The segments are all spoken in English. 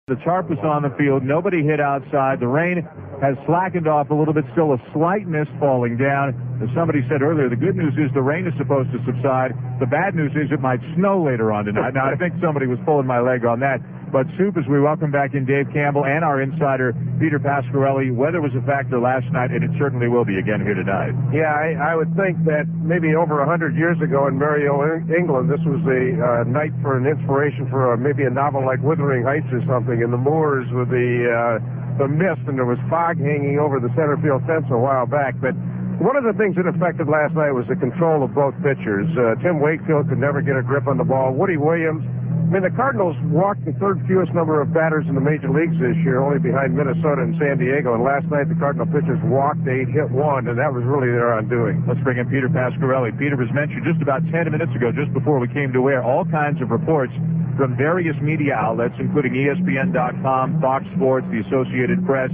The tarp was on the field. Nobody hit outside. The rain has slackened off a little bit. Still a slight mist falling down. As somebody said earlier, the good news is the rain is supposed to subside. The bad news is it might snow later on tonight. Now, I think somebody was pulling my leg on that. But, Soup, as we welcome back in Dave Campbell and our insider, Peter Pasquarelli, weather was a factor last night, and it certainly will be again here tonight. Yeah, I would think that maybe over 100 years ago in Mario, England, this was a night for an inspiration for maybe a novel like Wuthering Heights or something, in the moors with the mist, and there was fog hanging over the center field fence a while back. But one of the things that affected last night was the control of both pitchers. Tim Wakefield could never get a grip on the ball. Woody Williams, I mean, the Cardinals walked the third fewest number of batters in the major leagues this year, only behind Minnesota and San Diego. And last night, the Cardinal pitchers walked 8, hit 1, and that was really their undoing. Let's bring in Peter Pasquarelli. Peter was mentioned just about 10 minutes ago, just before we came to air, all kinds of reports from various media outlets, including ESPN.com, Fox Sports, the Associated Press.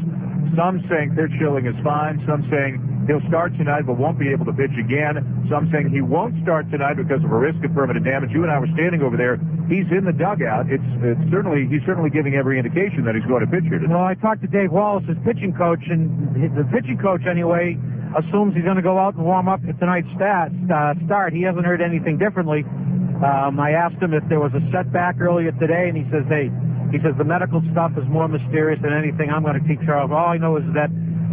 Some saying Kurkjian is fine, some saying he'll start tonight but won't be able to pitch again. Some saying he won't start tonight because of a risk of permanent damage. You and I were standing over there. He's in the dugout. He's certainly giving every indication that he's going to pitch here tonight. Well, I talked to Dave Wallace, his pitching coach, and the pitching coach anyway assumes he's going to go out and warm up for tonight's start. He hasn't heard anything differently. I asked him if there was a setback earlier today, and he says, the medical stuff is more mysterious than anything I'm going to teach Charles. All I know is that,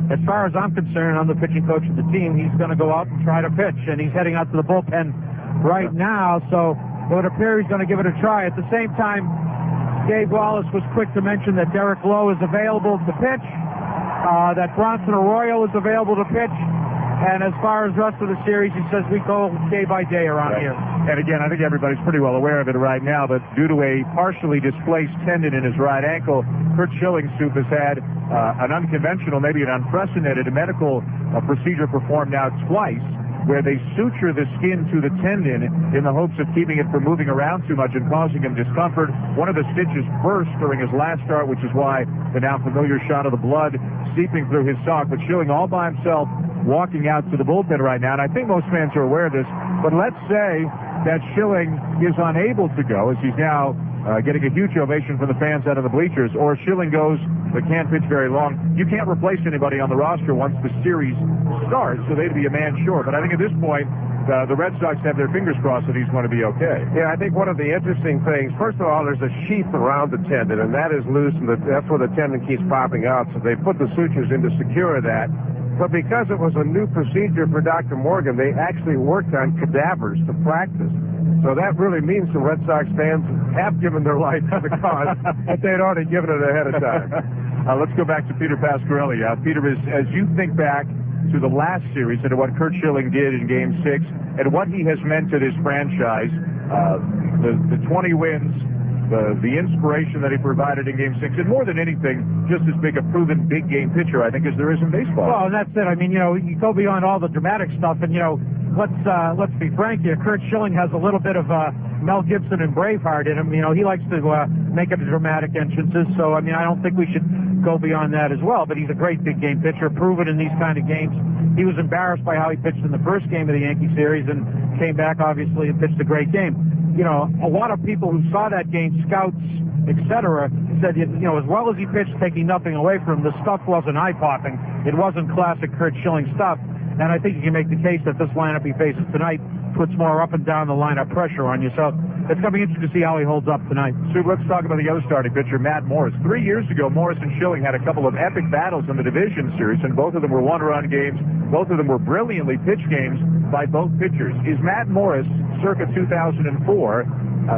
as far as I'm concerned, I'm the pitching coach of the team. He's going to go out and try to pitch, and he's heading out to the bullpen right now, so it would appear he's going to give it a try. At the same time, Dave Wallace was quick to mention that Derek Lowe is available to pitch, that Bronson Arroyo is available to pitch, and as far as the rest of the series, he says we go day by day around here. And again, I think everybody's pretty well aware of it right now, but due to a partially displaced tendon in his right ankle, Kurkjian, Soup, has had an unconventional, maybe an unprecedented medical procedure performed now twice, where they suture the skin to the tendon in the hopes of keeping it from moving around too much and causing him discomfort. One of the stitches burst during his last start, which is why the now familiar shot of the blood seeping through his sock. But Schilling all by himself walking out to the bullpen right now, and I think most fans are aware of this, but let's say that Schilling is unable to go, as he's now getting a huge ovation from the fans out of the bleachers, or Schilling goes but can't pitch very long. You can't replace anybody on the roster once the series starts, so they'd be a man short. But I think at this point, the Red Sox have their fingers crossed that he's going to be okay. Yeah, I think one of the interesting things, first of all, there's a sheath around the tendon, and that is loose, and that's where the tendon keeps popping out, so they put the sutures in to secure that. But because it was a new procedure for Dr. Morgan, they actually worked on cadavers to practice. So that really means the Red Sox fans have given their life to the cause, but they'd already given it ahead of time. Let's go back to Peter Pasquarelli. Peter, as you think back to the last series and to what Kurkjian did in Game 6 and what he has meant to this franchise, the 20 wins, the inspiration that he provided in Game 6, and more than anything, just as big a proven big game pitcher, I think, as there is in baseball. Well, and that's it. I mean, you go beyond all the dramatic stuff, and let's be frank here. Kurkjian has a little bit of Mel Gibson and Braveheart in him. He likes to make it dramatic entrances. So I mean, I don't think we should go beyond that as well. But he's a great big game pitcher, proven in these kind of games. He was embarrassed by how he pitched in the first game of the Yankee series, and came back obviously and pitched a great game. A lot of people who saw that game, scouts, etc., said, as well as he pitched, taking nothing away from him, the stuff wasn't eye-popping. It wasn't classic Kurkjian stuff. And I think you can make the case that this lineup he faces tonight puts more up and down the lineup pressure on you. So it's going to be interesting to see how he holds up tonight. So let's talk about the other starting pitcher, Matt Morris. 3 years ago, Morris and Schilling had a couple of epic battles in the division series, and both of them were one-run games. Both of them were brilliantly pitched games by both pitchers. Is Matt Morris, circa 2004,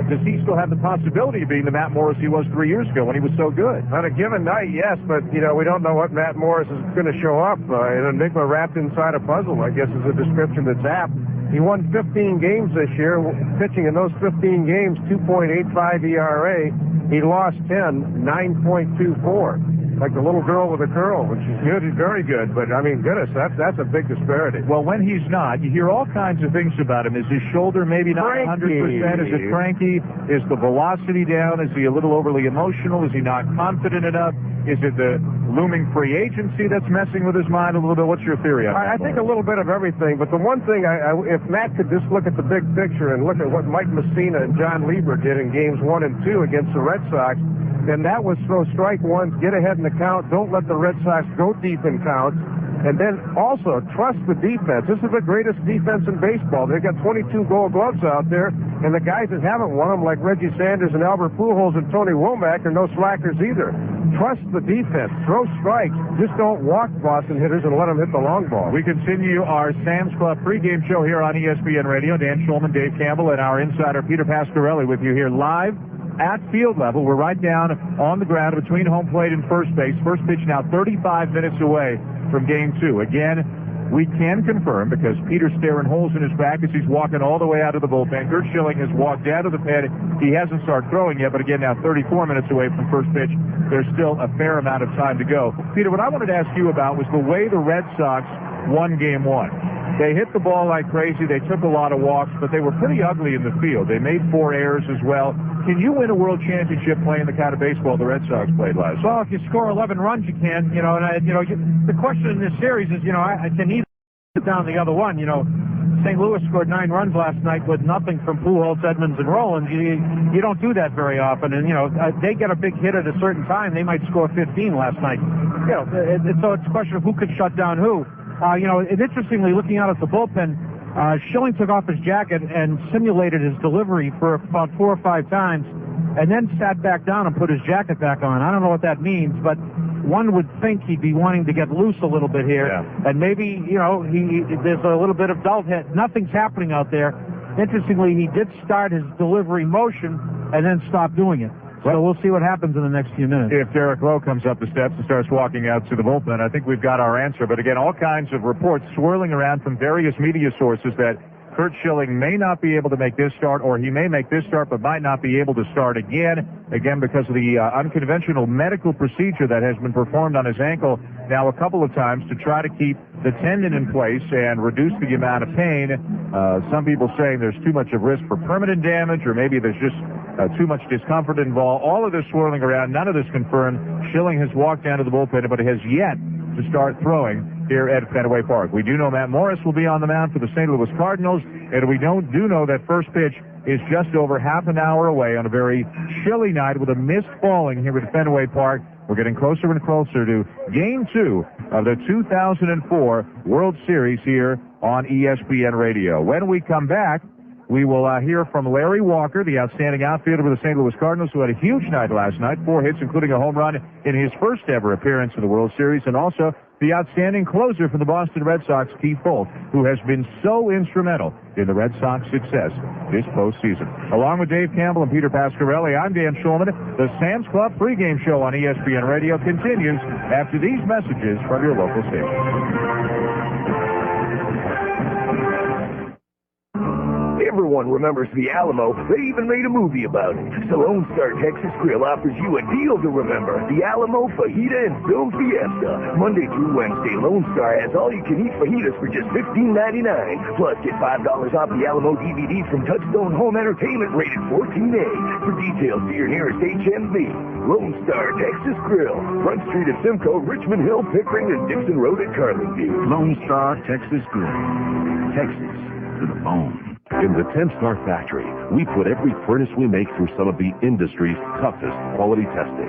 does he still have the possibility of being the Matt Morris he was 3 years ago when he was so good? On a given night, yes, but, we don't know what Matt Morris is going to show up. An enigma wrapped inside a puzzle, I guess, is a description that's apt. He won 15 games this year, pitching in those 15 games, 2.85 ERA. He lost 10, 9.24. Like the little girl with a curl, which is good, very good. But, I mean, goodness, that's a big disparity. Well, when he's not, you hear all kinds of things about him. Is his shoulder maybe not 100%? Is it cranky? Is the velocity down? Is he a little overly emotional? Is he not confident enough? Is it the looming free agency that's messing with his mind a little bit? What's your theory on that? I think a little bit of everything, but the one thing, if Matt could just look at the big picture and look at what Mike Messina and John Lieber did in games 1 and 2 against the Red Sox, then that was throw strike ones, get ahead in the count, don't let the Red Sox go deep in counts, and then also trust the defense. This is the greatest defense in baseball. They've got 22 gold gloves out there, and the guys that haven't won them, like Reggie Sanders and Albert Pujols and Tony Womack, are no slackers either. Trust the defense. Throw strikes. Just don't walk Boston hitters and let them hit the long ball. We continue our Sam's Club pregame show here on ESPN Radio. Dan Schulman, Dave Campbell, and our insider Peter Pasquarelli with you here live at field level. We're right down on the ground between home plate and first base. First pitch now 35 minutes away from Game 2. Again, we can confirm, because Peter's staring holes in his back as he's walking all the way out of the bullpen. Kurt Schilling has walked down to the pen. He hasn't started throwing yet, but again, now 34 minutes away from first pitch. There's still a fair amount of time to go. Peter, what I wanted to ask you about was the way the Red Sox won Game 1. They hit the ball like crazy. They took a lot of walks, but they were pretty ugly in the field. They made 4 errors as well. Can you win a world championship playing the kind of baseball the Red Sox played last night? Well, if you score 11 runs, you can. The question in this series is, I can either sit down the other one. St. Louis scored 9 runs last night with nothing from Pujols, Edmonds, and Rollins. You don't do that very often. And, they get a big hit at a certain time. They might score 15 last night. So it's a question of who could shut down who. Interestingly, looking out at the bullpen, Schilling took off his jacket and simulated his delivery for about 4 or 5 times, and then sat back down and put his jacket back on. I don't know what that means, but one would think he'd be wanting to get loose a little bit here, and maybe, there's a little bit of dull head. Nothing's happening out there. Interestingly, he did start his delivery motion and then stop doing it. So we'll see what happens in the next few minutes. If Derek Lowe comes up the steps and starts walking out to the bullpen, I think we've got our answer. But again, all kinds of reports swirling around from various media sources that Kurt Schilling may not be able to make this start, or he may make this start but might not be able to start again because of the unconventional medical procedure that has been performed on his ankle now a couple of times to try to keep the tendon in place and reduce the amount of pain. Some people saying there's too much of risk for permanent damage, or maybe there's just too much discomfort involved. All of this swirling around, none of this confirmed. Schilling has walked down to the bullpen, but has yet to start throwing here at Fenway Park. We do know Matt Morris will be on the mound for the St. Louis Cardinals, and we do know that first pitch is just over half an hour away on a very chilly night with a mist falling here at Fenway Park. We're getting closer and closer to Game 2 of the 2004 World Series here on ESPN Radio. When we come back, we will hear from Larry Walker, the outstanding outfielder for the St. Louis Cardinals, who had a huge night last night, 4 hits, including a home run in his first ever appearance in the World Series, and also the outstanding closer for the Boston Red Sox, Keith Foulke, who has been so instrumental in the Red Sox success this postseason. Along with Dave Campbell and Peter Pasquarelli, I'm Dan Schulman. The Sam's Club pregame show on ESPN Radio continues after these messages from your local station. Everyone remembers the Alamo. They even made a movie about it. So Lone Star Texas Grill offers you a deal to remember. The Alamo Fajita and Film Fiesta. Monday through Wednesday, Lone Star has all-you-can-eat fajitas for just $15.99. Plus, get $5 off the Alamo DVD from Touchstone Home Entertainment, rated 14A. For details, see your nearest HMV. Lone Star Texas Grill. Front Street at Simcoe, Richmond Hill, Pickering, and Dixon Road at Carlingview. Lone Star Texas Grill. Texas to the bone. In the 10-Star Factory, we put every furnace we make through some of the industry's toughest quality testing.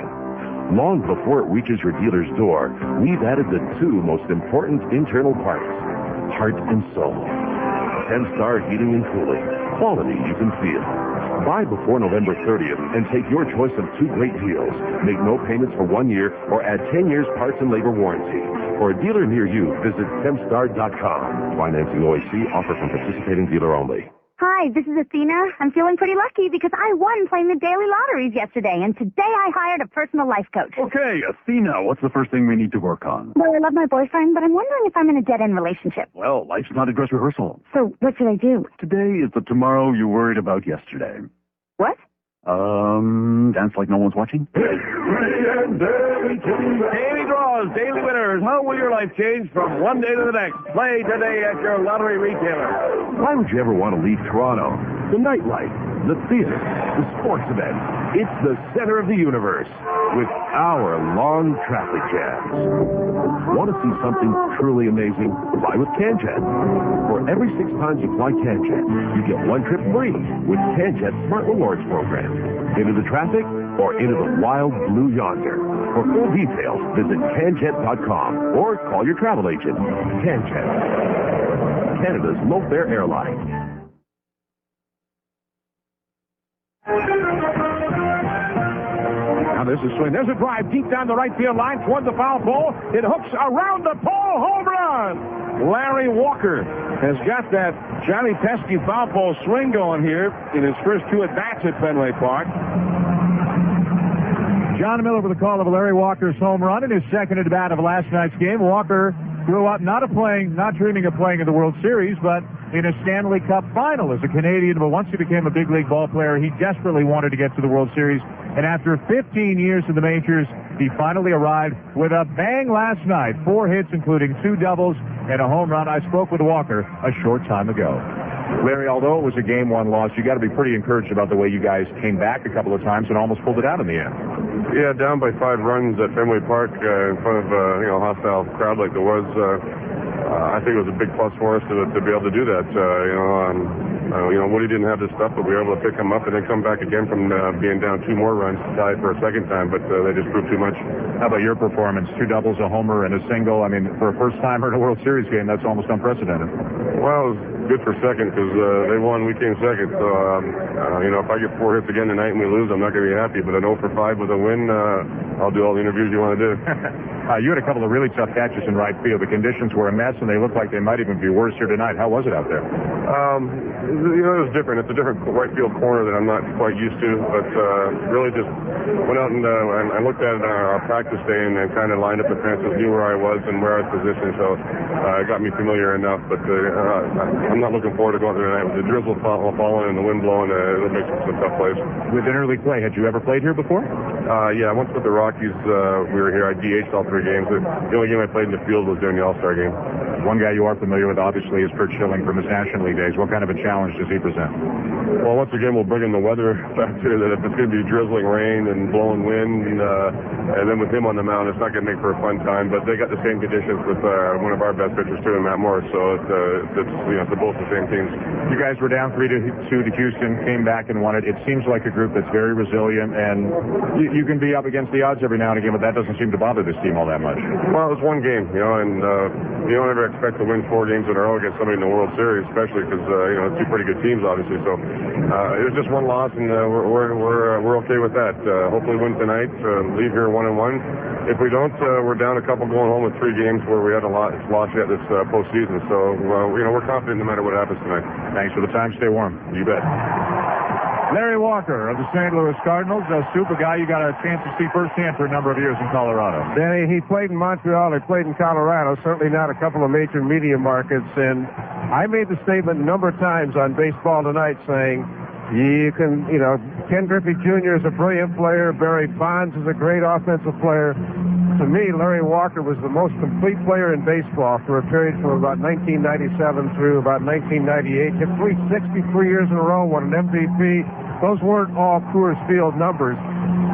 Long before it reaches your dealer's door, we've added the 2 most important internal parts, heart and soul. 10-Star Heating and Cooling. Quality you can feel. Buy before November 30th and take your choice of 2 great deals. Make no payments for 1 year or add 10 years parts and labor warranty. For a dealer near you, visit Tempstar.com. Financing OAC offer from participating dealer only. Hi, this is Athena. I'm feeling pretty lucky because I won playing the daily lotteries yesterday, and today I hired a personal life coach. Okay, Athena, what's the first thing we need to work on? Well, I love my boyfriend, but I'm wondering if I'm in a dead-end relationship. Well, life's not a dress rehearsal. So what should I do? Today is the tomorrow you worried about yesterday. What? Dance like no one's watching? Daily draws, daily winners. How will your life change from one day to the next? Play today at your lottery retailer. Why would you ever want to leave Toronto? the nightlife, the theater, the sports events. It's the center of the universe with hour-long traffic jams. Want to see something truly amazing? Fly with CanJet. For every 6 times you fly CanJet, you get 1 trip free with CanJet's Smart Rewards program. Into the traffic or into the wild blue yonder. For full details, visit CanJet.com or call your travel agent. CanJet, Canada's low-fare airline. Now this is swing. There's a drive deep down the right field line toward the foul pole. It hooks around the pole. Home run! Larry Walker has got that Johnny Pesky foul pole swing going here in his first 2 at-bats at Fenway Park. John Miller with a call of Larry Walker's home run in his second at-bat of last night's game. Walker grew up not dreaming of playing in the World Series, but in a Stanley Cup final as a Canadian. But once he became a big league ball player, he desperately wanted to get to the World Series. And after 15 years in the majors, he finally arrived with a bang last night. 4 hits, including 2 doubles and a home run. I spoke with Walker a short time ago. Larry, although it was a game-1 loss, you got to be pretty encouraged about the way you guys came back a couple of times and almost pulled it out in the end. Yeah, down by 5 runs at Fenway Park in front of a hostile crowd like there was. I think it was a big plus for us to be able to do that. Woody didn't have this stuff, but we were able to pick him up and then come back again from being down 2 more runs to tie it for a second time, but they just proved too much. How about your performance? 2 doubles, a homer, and a single. I mean, for a first-timer in a World Series game, that's almost unprecedented. Well, it was good for second because they won, we came second. So, if I get 4 hits again tonight and we lose, I'm not going to be happy. But an 0 for 5 with a win, I'll do all the interviews you want to do. You had a couple of really tough catches in right field. The conditions were a mess, and they looked like they might even be worse here tonight. How was it out there? It was different. It's a different right field corner that I'm not quite used to, but really just went out and I looked at our practice day and kind of lined up the fences, knew where I was and where I was positioned, so it got me familiar enough. But I'm not looking forward to going there tonight with the drizzle falling and the wind blowing. It'll make some tough plays. With interleague play, had you ever played here before? Yeah, once with the Rockies, we were here. I DH'd all 3 games. The only game I played in the field was during the All-Star game. One guy you are familiar with, obviously, is Kurkjian from his National League days. What kind of a challenge does he present? Well, once again, we'll bring in the weather factor that if it's going to be drizzling rain and blowing wind, and then with him on the mound, it's not going to make for a fun time. But they got the same conditions with one of our best pitchers, too, and Matt Morris. So it's both the same teams. You guys were down 3-2 to Houston, came back and won it. It seems like a group that's very resilient, and you can be up against the odds every now and again, but that doesn't seem to bother this team all that much. Well, it was one game, and you don't ever expect to win 4 games in a row against somebody in the World Series, especially because it's 2 pretty good teams, obviously. So it was just 1 loss, and we're okay with that. Hopefully, win tonight. Leave here 1-1. If we don't, we're down a couple going home with 3 games where we had a lot lost yet this postseason. So we're confident no matter what happens tonight. Thanks for the time. Stay warm. You bet. Larry Walker of the St. Louis Cardinals, a super guy you got a chance to see firsthand for a number of years in Colorado. Danny, he played in Montreal, he played in Colorado, certainly not a couple of major media markets, and I made the statement a number of times on Baseball Tonight saying, Ken Griffey Jr. is a brilliant player, Barry Bonds is a great offensive player. To me, Larry Walker was the most complete player in baseball for a period from about 1997 through about 1998. Hit 363 years in a row, won an MVP. Those weren't all Coors Field numbers.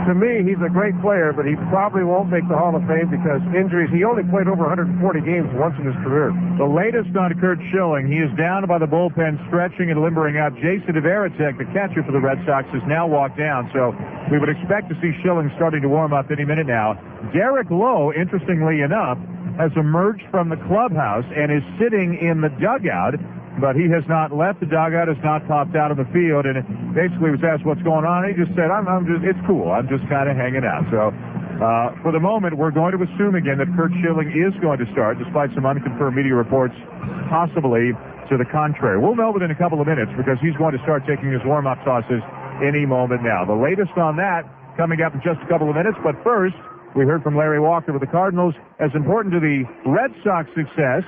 To me, he's a great player, but he probably won't make the Hall of Fame because injuries. He only played over 140 games once in his career. The latest on Kurkjian, he is down by the bullpen, stretching and limbering up. Jason Varitek, the catcher for the Red Sox, has now walked down, so we would expect to see Schilling starting to warm up any minute now. Derek Lowe, interestingly enough, has emerged from the clubhouse and is sitting in the dugout, but he has not left the dugout, has not popped out of the field, and basically was asked what's going on. He just said, it's cool. I'm just kind of hanging out. So for the moment, we're going to assume again that Kurkjian is going to start, despite some unconfirmed media reports possibly to the contrary. We'll know within a couple of minutes because he's going to start taking his warm-up tosses any moment now. The latest on that coming up in just a couple of minutes, but first, we heard from Larry Walker with the Cardinals. As important to the Red Sox success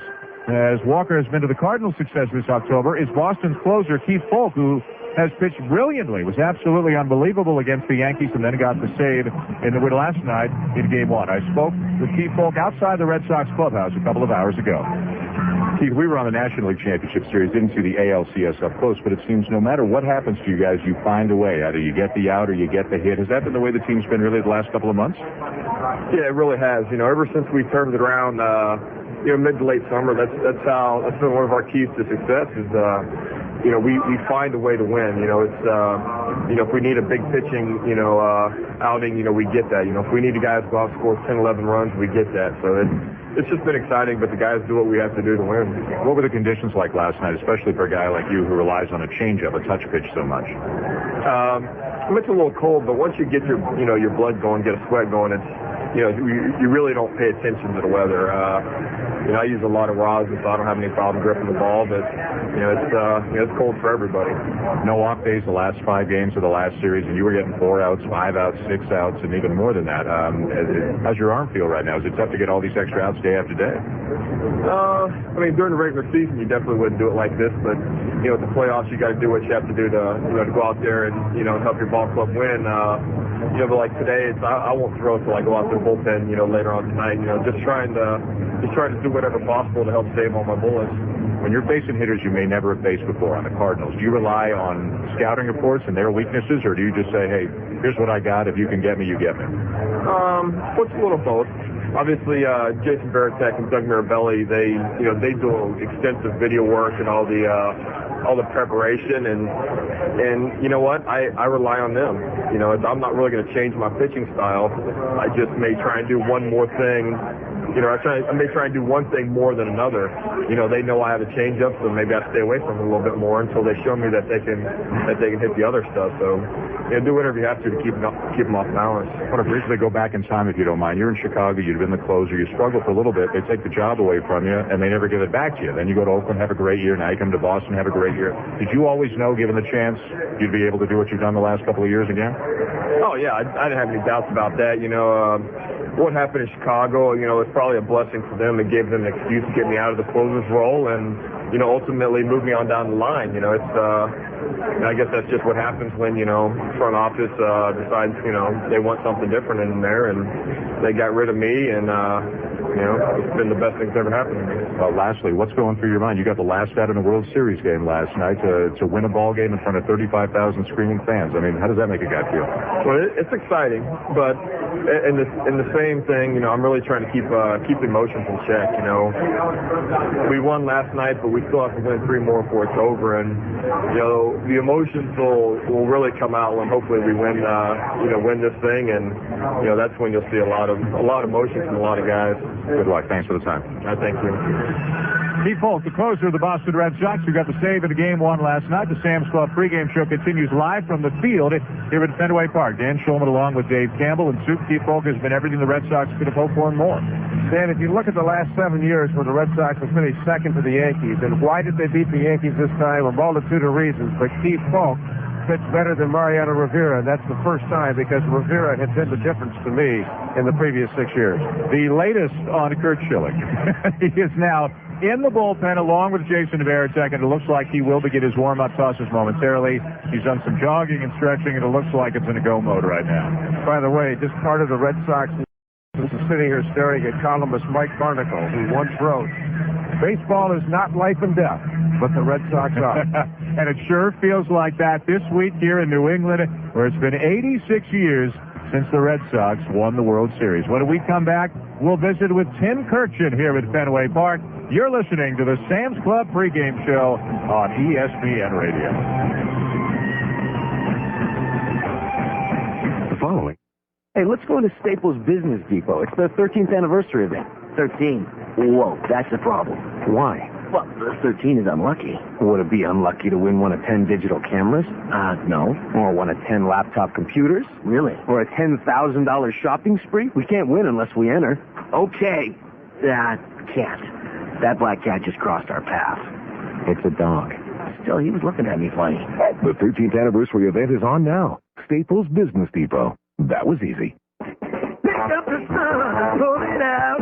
as Walker has been to the Cardinals' success this October is Boston's closer, Keith Foulke, who has pitched brilliantly, was absolutely unbelievable against the Yankees, and then got the save in the win last night in Game 1. I spoke with Keith Foulke outside the Red Sox clubhouse a couple of hours ago. Keith, we were on the National League Championship Series, didn't see the ALCS up close, but it seems no matter what happens to you guys, you find a way. Either you get the out or you get the hit. Has that been the way the team's been really the last couple of months? Yeah, it really has. Ever since we turned it around, mid to late summer, that's been one of our keys to success is, we find a way to win. If we need a big pitching, outing, we get that. If we need the guys to go out and score 10, 11 runs, we get that. So it's just been exciting, but the guys do what we have to do to win. What were the conditions like last night, especially for a guy like you who relies on a changeup, a touch pitch so much? It's a little cold, but once you get your blood going, get a sweat going, it's, you really don't pay attention to the weather. I use a lot of rosin, so I don't have any problem gripping the ball, but, it's cold for everybody. No off days the last 5 games of the last series, and you were getting 4 outs, 5 outs, 6 outs, and even more than that. How's your arm feel right now? Is it tough to get all these extra outs day after day? During the regular season, you definitely wouldn't do it like this, but, at the playoffs, you got to do what you have to do to go out there and, help your ball club win. But like today, I won't throw until I go out to the bullpen, later on tonight, just trying to do whatever possible to help save all my bullets. When you're facing hitters you may never have faced before on the Cardinals, do you rely on scouting reports and their weaknesses, or do you just say, hey, here's what I got, if you can get me, you get me? It's a little both. Obviously, Jason Varitek and Doug Mirabelli, they do extensive video work and all the preparation, and you know what? I rely on them. I'm not really going to change my pitching style. I just may try and do one more thing. I may try and do one thing more than another. They know I have a changeup, so maybe I stay away from it a little bit more until they show me that they can hit the other stuff. So, do whatever you have to keep them off balance. I want to briefly go back in time, if you don't mind. You're in Chicago. You've been the closer. You struggle for a little bit. They take the job away from you, and they never give it back to you. Then you go to Oakland, have a great year. Now you come to Boston, have a great year. Did you always know, given the chance, you'd be able to do what you've done the last couple of years again? Oh yeah, I didn't have any doubts about that. What happened in Chicago, it's probably a blessing for them. It gave them an excuse to get me out of the closer's role and, ultimately move me on down the line. I guess that's just what happens when, front office decides, they want something different in there, and they got rid of me, and, it's been the best thing that's ever happened to me. Well, lastly, what's going through your mind? You got the last out in the World Series game last night to win a ball game in front of 35,000 screaming fans. How does that make a guy feel? Well, it's exciting, but in the same thing, I'm really trying to keep emotions in check. We won last night, but we still have to win 3 more before it's over, and the emotions will really come out when hopefully we win this thing, and that's when you'll see a lot of emotion from a lot of guys. Good luck. Thanks for the time. Thank you. Keith Foulke, the closer of the Boston Red Sox, who got the save in the game 1 last night. The Sam's Club pregame show continues live from the field here at Fenway Park. Dan Shulman along with Dave Campbell and Soup. Keith Foulke has been everything the Red Sox could have hoped for and more. Dan, if you look at the last 7 years where the Red Sox have finished second to the Yankees, and why did they beat the Yankees this time? A multitude of reasons, but Keith Foulke pitched better than Mariano Rivera, and that's the first time because Rivera had been the difference to me in the previous 6 years. The latest on Kurkjian. He is now in the bullpen along with Jason Varitek, and it looks like he will begin his warm-up tosses momentarily. He's done some jogging and stretching, and it looks like it's in a go mode right now. By the way, just part of the Red Sox is sitting here staring at columnist Mike Barnacle, who once wrote, "Baseball is not life and death, but the Red Sox are." And it sure feels like that this week here in New England, where it's been 86 years since the Red Sox won the World Series. When we come back, we'll visit with Tim Kurkjian here at Fenway Park. You're listening to the Sam's Club pregame show on ESPN Radio. The following. Hey, let's go to Staples Business Depot. It's their 13th anniversary event. 13? Whoa, that's a problem. Why? Well, 13 is unlucky. Would it be unlucky to win one of 10 digital cameras? No. Or one of 10 laptop computers? Really? Or a $10,000 shopping spree? We can't win unless we enter. Okay. Can't. That black cat just crossed our path. It's a dog. Still, he was looking at me funny. The 13th anniversary event is on now. Staples Business Depot. That was easy. Pick up the sun, pull it out,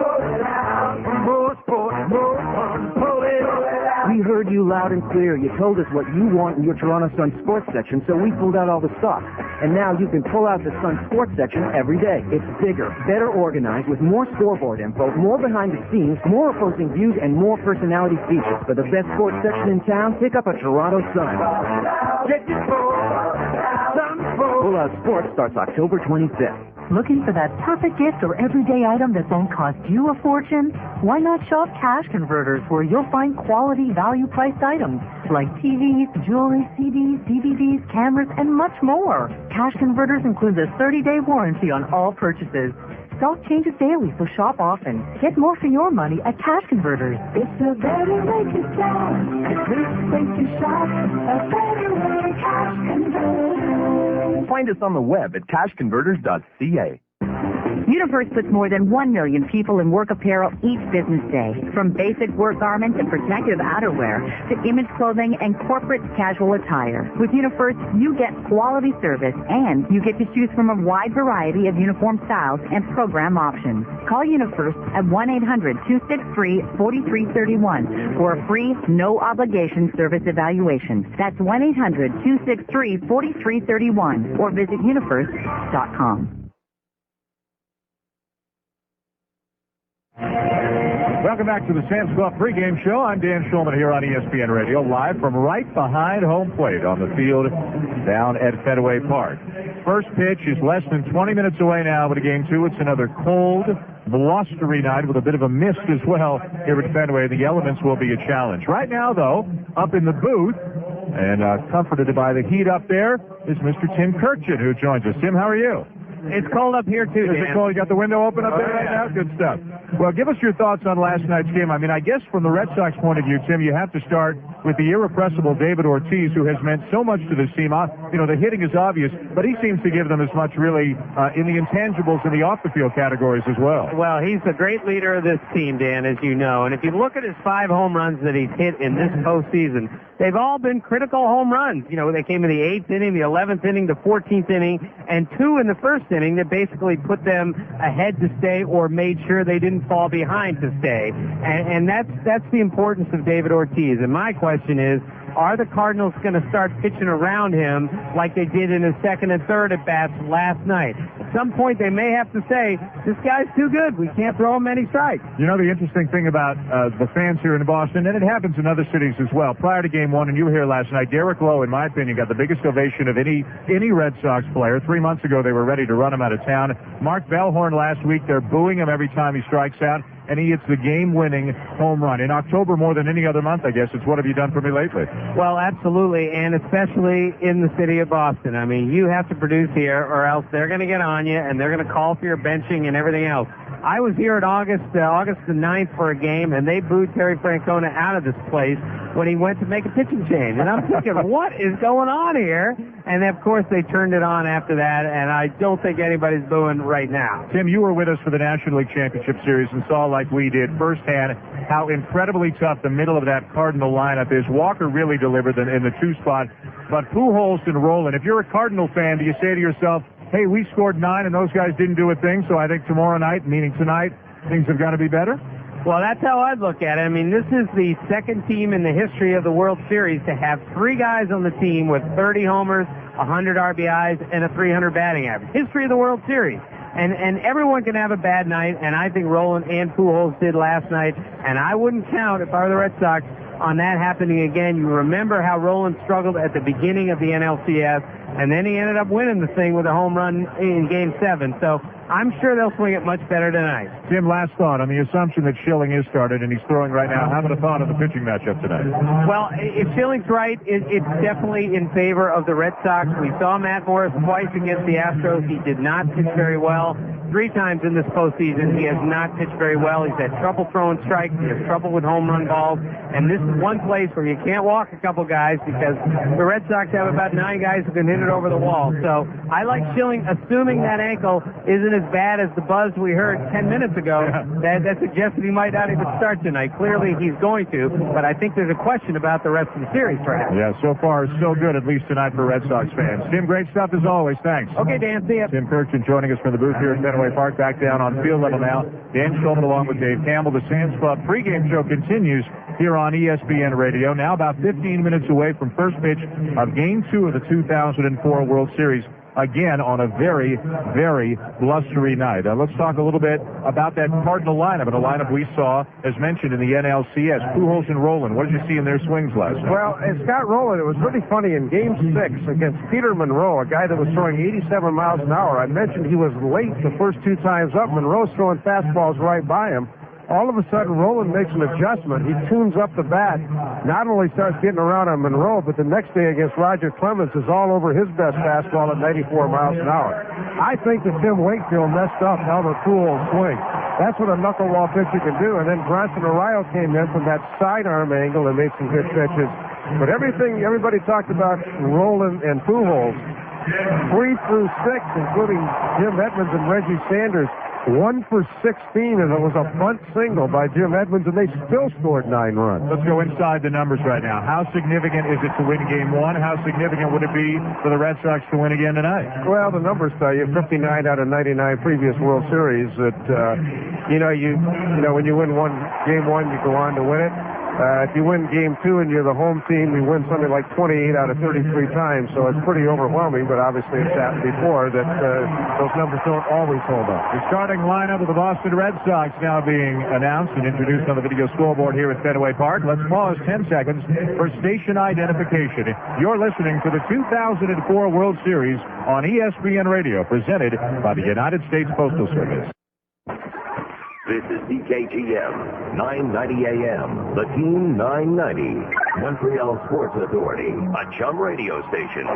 more sport, more fun, pull it out. We heard heard you loud and clear. You told us what you want in your Toronto Sun sports section, so we pulled out all the stock. And now you can pull out the Sun sports section every day. It's bigger, better organized, with more scoreboard info, more behind the scenes, more opposing views, and more personality features. For the best sports section in town, pick up a Toronto Sun. Pull Out Sports starts October 25th. Looking for that perfect gift or everyday item that won't cost you a fortune? Why not shop Cash Converters, where you'll find quality, value-priced items like TVs, jewelry, CDs, DVDs, cameras, and much more. Cash Converters includes a 30-day warranty on all purchases. Stock changes daily, so shop often. Get more for your money at Cash Converters. It's a better way to shop. A great way to shop. A better way, Cash Converters. Find us on the web at cashconverters.ca. Universe puts more than 1 million people in work apparel each business day. From basic work garments and protective outerwear to image clothing and corporate casual attire. With Universe, you get quality service and you get to choose from a wide variety of uniform styles and program options. Call Universe at 1-800-263-4331 for a free, no-obligation service evaluation. That's 1-800-263-4331 or visit universe.com. Welcome back to the Sam's Club pregame show. I'm Dan Schulman here on ESPN Radio, live from right behind home plate on the field down at Fenway Park. First pitch is less than 20 minutes away now, but a game two, it's another cold, blustery night with a bit of a mist as well here at Fenway. The elements will be a challenge. Right now, though, up in the booth and comforted by the heat up there is Mr. Tim Kurkjian, who joins us. Tim, how are you? It's cold up here, too, Dan. Is it cold? You got the window open up there right now? Good stuff. Well, give us your thoughts on last night's game. I mean, I guess from the Red Sox point of view, Tim, you have to start with the irrepressible David Ortiz, who has meant so much to this team. You know, the hitting is obvious, but he seems to give them as much, really, in the intangibles and the off-the-field categories as well. Well, he's a great leader of this team, Dan, as you know. And if you look at his 5 home runs that he's hit in this postseason, they've all been critical home runs. You know, they came in the 8th inning, the 11th inning, the 14th inning, and 2 in the first inning that basically put them ahead to stay or made sure they didn't fall behind to stay. And that's the importance of David Ortiz. And my question is, are the Cardinals going to start pitching around him like they did in his second and third at-bats last night? At some point, they may have to say, this guy's too good. We can't throw him many strikes. You know, the interesting thing about the fans here in Boston, and it happens in other cities as well, prior to Game 1, and you were here last night, Derek Lowe, in my opinion, got the biggest ovation of any Red Sox player. 3 months ago, they were ready to run him out of town. Mark Bellhorn last week, they're booing him every time he strikes out, and he hits the game-winning home run. In October, more than any other month, I guess, it's what have you done for me lately? Well, absolutely, and especially in the city of Boston. I mean, you have to produce here, or else they're going to get on you, and they're going to call for your benching and everything else. I was here at August the 9th for a game, and they booed Terry Francona out of this place when he went to make a pitching change. And I'm thinking, what is going on here? And, of course, they turned it on after that, and I don't think anybody's booing right now. Tim, you were with us for the National League Championship Series and saw, like we did firsthand, how incredibly tough the middle of that Cardinal lineup is. Walker really delivered in the 2 spot, but Pujols and Roland, if you're a Cardinal fan, do you say to yourself, hey, we scored 9 and those guys didn't do a thing, so I think tomorrow night, meaning tonight, things have got to be better? Well, that's how I'd look at it. I mean, this is the second team in the history of the World Series to have 3 guys on the team with 30 homers, 100 RBIs, and a 300 batting average. History of the World Series. And everyone can have a bad night, and I think Roland and Pujols did last night, and I wouldn't count, if I were the Red Sox, on that happening again. You remember how Roland struggled at the beginning of the NLCS, and then he ended up winning the thing with a home run in Game 7. So I'm sure they'll swing it much better tonight. Tim, last thought on the assumption that Schilling is started and he's throwing right now. How about a thought on the pitching matchup tonight? Well, if Schilling's right, it's definitely in favor of the Red Sox. We saw Matt Morris twice against the Astros. He did not pitch very well. 3 times in this postseason, he has not pitched very well. He's had trouble throwing strikes. He has trouble with home run balls. And this is one place where you can't walk a couple guys because the Red Sox have about 9 guys who can hit it over the wall. So I like Schilling, assuming that ankle isn't as bad as the buzz we heard 10 minutes ago. That suggested he might not even start tonight. Clearly he's going to, but I think there's a question about the rest of the series, perhaps. Yeah, so far so good, at least tonight for Red Sox fans. Tim, great stuff as always. Thanks. Okay, Dan, see ya. Tim Kurkjian joining us from the booth here at Fenway Park. Back down on field level now. Dan Schulman along with Dave Campbell. The Sam's Club pregame show continues here on ESPN Radio. Now about 15 minutes away from first pitch of Game 2 of the 2004 World Series. Again, on a very, very blustery night. Let's talk a little bit about that Cardinal lineup, and a lineup we saw, as mentioned, in the NLCS. Pujols and Rowland. What did you see in their swings last night? Well, Scott Rowland, it was really funny in Game 6 against Peter Monroe, a guy that was throwing 87 miles an hour. I mentioned he was late the first 2 times up. Monroe's throwing fastballs right by him. All of a sudden, Rowland makes an adjustment. He tunes up the bat, not only starts getting around on Monroe, but the next day against Roger Clemens is all over his best fastball at 94 miles an hour. I think that Tim Wakefield messed up Albert Pujols' swing. That's what a knuckleball pitcher can do. And then Bronson Arroyo came in from that sidearm angle and made some good pitches. But everybody talked about Rowland and Pujols. 3 through 6, including Jim Edmonds and Reggie Sanders, 1 for 16, and it was a bunt single by Jim Edmonds, and they still scored 9 runs. Let's go inside the numbers right now. How significant is it to win Game 1? How significant would it be for the Red Sox to win again tonight? Well, the numbers tell you 59 out of 99 previous World Series. That when you win Game 1, you go on to win it. If you win Game 2 and you're the home team, you win something like 28 out of 33 times, so it's pretty overwhelming, but obviously it's happened before that those numbers don't always hold up. The starting lineup of the Boston Red Sox now being announced and introduced on the video scoreboard here at Fenway Park. Let's pause 10 seconds for station identification. You're listening to the 2004 World Series on ESPN Radio, presented by the United States Postal Service. This is DKGM, 990 AM, the Team 990, Montreal Sports Authority, a chum radio station.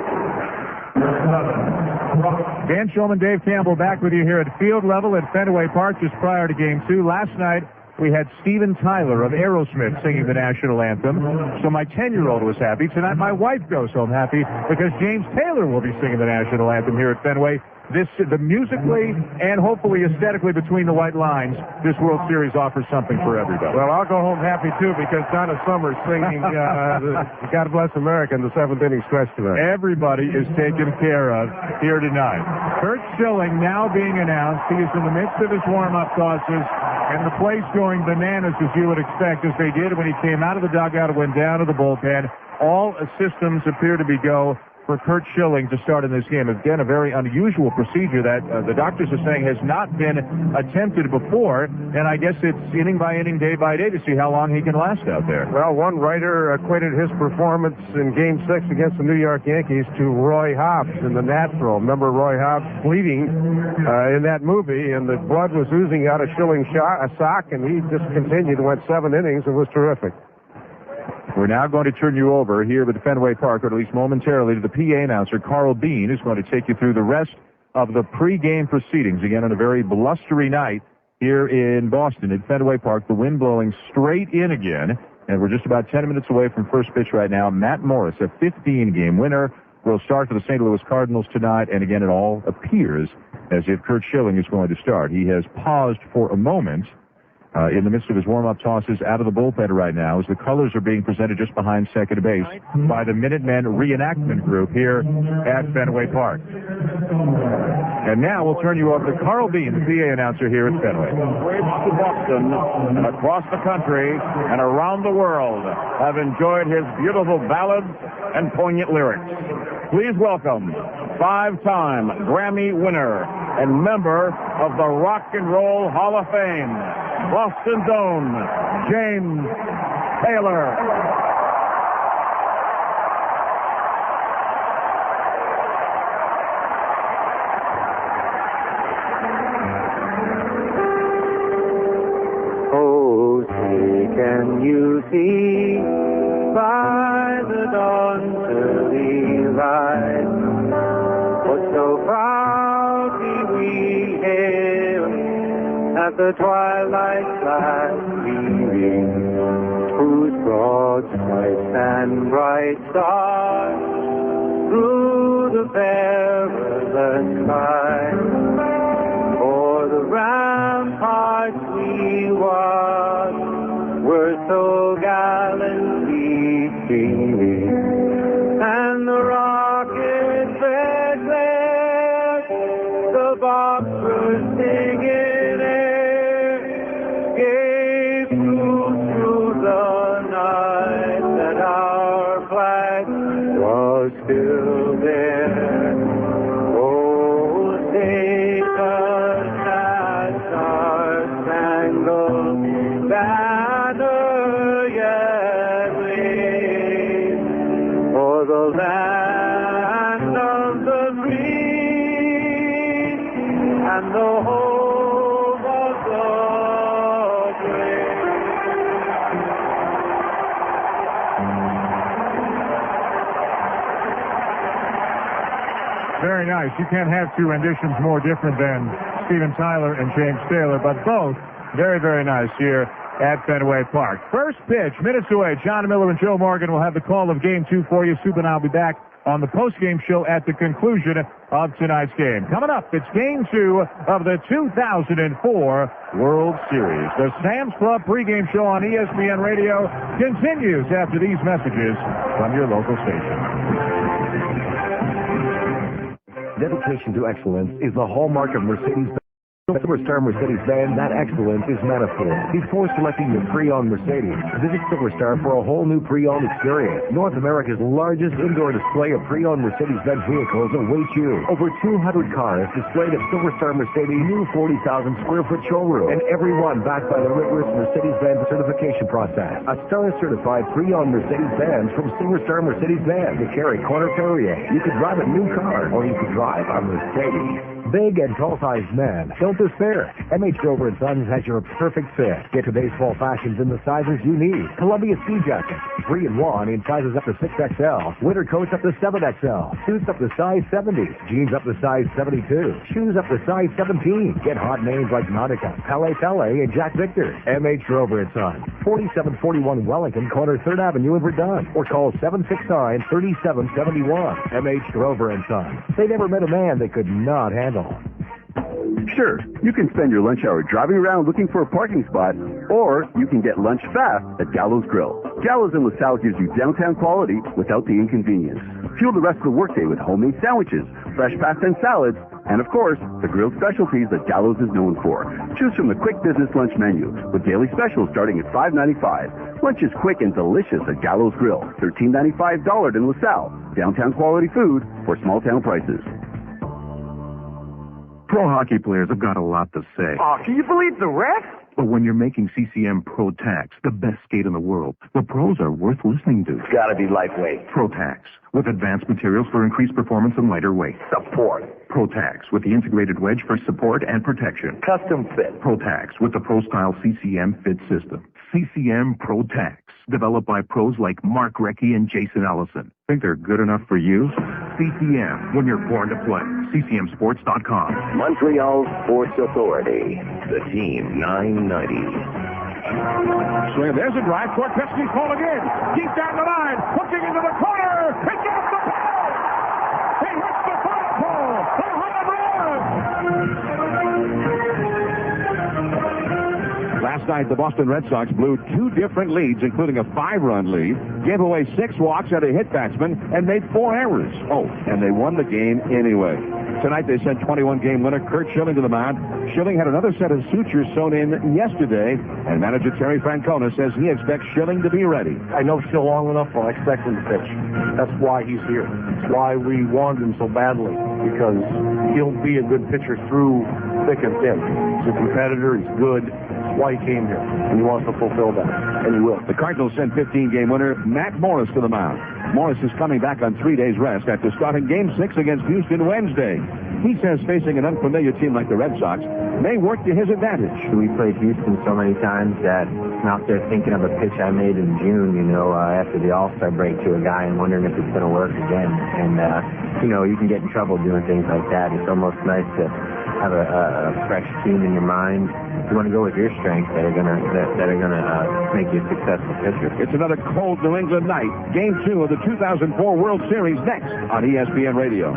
Dan Shulman, Dave Campbell back with you here at field level at Fenway Park just prior to Game 2. Last night, we had Steven Tyler of Aerosmith singing the national anthem, so my 10-year-old was happy. Tonight, my wife goes home happy because James Taylor will be singing the national anthem here at Fenway. The musically and hopefully aesthetically between the white lines, this World Series offers something for everybody. Well, I'll go home happy, too, because Donna Summer's singing God Bless America in the 7th inning stretch tonight. Everybody is taken care of here tonight. Curt Schilling now being announced. He is in the midst of his warm-up tosses, and the place going bananas, as you would expect, as they did when he came out of the dugout and went down to the bullpen. All systems appear to be go for Curt Schilling to start in this game. Again, a very unusual procedure that the doctors are saying has not been attempted before, and I guess it's inning by inning, day by day to see how long he can last out there. Well, one writer equated his performance in Game 6 against the New York Yankees to Roy Hobbs in The Natural. Remember Roy Hobbs bleeding in that movie, and the blood was oozing out of Schilling's sock, and he just continued and went 7 innings. It was terrific. We're now going to turn you over here at Fenway Park, or at least momentarily, to the PA announcer, Carl Bean, who's going to take you through the rest of the pregame proceedings. Again, on a very blustery night here in Boston at Fenway Park. The wind blowing straight in again, and we're just about 10 minutes away from first pitch right now. Matt Morris, a 15-game winner, will start for the St. Louis Cardinals tonight, and again, it all appears as if Curt Schilling is going to start. He has paused for a moment in the midst of his warm-up tosses out of the bullpen right now as the colors are being presented just behind second base by the Minutemen reenactment group here at Fenway Park. And now we'll turn you over to Carl Bean, the PA announcer here at Fenway. To Boston and across the country and around the world have enjoyed his beautiful ballads and poignant lyrics. Please welcome 5-time Grammy winner and member of the Rock and Roll Hall of Fame, Boston's own James Taylor. Oh, see, can you see by the dawn's early light what so proudly we hailed at the twilight's last gleaming, whose broad stripes and bright stars through the perilous sky o'er the ramparts we watched were so gallantly streaming, and the rockets declared the bombs were singing air, gave through the night. You can't have two renditions more different than Steven Tyler and James Taylor, but both very, very nice here at Fenway Park. First pitch, minutes away. John Miller and Joe Morgan will have the call of Game 2 for you. Soup and I'll be back on the post-game show at the conclusion of tonight's game. Coming up, it's Game 2 of the 2004 World Series. The Sam's Club pregame show on ESPN Radio continues after these messages from your local station. Dedication to excellence is the hallmark of Mercedes-Benz. Silverstar Mercedes-Benz, that excellence is manifold. Before selecting your pre-owned Mercedes, visit Silverstar for a whole new pre-owned experience. North America's largest indoor display of pre-owned Mercedes-Benz vehicles awaits you. Over 200 cars displayed at Silverstar Mercedes' new 40,000 square foot showroom, and every one backed by the rigorous Mercedes-Benz certification process. A star-certified pre-owned Mercedes-Benz from Silverstar Mercedes-Benz to carry Corner Perrier. You could drive a new car, or you could drive a Mercedes. Big and tall-sized men, don't despair. MH Grover & Sons has your perfect fit. Get today's fall fashions in the sizes you need. Columbia ski jackets, 3-in-1 in sizes up to 6XL. Winter coats up to 7XL. Suits up to size 70. Jeans up to size 72. Shoes up to size 17. Get hot names like Nautica, Pele, and Jack Victor. MH Grover & Sons, 4741 Wellington, corner 3rd Avenue in Verdun. Or call 769-3771. MH Grover & Sons. They never met a man they could not handle. Sure, you can spend your lunch hour driving around looking for a parking spot, or you can get lunch fast at Gallows Grill. Gallows in LaSalle gives you downtown quality without the inconvenience. Fuel the rest of the workday with homemade sandwiches, fresh pasta and salads, and of course, the grilled specialties that Gallows is known for. Choose from the quick business lunch menu, with daily specials starting at $5.95. Lunch is quick and delicious at Gallows Grill, $13.95 in LaSalle. Downtown quality food for small town prices. Pro hockey players have got a lot to say. Oh, can you believe the refs? But when you're making CCM Pro Tax, the best skate in the world, the pros are worth listening to. It's gotta be lightweight. Pro Tax, with advanced materials for increased performance and lighter weight. Support. Pro Tax, with the integrated wedge for support and protection. Custom fit. Pro Tax, with the Pro Style CCM Fit System. CCM Pro Tax, developed by pros like Mark Recchi and Jason Ellison. Think they're good enough for you? CCM, when you're born to play. CCMsports.com. Montreal Sports Authority. The Team 990. Swing, there's a drive. Korkjian's call again. Deep down the line. Hooking into the corner. It's off the pole. He hits the foul pole. A home run. Last night, the Boston Red Sox blew two different leads, including a 5-run lead, gave away 6 walks at a hit batsman, and made 4 errors. Oh, and they won the game anyway. Tonight, they sent 21-game winner Curt Schilling to the mound. Schilling had another set of sutures sewn in yesterday, and manager Terry Francona says he expects Schilling to be ready. I know still long enough, but I expect him to pitch. That's why he's here. That's why we wanted him so badly, because he'll be a good pitcher through thick and thin. He's a competitor. He's good. That's why he came here, and he wants to fulfill that, and he will. The Cardinals sent 15-game winner Matt Morris to the mound. Morris is coming back on 3 days rest after starting Game 6 against Houston Wednesday. He says facing an unfamiliar team like the Red Sox may work to his advantage. We played Houston so many times that I'm out there thinking of a pitch I made in June, after the All-Star break to a guy and wondering if it's going to work again. And, you can get in trouble doing things like that. It's almost nice to have a fresh team in your mind. You want to go with your strengths that are gonna make you a successful pitcher. It's another cold New England night. Game 2 of the 2004 World Series next on ESPN Radio.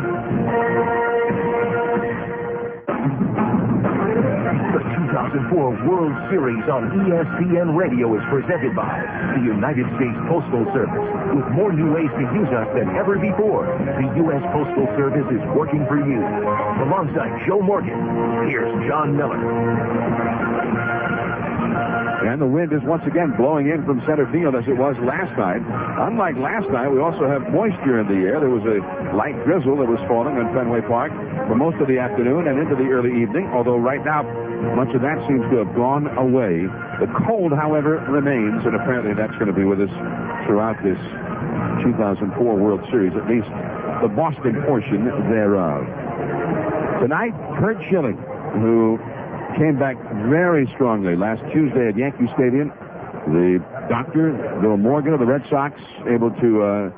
The 2004 World Series on ESPN Radio is presented by the United States Postal Service. With more new ways to use us than ever before, the U.S. Postal Service is working for you. Alongside Joe Morgan, here's John Miller. And the wind is once again blowing in from center field as it was last night. Unlike last night, we also have moisture in the air. There was a light drizzle that was falling on Fenway Park for most of the afternoon and into the early evening, although right now much of that seems to have gone away. The cold, however, remains, and apparently that's going to be with us throughout this 2004 World Series, at least the Boston portion thereof. Tonight, Curt Schilling, who came back very strongly last Tuesday at Yankee Stadium. The doctor, Bill Morgan of the Red Sox, able to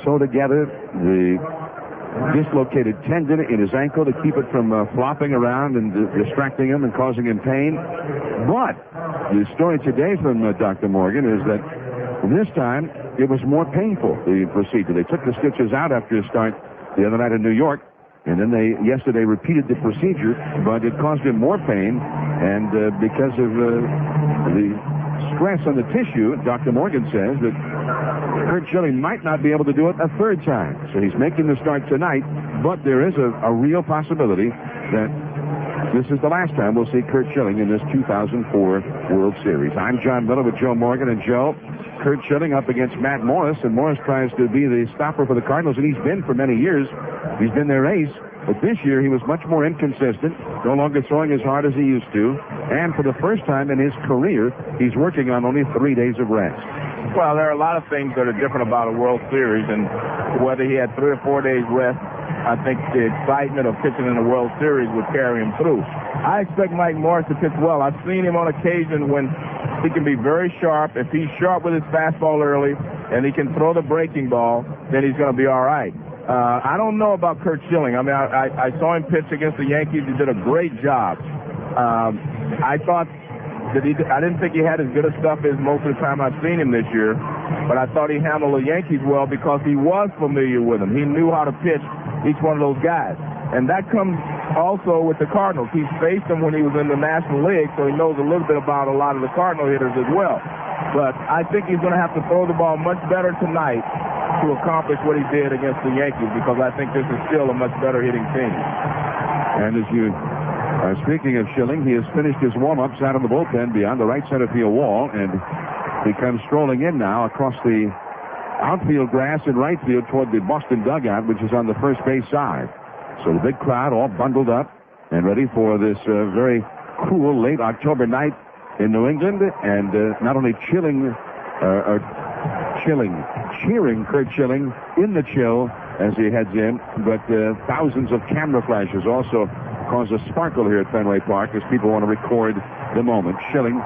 sew together the dislocated tendon in his ankle to keep it from flopping around and distracting him and causing him pain. But the story today from Dr. Morgan is that this time it was more painful, the procedure. They took the stitches out after his start the other night in New York, and then yesterday repeated the procedure, but it caused him more pain, and because of the stress on the tissue, Dr. Morgan says that Kurt Schilling might not be able to do it a third time. So he's making the start tonight, but there is a real possibility that this is the last time we'll see Kurt Schilling in this 2004 World Series. I'm John Miller with Joe Morgan, and Joe, Kurt Schilling up against Matt Morris, and Morris tries to be the stopper for the Cardinals, and he's been for many years. He's been their ace, but this year he was much more inconsistent, no longer throwing as hard as he used to, and for the first time in his career, he's working on only 3 days of rest. Well, there are a lot of things that are different about a World Series, and whether he had 3 or 4 days rest, I think the excitement of pitching in the World Series would carry him through. I expect Mike Morris to pitch well. I've seen him on occasion when he can be very sharp. If he's sharp with his fastball early and he can throw the breaking ball, then he's going to be all right. I don't know about Kurt Schilling. I mean, I saw him pitch against the Yankees. He did a great job. I thought that I didn't think he had as good a stuff as most of the time I've seen him this year, but I thought he handled the Yankees well because he was familiar with them. He knew how to pitch each one of those guys. And that comes also with the Cardinals. He's faced them when he was in the National League, so he knows a little bit about a lot of the Cardinal hitters as well. But I think he's going to have to throw the ball much better tonight to accomplish what he did against the Yankees, because I think this is still a much better hitting team. And as you speaking of Schilling, he has finished his warm-ups out of the bullpen beyond the right center field wall, and he comes strolling in now across the outfield grass in right field toward the Boston dugout, which is on the first base side. So the big crowd all bundled up and ready for this very cool late October night in New England, and not only cheering Kurt Schilling in the chill as he heads in, but thousands of camera flashes also cause a sparkle here at Fenway Park as people want to record the moment. Schilling,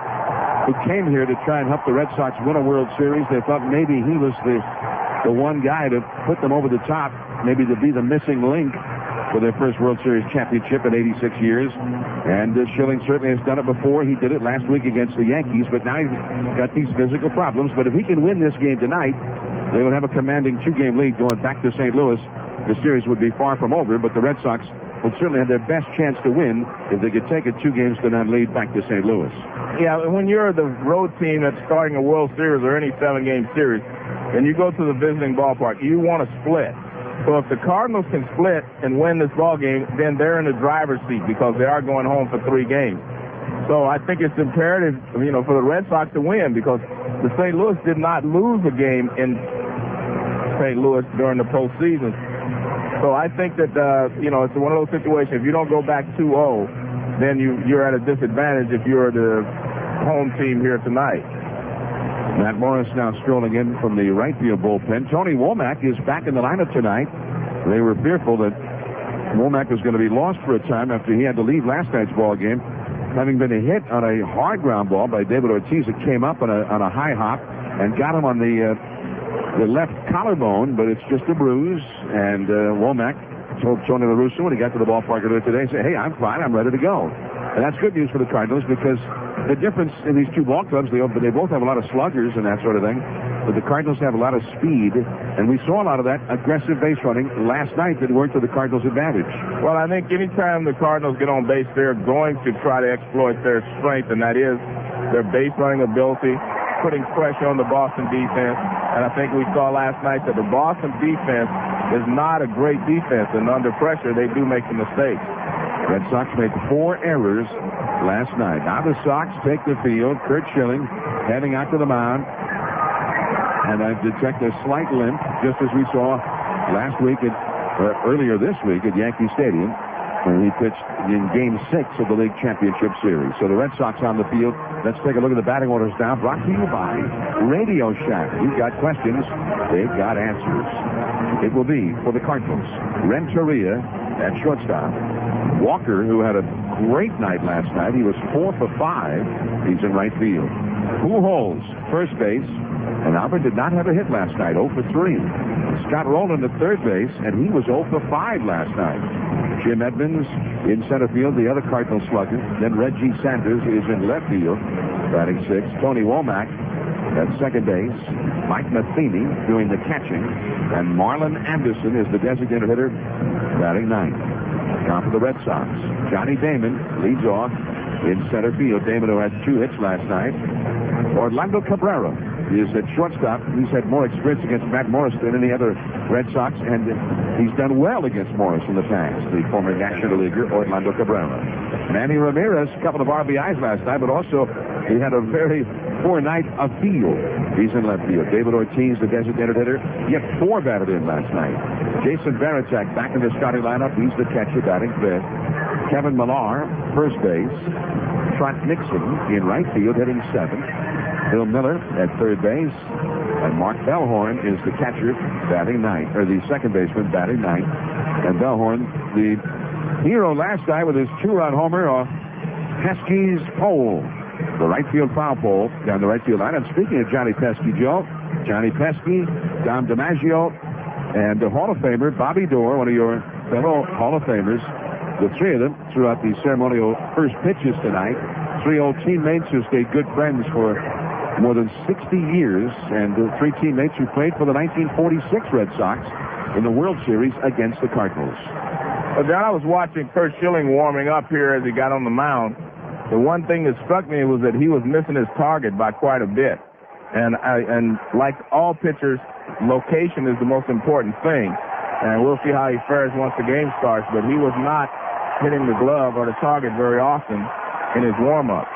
who came here to try and help the Red Sox win a World Series, they thought maybe he was the one guy to put them over the top, maybe to be the missing link for their first World Series championship in 86 years. And Schilling certainly has done it before. He did it last week against the Yankees, but now he's got these physical problems. But if he can win this game tonight, they would have a commanding 2-game lead going back to St. Louis. The series would be far from over, but the Red Sox would certainly have their best chance to win if they could take a 2-0 lead back to St. Louis. Yeah, when you're the road team that's starting a World Series or any 7-game series, and you go to the visiting ballpark, you want to split. So if the Cardinals can split and win this ball game, then they're in the driver's seat because they are going home for 3 games. So I think it's imperative, for the Red Sox to win, because the St. Louis did not lose a game in St. Louis during the postseason. So I think that, it's one of those situations. If you don't go back 2-0, then you're at a disadvantage if you're the home team here tonight. Matt Morris now strolling in from the right field bullpen. Tony Womack is back in the lineup tonight. They were fearful that Womack was going to be lost for a time after he had to leave last night's ball game, having been hit on a hard ground ball by David Ortiz. It came up on a high hop and got him on the left collarbone, but it's just a bruise. And Womack told Tony La Russa when he got to the ballpark earlier today, said, "Hey, I'm fine. I'm ready to go." And that's good news for the Cardinals, because the difference in these two ball clubs, they both have a lot of sluggers and that sort of thing, but the Cardinals have a lot of speed, and we saw a lot of that aggressive base running last night that worked to the Cardinals' advantage. Well, I think anytime the Cardinals get on base, they're going to try to exploit their strength, and that is their base running ability, putting pressure on the Boston defense. And I think we saw last night that the Boston defense is not a great defense, and under pressure, they do make some mistakes. Red Sox made 4 errors last night. Now the Sox take the field. Kurt Schilling heading out to the mound. And I detect a slight limp, just as we saw last week, earlier this week at Yankee Stadium, when he pitched in Game 6 of the League Championship Series. So the Red Sox on the field. Let's take a look at the batting orders now. Brought to you by Radio Shack. You've got questions, they've got answers. It will be for the Cardinals, Renteria at shortstop. Walker, who had a great night last night. He was 4 for 5. He's in right field. Pujols, first base. And Albert did not have a hit last night, 0 for 3. Scott Rowland at third base, and he was 0 for 5 last night. Jim Edmonds in center field, the other Cardinal slugger. Then Reggie Sanders is in left field, batting 6th. Tony Womack at second base. Mike Matheny doing the catching. And Marlon Anderson is the designated hitter, batting 9th. Now for the Red Sox, Johnny Damon leads off in center field. Damon, who had 2 hits last night. Orlando Cabrera is at shortstop. He's had more experience against Matt Morris than any other Red Sox, and he's done well against Morris in the past. The former National Leaguer, Orlando Cabrera. Manny Ramirez, a couple of RBIs last night, but also he had a very poor night of field. He's in left field. David Ortiz, the designated hitter, he had 4 batted in last night. Jason Varitek back in the starting lineup. He's the catcher, batting 5th. Kevin Millar, first base. Trot Nixon in right field, hitting 7th. Bill Miller at third base. And Mark Bellhorn is the catcher, batting 9th, or the second baseman, batting 9th. And Bellhorn, the hero last night with his 2-run homer off Pesky's pole, the right field foul pole down the right field line. And speaking of Johnny Pesky, Joe, Johnny Pesky, Dom DiMaggio, and the Hall of Famer Bobby Doerr, one of your fellow Hall of Famers. The 3 of them threw out the ceremonial first pitches tonight. 3 old teammates who stayed good friends for more than 60 years, and 3 teammates who played for the 1946 Red Sox in the World Series against the Cardinals. Well, John, I was watching Curt Schilling warming up here as he got on the mound. The one thing that struck me was that he was missing his target by quite a bit. And like all pitchers, location is the most important thing. And we'll see how he fares once the game starts. But he was not hitting the glove or the target very often in his warm-up.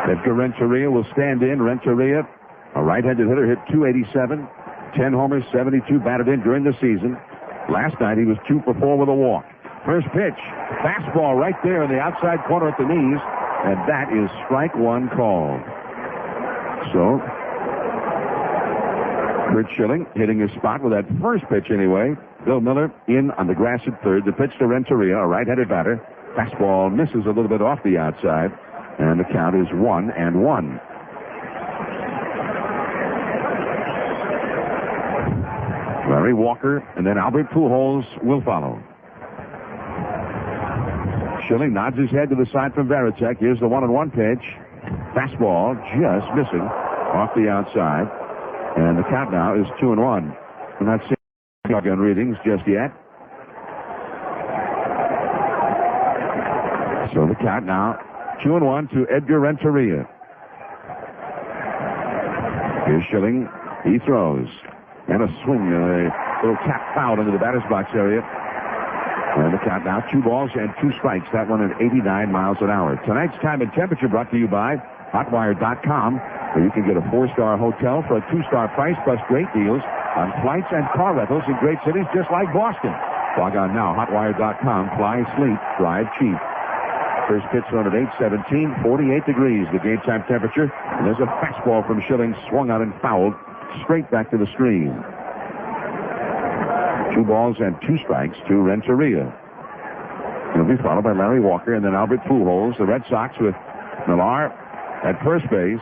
Edgar Renteria will stand in. Renteria, a right-handed hitter, hit .287, 10 homers, 72 batted in during the season. Last night he was 2 for 4 with a walk. First pitch, fastball right there in the outside corner at the knees, and that is strike 1 called. So, Curt Schilling hitting his spot with that first pitch anyway. Bill Miller in on the grass at third. The pitch to Renteria, a right-handed batter. Fastball misses a little bit off the outside, and the count is 1-1. Larry Walker and then Albert Pujols will follow. Schilling nods his head to the side from Varitek. Here's the 1-1 pitch. Fastball just missing off the outside. And the count now is 2-1. We're not seeing shotgun readings just yet. So the count now 2-1 to Edgar Renteria. Here's Schilling. He throws. And a swing, a little tap foul into the batter's box area. And the count now 2 balls and 2 strikes. That one at 89 miles an hour. Tonight's time and temperature brought to you by Hotwire.com, where you can get a 4-star hotel for a 2-star price plus great deals on flights and car rentals in great cities just like Boston. Log on now, Hotwire.com. Fly, sleep, drive cheap. First pitch thrown at 8:17, 48 degrees, the game time temperature. And there's a fastball from Schilling, swung out and fouled straight back to the screen. 2 balls and 2 strikes to Renteria. He'll be followed by Larry Walker and then Albert Pujols. The Red Sox with Millar at first base,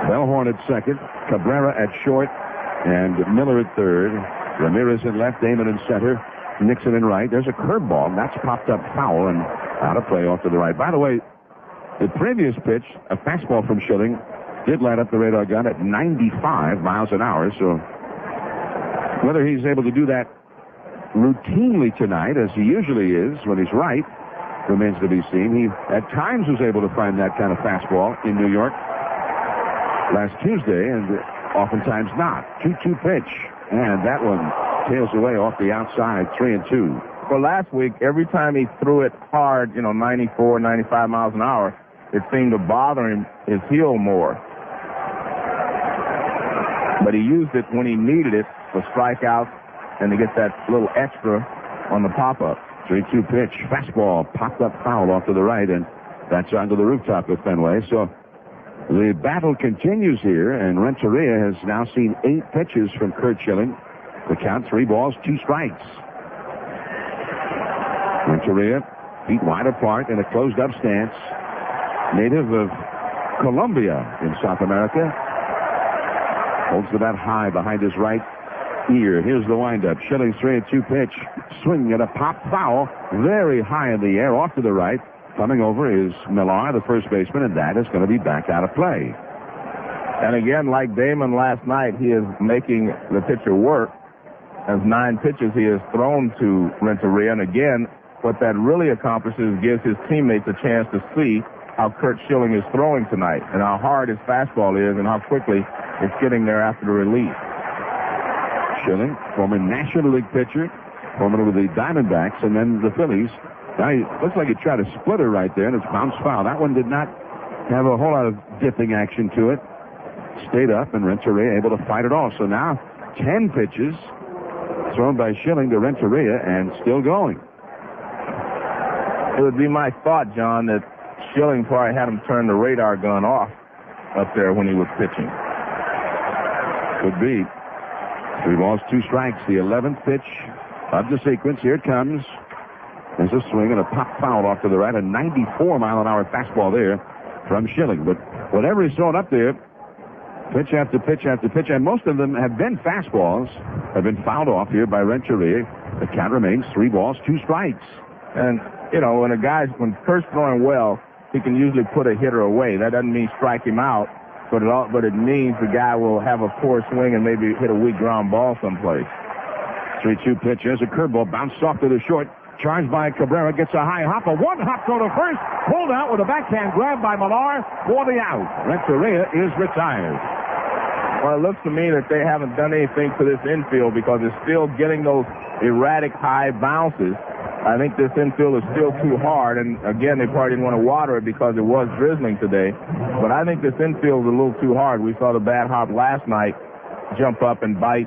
Bellhorn at second, Cabrera at short, and Miller at third. Ramirez in left, Damon in center, Nixon in right. There's a curveball, and that's popped up foul and out of play off to the right. By the way, the previous pitch, a fastball from Schilling, did light up the radar gun at 95 miles an hour, so whether he's able to do that routinely tonight, as he usually is when he's right, remains to be seen. He, at times, was able to find that kind of fastball in New York last Tuesday, and oftentimes not. 2-2 pitch, and that one tails away off the outside, 3-2. Well, last week, every time he threw it hard, 94, 95 miles an hour, it seemed to bother him, his heel more. But he used it when he needed it for strikeouts and to get that little extra on the pop-up. 3-2 pitch. Fastball popped up foul off to the right, and that's onto the rooftop of Fenway. So the battle continues here, and Renteria has now seen 8 pitches from Curt Schilling. The count 3 balls, 2 strikes. Renteria, feet wide apart in a closed-up stance. Native of Colombia in South America. Holds the bat high behind his right ear. Here's the windup. Schilling's 3-2 pitch. Swing and a pop foul. Very high in the air, off to the right. Coming over is Millar, the first baseman, and that is going to be back out of play. And again, like Damon last night, he is making the pitcher work. As 9 pitches he has thrown to Renteria. And again, what that really accomplishes gives his teammates a chance to see how Curt Schilling is throwing tonight and how hard his fastball is and how quickly it's getting there after the release. Schilling, former National League pitcher, former with the Diamondbacks and then the Phillies. Now, he looks like he tried to split her right there, and it's bounced foul. That one did not have a whole lot of dipping action to it. Stayed up, and Renteria able to fight it off. So now, 10 pitches thrown by Schilling to Renteria, and still going. It would be my thought, John, that Schilling probably had him turn the radar gun off up there when he was pitching. Could be. 3 balls, 2 strikes. The 11th pitch of the sequence. Here it comes. There's a swing and a pop foul off to the right. A 94-mile-an-hour fastball there from Schilling. But whatever he's throwing up there, pitch after pitch after pitch, and most of them have been fastballs, have been fouled off here by Renteria. The count remains 3 balls, 2 strikes. And, you know, when Kurt's throwing well, he can usually put a hitter away. That doesn't mean strike him out, but it means the guy will have a poor swing and maybe hit a weak ground ball someplace. 3-2 pitch. There's a curveball, bounced off to the short. Charged by Cabrera, gets a high hop, a 1-hop throw to first, pulled out with a backhand grab by Millar for the out. Renteria is retired. Well, it looks to me that they haven't done anything to this infield because it's still getting those erratic high bounces. I think this infield is still too hard, and again, they probably didn't want to water it because it was drizzling today. But I think this infield is a little too hard. We saw the bad hop last night jump up and bite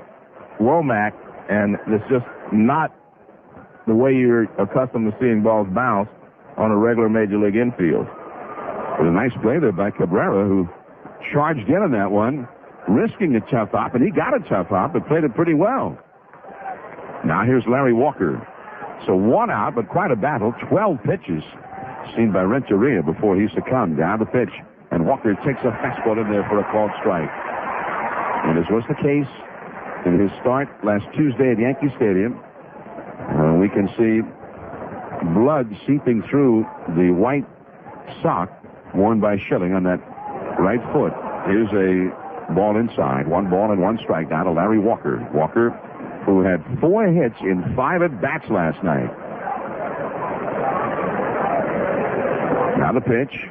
Womack, and it's just not the way you're accustomed to seeing balls bounce on a regular Major League infield. It was a nice play there by Cabrera, who charged in on that one, risking a tough hop, and he got a tough hop, but played it pretty well. Now here's Larry Walker. So 1 out, but quite a battle. 12 pitches seen by Renteria before he succumbed. Down the pitch, and Walker takes a fastball in there for a called strike. And as was the case in his start last Tuesday at Yankee Stadium, we can see blood seeping through the white sock worn by Schilling on that right foot. Here's a ball inside. 1 ball and 1 strike now to Larry Walker. Walker, who had 4 hits in 5 at-bats last night. Now the pitch.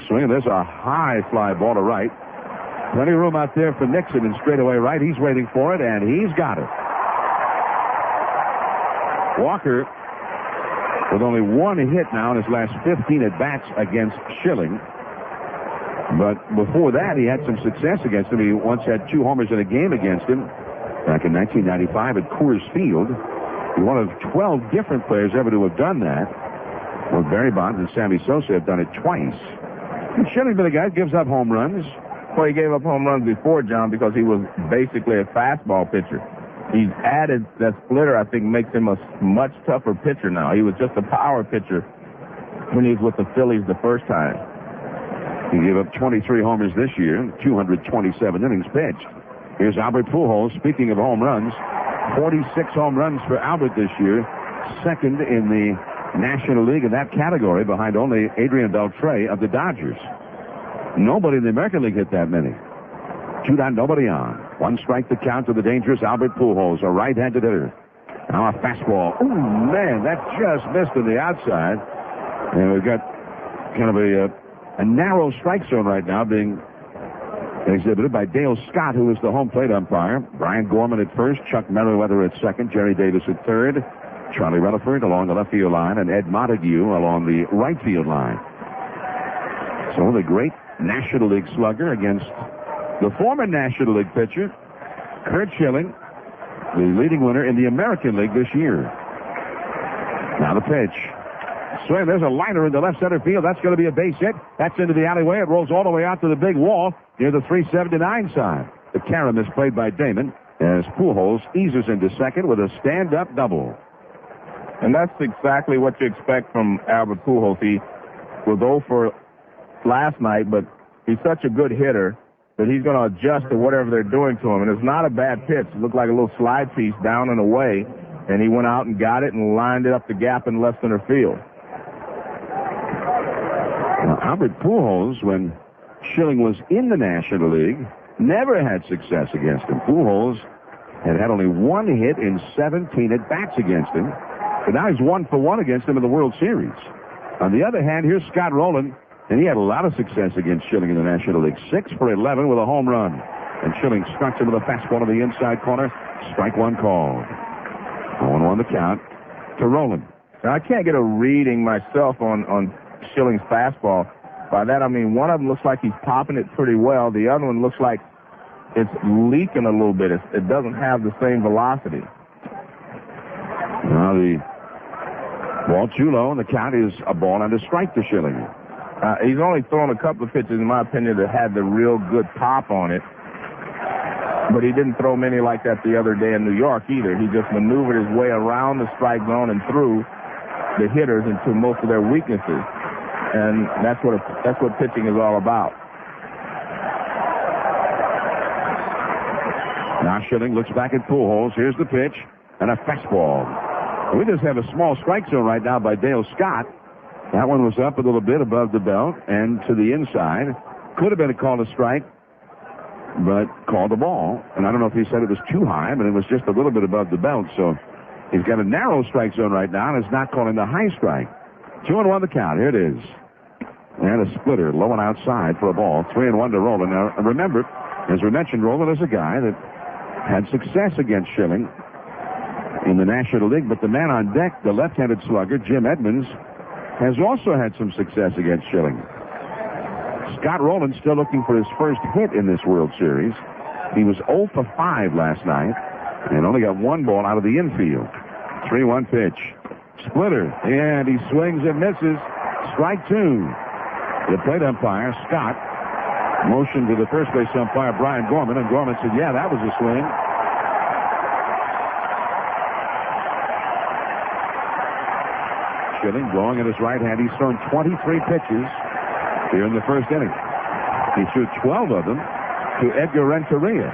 Swing. There's a high fly ball to right. Plenty of room out there for Nixon in straightaway right. He's waiting for it, and he's got it. Walker with only 1 hit now in his last 15 at-bats against Schilling. But before that, he had some success against him. He once had 2 homers in a game against him back in 1995 at Coors Field. He's one of 12 different players ever to have done that. Well, Barry Bonds and Sammy Sosa have done it twice. And Schilling's been a guy who gives up home runs. Well, he gave up home runs before, John, because he was basically a fastball pitcher. He's added that splitter, I think, makes him a much tougher pitcher now. He was just a power pitcher when he was with the Phillies the first time. He gave up 23 homers this year, 227 innings pitched. Here's Albert Pujols. Speaking of home runs, 46 home runs for Albert this year, second in the National League in that category, behind only Adrian Beltre of the Dodgers. Nobody in the American League hit that many. 2 down, nobody on. 1 strike to count to the dangerous Albert Pujols, a right-handed hitter. Now a fastball. Ooh, man, that just missed to the outside. And we've got kind of a narrow strike zone right now being exhibited by Dale Scott, who is the home plate umpire. Brian Gorman at first, Chuck Merriweather at second, Jerry Davis at third, Charlie Rutherford along the left field line, and Ed Montague along the right field line. So the great National League slugger against the former National League pitcher, Curt Schilling, the leading winner in the American League this year. Now the pitch. Swing, there's a liner in the left center field. That's going to be a base hit. That's into the alleyway. It rolls all the way out to the big wall near the 379 side. The carom is played by Damon as Pujols eases into second with a stand-up double. And that's exactly what you expect from Albert Pujols. He will go for last night, but he's such a good hitter that he's going to adjust to whatever they're doing to him. And it's not a bad pitch. It looked like a little slide piece down and away, and he went out and got it and lined it up the gap in left center field. Now, Albert Pujols, when Schilling was in the National League, never had success against him. Pujols had only one hit in 17 at-bats against him, but now he's 1-for-1 against him in the World Series. On the other hand, here's Scott Rowland, and he had a lot of success against Schilling in the National League. 6 for 11 with a home run. And Schilling struck him with a fastball to the inside corner. Strike one called. 0-1 the count to Rowland. Now, I can't get a reading myself on Schilling's fastball. By that, I mean one of them looks like he's popping it pretty well. The other one looks like it's leaking a little bit. It doesn't have the same velocity. Now the ball too low, and the count is a ball and a strike to Schilling. He's only thrown a couple of pitches, in my opinion, that had the real good pop on it. But he didn't throw many like that the other day in New York either. He just maneuvered his way around the strike zone and threw the hitters into most of their weaknesses. And that's what pitching is all about. Now Schilling looks back at Pujols. Here's the pitch and a fastball. We just have a small strike zone right now by Dale Scott. That one was up a little bit above the belt and to the inside. Could have been a call to strike, but called the ball. And I don't know if he said it was too high, but it was just a little bit above the belt. So he's got a narrow strike zone right now and is not calling the high strike. 2-1 the count. Here it is. And a splitter low and outside for a ball. 3-1 to Rowland. Now remember, as we mentioned, Rowland is a guy that had success against Schilling in the National League, but the man on deck, the left-handed slugger, Jim Edmonds, has also had some success against Schilling. Scott Rowland still looking for his first hit in this World Series. He was 0 for 5 last night and only got one ball out of the infield. 3-1 pitch. Splitter, and he swings and misses. Strike two. The plate umpire, Scott, motioned to the first base umpire, Brian Gorman, and Gorman said, yeah, that was a swing. Schilling blowing in his right hand. He's thrown 23 pitches here in the first inning. He threw 12 of them to Edgar Renteria.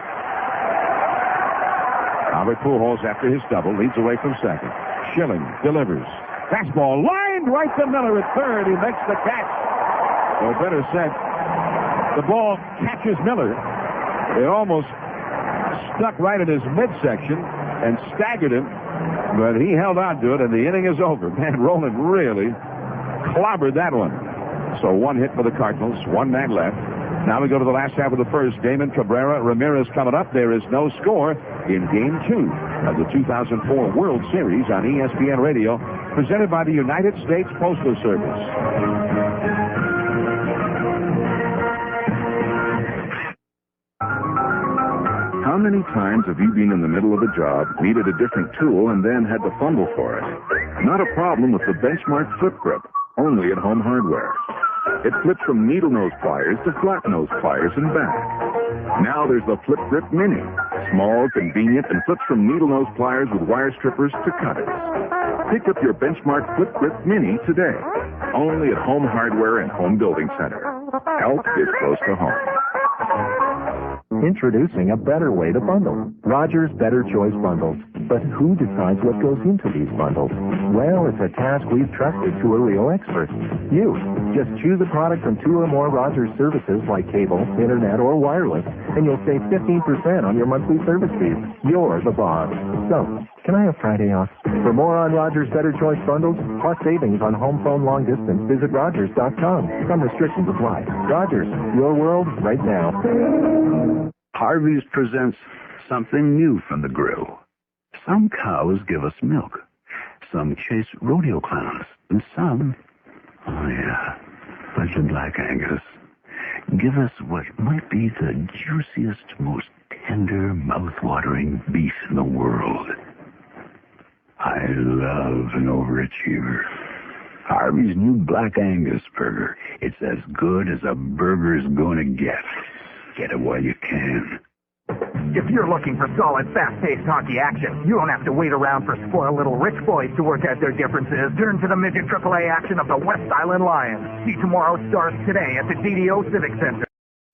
Albert Pujols, after his double, leads away from second. Schilling delivers. Fastball lined right to Miller at third. He makes the catch. Or better said, the ball catches Miller. It almost stuck right in his midsection and staggered him, but he held on to it, and the inning is over. Man, Rowland really clobbered that one. So one hit for the Cardinals, one man left. Now we go to the last half of the first. Damon Cabrera Ramirez coming up. There is no score in Game 2 of the 2004 World Series on ESPN Radio, presented by the United States Postal Service. How many times have you been in the middle of a job, needed a different tool, and then had to fumble for it? Not a problem with the Benchmark Flip Grip, only at Home Hardware. It flips from needle nose pliers to flat nose pliers and back. Now there's the Flip Grip Mini. Small, convenient, and flips from needle nose pliers with wire strippers to cutters. Pick up your Benchmark Flip Grip Mini today. Only at Home Hardware and Home Building Center. Health is close to home. Introducing a better way to bundle. Rogers Better Choice Bundles. But who decides what goes into these bundles? Well, it's a task we've trusted to a real expert. You. Just choose a product from 2 or more Rogers services like cable, internet, or wireless, and you'll save 15% on your monthly service fees. You're the boss. So, can I have Friday off? For more on Rogers Better Choice Bundles, plus savings on home phone long distance, visit Rogers.com. Some restrictions apply. Rogers, your world right now. Harvey's presents something new from the grill. Some cows give us milk. Some chase rodeo clowns. And some, oh yeah, bunch of Black Angus, give us what might be the juiciest, most tender, mouth-watering beef in the world. I love an overachiever. Harvey's new Black Angus burger. It's as good as a burger's gonna get. Get it while you can. If you're looking for solid, fast-paced hockey action, you don't have to wait around for spoiled little rich boys to work out their differences. Turn to the midget AAA action of the West Island Lions. See tomorrow's stars today at the DDO Civic Center.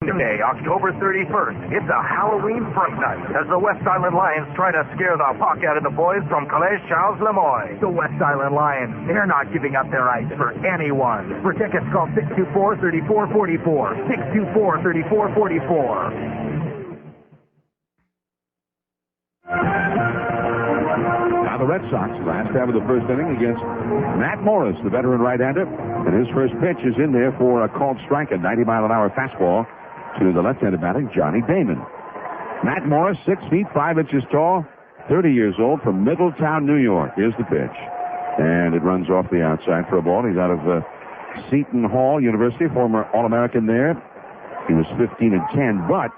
Sunday, October 31st. It's a Halloween fright night as the West Island Lions try to scare the puck out of the boys from Collège Charles Lemoyne. The West Island Lions, they're not giving up their ice for anyone. For tickets, call 624-3444. 624-3444. Now the Red Sox, last half of the first inning against Matt Morris, the veteran right-hander. And his first pitch is in there for a called strike, a 90-mile-an-hour fastball to the left-handed batter, Johnny Damon. Matt Morris, 6 feet, 5 inches tall, 30 years old, from Middletown, New York. Here's the pitch. And it runs off the outside for a ball. He's out of Seton Hall University, former All-American there. He was 15-10, but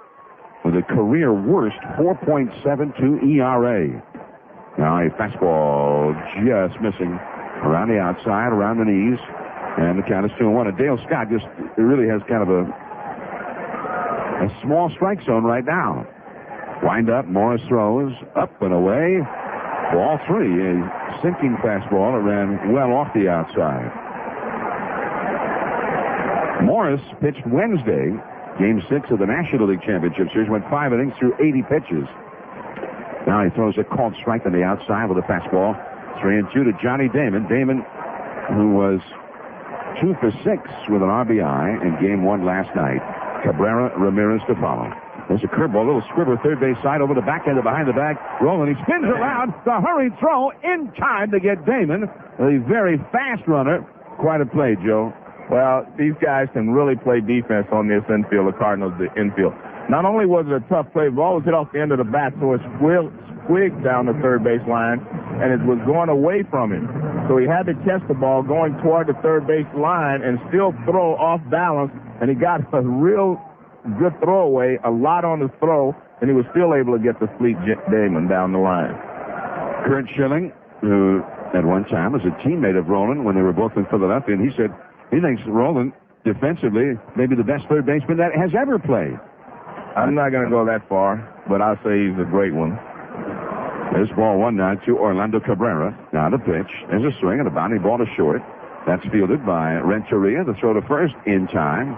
with a career worst 4.72 ERA. Now a fastball just missing around the outside, around the knees, and the count is 2-1. And Dale Scott just really has kind of a small strike zone right now. Wind up, Morris throws, up and away. Ball 3, a sinking fastball that ran well off the outside. Morris pitched Wednesday, Game 6 of the National League Championship Series, went 5 innings through 80 pitches. Now he throws a called strike on the outside with a fastball. 3-2 to Johnny Damon. Damon, who was 2 for 6 with an RBI in Game 1 last night. Cabrera, Ramirez to follow. There's a curveball, little squibber, third base side over the back end of behind the back. Rolling, he spins around. The hurried throw in time to get Damon, a very fast runner. Quite a play, Joe. Well, these guys can really play defense on this infield, the Cardinals, the infield. Not only was it a tough play, the ball was hit off the end of the bat, so it squigged down the third base line, and it was going away from him. So he had to catch the ball going toward the third base line and still throw off balance, and he got a real good throwaway, a lot on the throw, and he was still able to get the fleet Damon down the line. Kurt Schilling, who at one time was a teammate of Roland when they were both in Philadelphia, and he said he thinks Roland, defensively, maybe the best third baseman that has ever played. I'm not going to go that far, but I'll say he's a great one. There's ball 1 now to Orlando Cabrera. Now the pitch. There's a swing and a bounding ball to short. That's fielded by Renteria. The throw to first in time.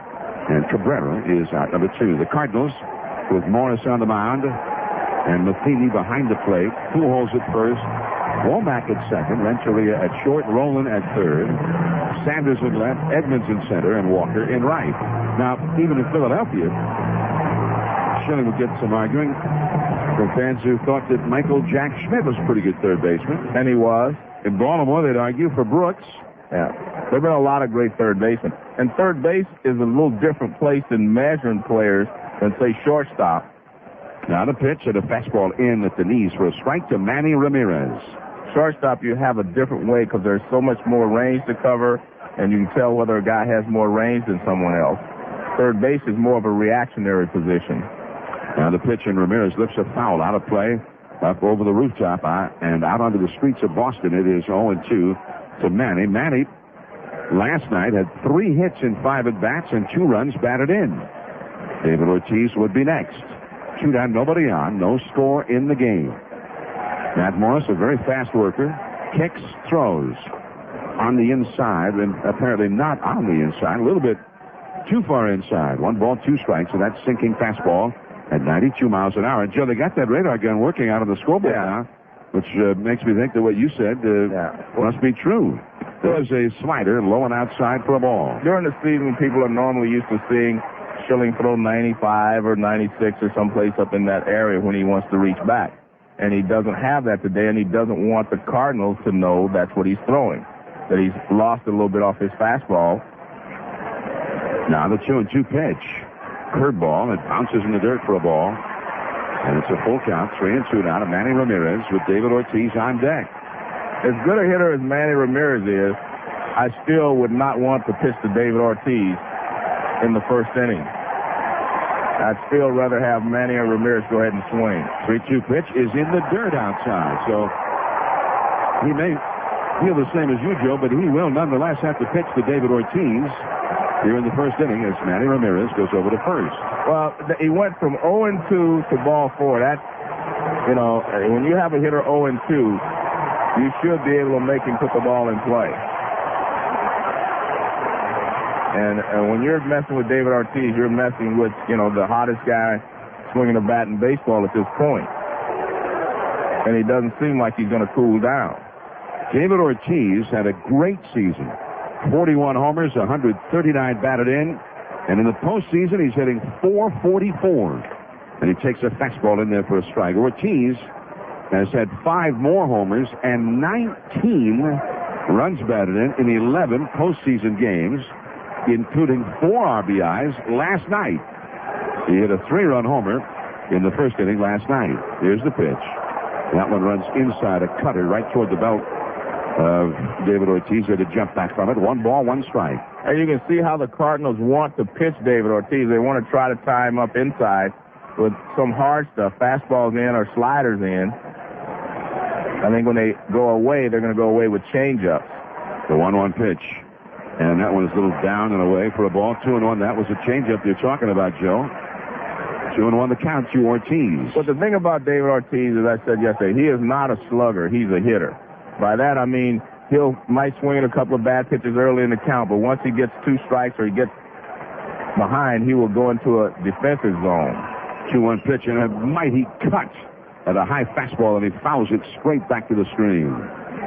And Cabrera is out, number 2. The Cardinals with Morris on the mound and Matheny behind the plate. Pujols at first. Womack at second. Renteria at short. Rowland at third. Sanders at left. Edmonds in center. And Walker in right. Now, even in Philadelphia, Schilling would get some arguing from fans who thought that Michael Jack Schmidt was a pretty good third baseman. And he was. In Baltimore, they'd argue for Brooks. Yeah. There have been a lot of great third basemen. And third base is a little different place in measuring players than, say, shortstop. Now the pitch at a fastball in at the knees for a strike to Manny Ramirez. Shortstop, you have a different way because there's so much more range to cover, and you can tell whether a guy has more range than someone else. Third base is more of a reactionary position. Now the pitch, and Ramirez lifts a foul out of play up over the rooftop and out onto the streets of Boston. It is 0-2 to Manny. Manny last night had 3 hits in 5 at-bats and 2 runs batted in. David Ortiz would be next. 2 down, nobody on, no score in the game. Matt Morris, a very fast worker, kicks, throws on the inside, and apparently not on the inside, a little bit too far inside. 1 ball, 2 strikes, and that sinking fastball at 92 miles an hour. And Joe, they got that radar gun working out of the scoreboard now, which makes me think that what you said must be true. There's a slider low and outside for a ball. During the season, people are normally used to seeing Schilling throw 95 or 96 or someplace up in that area when he wants to reach back. And he doesn't have that today, and he doesn't want the Cardinals to know that's what he's throwing, that he's lost a little bit off his fastball. Now the 2-2 pitch. Curveball. It bounces in the dirt for a ball. And it's a full count. 3-2 now to Manny Ramirez with David Ortiz on deck. As good a hitter as Manny Ramirez is, I still would not want to pitch to David Ortiz in the first inning. I'd still rather have Manny or Ramirez go ahead and swing. 3-2 pitch is in the dirt outside. So he may feel the same as you, Joe, but he will nonetheless have to pitch to David Ortiz here in the first inning as Manny Ramirez goes over to first. Well, he went from 0-2 to ball 4. That, you know, when you have a hitter 0-2, you should be able to make him put the ball in play. And when you're messing with David Ortiz, you're messing with, the hottest guy swinging a bat in baseball at this point. And he doesn't seem like he's going to cool down. David Ortiz had a great season. 41 homers, 139 batted in. And in the postseason, he's hitting .444. And he takes a fastball in there for a strike. Ortiz has had 5 more homers and 19 runs batted in 11 postseason games, including 4 RBIs last night. He hit a 3-run homer in the first inning last night. Here's the pitch. That one runs inside, a cutter right toward the belt of David Ortiz. Had to jump back from it. 1 ball, 1 strike. And you can see how the Cardinals want to pitch David Ortiz. They want to try to tie him up inside with some hard stuff, fastballs in or sliders in. I think when they go away, they're going to go away with changeups. The 1-1 pitch. And that one is a little down and away for a ball. 2-1. That was a changeup you're talking about, Joe. 2-1 the count to Ortiz. But the thing about David Ortiz, as I said yesterday, he is not a slugger. He's a hitter. By that, I mean, might swing in a couple of bad pitches early in the count, but once he gets 2 strikes or he gets behind, he will go into a defensive zone. 2-1 pitch, and a mighty cut at a high fastball, and he fouls it straight back to the screen.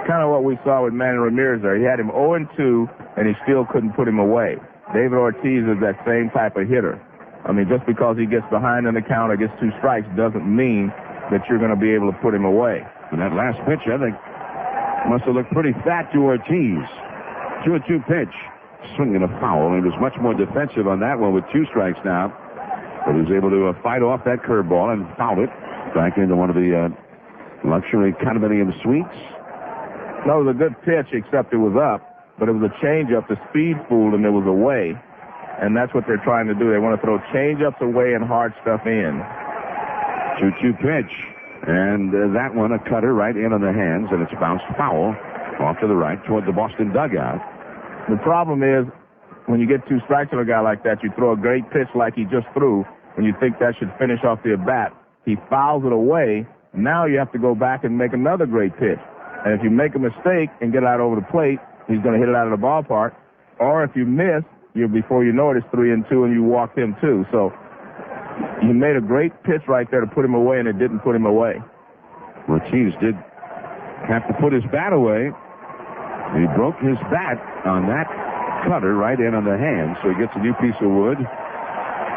Kind of what we saw with Manny Ramirez there. He had him 0-2, and he still couldn't put him away. David Ortiz is that same type of hitter. I mean, just because he gets behind in the count or gets 2 strikes doesn't mean that you're going to be able to put him away. And that last pitch, I think, must have looked pretty fat to Ortiz. 2-2 pitch. Swinging a foul. He was much more defensive on that one with 2 strikes now. But he was able to fight off that curveball and foul it back into one of the luxury condominium suites. No, it was a good pitch, except it was up. But it was a changeup. The speed fooled him. It was away. And that's what they're trying to do. They want to throw changeups away and hard stuff in. 2-2 pitch. And that one, a cutter right in on the hands, and it's bounced foul off to the right toward the Boston dugout. The problem is, when you get 2 strikes on a guy like that, you throw a great pitch like he just threw, when you think that should finish off the at-bat. He fouls it away. Now you have to go back and make another great pitch. And if you make a mistake and get it out over the plate, he's going to hit it out of the ballpark. Or if you miss, before you know it, it's 3-2, and you walked him too. So he made a great pitch right there to put him away, and it didn't put him away. Ortiz did have to put his bat away. He broke his bat on that cutter right in on the hand, so he gets a new piece of wood.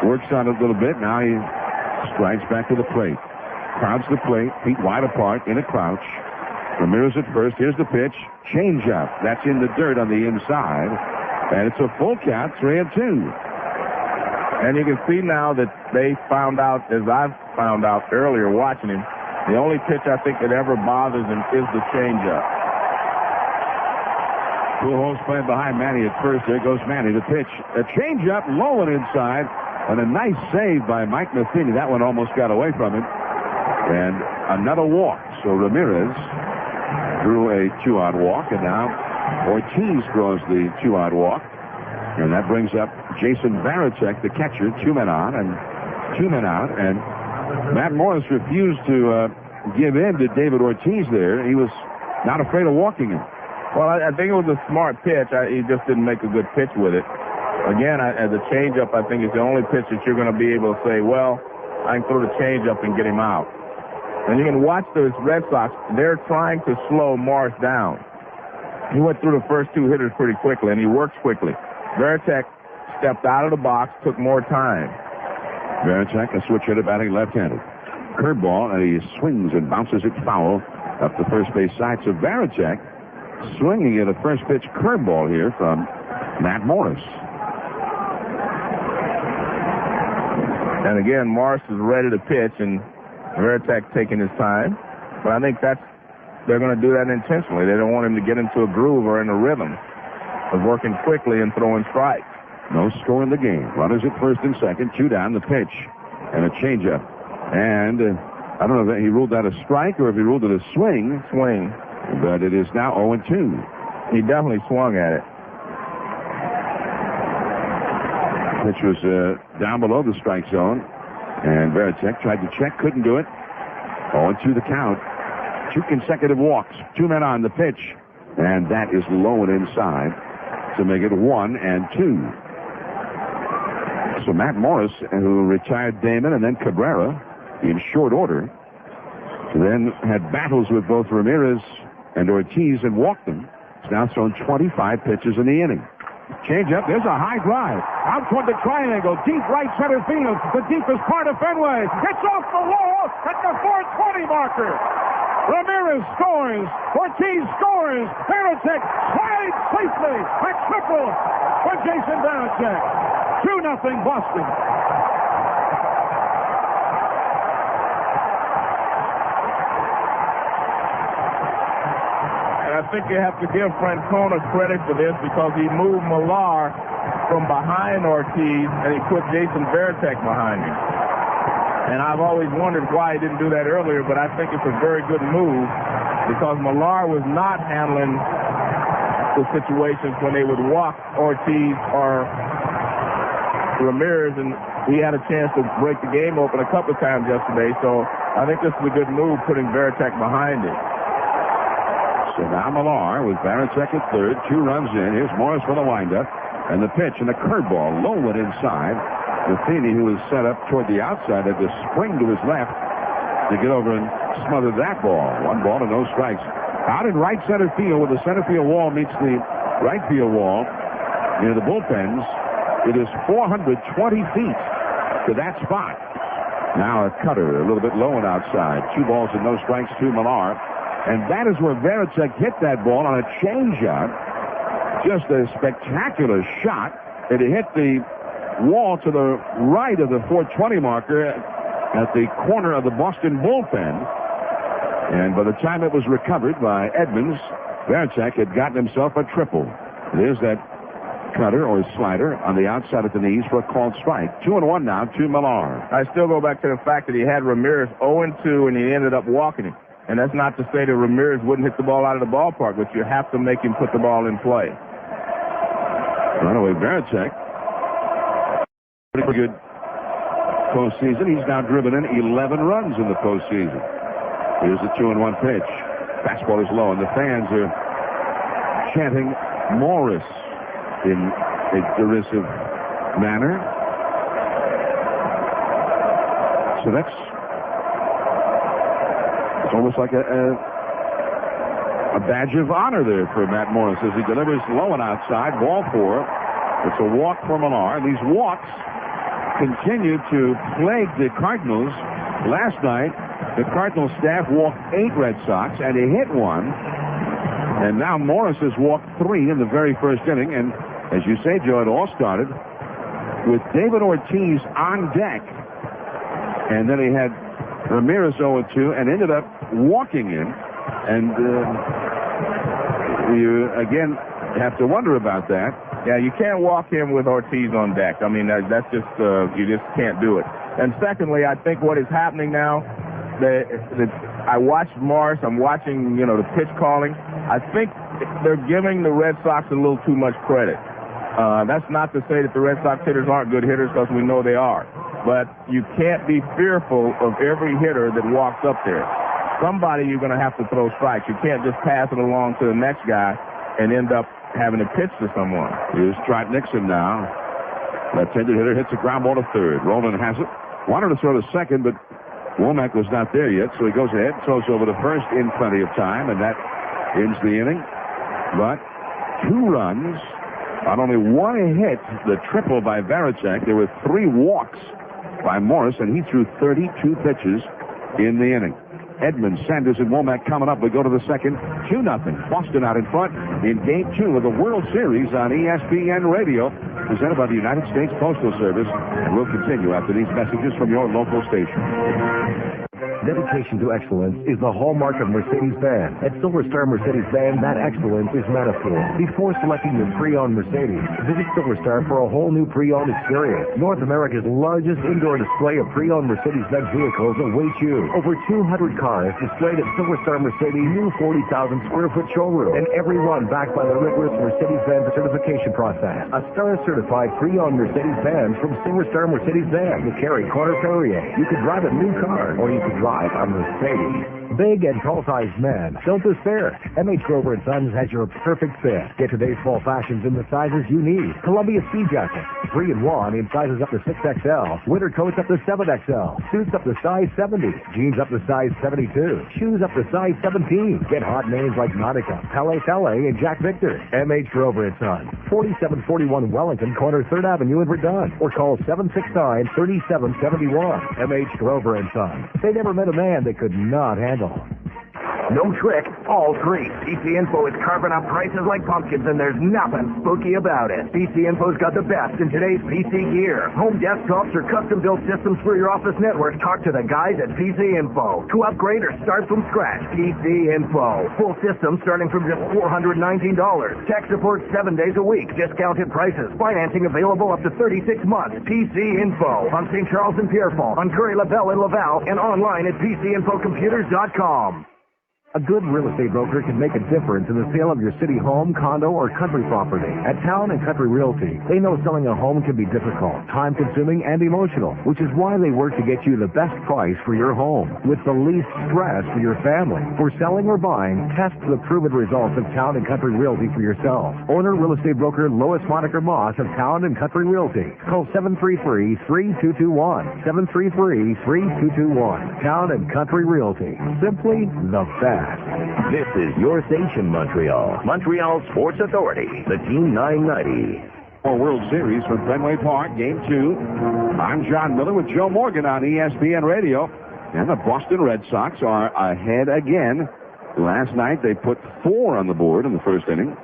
Works on it a little bit. Now he strides back to the plate. Crowds the plate, feet wide apart in a crouch. Ramirez at first. Here's the pitch. Change up. That's in the dirt on the inside. And it's a full count, 3-2. And you can see now that they found out, as I've found out earlier watching him, the only pitch I think that ever bothers him is the changeup. Pujols playing behind Manny at first. There goes Manny. The pitch. A changeup, low and inside. And a nice save by Mike Matheny. That one almost got away from him. And another walk. So Ramirez drew a 2-out walk, and now Ortiz draws the 2-out walk. And that brings up Jason Varitek, the catcher, 2 men on and 2 men out. And Matt Morris refused to give in to David Ortiz there. He was not afraid of walking him. Well, I think it was a smart pitch. He just didn't make a good pitch with it. Again, as a changeup, I think it's the only pitch that you're going to be able to say, well, I can throw the changeup and get him out. And you can watch those Red Sox. They're trying to slow Morris down. He went through the first 2 hitters pretty quickly, and he works quickly. Varitek stepped out of the box, took more time. Varitek, a switch hitter batting left-handed. Curveball, and he swings and bounces it foul up the first base side. So Varitek swinging at a first pitch curveball here from Matt Morris. And again, Morris is ready to pitch, and Varitek taking his time. But I think they're going to do that intentionally. They don't want him to get into a groove or in a rhythm of working quickly and throwing strikes. No score in the game. Runners at first and second. 2 down, the pitch. And a changeup. And I don't know if he ruled that a strike or if he ruled it a swing. Swing. But it is now 0-2. He definitely swung at it. Pitch was down below the strike zone. And Varitek tried to check, couldn't do it. 0-2 the count. 2 consecutive walks. 2 men on the pitch. And that is low and inside to make it 1-2. So Matt Morris, who retired Damon and then Cabrera in short order, then had battles with both Ramirez and Ortiz and walked them. He's now thrown 25 pitches in the inning. Change up. There's a high drive. Out toward the triangle. Deep right center field. The deepest part of Fenway. It's off the wall at the 420 marker. Ramirez scores. Ortiz scores. Varitek slides safely. A triple for Jason Varitek. 2-0 Boston. I think you have to give Francona credit for this because he moved Millar from behind Ortiz and he put Jason Varitek behind him. And I've always wondered why he didn't do that earlier, but I think it's a very good move because Millar was not handling the situations when they would walk Ortiz or Ramirez, and he had a chance to break the game open a couple of times yesterday. So I think this is a good move, putting Varitek behind it. So now Millar with Varitek at third, 2 runs in. Here's Morris for the windup. And the pitch and the curveball low went inside. Matheny, who was set up toward the outside, had to spring to his left to get over and smother that ball. 1 ball and no strikes. Out in right center field where the center field wall meets the right field wall near the bullpens, it is 420 feet to that spot. Now a cutter a little bit low and outside. 2 balls and no strikes to Millar. And that is where Varitek hit that ball on a changeup. Just a spectacular shot. It hit the wall to the right of the 420 marker at the corner of the Boston bullpen. And by the time it was recovered by Edmonds, Varitek had gotten himself a triple. There's that cutter or slider on the outside of the knees for a called strike. 2-1 now to Millar. I still go back to the fact that he had Ramirez 0-2 and he ended up walking him. And that's not to say that Ramirez wouldn't hit the ball out of the ballpark, but you have to make him put the ball in play. Runaway Varitek. Pretty good postseason. He's now driven in 11 runs in the postseason. Here's the 2-1 pitch. Fastball is low, and the fans are chanting Morris in a derisive manner. So that's almost like a badge of honor there for Matt Morris as he delivers low and outside. Ball 4. It's a walk for Millar. These walks continue to plague the Cardinals. Last night, the Cardinals staff walked 8 Red Sox, and he hit 1. And now Morris has walked 3 in the very first inning. And as you say, Joe, it all started with David Ortiz on deck. And then he had Ramirez 0-2 and ended up walking him. And you, again, have to wonder about that. Yeah, you can't walk him with Ortiz on deck. I mean, that's just, you just can't do it. And secondly, I think what is happening now, I watched Morris, I'm watching, the pitch calling. I think they're giving the Red Sox a little too much credit. That's not to say that the Red Sox hitters aren't good hitters, because we know they are. But you can't be fearful of every hitter that walks up there. Somebody you're going to have to throw strikes. You can't just pass it along to the next guy and end up having to pitch to someone. Here's Trot Nixon now. Left-handed hitter hits a ground ball to third. Roland has it. Wanted to throw to second, but Womack was not there yet, so he goes ahead, throws over to first in plenty of time, and that ends the inning. But 2 runs on only 1 hit, the triple by Varitek. There were 3 walks by Morris, and he threw 32 pitches in the inning. Edmonds, Sanders, and Womack coming up. We go to the second. 2-0. Boston out in front in Game 2 of the World Series on ESPN Radio, presented by the United States Postal Service. And we'll continue after these messages from your local station. Dedication to excellence is the hallmark of Mercedes-Benz. At Silver Star Mercedes-Benz, that excellence is manifold. Before selecting your pre-owned Mercedes, visit Silver Star for a whole new pre-owned experience. North America's largest indoor display of pre-owned Mercedes-Benz vehicles awaits you. Over 200 cars displayed at Silver Star Mercedes' new 40,000 square foot showroom, and every one backed by the rigorous Mercedes-Benz certification process. A Star-certified pre-owned Mercedes-Benz from Silver Star Mercedes-Benz, McCary, Corner Perrier. You could drive a new car, or you could drive a Mercedes. Big and tall-sized men, don't despair. M.H. Grover & Sons has your perfect fit. Get today's fall fashions in the sizes you need. Columbia ski jackets, 3-in-1 in sizes up to 6XL. Winter coats up to 7XL. Suits up to size 70. Jeans up to size 72. Shoes up to size 17. Get hot names like Nautica, Pele, and Jack Victor. M.H. Grover & Sons, 4741 Wellington Corner, 3rd Avenue in Verdun. Or call 769-3771. M.H. Grover & Sons. They never met a man they could not handle. No trick, all treat. PC Info is carving up prices like pumpkins, and there's nothing spooky about it. PC Info's got the best in today's PC gear. Home desktops or custom-built systems for your office network. Talk to the guys at PC Info. To upgrade or start from scratch, PC Info. Full systems starting from just $419. Tech support 7 days a week. Discounted prices. Financing available up to 36 months. PC Info on St. Charles and Pierrefonds, on Curry LaBelle in Laval, and online at PCInfoComputers.com. A good real estate broker can make a difference in the sale of your city home, condo, or country property. At Town & Country Realty, they know selling a home can be difficult, time-consuming, and emotional, which is why they work to get you the best price for your home with the least stress for your family. For selling or buying, test the proven results of Town & Country Realty for yourself. Owner real estate broker Lois Monaker Moss of Town & Country Realty. Call 733-3221. 733-3221. Town & Country Realty. Simply the best. This is your station, Montreal. Montreal Sports Authority, the Team 990. For World Series from Fenway Park, Game 2. I'm John Miller with Joe Morgan on ESPN Radio. And the Boston Red Sox are ahead again. Last night they put 4 on the board in the first inning.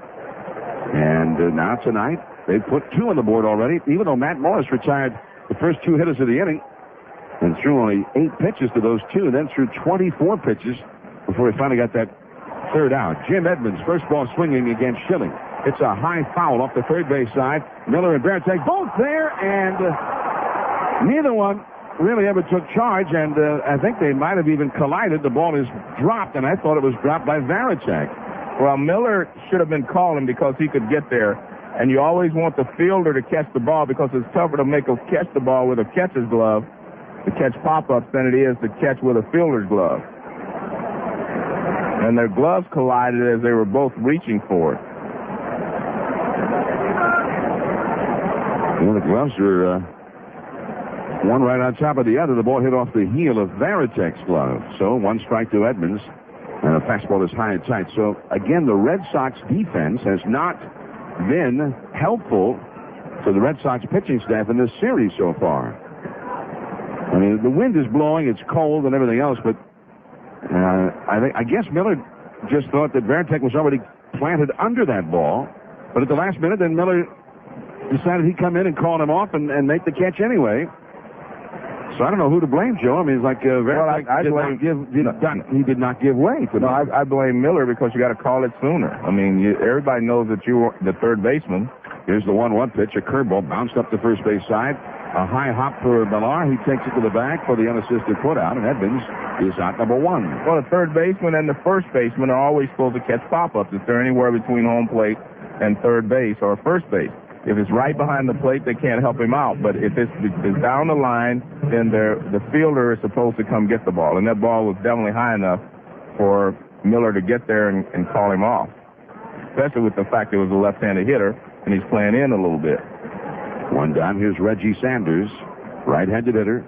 And now tonight they put 2 on the board already, even though Matt Morris retired the first 2 hitters of the inning and threw only 8 pitches to those 2, and then threw 24 pitches before he finally got that third out. Jim Edmonds, first ball swinging against Schilling. It's a high foul off the third base side. Miller and Baritek both there, and neither one really ever took charge, and I think they might have even collided. The ball is dropped, and I thought it was dropped by Varitek. Well, Miller should have been calling because he could get there, and you always want the fielder to catch the ball because it's tougher to make a catch the ball with a catcher's glove to catch pop-ups than it is to catch with a fielder's glove. And their gloves collided as they were both reaching for it. Well, the gloves are one right on top of the other. The ball hit off the heel of Varitek's glove. So 1 strike to Edmonds. And the fastball is high and tight. So, again, the Red Sox defense has not been helpful to the Red Sox pitching staff in this series so far. I mean, the wind is blowing, it's cold and everything else, but I guess Miller just thought that Varitek was already planted under that ball. But at the last minute, then Miller decided he'd come in and call him off and make the catch anyway. So I don't know who to blame, Joe. I mean, it's like Varitek he did not give way. I blame Miller because you got to call it sooner. I mean, everybody knows that you were the third baseman. Here's the 1-1 pitch. A curveball bounced up the first base side. A high hop for Millar. He takes it to the back for the unassisted putout, and Edmonds is out number 1. Well, the third baseman and the first baseman are always supposed to catch pop-ups if they're anywhere between home plate and third base or first base. If it's right behind the plate, they can't help him out. But if it's down the line, then the fielder is supposed to come get the ball. And that ball was definitely high enough for Miller to get there and call him off, especially with the fact that it was a left-handed hitter and he's playing in a little bit. 1 down. Here's Reggie Sanders, right-handed hitter.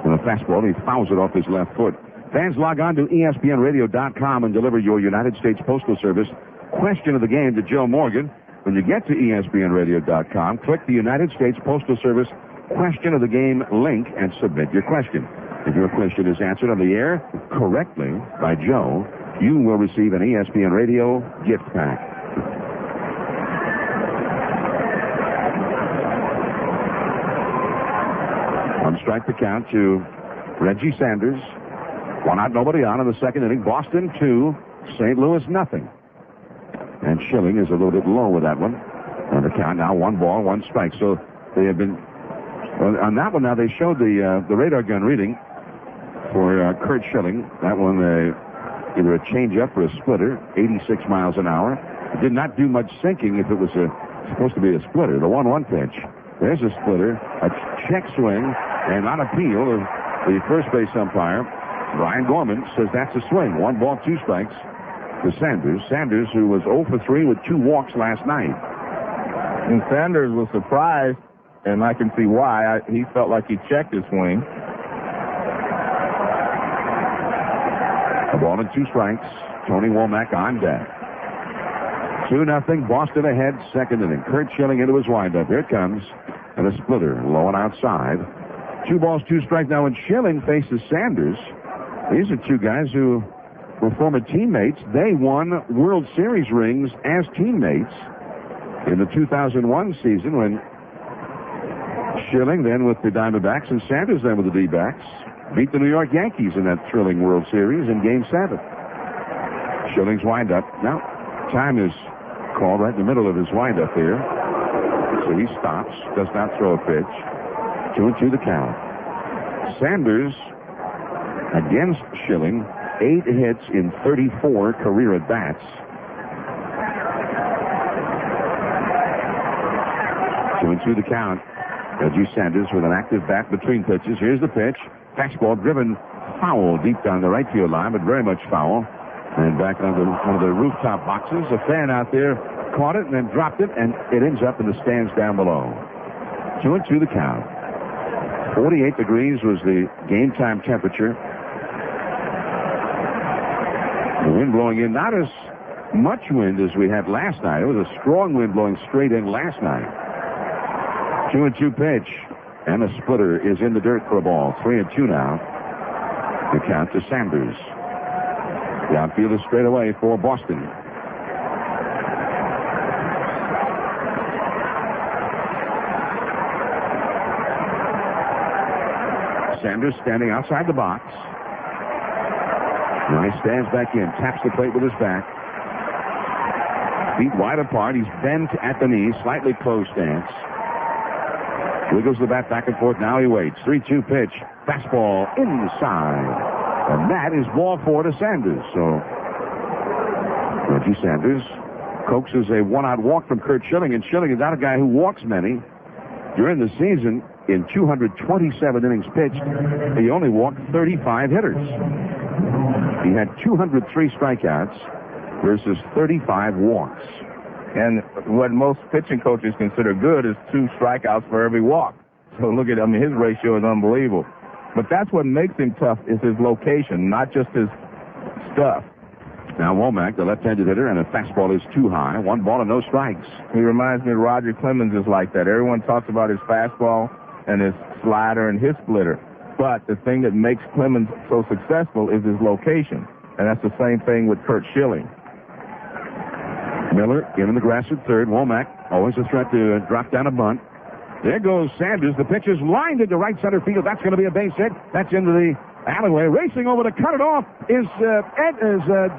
And a fastball, he fouls it off his left foot. Fans, log on to ESPNRadio.com and deliver your United States Postal Service question of the game to Joe Morgan. When you get to ESPNRadio.com, click the United States Postal Service question of the game link and submit your question. If your question is answered on the air correctly by Joe, you will receive an ESPN Radio gift pack. One strike to count to Reggie Sanders. 1 out, nobody on in the second inning. Boston 2, St. Louis nothing. And Schilling is a little bit low with that one. And the count now 1 ball, 1 strike. So they have been on that one. Now they showed the radar gun reading for Curt Schilling. That one either a changeup or a splitter, 86 miles an hour. It did not do much sinking if it was supposed to be a splitter. The 1-1 pitch. There's a splitter, a check swing, and on appeal of the first base umpire, Ryan Gorman says that's a swing. 1 ball, 2 strikes to Sanders. Sanders, who was 0 for 3 with 2 walks last night. And Sanders was surprised, and I can see why. He felt like he checked his swing. A ball and 2 strikes. Tony Womack on deck. 2-0. Boston ahead. Second inning. Kurt Schilling into his windup. Here it comes. And a splitter. Low and outside. 2 balls, 2 strikes. Now when Schilling faces Sanders, these are 2 guys who were former teammates. They won World Series rings as teammates in the 2001 season when Schilling then with the Diamondbacks and Sanders then with the D-backs beat the New York Yankees in that thrilling World Series in Game 7. Schilling's windup. Now, time is called right in the middle of his windup here. So he stops, does not throw a pitch. 2-2 the count. Sanders against Schilling, 8 hits in 34 career at-bats. 2-2 the count. Reggie Sanders with an active bat between pitches. Here's the pitch. Fastball driven foul deep down the right field line, but very much foul. And back under one of the rooftop boxes, a fan out there caught it and then dropped it, and it ends up in the stands down below. 2-2 the count. 48 degrees was the game time temperature. The wind blowing in, not as much wind as we had last night. It was a strong wind blowing straight in last night. 2-2 pitch. And a splitter is in the dirt for a ball. 3-2 now. The count to Sanders. The outfield is straight away for Boston. Sanders standing outside the box. Now he stands back in, taps the plate with his back. Feet wide apart. He's bent at the knees, slightly closed stance. Wiggles the bat back and forth. Now he waits. 3-2 pitch. Fastball inside. And that is ball 4 to Sanders. So Reggie Sanders coaxes a 1-out walk from Kurt Schilling. And Schilling is not a guy who walks many. During the season, in 227 innings pitched, he only walked 35 hitters. He had 203 strikeouts versus 35 walks. And what most pitching coaches consider good is 2 strikeouts for every walk. So look at, his ratio is unbelievable. But that's what makes him tough is his location, not just his stuff. Now Womack, the left-handed hitter, and a fastball is too high. 1 ball and no strikes. He reminds me of Roger Clemens is like that. Everyone talks about his fastball and his slider and his splitter. But the thing that makes Clemens so successful is his location. And that's the same thing with Kurt Schilling. Miller in the grass at third. Womack always a threat to drop down a bunt. There goes Sanders. The pitch is lined into right center field. That's going to be a base hit. That's into the alleyway. Racing over to cut it off is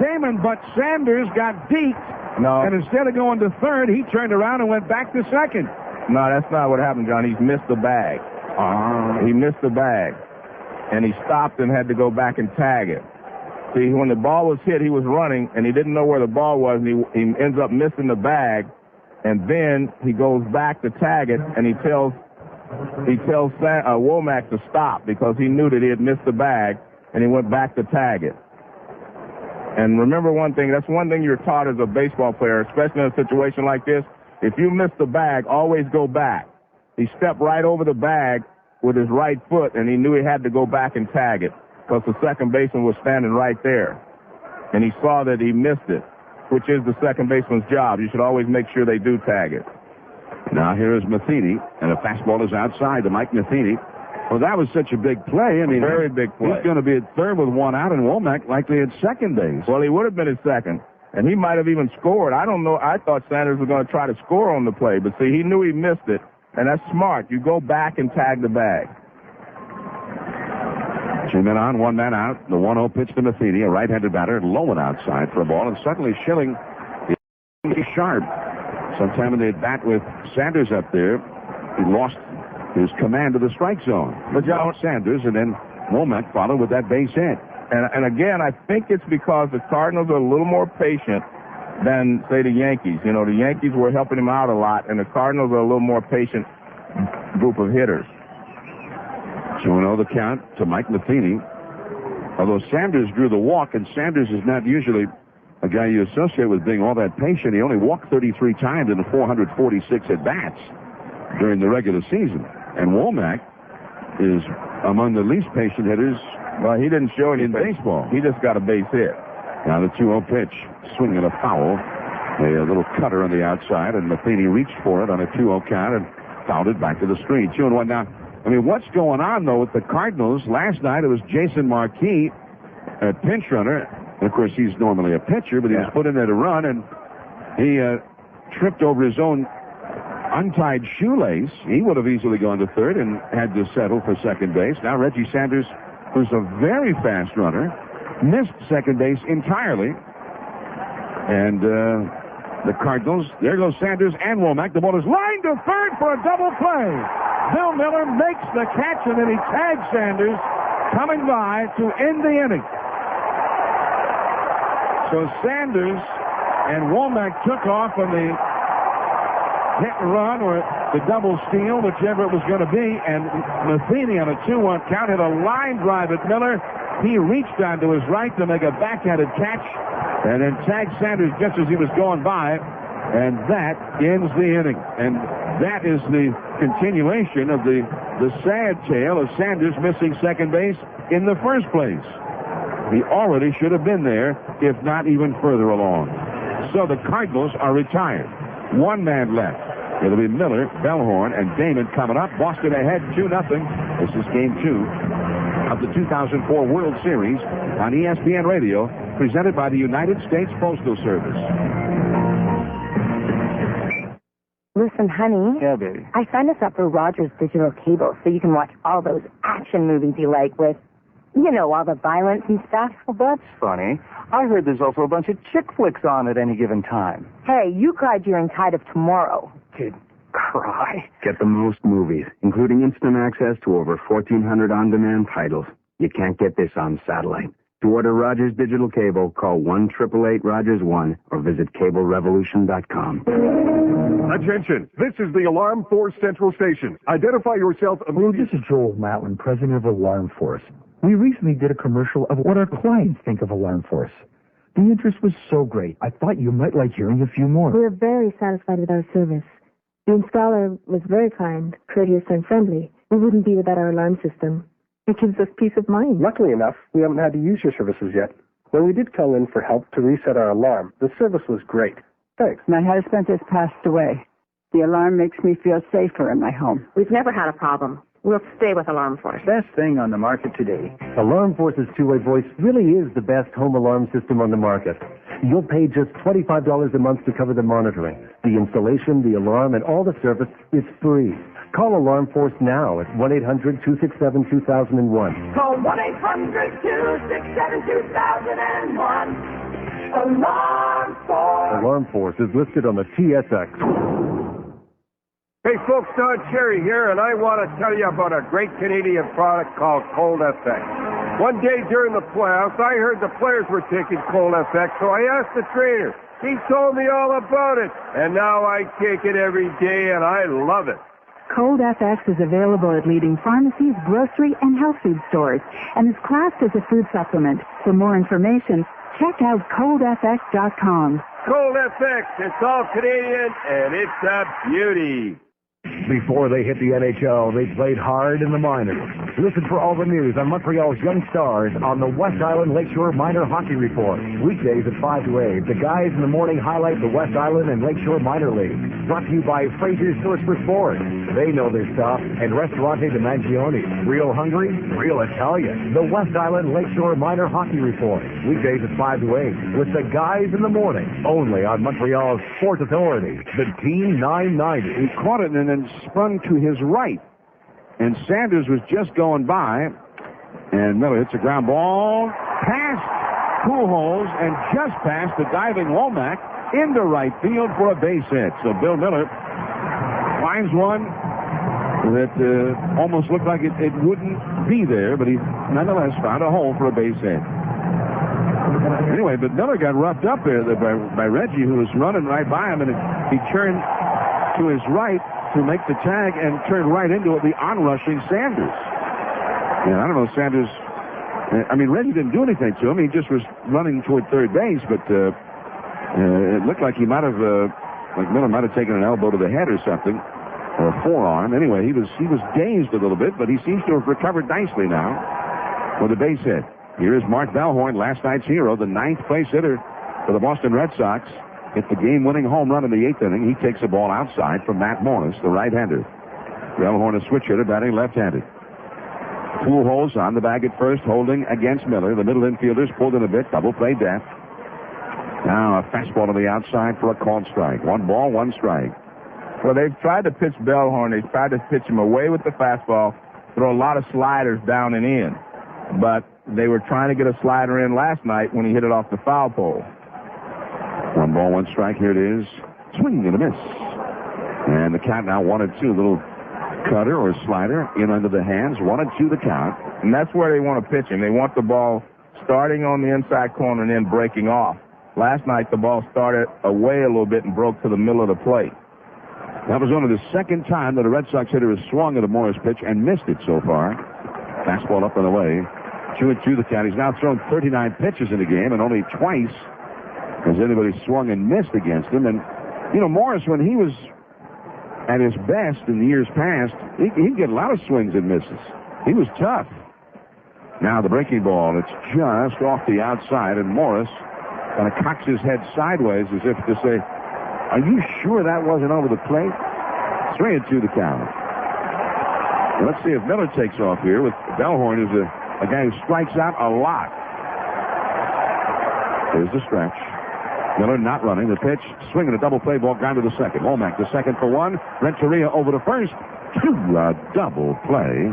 Damon, but Sanders got deep. No. And instead of going to third, he turned around and went back to second. No, that's not what happened, John. He's missed the bag. He missed the bag. And he stopped and had to go back and tag it. See, when the ball was hit, he was running, and he didn't know where the ball was, and he ends up missing the bag, and then he goes back to tag it, and he tells Womack to stop because he knew that he had missed the bag, and he went back to tag it. And remember one thing, that's one thing you're taught as a baseball player, especially in a situation like this. If you miss the bag, always go back. He stepped right over the bag with his right foot, and he knew he had to go back and tag it, because the second baseman was standing right there. And he saw that he missed it, which is the second baseman's job. You should always make sure they do tag it. Now here is Matheny, and a fastball is outside to Mike Matheny. Well, that was such a big play. Very big play. He's going to be at third with 1 out, and Womack likely at second base. Well, he would have been at second, and he might have even scored. I don't know. I thought Sanders was going to try to score on the play, but see, he knew he missed it, and that's smart. You go back and tag the bag. 2 men on, 1 man out. The 1-0 pitch to Matheny, a right-handed batter, low and outside for a ball, and suddenly Schilling is sharp. Sometime in the bat with Sanders up there, he lost his command of the strike zone. But John Sanders, and then Womack followed with that base hit. And again, I think it's because the Cardinals are a little more patient than, say, the Yankees. You know, the Yankees were helping him out a lot, and the Cardinals are a little more patient group of hitters. 2-0 the count to Mike Matheny. Although Sanders drew the walk, and Sanders is not usually a guy you associate with being all that patient. He only walked 33 times in the 446 at-bats during the regular season. And Womack is among the least patient hitters. Well, he didn't show any in baseball. He just got a base hit. Now the 2-0 pitch, swinging a foul. A little cutter on the outside, and Matheny reached for it on a 2-0 count and fouled it back to the screen. 2-1 now. I mean, what's going on, though, with the Cardinals? Last night it was Jason Marquis, a pinch runner. And of course, he's normally a pitcher, but he was put in there to run, and he tripped over his own untied shoelace. He would have easily gone to third and had to settle for second base. Now Reggie Sanders, who's a very fast runner, missed second base entirely. And the Cardinals, there goes Sanders and Womack. The ball is lined to third for a double play. Bill Miller makes the catch, and then he tags Sanders coming by to end the inning. So Sanders and Womack took off on the hit and run or the double steal, whichever it was going to be, and Matheny on a 2-1 count hit a line drive at Miller. He reached onto his right to make a backhanded catch and then tagged Sanders just as he was going by, and that ends the inning. And that is the continuation of the sad tale of Sanders missing second base in the first place. He already should have been there, if not even further along. So the Cardinals are retired. One man left. It'll be Miller, Bellhorn, and Damon coming up. Boston ahead 2-0. This is Game 2 of the 2004 World Series on ESPN Radio, presented by the United States Postal Service. Listen, honey. Yeah, baby. I signed us up for Rogers Digital Cable so you can watch all those action movies you like with, you know, all the violence and stuff. Well, that's funny. I heard there's also a bunch of chick flicks on at any given time. Hey, you cried during Tide of Tomorrow. Kid, cry. Get the most movies, including instant access to over 1,400 on-demand titles. You can't get this on satellite. To order Rogers Digital Cable, call 1-888-ROGERS-1 or visit CableRevolution.com. Attention, this is the Alarm Force Central Station. Identify yourself immediately. Hello, this is Joel Matlin, president of Alarm Force. We recently did a commercial of what our clients think of Alarm Force. The interest was so great, I thought you might like hearing a few more. We're very satisfied with our service. The installer was very kind, courteous, and friendly. We wouldn't be without our alarm system. It gives us peace of mind. Luckily enough, we haven't had to use your services yet. When we did call in for help to reset our alarm, the service was great. Thanks. My husband has passed away. The alarm makes me feel safer in my home. We've never had a problem. We'll stay with Alarm Force. Best thing on the market today. Alarm Force's two-way voice really is the best home alarm system on the market. You'll pay just $25 a month to cover the monitoring. The installation, the alarm, and all the service is free. Call Alarm Force now at 1-800-267-2001. Call 1-800-267-2001. Alarm Force. Alarm Force is listed on the TSX. Hey folks, Don Cherry here, and I want to tell you about a great Canadian product called Cold FX. One day during the playoffs, I heard the players were taking Cold FX, so I asked the trainer. He told me all about it, and now I take it every day, and I love it. Cold FX is available at leading pharmacies, grocery, and health food stores, and is classed as a food supplement. For more information, check out coldfx.com. Cold FX, it's all Canadian, and it's a beauty. Before they hit the NHL, they played hard in the minors. Listen for all the news on Montreal's young stars on the West Island Lakeshore Minor Hockey Report. Weekdays at 5 to 8. The guys in the morning highlight the West Island and Lakeshore Minor League. Brought to you by Fraser's Source for Sport. They know their stuff. And Restaurante de Mangione. Real hungry, real Italian. The West Island Lakeshore Minor Hockey Report. Weekdays at 5 to 8. With the guys in the morning. Only on Montreal's Sports Authority. The Team 990. He caught it and then spun to his right. And Sanders was just going by. And Miller hits a ground ball past Pujols and just past the diving Womack into right field for a base hit. So Bill Miller finds one that almost looked like it wouldn't be there, but he nonetheless found a hole for a base hit. Anyway, but Miller got roughed up there by Reggie, who was running right by him, and he turned to his right to make the tag and turned right into the onrushing Sanders. Yeah, I don't know, Sanders I mean, Reggie didn't do anything to him. He just was running toward third base, but it looked like he might have, like Miller might have taken an elbow to the head or something, or a forearm. Anyway, he was dazed a little bit, but he seems to have recovered nicely now with a base hit. Here is Mark Bellhorn, last night's hero, the 9th place hitter for the Boston Red Sox. Hit the game-winning home run in the 8th inning. He takes a ball outside from Matt Morris, the right-hander. Bellhorn, a switch hitter, batting left-handed. Pujols on the bag at first, holding against Miller. The middle infielders pulled in a bit, double play death. Now a fastball to the outside for a called strike. 1 ball, 1 strike. Well, they've tried to pitch Bellhorn. They've tried to pitch him away with the fastball, throw a lot of sliders down and in. But they were trying to get a slider in last night when he hit it off the foul pole. 1 ball, 1 strike. Here it is. Swing and a miss. And the count now 1-2. Little cutter or slider in under the hands. 1-2 the count. And that's where they want to pitch him. They want the ball starting on the inside corner and then breaking off. Last night, the ball started away a little bit and broke to the middle of the plate. That was only the second time that a Red Sox hitter has swung at a Morris pitch and missed it so far. Fastball up and away. 2-2 the count. He's now thrown 39 pitches in the game, and only twice has anybody swung and missed against him. And, you know, Morris, when he was at his best in the years past, he'd get a lot of swings and misses. He was tough. Now the breaking ball, it's just off the outside, and Morris kind of cocks his head sideways as if to say, are you sure that wasn't over the plate? 3-2 the count. Well, let's see if Miller takes off here with Bellhorn, who's a guy who strikes out a lot. There's the stretch. Miller not running. The pitch, swinging a double play ball, ground to the second. Womack to second for 1. Renteria over to first. 2, a double play.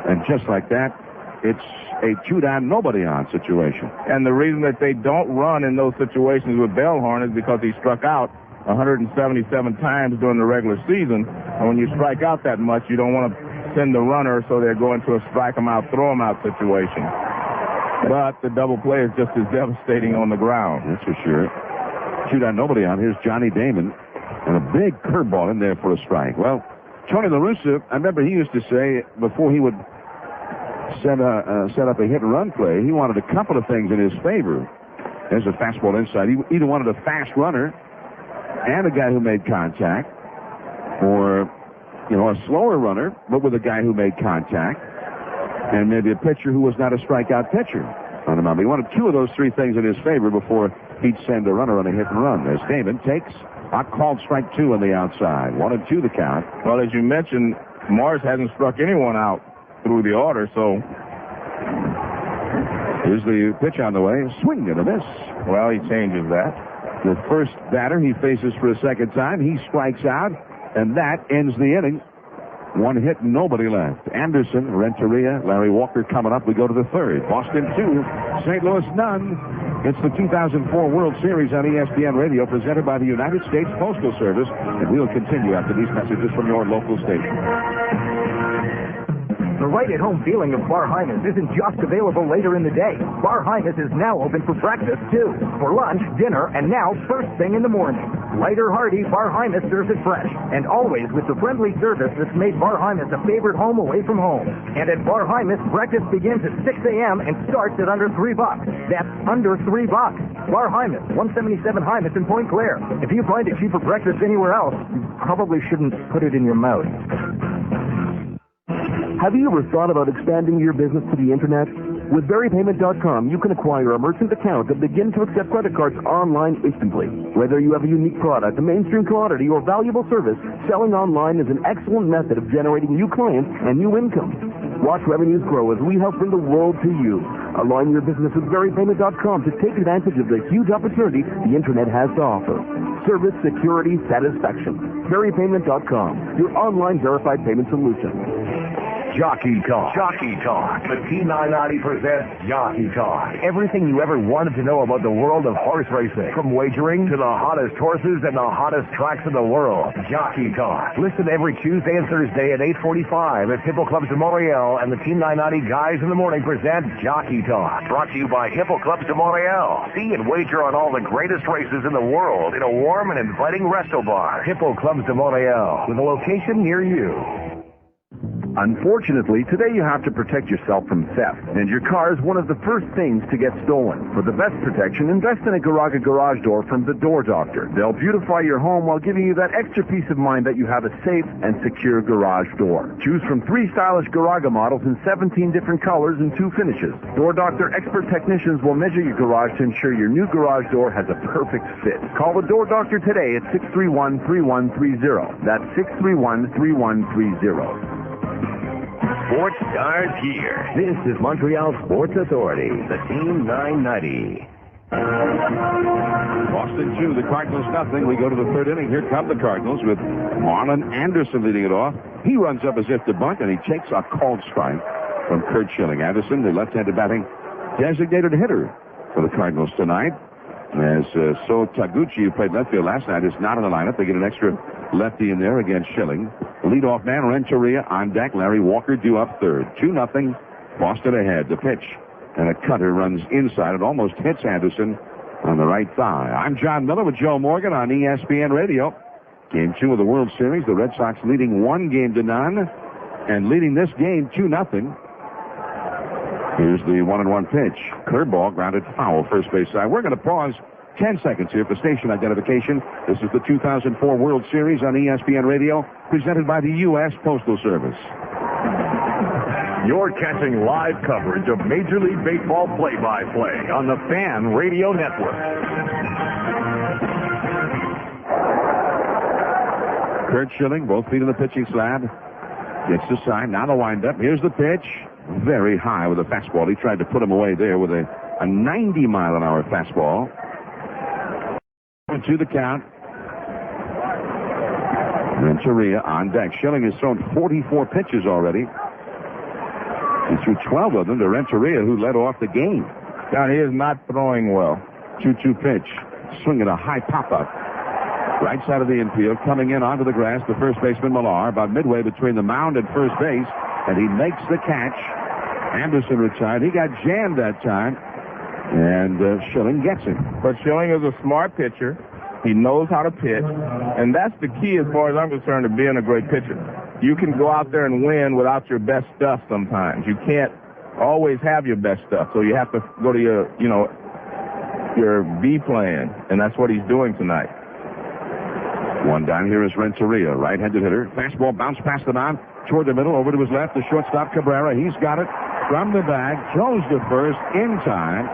And just like that, it's a 2-down, nobody on situation. And the reason that they don't run in those situations with Bellhorn is because he struck out 177 times during the regular season. And when you strike out that much, you don't want to send the runner so they're going to a strike him out, throw him out situation. But the double play is just as devastating on the ground. That's for sure. 2-down, nobody on. Here's Johnny Damon. And a big curveball in there for a strike. Well, Tony La Russa, I remember he used to say before he would set up a hit-and-run play, he wanted a couple of things in his favor. There's a fastball inside. He either wanted a fast runner and a guy who made contact, or, you know, a slower runner, but with a guy who made contact, and maybe a pitcher who was not a strikeout pitcher on the mound. He wanted 2 of those 3 things in his favor before he'd send a runner on a hit-and-run. As Damon takes a called strike 2 on the outside. 1-2 the count. Well, as you mentioned, Morris hasn't struck anyone out through the order, so here's the pitch on the way. Swing and a miss. Well, he changes that. The first batter he faces for a second time, he strikes out, and that ends the inning. 1 hit, nobody left. Anderson, Renteria, Larry Walker coming up. We go to the 3rd. Boston 2, St. Louis none. It's the 2004 World Series on ESPN Radio, presented by the United States Postal Service, and we'll continue after these messages from your local station. The right-at-home feeling of Bar Hymas isn't just available later in the day. Bar Hymas is now open for breakfast, too. For lunch, dinner, and now first thing in the morning. Light or hearty, Bar Hymas serves it fresh. And always with the friendly service that's made Bar Hymas a favorite home away from home. And at Bar Hymas, breakfast begins at 6 a.m. and starts at under $3. That's under $3. Bar Hymas, 177 Hymas in Point Claire. If you find a cheaper breakfast anywhere else, you probably shouldn't put it in your mouth. Have you ever thought about expanding your business to the internet? With BerryPayment.com, you can acquire a merchant account and begin to accept credit cards online instantly. Whether you have a unique product, a mainstream commodity, or valuable service, selling online is an excellent method of generating new clients and new income. Watch revenues grow as we help bring the world to you. Align your business with BerryPayment.com to take advantage of the huge opportunity the internet has to offer. Service, security, satisfaction. BerryPayment.com, your online verified payment solution. Jockey Talk. Jockey Talk. The T990 presents Jockey Talk. Everything you ever wanted to know about the world of horse racing. From wagering to the hottest horses and the hottest tracks in the world. Jockey Talk. Listen every Tuesday and Thursday at 8:45 as Hippo Clubs de Montreal and the T990 Guys in the Morning present Jockey Talk. Brought to you by Hippo Clubs de Montreal. See and wager on all the greatest races in the world in a warm and inviting resto bar. Hippo Clubs de Montreal, with a location near you. Unfortunately, today you have to protect yourself from theft, and your car is one of the first things to get stolen. For the best protection, invest in a Garaga garage door from the Door Doctor. They'll beautify your home while giving you that extra peace of mind that you have a safe and secure garage door. Choose from 3 stylish Garaga models in 17 different colors and 2 finishes. Door Doctor expert technicians will measure your garage to ensure your new garage door has a perfect fit. Call the Door Doctor today at 631-3130. That's 631-3130. Sports stars here. This is Montreal Sports Authority, the Team 990. Boston 2, the Cardinals nothing. We go to the third inning. Here come the Cardinals with Marlon Anderson leading it off. He runs up as if to bunt, and he takes a called strike from Kurkjian. Anderson, the left-handed batting designated hitter for the Cardinals tonight. As So Taguchi, who played left field last night, is not in the lineup. They get an extra lefty in there against Schilling. Leadoff man Renteria on deck. Larry Walker due up third. 2-0. Boston ahead. The pitch. And a cutter runs inside. It almost hits Anderson on the right thigh. I'm John Miller with Joe Morgan on ESPN Radio. Game 2 of the World Series. The Red Sox leading 1-0 and leading this game 2-0. Here's the 1-1 pitch. Curveball grounded foul first base side. We're going to pause 10 seconds here for station identification. This is the 2004 World Series on ESPN Radio, presented by the U.S. Postal Service. You're catching live coverage of Major League Baseball play-by-play on the Fan Radio Network. Kurt Schilling, both feet on the pitching slab. Gets the sign. Now the windup. Here's the pitch. Very high with a fastball. He tried to put him away there with a 90-mile-an-hour fastball. To the count. Renteria on deck. Schilling has thrown 44 pitches already. He threw 12 of them to Renteria, who led off the game. Now, he is not throwing well. 2-2 pitch. Swinging a high pop-up. Right side of the infield. Coming in onto the grass, the first baseman Millar, about midway between the mound and first base. And he makes the catch. Anderson retired. He got jammed that time. And Schilling gets him. But Schilling is a smart pitcher. He knows how to pitch. And that's the key, as far as I'm concerned, to being a great pitcher. You can go out there and win without your best stuff sometimes. You can't always have your best stuff. So you have to go to your B plan. And that's what he's doing tonight. One down here is Renteria, right-handed hitter. Fastball bounced past the mound toward the middle, over to his left, the shortstop Cabrera. He's got it from the bag. Throws to first in time.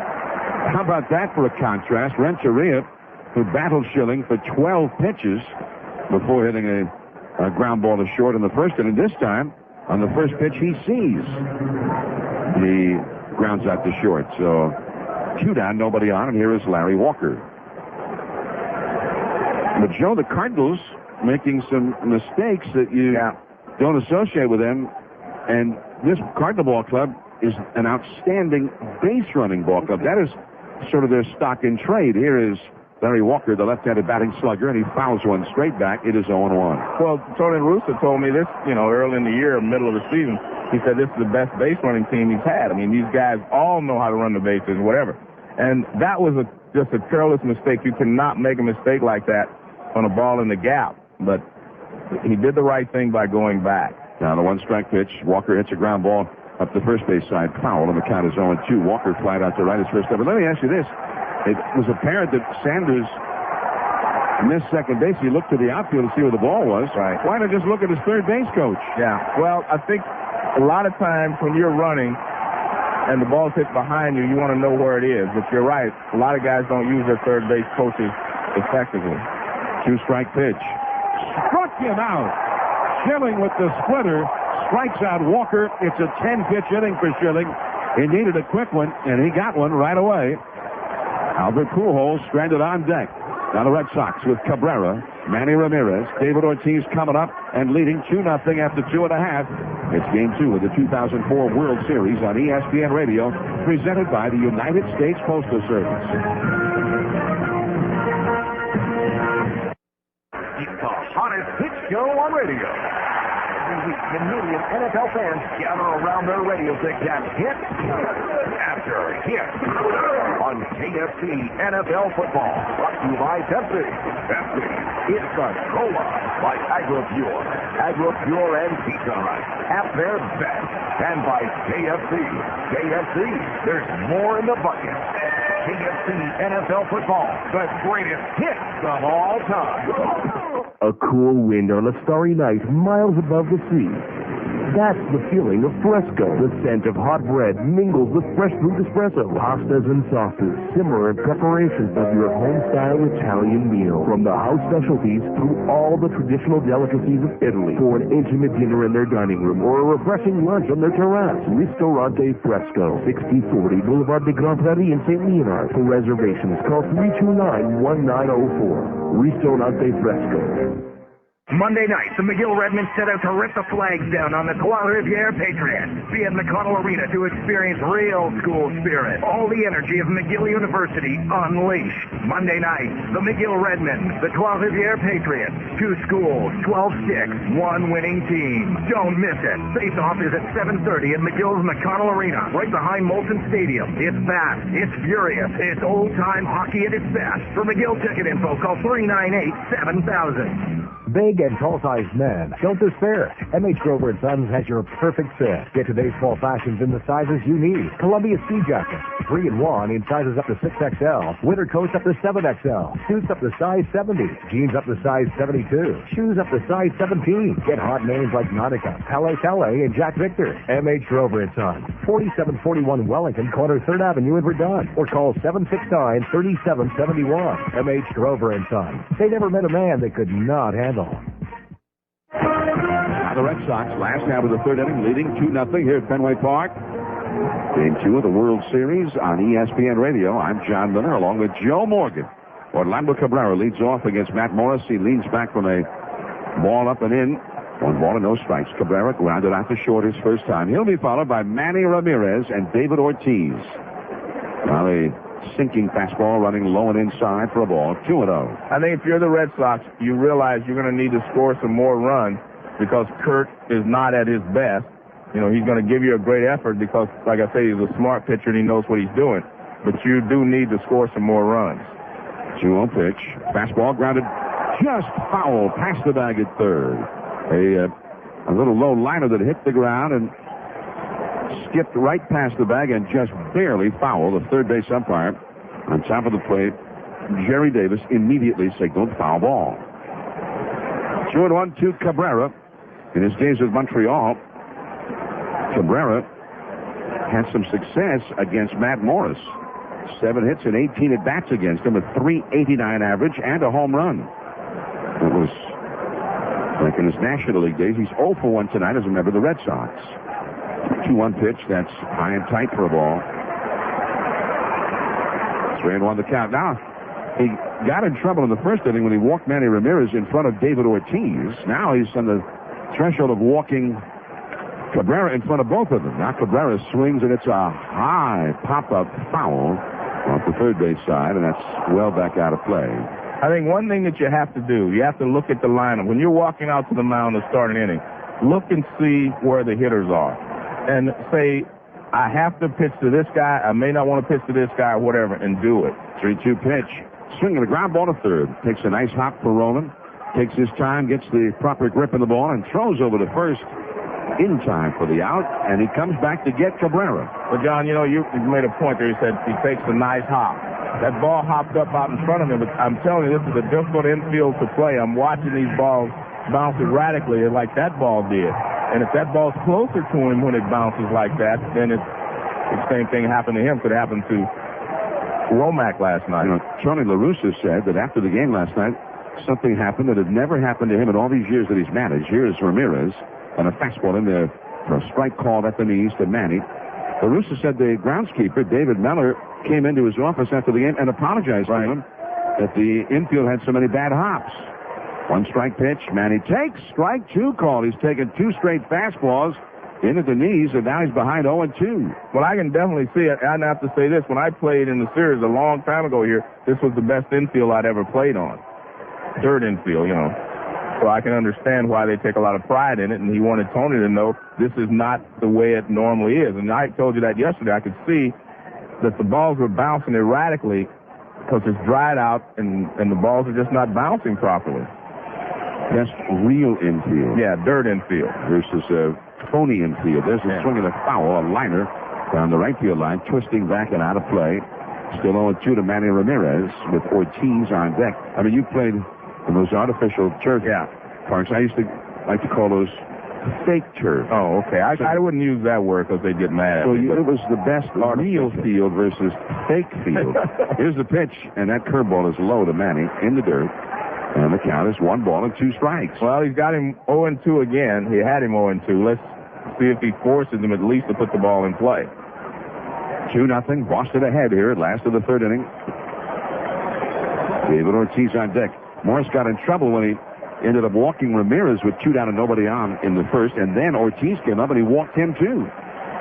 How about that for a contrast? Renteria, who battled Schilling for 12 pitches before hitting a ground ball to short in the first inning. This time, on the first pitch, he sees. He grounds out to short. So 2 down, nobody on, and here is Larry Walker. But Joe, the Cardinals making some mistakes that you don't associate with them. And this Cardinal ball club is an outstanding base-running ball club. That is sort of their stock in trade. Here is Larry Walker, the left-handed batting slugger, and he fouls one straight back. It is 0-1. Well, Tony Russo told me this, early in the year, middle of the season. He said this is the best base-running team he's had. I mean, these guys all know how to run the bases, whatever. And that was just a careless mistake. You cannot make a mistake like that on a ball in the gap. But he did the right thing by going back. Now the one-strike pitch. Walker hits a ground ball up the first base side, foul, and the count is 0-2. Walker flied out to right his first step. But let me ask you this. It was apparent that Sanders missed second base. He looked to the outfield to see where the ball was. Right. Why not just look at his third base coach? Yeah. Well, I think a lot of times when you're running and the ball's hit behind you, you want to know where it is. But you're right. A lot of guys don't use their third base coaches effectively. Two-strike pitch. Struck him out. Schilling with the splitter. Strikes out Walker. It's a 10-pitch inning for Schilling. He needed a quick one, and he got one right away. Albert Pujols stranded on deck. Now the Red Sox with Cabrera, Manny Ramirez, David Ortiz coming up and leading 2-0 after 2.5. It's Game 2 of the 2004 World Series on ESPN Radio, presented by the United States Postal Service. It's the hottest hit show on radio. Every week, the million NFL fans gather around their radio to get hit after hit on KFC NFL football. Brought to you by Pepsi. Pepsi, it's a cola by AgroPure. AgroPure and Pizza Hut at their best. And by KFC. KFC, there's more in the bucket. KFC NFL football, the greatest hits of all time. A cool wind on a starry night miles above the sea. That's the feeling of Fresco. The scent of hot bread mingles with fresh brewed espresso. Pastas and sauces simmer in preparation of your home-style Italian meal. From the house specialties through all the traditional delicacies of Italy. For an intimate dinner in their dining room or a refreshing lunch on their terrace. Ristorante Fresco, 6040 Boulevard de Grand Prairie in St. Leonard. For reservations, call 329-1904. Ristorante Fresco. Monday night, the McGill-Redmen set out to rip the flags down on the Trois-Rivières Patriots. Be at McConnell Arena to experience real school spirit. All the energy of McGill University unleashed. Monday night, the McGill-Redmen, the Trois-Rivières Patriots. 2 schools, 12 sticks, 1 winning team. Don't miss it. Face-off is at 7:30 at McGill's McConnell Arena, right behind Molson Stadium. It's fast, it's furious, it's old-time hockey at its best. For McGill ticket info, call 398-7000. Big and tall-sized men, don't despair. MH Grover & Sons has your perfect fit. Get today's fall fashions in the sizes you need. Columbia ski jackets, 3-in-1 in sizes up to 6XL. Winter coats up to 7XL. Suits up to size 70. Jeans up to size 72. Shoes up to size 17. Get hot names like Nautica, Pele Tele, and Jack Victor. MH Grover & Sons, 4741 Wellington, corner 3rd Avenue in Verdun. Or call 769-3771. MH Grover & Sons. They never met a man they could not handle. Now the Red Sox, last half of the 3rd inning, leading 2-0 here at Fenway Park. Game 2 of the World Series on ESPN Radio. I'm John Miller along with Joe Morgan. Orlando Cabrera leads off against Matt Morris. He leans back from a ball up and in. 1 ball and no strikes. Cabrera grounded out to short his first time. He'll be followed by Manny Ramirez and David Ortiz. Now the sinking fastball running low and inside for a ball. 2-0. I think if you're the Red Sox, you realize you're going to need to score some more runs because Kurt is not at his best. You know, he's going to give you a great effort because, like I say, he's a smart pitcher and he knows what he's doing. But you do need to score some more runs. 2-0 pitch. Fastball grounded just foul past the bag at third. A little low liner that hit the ground and skipped right past the bag and just barely fouled. The third base umpire on top of the plate, Jerry Davis, immediately signaled foul ball. 2-1 to Cabrera. In his days with Montreal, Cabrera had some success against Matt Morris. 7 hits and 18 at-bats against him, a .389 average and a home run. It was like in his National League days. He's 0 for 1 tonight as a member of the Red Sox. 2-1 pitch, that's high and tight for a ball. 3-1 the count. Now, he got in trouble in the first inning when he walked Manny Ramirez in front of David Ortiz. Now he's on the threshold of walking Cabrera in front of both of them. Now Cabrera swings, and it's a high pop-up foul off the third base side, and that's well back out of play. I think one thing that you have to do, you have to look at the lineup. When you're walking out to the mound to start an inning, look and see where the hitters are. And say, I have to pitch to this guy, I may not want to pitch to this guy, or whatever, and do it. 3-2 pitch. Swinging the ground ball to third. Takes a nice hop for Roman. Takes his time, gets the proper grip in the ball, and throws over to first in time for the out, and he comes back to get Cabrera. But, John, you know, you made a point there. You said he takes a nice hop. That ball hopped up out in front of him, but I'm telling you, this is a difficult infield to play. I'm watching these balls bounce erratically like that ball did. And if that ball's closer to him when it bounces like that, then it's the same thing happened to him. Could happen to Womack last night. You know, Tony La Russa said that after the game last night, something happened that had never happened to him in all these years that he's managed. Here's Ramirez and a fastball in there for a strike called at the knees to Manny. La Russa said the groundskeeper, David Meller, came into his office after the game and apologized to him that the infield had so many bad hops. 1 strike pitch. Manny takes strike 2 call. He's taken 2 straight fastballs in at the knees, and now he's behind 0-2. Well, I can definitely see it. I'd have to say this. When I played in the series a long time ago here, this was the best infield I'd ever played on. Third infield, you know. So I can understand why they take a lot of pride in it, and he wanted Tony to know this is not the way it normally is. And I told you that yesterday. I could see that the balls were bouncing erratically because it's dried out, and the balls are just not bouncing properly. That's real infield. Yeah, dirt infield. Versus phony infield. There's a swing and a foul, a liner down the right field line, twisting back and out of play. Still 0-2 to Manny Ramirez with Ortiz on deck. I mean, you played in those artificial turf parks. I used to like to call those fake turf. Oh, okay. I wouldn't use that word because they get mad. So it was the best real field versus fake field. Here's the pitch, and that curveball is low to Manny in the dirt. And the count is 1 ball and 2 strikes. Well, he's got him 0-2 again. He had him 0-2. Let's see if he forces him at least to put the ball in play. 2-0. Boston ahead here at last of the third inning. David Ortiz on deck. Morris got in trouble when he ended up walking Ramirez with 2 down and nobody on in the first, and then Ortiz came up and he walked him too.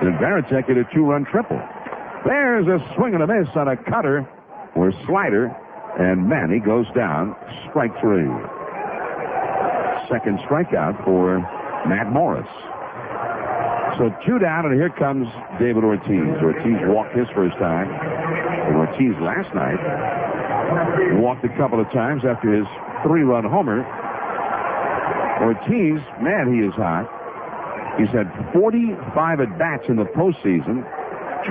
And Varitek hit a 2-run triple. There's a swing and a miss on a cutter or slider, and Manny goes down, strike 3. Second strikeout for Matt Morris. So 2 down, and here comes David Ortiz. Ortiz walked his first time. And Ortiz last night walked a couple of times after his 3-run homer. Ortiz, man, he is hot. He's had 45 at-bats in the postseason,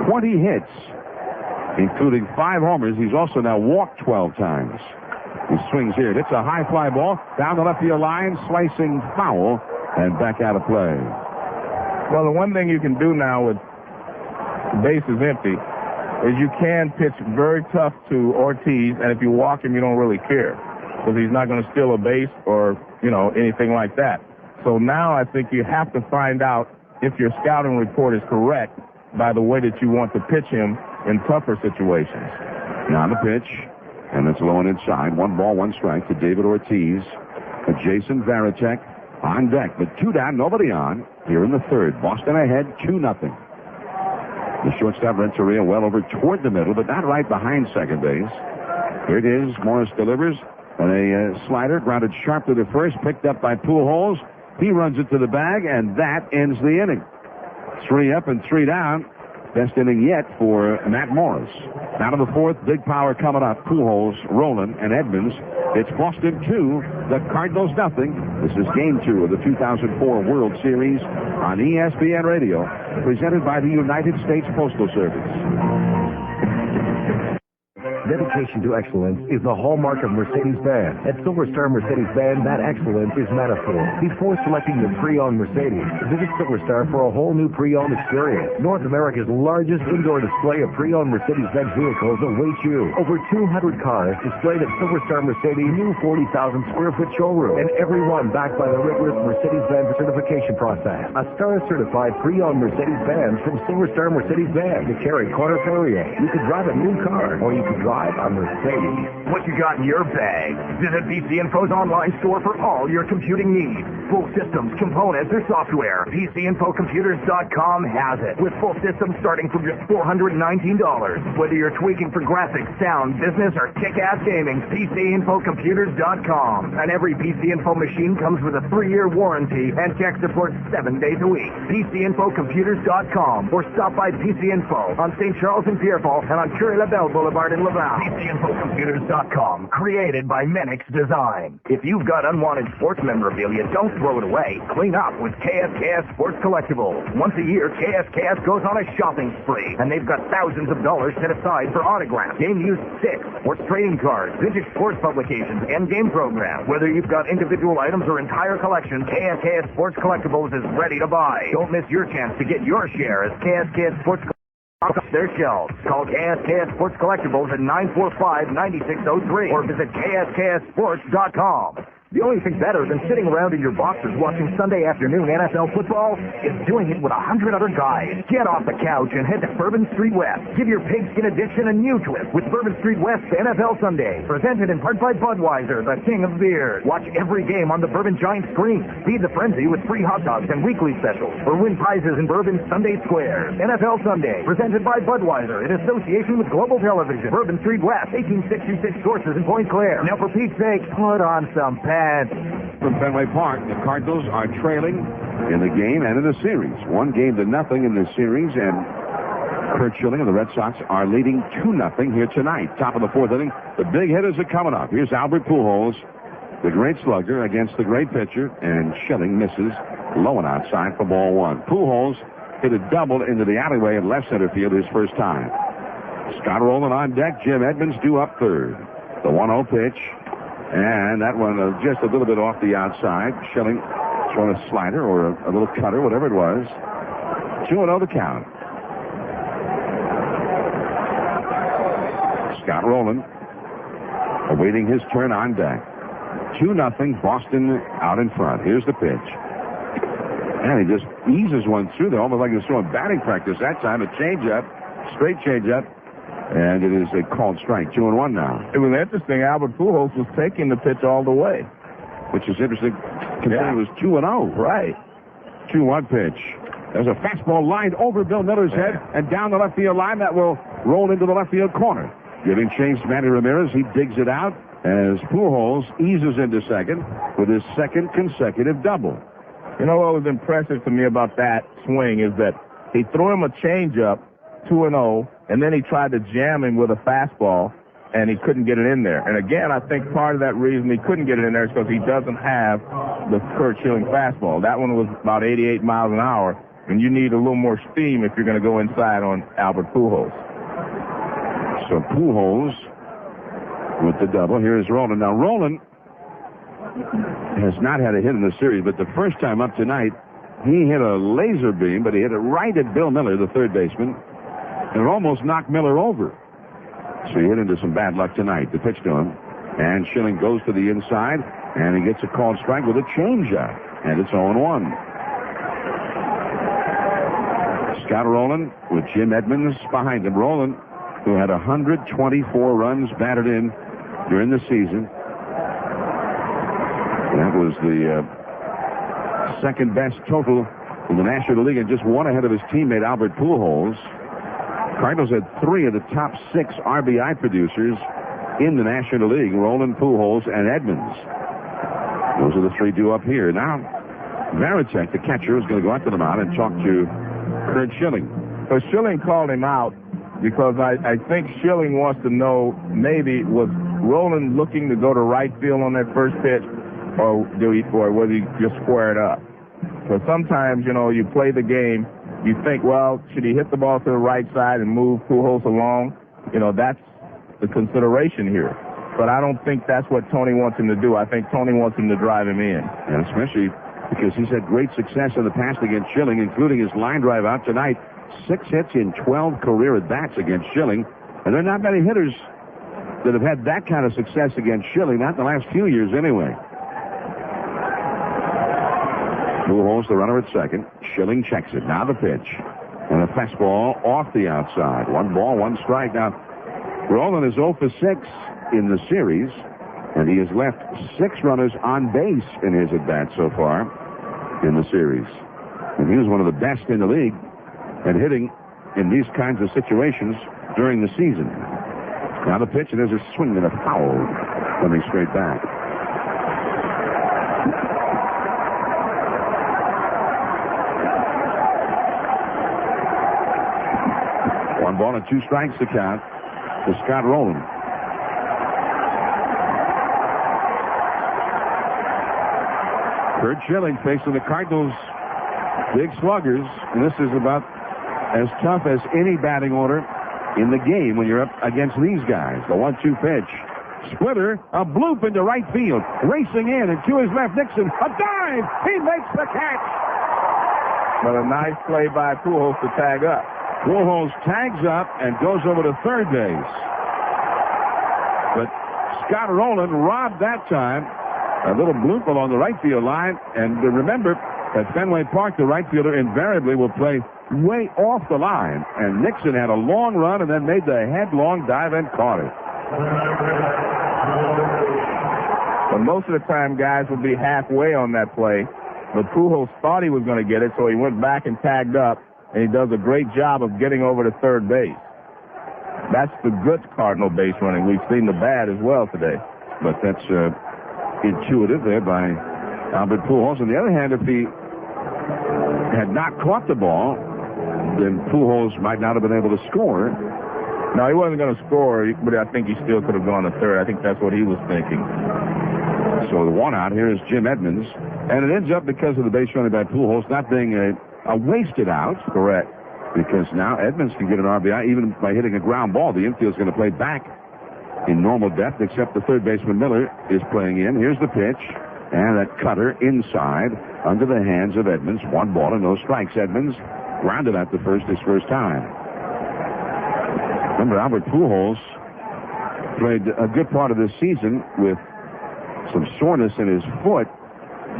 20 hits, including 5 homers. He's also now walked 12 times. He swings here. It's a high fly ball down the left field line, slicing foul, and back out of play. Well, the one thing you can do now with the bases empty is you can pitch very tough to Ortiz, and if you walk him, you don't really care because he's not going to steal a base or, anything like that. So now I think you have to find out if your scouting report is correct by the way that you want to pitch him in tougher situations. Now the pitch, and it's low and inside. 1 ball, 1 strike to David Ortiz. Jason Varitek on deck, but 2 down, nobody on. Here in the third, Boston ahead, 2-0. The shortstop Renteria well over toward the middle, but not right behind second base. Here it is. Morris delivers, and a slider grounded sharp to the first, picked up by Pujols. He runs it to the bag, and that ends the inning. 3 up and 3 down. Best inning yet for Matt Morris. Now to the fourth, big power coming up. Pujols, Rowland, and Edmonds. It's Boston 2, the Cardinals nothing. This is Game 2 of the 2004 World Series on ESPN Radio, presented by the United States Postal Service. Dedication to excellence is the hallmark of Mercedes-Benz. At Silver Star Mercedes-Benz, that excellence is manifold. Before selecting the pre-owned Mercedes, visit Silver Star for a whole new pre-owned experience. North America's largest indoor display of pre-owned Mercedes-Benz vehicles awaits you. Over 200 cars displayed at Silver Star Mercedes' new 40,000 square foot showroom, and every one backed by the rigorous Mercedes-Benz certification process. A star-certified pre-owned Mercedes-Benz from Silver Star Mercedes-Benz to carry Corner Ferrier. You could drive a new car, or you could drive a Mercedes. What you got in your bag? Visit PC Info's online store for all your computing needs. Full systems, components, or software. PCInfocomputers.com has it. With full systems starting from just $419. Whether you're tweaking for graphics, sound, business, or kick-ass gaming, PCInfocomputers.com. And every PC Info machine comes with a 3-year warranty and tech support 7 days a week. PCInfocomputers.com. Or stop by PC Info on St. Charles and Pierrefort and on Curie LaBelle Boulevard in Laval. PCInfocomputers.com. Created by Menix Design. If you've got unwanted sports memorabilia, don't throw it away. Clean up with KSKS Sports Collectibles. Once a year, KSKS goes on a shopping spree, and they've got thousands of dollars set aside for autographs, game-used sticks, sports trading cards, vintage sports publications, and game programs. Whether you've got individual items or entire collections, KSKS Sports Collectibles is ready to buy. Don't miss your chance to get your share as KSKS Sports Collectibles their shelves. Call KSKS Sports Collectibles at 945-9603 or visit KSKSSports.com. The only thing better than sitting around in your boxers watching Sunday afternoon NFL football is doing it with 100 other guys. Get off the couch and head to Bourbon Street West. Give your pigskin addiction a new twist with Bourbon Street West NFL Sunday. Presented in part by Budweiser, the king of beers. Watch every game on the Bourbon Giant screen. Feed the frenzy with free hot dogs and weekly specials. Or win prizes in Bourbon Sunday Squares. NFL Sunday, presented by Budweiser in association with Global Television. Bourbon Street West, 1866 Sources in Point Claire. Now for Pete's sake, put on some pants. And from Fenway Park, the Cardinals are trailing in the game and in the series. 1-0 in the series, and Kurkjian and the Red Sox are leading 2-0 here tonight. Top of the fourth inning. The big hitters are coming up. Here's Albert Pujols, the great slugger, against the great pitcher, and Schilling misses low and outside for ball one. Pujols hit a double into the alleyway in left center field his first time. Scott Rowland on deck. Jim Edmonds due up third. The 1-0 pitch, and that one just a little bit off the outside. Schilling throwing a slider or a little cutter, whatever it was. 2-0 the count. Scott Rowland awaiting his turn on deck. 2-0, Boston out in front. Here's the pitch. And he just eases one through there, almost like he was throwing batting practice that time. A changeup, straight changeup, and it is a called strike. 2-1 now. It was interesting. Albert Pujols was taking the pitch all the way, which is interesting considering it was 2-0. Right. 2-1 pitch. There's a fastball lined over Bill Miller's head and down the left field line that will roll into the left field corner. Giving chase to Manny Ramirez. He digs it out as Pujols eases into second with his second consecutive double. You know what was impressive to me about that swing is that he threw him a changeup, 2-0, and then he tried to jam him with a fastball, and he couldn't get it in there. And again, I think part of that reason he couldn't get it in there is because he doesn't have the Kurkjian fastball. That one was about 88 miles an hour, and you need a little more steam if you're going to go inside on Albert Pujols. So Pujols with the double. Here is Rowland. Now, Rowland has not had a hit in the series, but the first time up tonight, he hit a laser beam, but he hit it right at Bill Miller, the third baseman, and it almost knocked Miller over. So he hit into some bad luck tonight. The pitch to him, and Schilling goes to the inside, and he gets a called strike with a changeup, and it's 0-1. Scott Rowland with Jim Edmonds behind him. Rowland, who had 124 runs batted in during the season. That was the second best total in the National League, and just one ahead of his teammate Albert Pujols. Cardinals had 3 of the top 6 RBI producers in the National League: Rowland, Pujols, and Edmonds. Those are the 3 due up here. Now, Varitek, the catcher, is going to go out to the mound and talk to Kurt Schilling. So Schilling called him out because I think Schilling wants to know, maybe was Rowland looking to go to right field on that first pitch, or was he just squared up? So sometimes, you know, you play the game, you think, well, should he hit the ball to the right side and move Pujols along? You know, that's the consideration here. But I don't think that's what Tony wants him to do. I think Tony wants him to drive him in. And especially because he's had great success in the past against Schilling, including his line drive out tonight. 6 hits in 12 career at-bats against Schilling. And there are not many hitters that have had that kind of success against Schilling, not in the last few years anyway. Pujols, the runner at second. Schilling checks it. Now the pitch. And a fastball off the outside. 1 ball, 1 strike. Now, Rowland is 0 for 6 in the series, and he has left 6 runners on base in his at-bat so far in the series. And he was one of the best in the league at hitting in these kinds of situations during the season. Now the pitch, and there's a swing and a foul coming straight back. One ball and 2 strikes to count to Scott Rowland. Kurt Schilling facing the Cardinals' big sluggers, and this is about as tough as any batting order in the game when you're up against these guys. The 1-2 pitch. Splitter, a bloop into right field. Racing in, and to his left, Nixon. A dive! He makes the catch! But a nice play by Pujols to tag up. Pujols tags up and goes over to third base. But Scott Rowland robbed that time. A little bloop along the right field line. And remember, at Fenway Park, the right fielder invariably will play way off the line. And Nixon had a long run and then made the headlong dive and caught it. But most of the time, guys would be halfway on that play. But Pujols thought he was going to get it, so he went back and tagged up. And he does a great job of getting over to third base. That's the good Cardinal base running. We've seen the bad as well today. But that's intuitive there by Albert Pujols. On the other hand, if he had not caught the ball, then Pujols might not have been able to score. No, he wasn't going to score, but I think he still could have gone to third. I think that's what he was thinking. So the one out here is Jim Edmonds. And it ends up, because of the base running by Pujols, not being a wasted out. Correct. Because now Edmonds can get an RBI even by hitting a ground ball. The infield's going to play back in normal depth, except the third baseman Miller is playing in. Here's the pitch. And that cutter inside under the hands of Edmonds. 1 ball and no strikes. Edmonds grounded out to first his first time. Remember, Albert Pujols played a good part of this season with some soreness in his foot.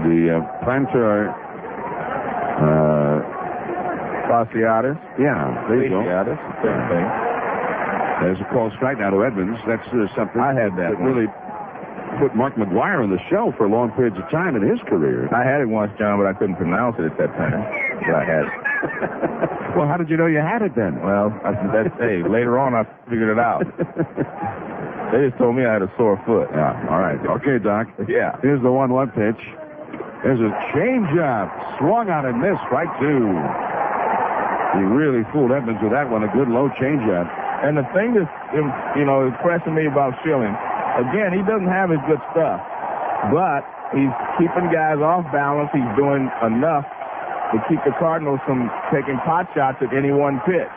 The plantar fasciitis. Yeah, there you go. Same thing. There's a called strike now to Edmonds. That's something I had that really put Mark McGwire on the show for long periods of time in his career. I had it once, John, but I couldn't pronounce it at that time. But I had it. Well, how did you know you had it then? Well, hey, later on I figured it out. They just told me I had a sore foot. Yeah, all right. Okay, Doc. Yeah. Here's the 1-1 pitch. There's a changeup. Swung on and missed. Strike 2. He really fooled Edmonds with that one. A good low changeup. And the thing that's, impressing me about Schilling, again, he doesn't have his good stuff, but he's keeping guys off balance. He's doing enough to keep the Cardinals from taking pot shots at any one pitch.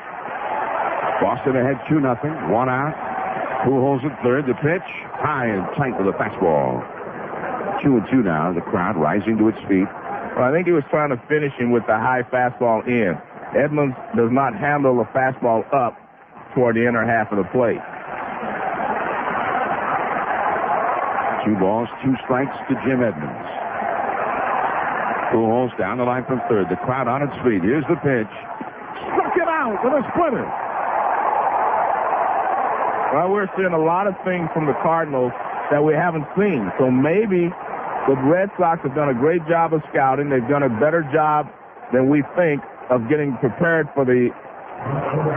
Boston ahead 2-0. 1 out. Pujols at third. The pitch high and tight with a fastball. 2-2 now. The crowd rising to its feet. Well, I think he was trying to finish him with the high fastball in. Edmonds does not handle the fastball up toward the inner half of the plate. 2 balls, 2 strikes to Jim Edmonds. Pujols down the line from third. The crowd on its feet. Here's the pitch. Struck it out with a splitter. Well, we're seeing a lot of things from the Cardinals that we haven't seen. So maybe the Red Sox have done a great job of scouting. They've done a better job than we think of getting prepared for the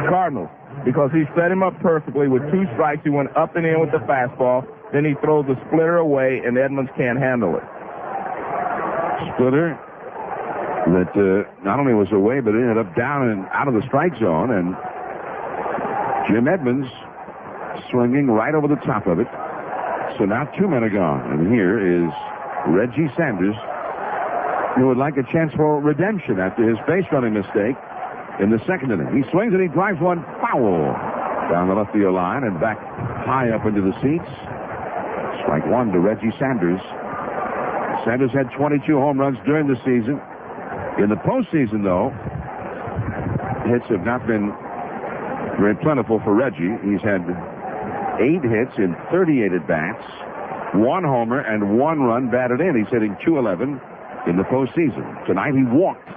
Cardinals, because he set him up perfectly with 2 strikes. He went up and in with the fastball. Then he throws the splitter away, and Edmonds can't handle it. Splitter that not only was away, but ended up down and out of the strike zone. And Jim Edmonds swinging right over the top of it. So now 2 men are gone. And here is Reggie Sanders, who would like a chance for redemption after his base running mistake in the second inning. He swings and he drives one foul down the left field line and back high up into the seats. Strike 1 to Reggie Sanders. Sanders had 22 home runs during the season. In the postseason, though, hits have not been very plentiful for Reggie. He's had 8 hits in 38 at-bats, 1 homer, and 1 run batted in. He's hitting .211 in the postseason. Tonight he walked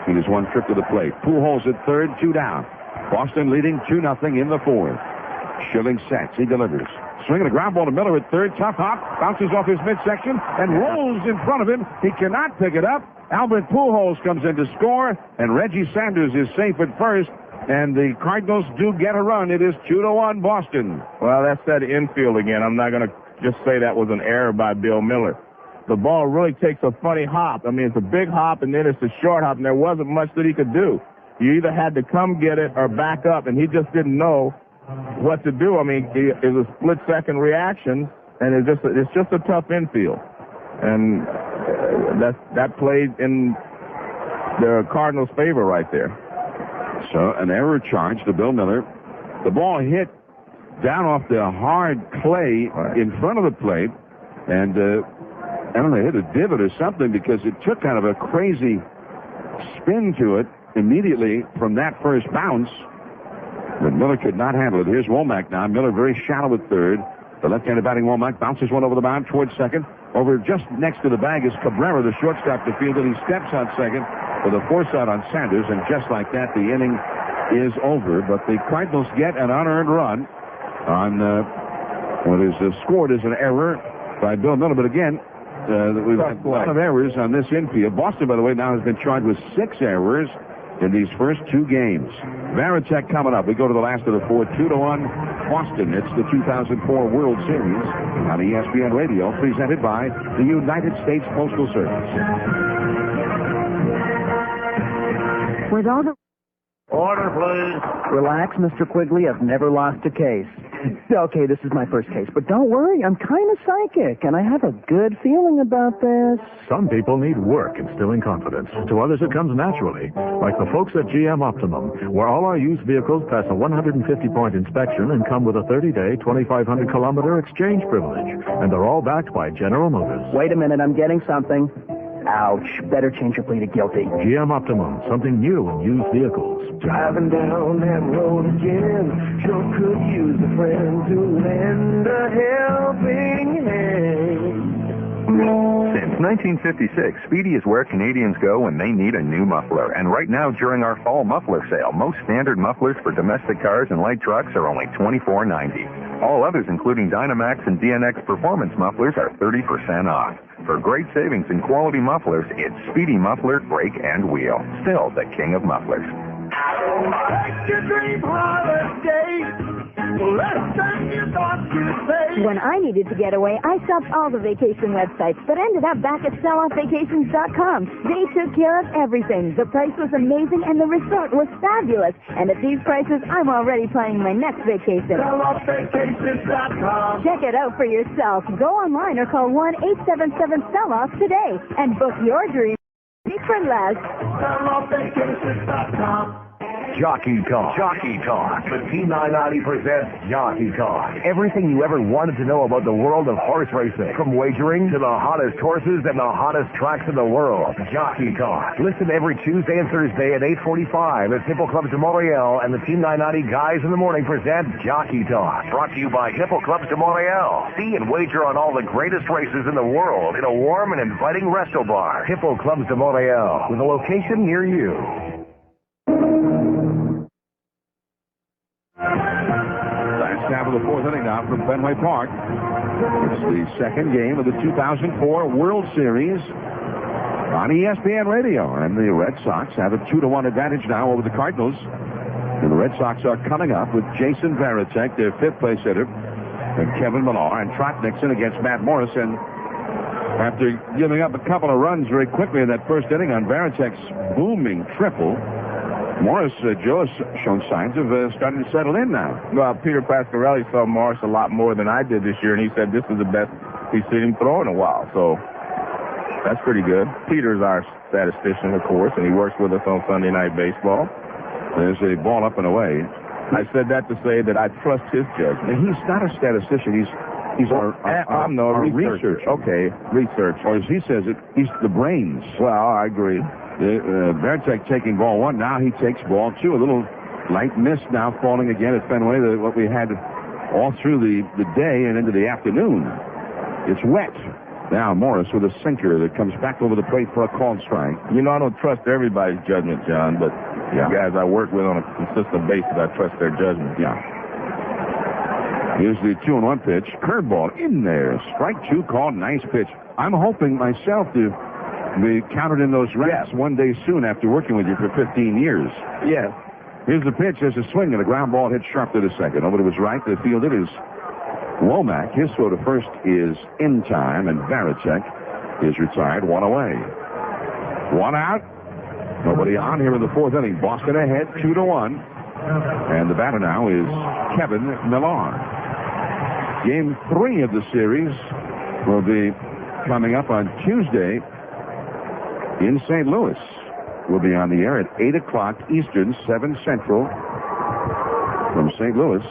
in his 1 trip to the plate. Pujols at third, 2 down. Boston leading 2-0 in the 4th. Schilling sets. He delivers. Swinging a ground ball to Miller at third. Tough hop. Bounces off his midsection and rolls in front of him. He cannot pick it up. Albert Pujols comes in to score, and Reggie Sanders is safe at first. And the Cardinals do get a run. It is 2-1 Boston. Well, that's that infield again. I'm not going to just say that was an error by Bill Miller. The ball really takes a funny hop. I mean, it's a big hop, and then it's a short hop, and there wasn't much that he could do. You either had to come get it or back up, and he just didn't know what to do. I mean, it was a split-second reaction, and it's just a tough infield. And that played in the Cardinals' favor right there. So an error charge to Bill Miller. The ball hit down off the hard clay in front of the plate, and I don't know, hit a divot or something, because it took kind of a crazy spin to it immediately from that first bounce. But Miller could not handle it. Here's Womack now. Miller very shallow at third. The left-handed batting Womack bounces one over the mound towards second. Over just next to the bag is Cabrera, the shortstop, to field it. He steps on second with a force out on Sanders, and just like that, the inning is over. But the Cardinals get an unearned run on what is scored as an error by Bill Miller. But again, we've had a lot of errors on this infield. Boston, by the way, now has been charged with 6 errors in these first 2 games. Varitek coming up. We go to the last of the 4th. 2-1 Boston. It's the 2004 World Series on ESPN Radio, presented by the United States Postal Service. With all the... Order, please. Relax, Mr. Quigley. I've never lost a case. Okay, this is my first case, but don't worry, I'm kind of psychic, and I have a good feeling about this. Some people need work instilling confidence. To others, it comes naturally, like the folks at GM Optimum, where all our used vehicles pass a 150-point inspection and come with a 30-day, 2,500-kilometer exchange privilege, and they're all backed by General Motors. Wait a minute, I'm getting something. Ouch. Better change your plea to guilty. GM Optimum, something new in used vehicles. Driving down that road again, sure could use a friend to lend a helping hand. Since 1956, Speedy is where Canadians go when they need a new muffler. And right now, during our fall muffler sale, most standard mufflers for domestic cars and light trucks are only $24.90. All others, including Dynamax and DNX performance mufflers, are 30% off. For great savings and quality mufflers, it's Speedy Muffler, Brake, and Wheel. Still the king of mufflers. When I needed to get away, I shopped all the vacation websites, but ended up back at selloffvacations.com. They took care of everything. The price was amazing, and the resort was fabulous. And at these prices, I'm already planning my next vacation. Selloffvacations.com. Check it out for yourself. Go online or call 1-877-SELL-OFF today and book your dream for less. Selloffvacations.com. Jockey Talk. Jockey Talk. The Team 990 presents Jockey Talk. Everything you ever wanted to know about the world of horse racing, from wagering to the hottest horses and the hottest tracks in the world. Jockey Talk. Listen every Tuesday and Thursday at 8:45 at Hippo Clubs de Montreal, and the Team 990 guys in the morning present Jockey Talk. Brought to you by Hippo Clubs de Montreal. See and wager on all the greatest races in the world in a warm and inviting resto bar. Hippo Clubs de Montreal, with a location near you. Last half of the fourth inning now from Fenway Park. It's the second game of the 2004 World Series on ESPN Radio. And the Red Sox have a 2-1 advantage now over the Cardinals. And the Red Sox are coming up with Jason Varitek, their fifth-place hitter, and Kevin Millar and Trot Nixon against Matt Morris. And after giving up a couple of runs very quickly in that first inning on Varitek's booming triple, Morris, Joe, has shown signs of starting to settle in now. Well, Peter Pasquarelli saw Morris a lot more than I did this year, and he said this is the best he's seen him throw in a while. So that's pretty good. Peter's our statistician, of course, and he works with us on Sunday Night Baseball. There's a ball up and away. I said that to say that I trust his judgment. He's not a statistician. He's our research. Okay, research. Or as he says it, he's the brains. Well, I agree. Varitek taking ball one. Now he takes ball two. A little light mist now falling again at Fenway. What we had all through the day and into the afternoon. It's wet. Now Morris with a sinker that comes back over the plate for a called strike. You know, I don't trust everybody's judgment, John, but the guys I work with on a consistent basis, I trust their judgment. Yeah. Here's the 2-1 pitch. Curveball in there. Strike two called. Nice pitch. I'm hoping myself to be counted in those ranks one day soon after working with you for 15 years. Yes. Here's the pitch. There's a swing and a ground ball hit sharp to the second. Over to his right. The field it is Womack. His throw to first is in time, and Varitek is retired. One away. One out. Nobody on here in the fourth inning. Boston ahead 2-1. And the batter now is Kevin Millar. Game 3 of the series will be coming up on Tuesday in St. Louis. We'll be on the air at 8 o'clock Eastern, 7 Central from St. Louis.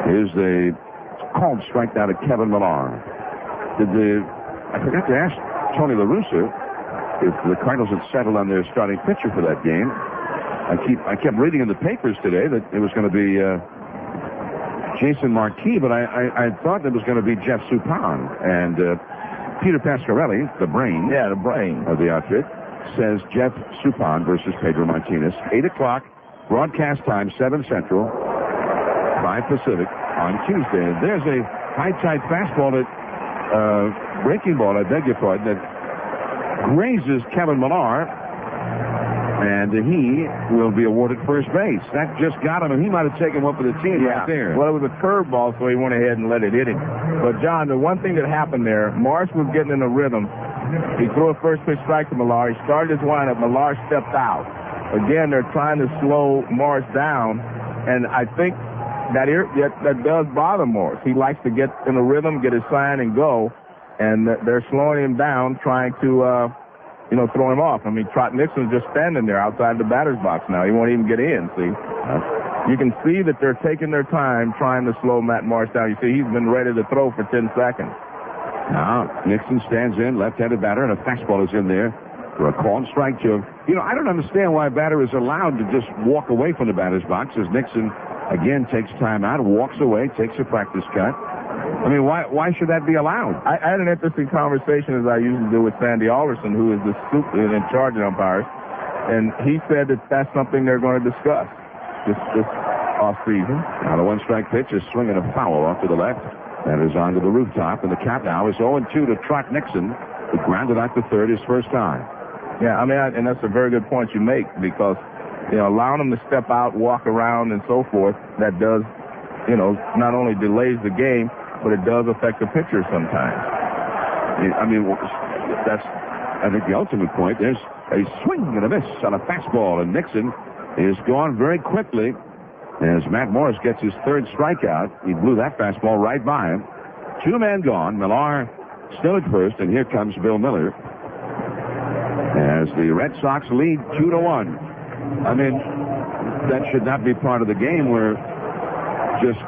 Here's the called strike down to Kevin Millar. I forgot to ask Tony La Russa if the Cardinals had settled on their starting pitcher for that game. I kept reading in the papers today that it was going to be Jason Marquis, but I thought it was going to be Jeff Suppan. And Peter Pasquarelli, the brain of the outfit, says Jeff Suppan versus Pedro Martinez. 8 o'clock, broadcast time, 7 Central, 5 Pacific on Tuesday. And there's a high-tight fastball that, breaking ball, I beg your pardon, that grazes Kevin Millar. And he will be awarded first base. That just got him, and he might have taken one for the team right there. Well, it was a curveball, so he went ahead and let it hit him. But, John, the one thing that happened there, Morris was getting in a rhythm. He threw a first pitch strike to Millar. He started his windup. Millar stepped out. Again, they're trying to slow Morris down, and I think that does bother Morris. He likes to get in a rhythm, get his sign, and go, and they're slowing him down, trying to throw him off. I mean, Trot Nixon's just standing there outside the batter's box now. He won't even get in, see? You can see that they're taking their time trying to slow Matt Morris down. You see, he's been ready to throw for 10 seconds. Now, Nixon stands in, left-handed batter, and a fastball is in there for a call and strike to him. I don't understand why a batter is allowed to just walk away from the batter's box as Nixon, again, takes time out, walks away, takes a practice cut. I mean, why should that be allowed? I had an interesting conversation, as I usually do, with Sandy Alderson, who is the in charge of umpires, and he said that that's something they're going to discuss this off-season. Now, the one-strike pitch is swinging a foul off to the left. That is onto the rooftop, and the count now is 0-2 to Trot Nixon, who grounded out to third his first time. Yeah, I mean, and that's a very good point you make, because, allowing them to step out, walk around, and so forth, that does, not only delays the game, but it does affect the pitcher sometimes. I mean, that's, I think, the ultimate point. There's a swing and a miss on a fastball, and Nixon is gone very quickly as Matt Morris gets his third strikeout. He blew that fastball right by him. Two men gone. Millar still at first, and here comes Bill Miller as the Red Sox lead 2-1. I mean, that should not be part of the game. We're just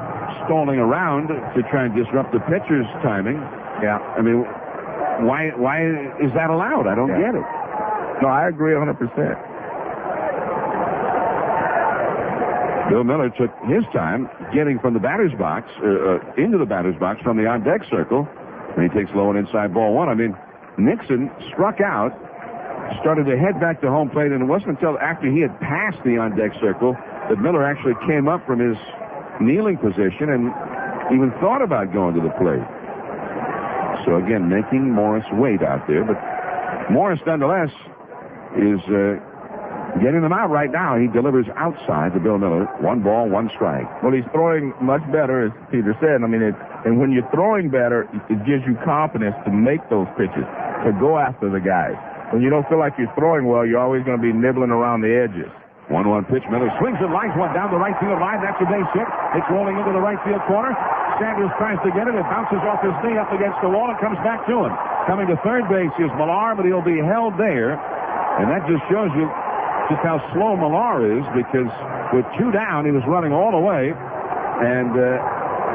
stalling around to try and disrupt the pitcher's timing. Yeah. I mean, why is that allowed? I don't get it. No, I agree 100%. Bill Miller took his time getting from the batter's box, into the batter's box from the on-deck circle, and he takes low and inside ball one. I mean, Nixon struck out, started to head back to home plate, and it wasn't until after he had passed the on-deck circle that Miller actually came up from his kneeling position and even thought about going to the plate. So again, making Morris wait out there, but Morris nonetheless is getting them out right now. He delivers outside to Bill Miller. 1 ball, 1 strike. Well, he's throwing much better, as Peter said. I mean, and when you're throwing better, it gives you confidence to make those pitches, to go after the guys. When you don't feel like you're throwing well, you're always going to be nibbling around the edges. 1-1 pitch. Miller swings and lines one down the right field line. That's a base hit. It's rolling into the right field corner. Sanders tries to get it. It bounces off his knee up against the wall and comes back to him. Coming to third base is Millar, but he'll be held there. And that just shows you just how slow Millar is, because with 2 down, he was running all the way and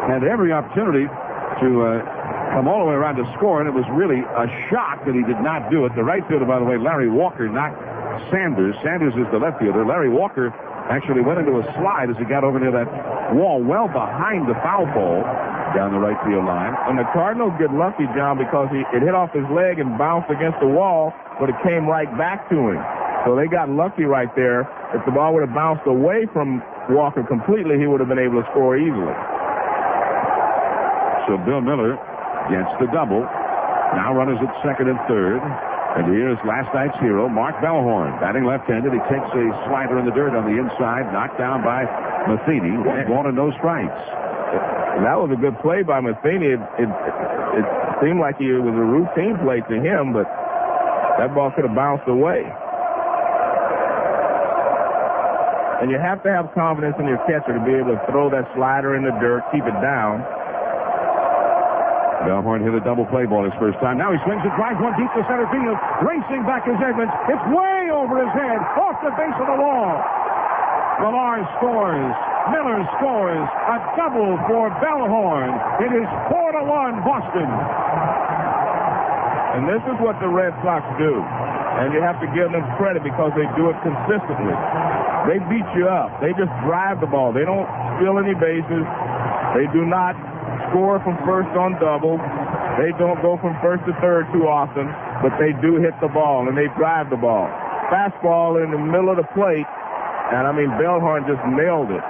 had every opportunity to come all the way around to score, and it was really a shock that he did not do it. The right fielder, by the way, Larry Walker, knocked Sanders. Sanders is the left fielder. Larry Walker actually went into a slide as he got over near that wall, well behind the foul ball down the right field line. And the Cardinals get lucky, John, because it hit off his leg and bounced against the wall, but it came right back to him. So they got lucky right there. If the ball would have bounced away from Walker completely, he would have been able to score easily. So Bill Miller gets the double. Now runners at second and third. And here's last night's hero, Mark Bellhorn, batting left-handed. He takes a slider in the dirt on the inside, knocked down by Matheny. 1 ball and no strikes. And that was a good play by Matheny. It seemed like it was a routine play to him, but that ball could have bounced away. And you have to have confidence in your catcher to be able to throw that slider in the dirt, keep it down. Bellhorn hit a double play ball his first time. Now he swings and drives one deep to center field. Racing back is Edmonds. It's way over his head, off the base of the wall. Millar scores. Miller scores. A double for Bellhorn. It is 4-1 Boston. And this is what the Red Sox do. And you have to give them credit because they do it consistently. They beat you up. They just drive the ball. They don't steal any bases. They do not score from first on double. They don't go from first to third too often, but they do hit the ball, and they drive the ball. Fastball in the middle of the plate, and I mean, Bellhorn just nailed it.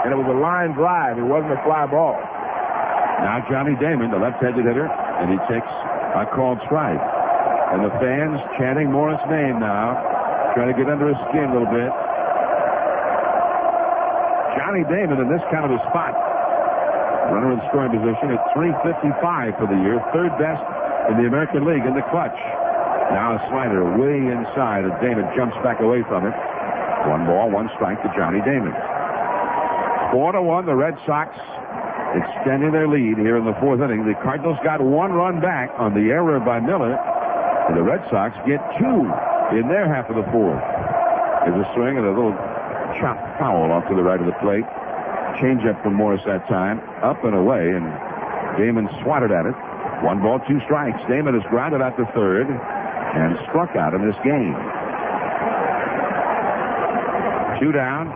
And it was a line drive. It wasn't a fly ball. Now Johnny Damon, the left-handed hitter, and he takes a called strike. And the fans chanting Morris' name now, trying to get under his skin a little bit. Johnny Damon in this kind of a spot. Runner in scoring position at 355 for the year, third best in the American League in the clutch. Now a slider way inside, and Damon jumps back away from it. 1 ball, 1 strike to Johnny Damon. 4-1, the Red Sox extending their lead here in the 4th inning. The Cardinals got 1 run back on the error by Miller, and the Red Sox get 2 in their half of the 4th. There's a swing and a little chop foul off to the right of the plate. Change up from Morris that time, up and away, and Damon swatted at it. 1 ball, 2 strikes. Damon has grounded out to third and struck out in this game. 2 down.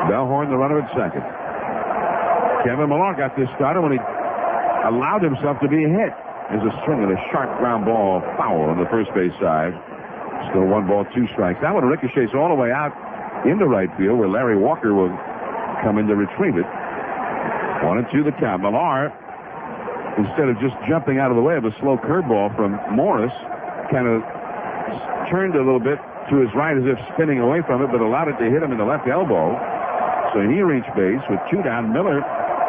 Bellhorn, the runner at second. Kevin Millar got this started when he allowed himself to be hit. There's a swing and a sharp ground ball foul on the first base side. Still 1 ball, 2 strikes. That one ricochets all the way out into right field where Larry Walker will come in to retrieve it. 1-2 the count. Millar, instead of just jumping out of the way of a slow curveball from Morris, kind of turned a little bit to his right as if spinning away from it, but allowed it to hit him in the left elbow. So he reached base with 2 down. Miller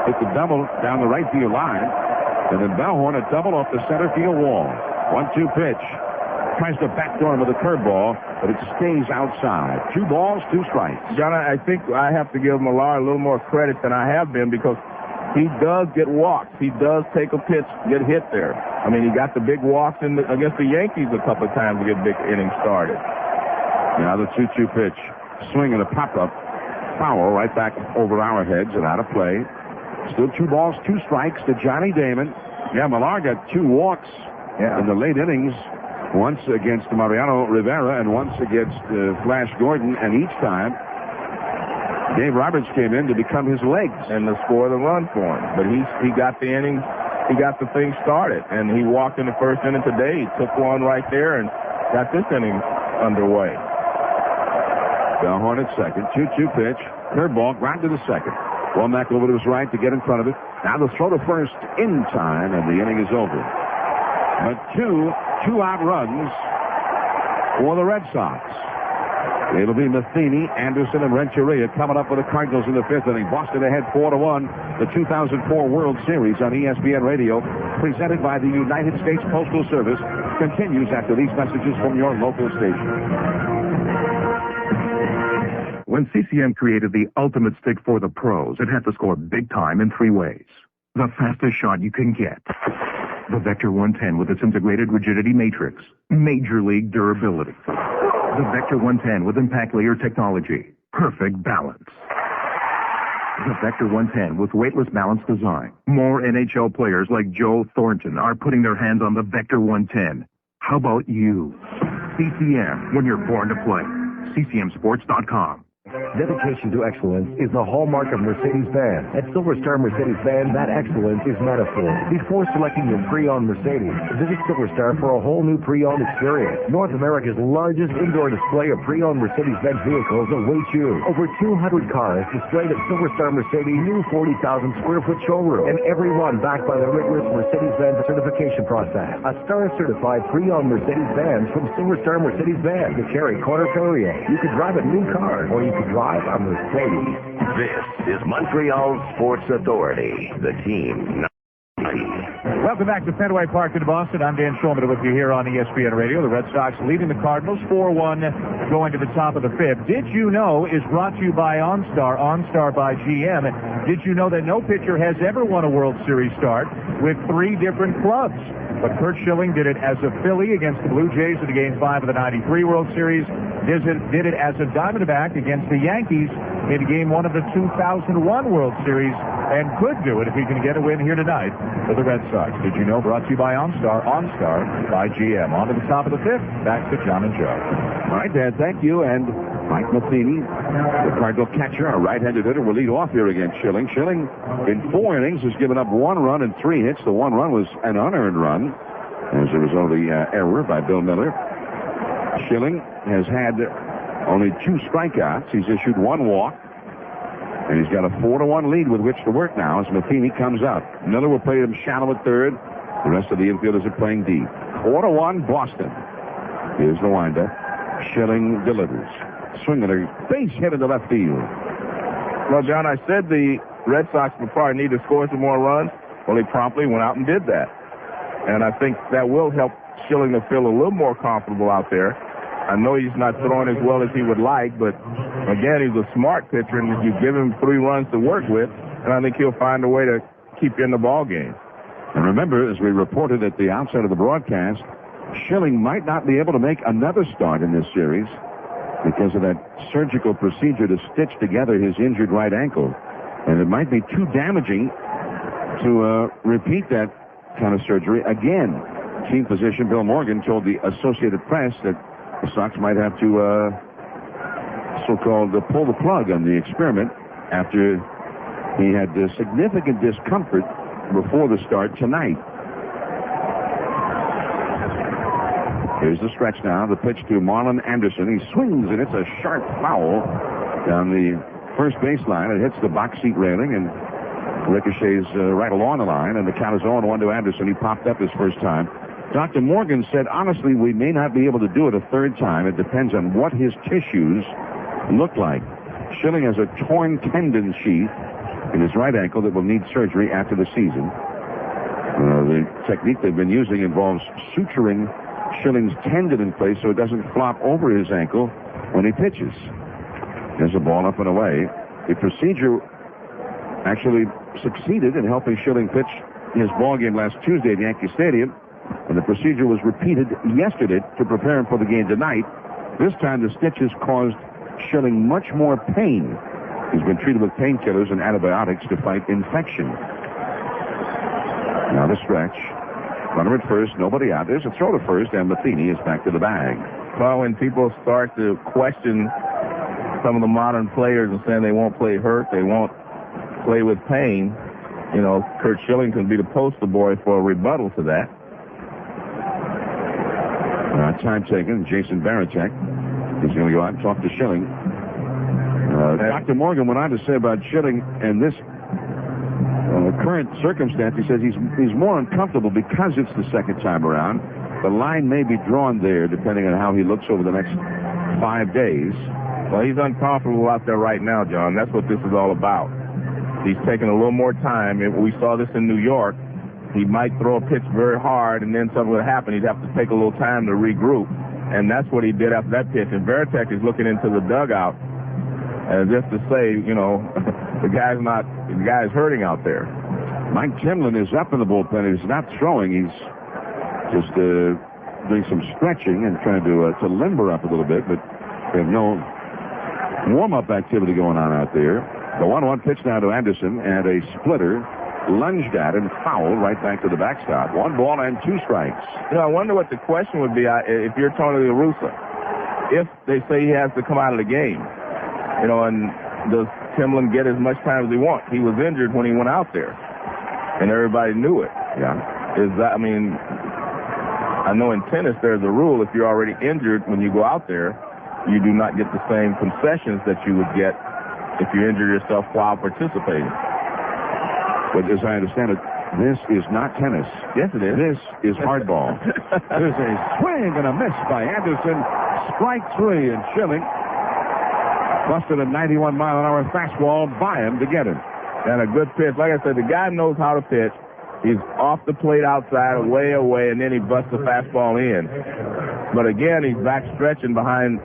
hit the double down the right field line. And then Bellhorn a double off the center field wall. 1-2 pitch. Tries to backdoor him with a curveball, but it stays outside. 2 balls, 2 strikes. John, I think I have to give Millar a little more credit than I have been because he does get walks. He does take a pitch, get hit there. I mean, he got the big walks against the Yankees a couple of times to get big innings started. Now the 2-2 pitch. Swing and a pop-up. Foul right back over our heads and out of play. Still 2 balls, 2 strikes to Johnny Damon. Yeah, Millar got 2 walks in the late innings. Once against Mariano Rivera and once against Flash Gordon. And each time, Dave Roberts came in to become his legs and to score the run for him. But he got the innings, he got the thing started. And he walked in the first inning today. He took one right there and got this inning underway. Bellhorn at second. 2-2 pitch. Curveball, ground to the second. Womack over to his right to get in front of it. Now the throw to first in time, and the inning is over. But 2-out runs for the Red Sox. It'll be Matheny, Anderson, and Renteria coming up with the Cardinals in the 5th inning. Boston ahead 4-1. The 2004 World Series on ESPN Radio, presented by the United States Postal Service, continues after these messages from your local station. When CCM created the ultimate stick for the pros, it had to score big time in 3 ways. The fastest shot you can get. The Vector 110 with its integrated rigidity matrix. Major league durability. The Vector 110 with impact layer technology. Perfect balance. The Vector 110 with weightless balance design. More NHL players like Joe Thornton are putting their hands on the Vector 110. How about you? CCM, when you're born to play. CCMSports.com. Dedication to excellence is the hallmark of Mercedes-Benz. At Silver Star Mercedes-Benz, that excellence is metaphor. Before selecting your pre-owned Mercedes, visit Silver Star for a whole new pre-owned experience. North America's largest indoor display of pre-owned Mercedes-Benz vehicles awaits you. Over 200 cars displayed at Silver Star Mercedes' new 40,000 square foot showroom, and every one backed by the rigorous Mercedes-Benz certification process. A star-certified pre-owned Mercedes-Benz from Silver Star Mercedes-Benz to carry Corner Perrier. You could drive a new car, or you could drive a Mercedes. This is Montreal Sports Authority, the team 90. Welcome back to Fenway Park in Boston. I'm Dan Shulman with you here on ESPN Radio. The Red Sox leading the Cardinals 4-1 going to the top of the 5th. Did you know is brought to you by OnStar by GM. Did you know that no pitcher has ever won a World Series start with 3 different clubs? But Curt Schilling did it as a Philly against the Blue Jays in Game 5 of the 93 World Series. Did it as a Diamondback against the Yankees in Game 1 of the 2001 World Series, and could do it if he can get a win here tonight for the Red Sox. Did you know? Brought to you by OnStar by GM. On to the top of the 5th. Back to John and Joe. All right, Dan, thank you. And Mike Matheny, the Cardinal catcher, a right-handed hitter, will lead off here against Schilling. Schilling, in 4 innings, has given up 1 run and 3 hits. The 1 run was an unearned run as a result of the error by Bill Miller. Schilling has had only 2 strikeouts. He's issued 1 walk. And he's got a 4-1 lead with which to work now as Matheny comes up. Miller will play him shallow at third. The rest of the infielders are playing deep. 4-1 Boston. Here's the windup. Schilling delivers. Swinging a base hit into left field. Well, John, I said the Red Sox would probably need to score some more runs. Well, he promptly went out and did that. And I think that will help Schilling to feel a little more comfortable out there. I know he's not throwing as well as he would like, but again, he's a smart pitcher, and you give him 3 runs to work with, and I think he'll find a way to keep you in the ball game. And remember, as we reported at the outset of the broadcast, Schilling might not be able to make another start in this series because of that surgical procedure to stitch together his injured right ankle. And it might be too damaging to repeat that kind of surgery again. Team physician Bill Morgan told the Associated Press that the Sox might have to so-called pull the plug on the experiment after he had significant discomfort before the start tonight. Here's the stretch now. The pitch to Marlon Anderson. He swings, and it's a sharp foul down the first baseline. It hits the box seat railing and ricochets right along the line, and the count is 0-1 to Anderson. He popped up his first time. Dr. Morgan said, honestly, we may not be able to do it a third time. It depends on what his tissues look like. Schilling has a torn tendon sheath in his right ankle that will need surgery after the season. The technique they've been using involves suturing Schilling's tendon in place so it doesn't flop over his ankle when he pitches. There's a ball up and away. The procedure actually succeeded in helping Schilling pitch his ball game last Tuesday at Yankee Stadium, and the procedure was repeated yesterday to prepare him for the game tonight. This time the stitches caused Schilling much more pain. He's been treated with painkillers and antibiotics to fight infection. Now the stretch. Runner at first, nobody out. There's a throw to first, and Matheny is back to the bag. Well, when people start to question some of the modern players and saying they won't play hurt, they won't play with pain, you know, Curt Schilling can be the poster boy for a rebuttal to that. Time taken. Jason Varitek is going to go out and talk to Schilling. Dr. Morgan went on to say about Schilling and this current circumstance, he says he's more uncomfortable because it's the second time around. The line may be drawn there depending on how he looks over the next 5 days. Well, he's uncomfortable out there right now, John. That's what this is all about. He's taking a little more time. We saw this in New York. He might throw a pitch very hard, and then something would happen. He'd have to take a little time to regroup, and that's what he did after that pitch. And Varitek is looking into the dugout as if to say, you know, the guy's hurting out there. Mike Timlin is up in the bullpen. He's not throwing. He's just doing some stretching and trying to limber up a little bit, but they have no warm-up activity going on out there. The 1-1 pitch now to Anderson, and a splitter lunged at and fouled right back to the backstop. 1 ball and 2 strikes. You know, I wonder what the question would be if you're Tony La Russa. If they say he has to come out of the game, you know, and does Timlin get as much time as he wants? He was injured when he went out there, and everybody knew it. Yeah. I mean, I know in tennis there's a rule: if you're already injured when you go out there, you do not get the same concessions that you would get if you injure yourself while participating. But as I understand it, this is not tennis. Yes, it is. This is hardball. There's a swing and a miss by Anderson. Strike 3, and Schilling busted a 91-mile-an-hour fastball by him to get him. And a good pitch. Like I said, the guy knows how to pitch. He's off the plate outside, way away, and then he busts the fastball in. But again, he's back stretching behind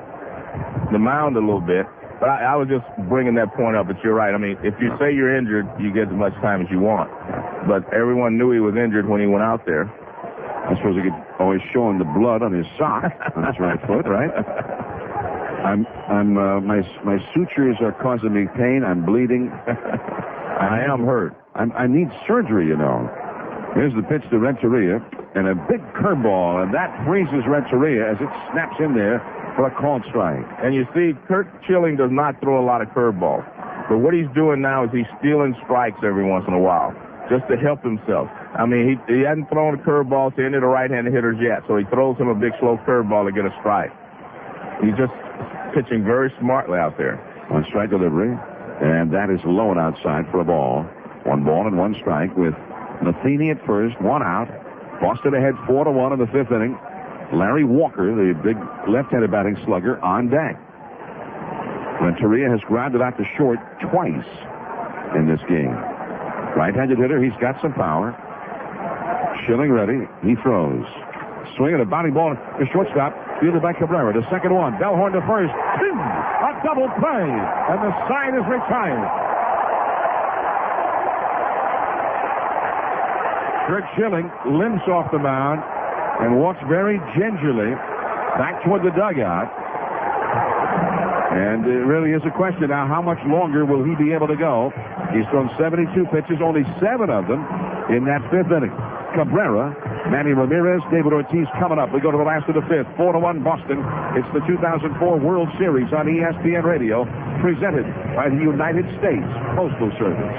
the mound a little bit. But I was just bringing that point up, but you're right. I mean, if you say you're injured, you get as much time as you want. But everyone knew he was injured when he went out there. I suppose he could always show him the blood on his sock on his right foot, right? My sutures are causing me pain. I'm bleeding. I am hurt. I need surgery, you know. Here's the pitch to Renteria, and a big curveball, and that freezes Renteria as it snaps in there for a called strike. And you see, Curt Schilling does not throw a lot of curveballs. But what he's doing now is he's stealing strikes every once in a while, just to help himself. I mean, he hasn't thrown a curveball to any of the right-handed hitters yet, so he throws him a big, slow curveball to get a strike. He's just pitching very smartly out there. On strike delivery, and that is low and outside for a ball. 1 ball and 1 strike with Matheny at first, 1 out. Boston ahead 4-1 in the fifth inning. Larry Walker, the big left-handed batting slugger, on deck. Renteria has grounded out to short twice in this game. Right-handed hitter, he's got some power. Schilling ready, he throws. Swinging a bounding ball to shortstop, fielded by Cabrera. The second one, Bellhorn to first. A double play, and the side is retired. Kurt Schilling limps off the mound and walks very gingerly back toward the dugout. And it really is a question now, how much longer will he be able to go? He's thrown 72 pitches, only 7 of them in that fifth inning. Cabrera, Manny Ramirez, David Ortiz coming up. We go to the last of the fifth. 4-1 Boston. It's the 2004 World Series on ESPN Radio, presented by the United States Postal Service.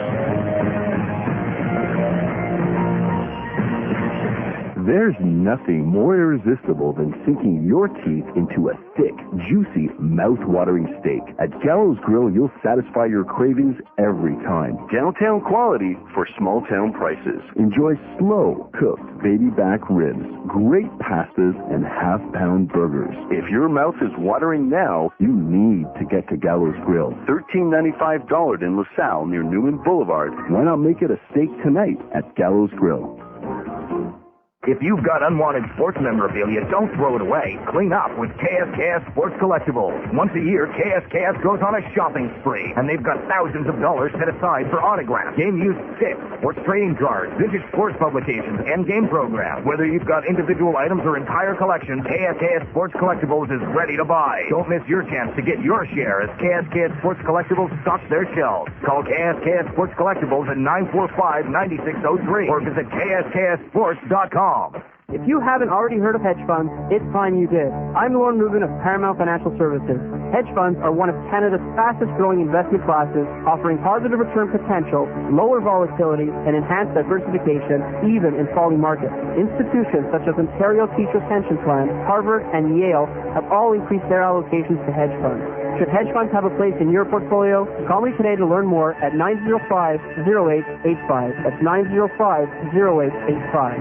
There's nothing more irresistible than sinking your teeth into a thick, juicy, mouth-watering steak. At Gallows Grill, you'll satisfy your cravings every time. Downtown quality for small-town prices. Enjoy slow-cooked baby back ribs, great pastas, and half-pound burgers. If your mouth is watering now, you need to get to Gallows Grill. $13.95 in LaSalle near Newman Boulevard. Why not make it a steak tonight at Gallows Grill? If you've got unwanted sports memorabilia, don't throw it away. Clean up with KSKS Sports Collectibles. Once a year, KSKS goes on a shopping spree, and they've got thousands of dollars set aside for autographs, game-used sticks, sports trading cards, vintage sports publications, and game programs. Whether you've got individual items or entire collections, KSKS Sports Collectibles is ready to buy. Don't miss your chance to get your share as KSKS Sports Collectibles stocks their shelves. Call KSKS Sports Collectibles at 945-9603 or visit KSKSSports.com. If you haven't already heard of hedge funds, it's time you did. I'm Lauren Rubin of Paramount Financial Services. Hedge funds are one of Canada's fastest growing investment classes, offering positive return potential, lower volatility, and enhanced diversification, even in falling markets. Institutions such as Ontario Teachers Pension Plan, Harvard, and Yale have all increased their allocations to hedge funds. Should hedge funds have a place in your portfolio? Call me today to learn more at 905-0885. That's 905-0885.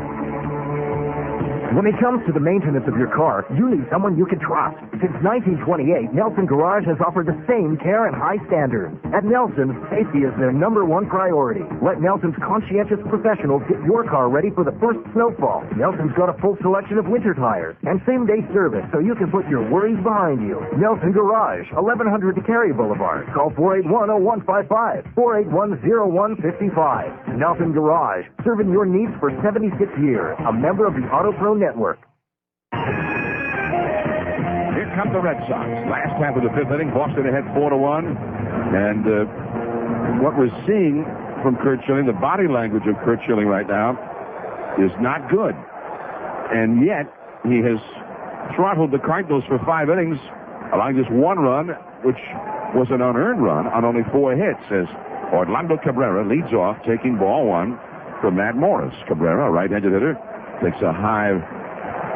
When it comes to the maintenance of your car, you need someone you can trust. Since 1928, Nelson Garage has offered the same care and high standards. At Nelson, safety is their #1 priority. Let Nelson's conscientious professionals get your car ready for the first snowfall. Nelson's got a full selection of winter tires and same-day service so you can put your worries behind you. Nelson Garage, 1100 DeCarry Boulevard. Call 481-0155, 481-0155. Nelson Garage, serving your needs for 76 years. A member of the Auto Pro Network. Here come the Red Sox. Last half of the fifth inning, Boston ahead 4-1. And what we're seeing from Kurt Schilling, the body language of Kurt Schilling right now, is not good. And yet, he has throttled the Cardinals for 5 innings, allowing just 1 run, which was an unearned run on only 4 hits, as Orlando Cabrera leads off, taking ball 1 from Matt Morris. Cabrera, right-handed hitter, takes a high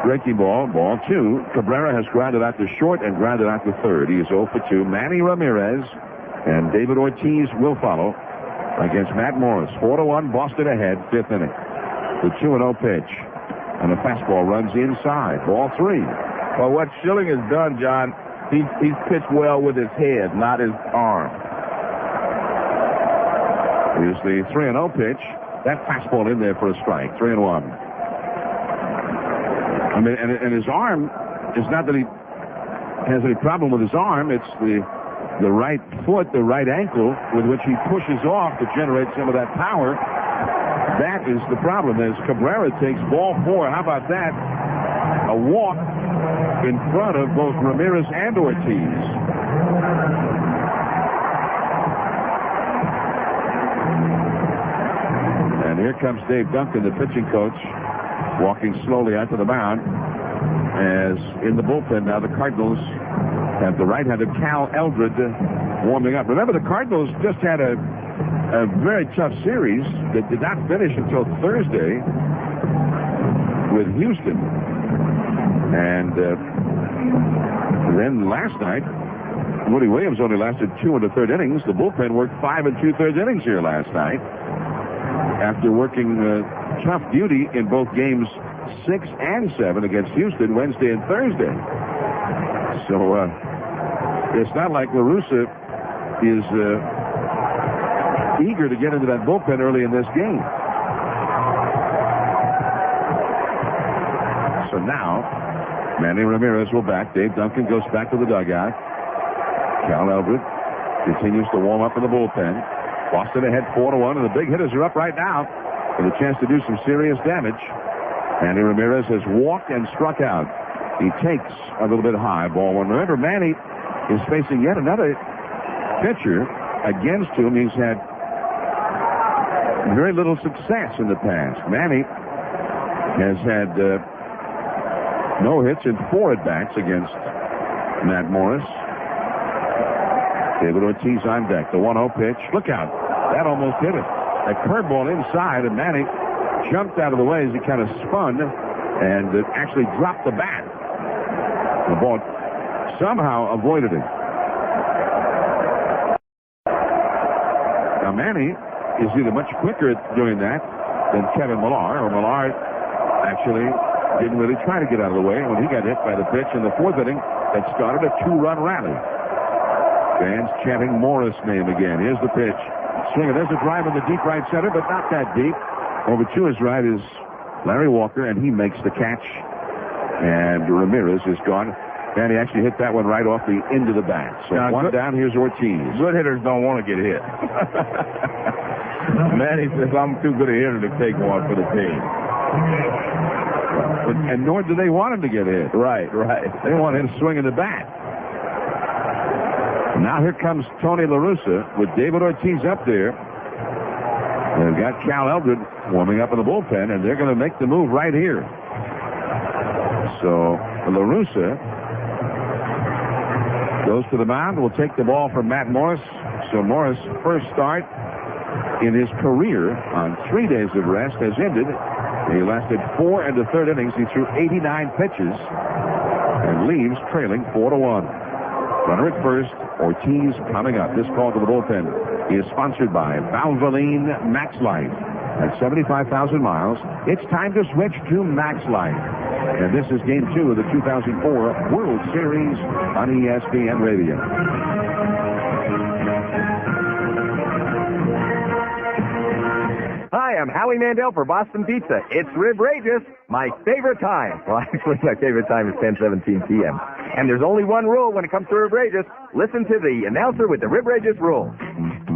breaking ball, ball 2. Cabrera has grounded out to short and grounded out to third. He is 0 for 2. Manny Ramirez and David Ortiz will follow against Matt Morris. 4-1, Boston ahead, 5th inning. The 2-0 pitch. And the fastball runs inside. Ball 3. Well, what Schilling has done, John, he's pitched well with his head, not his arm. Here's the 3-0 pitch. That fastball in there for a strike. 3-1. I mean, and his arm, it's not that he has any problem with his arm. It's the right foot, the right ankle with which he pushes off to generate some of that power. That is the problem. As Cabrera takes ball 4, how about that? A walk in front of both Ramirez and Ortiz. And here comes Dave Duncan, the pitching coach, walking slowly out to the mound. As in the bullpen now, the Cardinals have the right-handed Cal Eldred warming up. Remember, the Cardinals just had a very tough series that did not finish until Thursday with Houston. And then last night, Woody Williams only lasted 2 1/3 innings. The bullpen worked 5 2/3 innings here last night, after working tough duty in both games 6 and 7 against Houston Wednesday and Thursday. So it's not like La Russa is eager to get into that bullpen early in this game. So now, Manny Ramirez will back. Dave Duncan goes back to the dugout. Cal Eldred continues to warm up in the bullpen. Boston ahead 4-1, and the big hitters are up right now with a chance to do some serious damage. Manny Ramirez has walked and struck out. He takes a little bit high, ball one. Remember, Manny is facing yet another pitcher against whom he's had very little success in the past. Manny has had no hits in 4 at-bats against Matt Morris. David Ortiz on deck. The 1-0 pitch. Look out. That almost hit it. A curveball inside, and Manny jumped out of the way as he kind of spun and actually dropped the bat. The ball somehow avoided it. Now, Manny is either much quicker at doing that than Kevin Millar, or Millar actually didn't really try to get out of the way when he got hit by the pitch in the 4th inning that started a 2-run rally. Fans chanting Morris' name again. Here's the pitch. Swinging. There's a drive in the deep right center, but not that deep. Over to his right is Larry Walker, and he makes the catch. And Ramirez is gone. And he actually hit that one right off the end of the bat. So now, one down. Here's Ortiz. Good hitters don't want to get hit. Manny says, I'm too good a hitter to take one for the team. And nor do they want him to get hit. Right. They want him swinging the bat. Now here comes Tony La Russa with David Ortiz up there. They've got Cal Eldred warming up in the bullpen, and they're going to make the move right here. So La Russa goes to the mound, will take the ball from Matt Morris. So Morris' first start in his career on 3 days of rest has ended. He lasted 4 1/3 innings. He threw 89 pitches and leaves trailing 4-1. Runner at first, Ortiz coming up. This call to the bullpen is sponsored by Valvoline Max Life. At 75,000 miles, it's time to switch to Max Life. And this is Game 2 of the 2004 World Series on ESPN Radio. Hi, I'm Howie Mandel for Boston Pizza. It's Ribrageous, my favorite time. Well, actually, my favorite time is 10:17 p.m. And there's only one rule when it comes to Ribrageous. Listen to the announcer with the Ribrageous rule.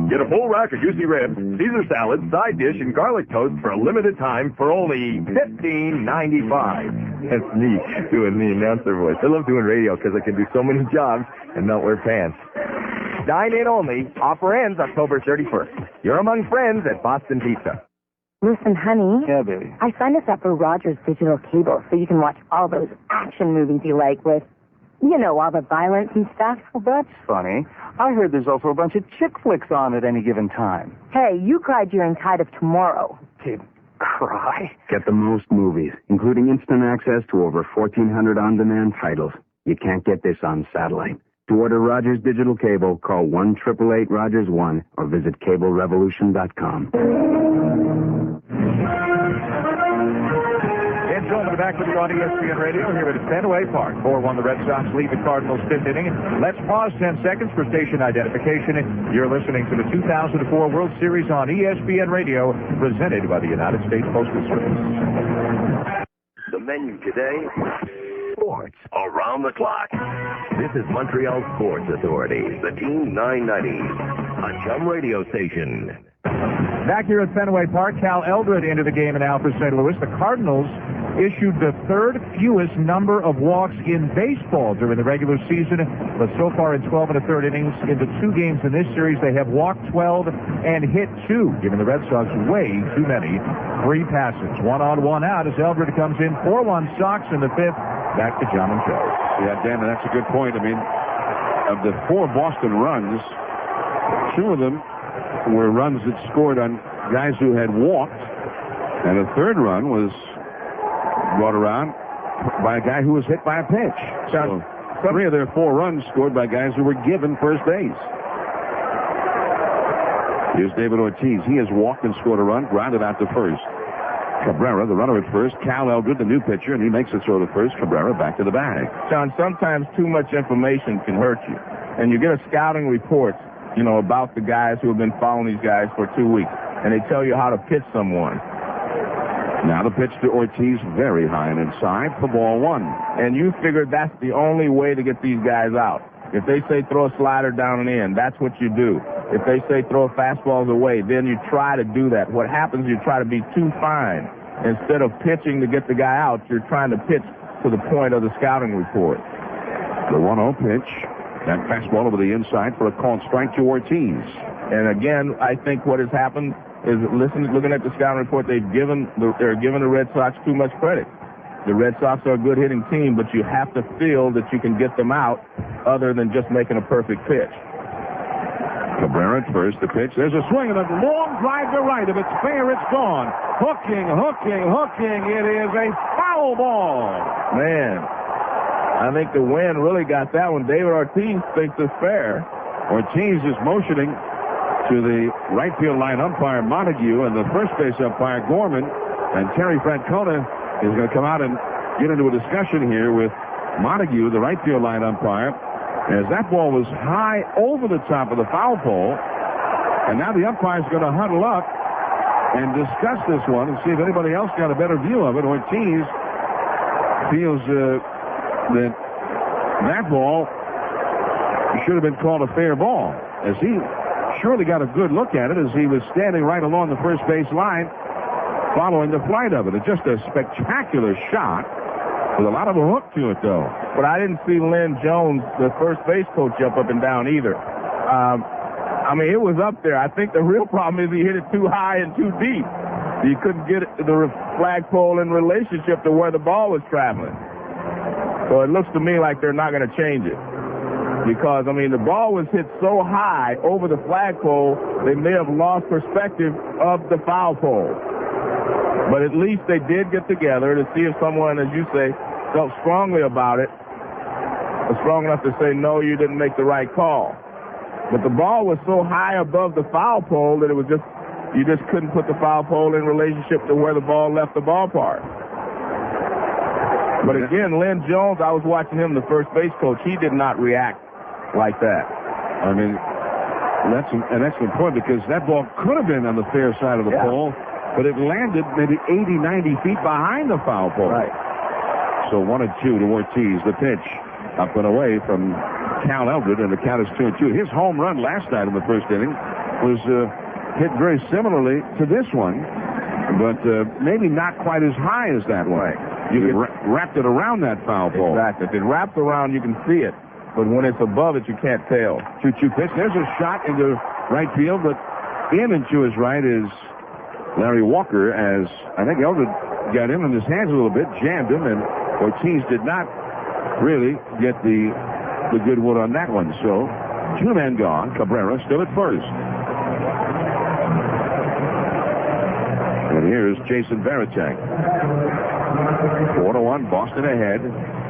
Get a full rack of juicy ribs, Caesar salad, side dish, and garlic toast for a limited time for only $15.95. That's me doing the announcer voice. I love doing radio because I can do so many jobs and not wear pants. Dine in only. Offer ends October 31st. You're among friends at Boston Pizza. Listen, honey. Yeah, baby. I signed us up for Rogers Digital Cable so you can watch all those action movies you like with, you know, all the violence and stuff. Well, that's funny. I heard there's also a bunch of chick flicks on at any given time. Hey, you cried during Tide of Tomorrow. Did cry? Get the most movies, including instant access to over 1,400 on-demand titles. You can't get this on satellite. To order Rogers Digital Cable, call 1-888-ROGERS-1 or visit CableRevolution.com. And Joel back with you on ESPN Radio here at Fenway Park. 4-1, the Red Sox lead the Cardinals 5th inning. Let's pause 10 seconds for station identification. You're listening to the 2004 World Series on ESPN Radio, presented by the United States Postal Service. The menu today, sports around the clock. This is Montreal Sports Authority, the Team 990, a Chum radio station. Back here at Fenway Park, Cal Eldred into the game now for St. Louis. The Cardinals issued the 3rd fewest number of walks in baseball during the regular season, but so far in 12 1/3 innings in the 2 games in this series, they have walked 12 and hit 2, giving the Red Sox way too many free passes. 1 on, 1 out as Eldred comes in. 4-1 Sox in the 5th. Back to John and Joe. Yeah, Dan, that's a good point. I mean, of the 4 Boston runs, 2 of them were runs that scored on guys who had walked, and a 3rd run was brought around by a guy who was hit by a pitch. So 3 of their 4 runs scored by guys who were given first base. Here's David Ortiz. He has walked and scored a run, grounded out to first. Cabrera, the runner at first. Cal Eldred, the new pitcher, and he makes the throw to first. Cabrera back to the bag. John, sometimes too much information can hurt you. And you get a scouting report, about the guys who have been following these guys for 2 weeks, and they tell you how to pitch someone. Now the pitch to Ortiz, very high and inside for ball one. And you figure that's the only way to get these guys out. If they say throw a slider down and in, that's what you do. If they say throw fastballs away, then you try to do that. What happens is you try to be too fine. Instead of pitching to get the guy out, you're trying to pitch to the point of the scouting report. The 1-0 pitch. That fastball over the inside for a called strike to Ortiz. And again, I think what has happened is looking at the scouting report, they're giving the Red Sox too much credit. The Red Sox are a good hitting team, but you have to feel that you can get them out other than just making a perfect pitch. Cabrera at first, the pitch. There's a swing and a long drive to right. If it's fair, it's gone. Hooking. It is a foul ball. Man, I think the wind really got that one. David Ortiz thinks it's fair. Ortiz is motioning to the right field line umpire Montague and the first base umpire Gorman, and Terry Francona is going to come out and get into a discussion here with Montague, the right field line umpire, as that ball was high over the top of the foul pole, and now the umpire's going to huddle up and discuss this one and see if anybody else got a better view of it. Ortiz feels that ball should have been called a fair ball, as he surely got a good look at it as he was standing right along the first base line following the flight of it. It's just a spectacular shot with a lot of a hook to it, though. But I didn't see Lynn Jones, the first base coach, jump up and down either. It was up there. I think the real problem is he hit it too high and too deep. He couldn't get the flagpole in relationship to where the ball was traveling. So it looks to me like they're not going to change it. Because, the ball was hit so high over the flagpole, they may have lost perspective of the foul pole. But at least they did get together to see if someone, as you say, felt strongly about it, was strong enough to say, no, you didn't make the right call. But the ball was so high above the foul pole that you just couldn't put the foul pole in relationship to where the ball left the ballpark. But again, Lynn Jones, I was watching him, the first base coach, he did not react like that. That's an excellent point, because that ball could have been on the fair side of the pole, but it landed maybe 80, 90 feet behind the foul pole. Right. So 1-2 to Ortiz. The pitch up and away from Cal Eldred, and the count is 2-2. His home run last night in the first inning was hit very similarly to this one, but maybe not quite as high as that one. Right. You wrapped it around that foul pole. Exactly. If it wraps around, you can see it. But when it's above it, you can't tell. 2-2 pitch. There's a shot into right field, but in and to his right is Larry Walker, as I think Eldred got him in his hands a little bit, jammed him, and Ortiz did not really get the good wood on that one. So 2 men gone. Cabrera still at first. And here's Jason Varitek. 4-1, Boston ahead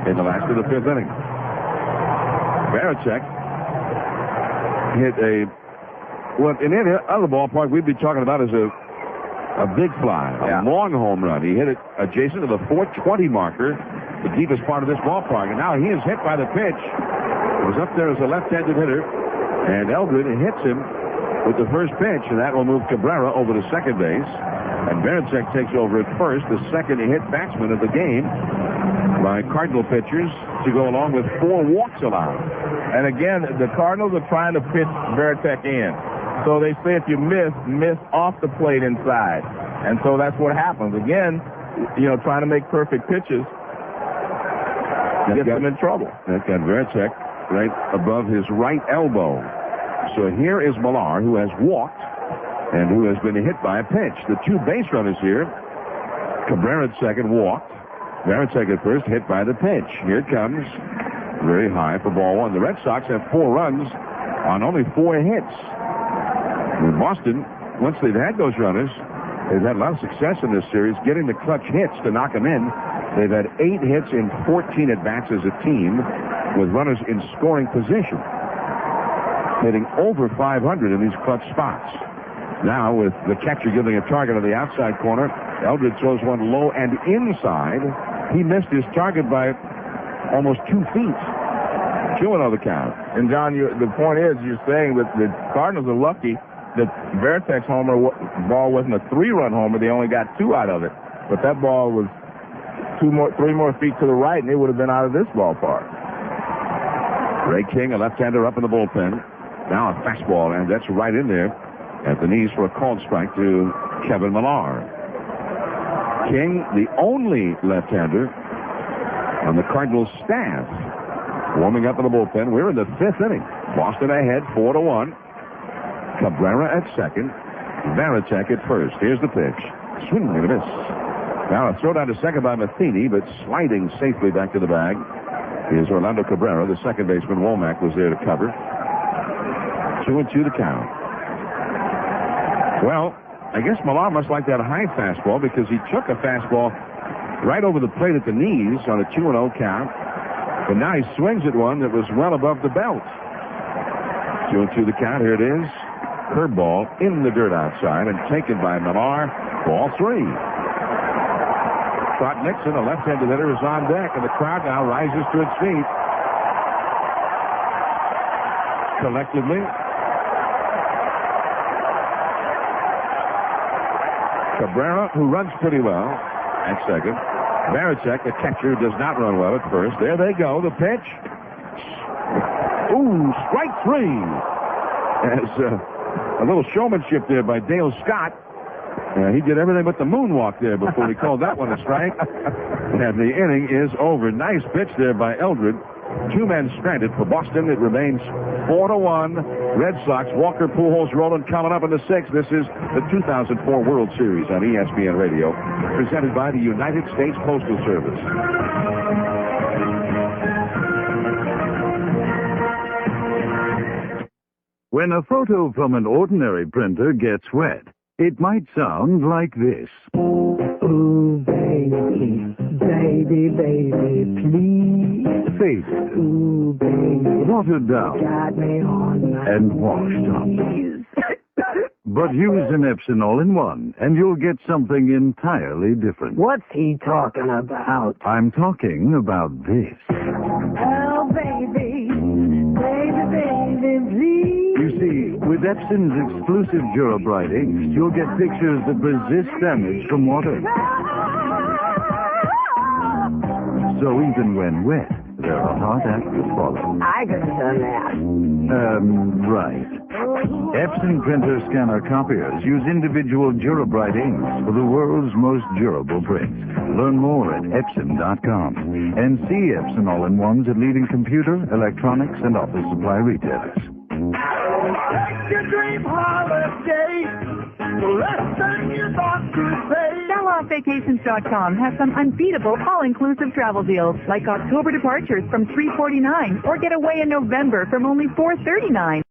in the last of the 5th inning. Varitek hit in any other ballpark we'd be talking about as a big fly, a long home run. He hit it adjacent to the 420 marker, the deepest part of this ballpark, and now he is hit by the pitch. It was up there as a left-handed hitter, and Eldred hits him with the first pitch, and that will move Cabrera over to second base. And Varitek takes over at first, the second hit batsman of the game by Cardinal pitchers, to go along with 4 walks allowed. And again, the Cardinals are trying to pitch Varitek in. So they say if you miss off the plate inside. And so that's what happens. Again, trying to make perfect pitches gets them in trouble. That got Varitek right above his right elbow. So here is Millar, who has walked and who has been hit by a pitch. The 2 base runners here, Cabrera at second, walked. Varitek at first, hit by the pitch. Here it comes, very high for ball 1. The Red Sox have 4 runs on only 4 hits. In Boston, once they've had those runners, they've had a lot of success in this series, getting the clutch hits to knock them in. They've had 8 hits in 14 at-bats as a team, with runners in scoring position, hitting over 500 in these clutch spots. Now, with the catcher giving a target on the outside corner, Eldred throws one low and inside. He missed his target by almost 2 feet. 2-0 the count. And, John, the point is, you're saying that the Cardinals are lucky that Veritek's ball wasn't a 3-run homer. They only got 2 out of it. But that ball was 3 more feet to the right, and it would have been out of this ballpark. Ray King, a left-hander, up in the bullpen. Now a fastball, and that's right in there at the knees for a called strike to Kevin Millar. King, the only left-hander on the Cardinals staff, warming up in the bullpen. We're in the 5th inning. Boston ahead, 4-1. Cabrera at second. Veritek at first. Here's the pitch. Swing and a miss. Now a throw down to second by Matheny, but sliding safely back to the bag is Orlando Cabrera. The second baseman, Womack, was there to cover. 2-2 the count. Well, I guess Millar must like that high fastball because he took a fastball right over the plate at the knees on a 2-0 count. But now he swings at one that was well above the belt. 2-2 the count. Here it is. Curveball in the dirt outside and taken by Millar. Ball 3. Scott Nixon, a left-handed hitter, is on deck, and the crowd now rises to its feet. Collectively, Cabrera, who runs pretty well at second. Veritek, the catcher, does not run well at first. There they go. The pitch. Ooh, strike 3. As a little showmanship there by Dale Scott. He did everything but the moonwalk there before he called that one a strike. And the inning is over. Nice pitch there by Eldred. 2 men stranded for Boston. It remains 4-1. Red Sox, Walker, Pujols, Roland coming up in the 6th. This is the 2004 World Series on ESPN Radio, presented by the United States Postal Service. When a photo from an ordinary printer gets wet, it might sound like this. Ooh, baby, baby, baby, please. Faded. Ooh, baby. Watered down. Got me on my and washed up. But use an Epsom all-in-one, and you'll get something entirely different. What's he talking about? I'm talking about this. Oh, baby, baby, baby, please. You see, with Epsom's exclusive Durabright inks, you'll get pictures that resist damage from water. So even when wet, there are hard acts to follow. I could have done that. Right. Epson printer scanner copiers use individual Durabright inks for the world's most durable prints. Learn more at Epson.com and see Epson all-in-ones at leading computer, electronics, and office supply retailers. Your dream holiday, the less than you thought to pay. SellOffVacations.com has some unbeatable all-inclusive travel deals, like October departures from $349 or get away in November from only $439.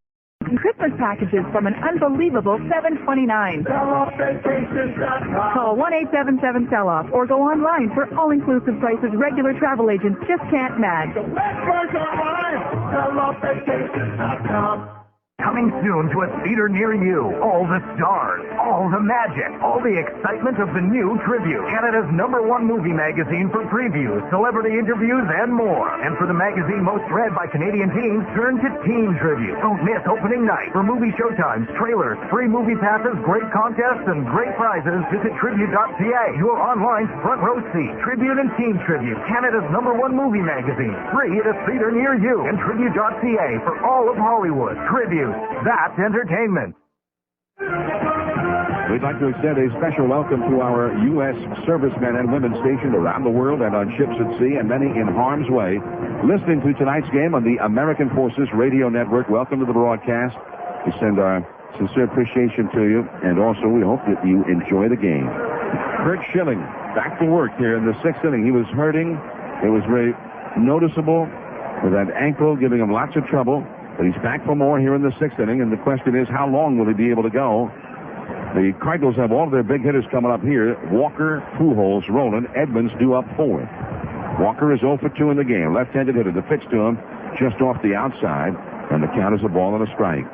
And Christmas packages from an unbelievable $729. SellOffVacations.com. Call 1-877-SELL-OFF or go online for all-inclusive prices regular travel agents just can't match. The best price online, SellOffVacations.com. Coming soon to a theater near you. All the stars, all the magic, all the excitement of the new Tribute, Canada's #1 movie magazine for previews, celebrity interviews, and more. And for the magazine most read by Canadian teens, turn to Teen Tribute. Don't miss opening night. For movie showtimes, trailers, free movie passes, great contests, and great prizes, visit Tribute.ca, your online front row seat. Tribute and Teen Tribute, Canada's #1 movie magazine. Free at a theater near you. And Tribute.ca for all of Hollywood. Tribute. That's entertainment. We'd like to extend a special welcome to our U.S. servicemen and women stationed around the world and on ships at sea and many in harm's way. Listening to tonight's game on the American Forces Radio Network. Welcome to the broadcast. We send our sincere appreciation to you, and also we hope that you enjoy the game. Kurt Schilling back to work here in the 6th inning. He was hurting. It was very noticeable with that ankle giving him lots of trouble. But he's back for more here in the 6th inning, and the question is, how long will he be able to go? The Cardinals have all of their big hitters coming up here. Walker, Pujols, Roland, Edmonds due up 4th. Walker is 0 for 2 in the game. Left-handed hitter. The pitch to him just off the outside, and the count is a ball and a strike.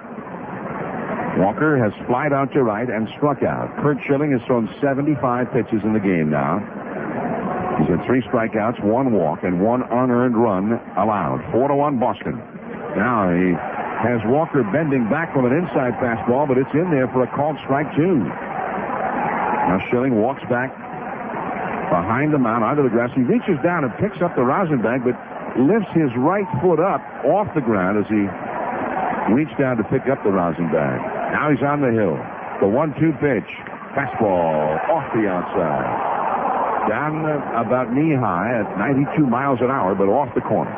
Walker has flied out to right and struck out. Kurt Schilling has thrown 75 pitches in the game now. He's had 3 strikeouts, 1 walk, and 1 unearned run allowed. 4-1 Boston. Now he has Walker bending back from an inside fastball, but it's in there for a called strike 2. Now Schilling walks back behind the mound onto the grass. He reaches down and picks up the rosin bag, but lifts his right foot up off the ground as he reached down to pick up the rosin bag. Now he's on the hill. The 1-2 pitch. Fastball off the outside. Down about knee-high at 92 miles an hour, but off the corner.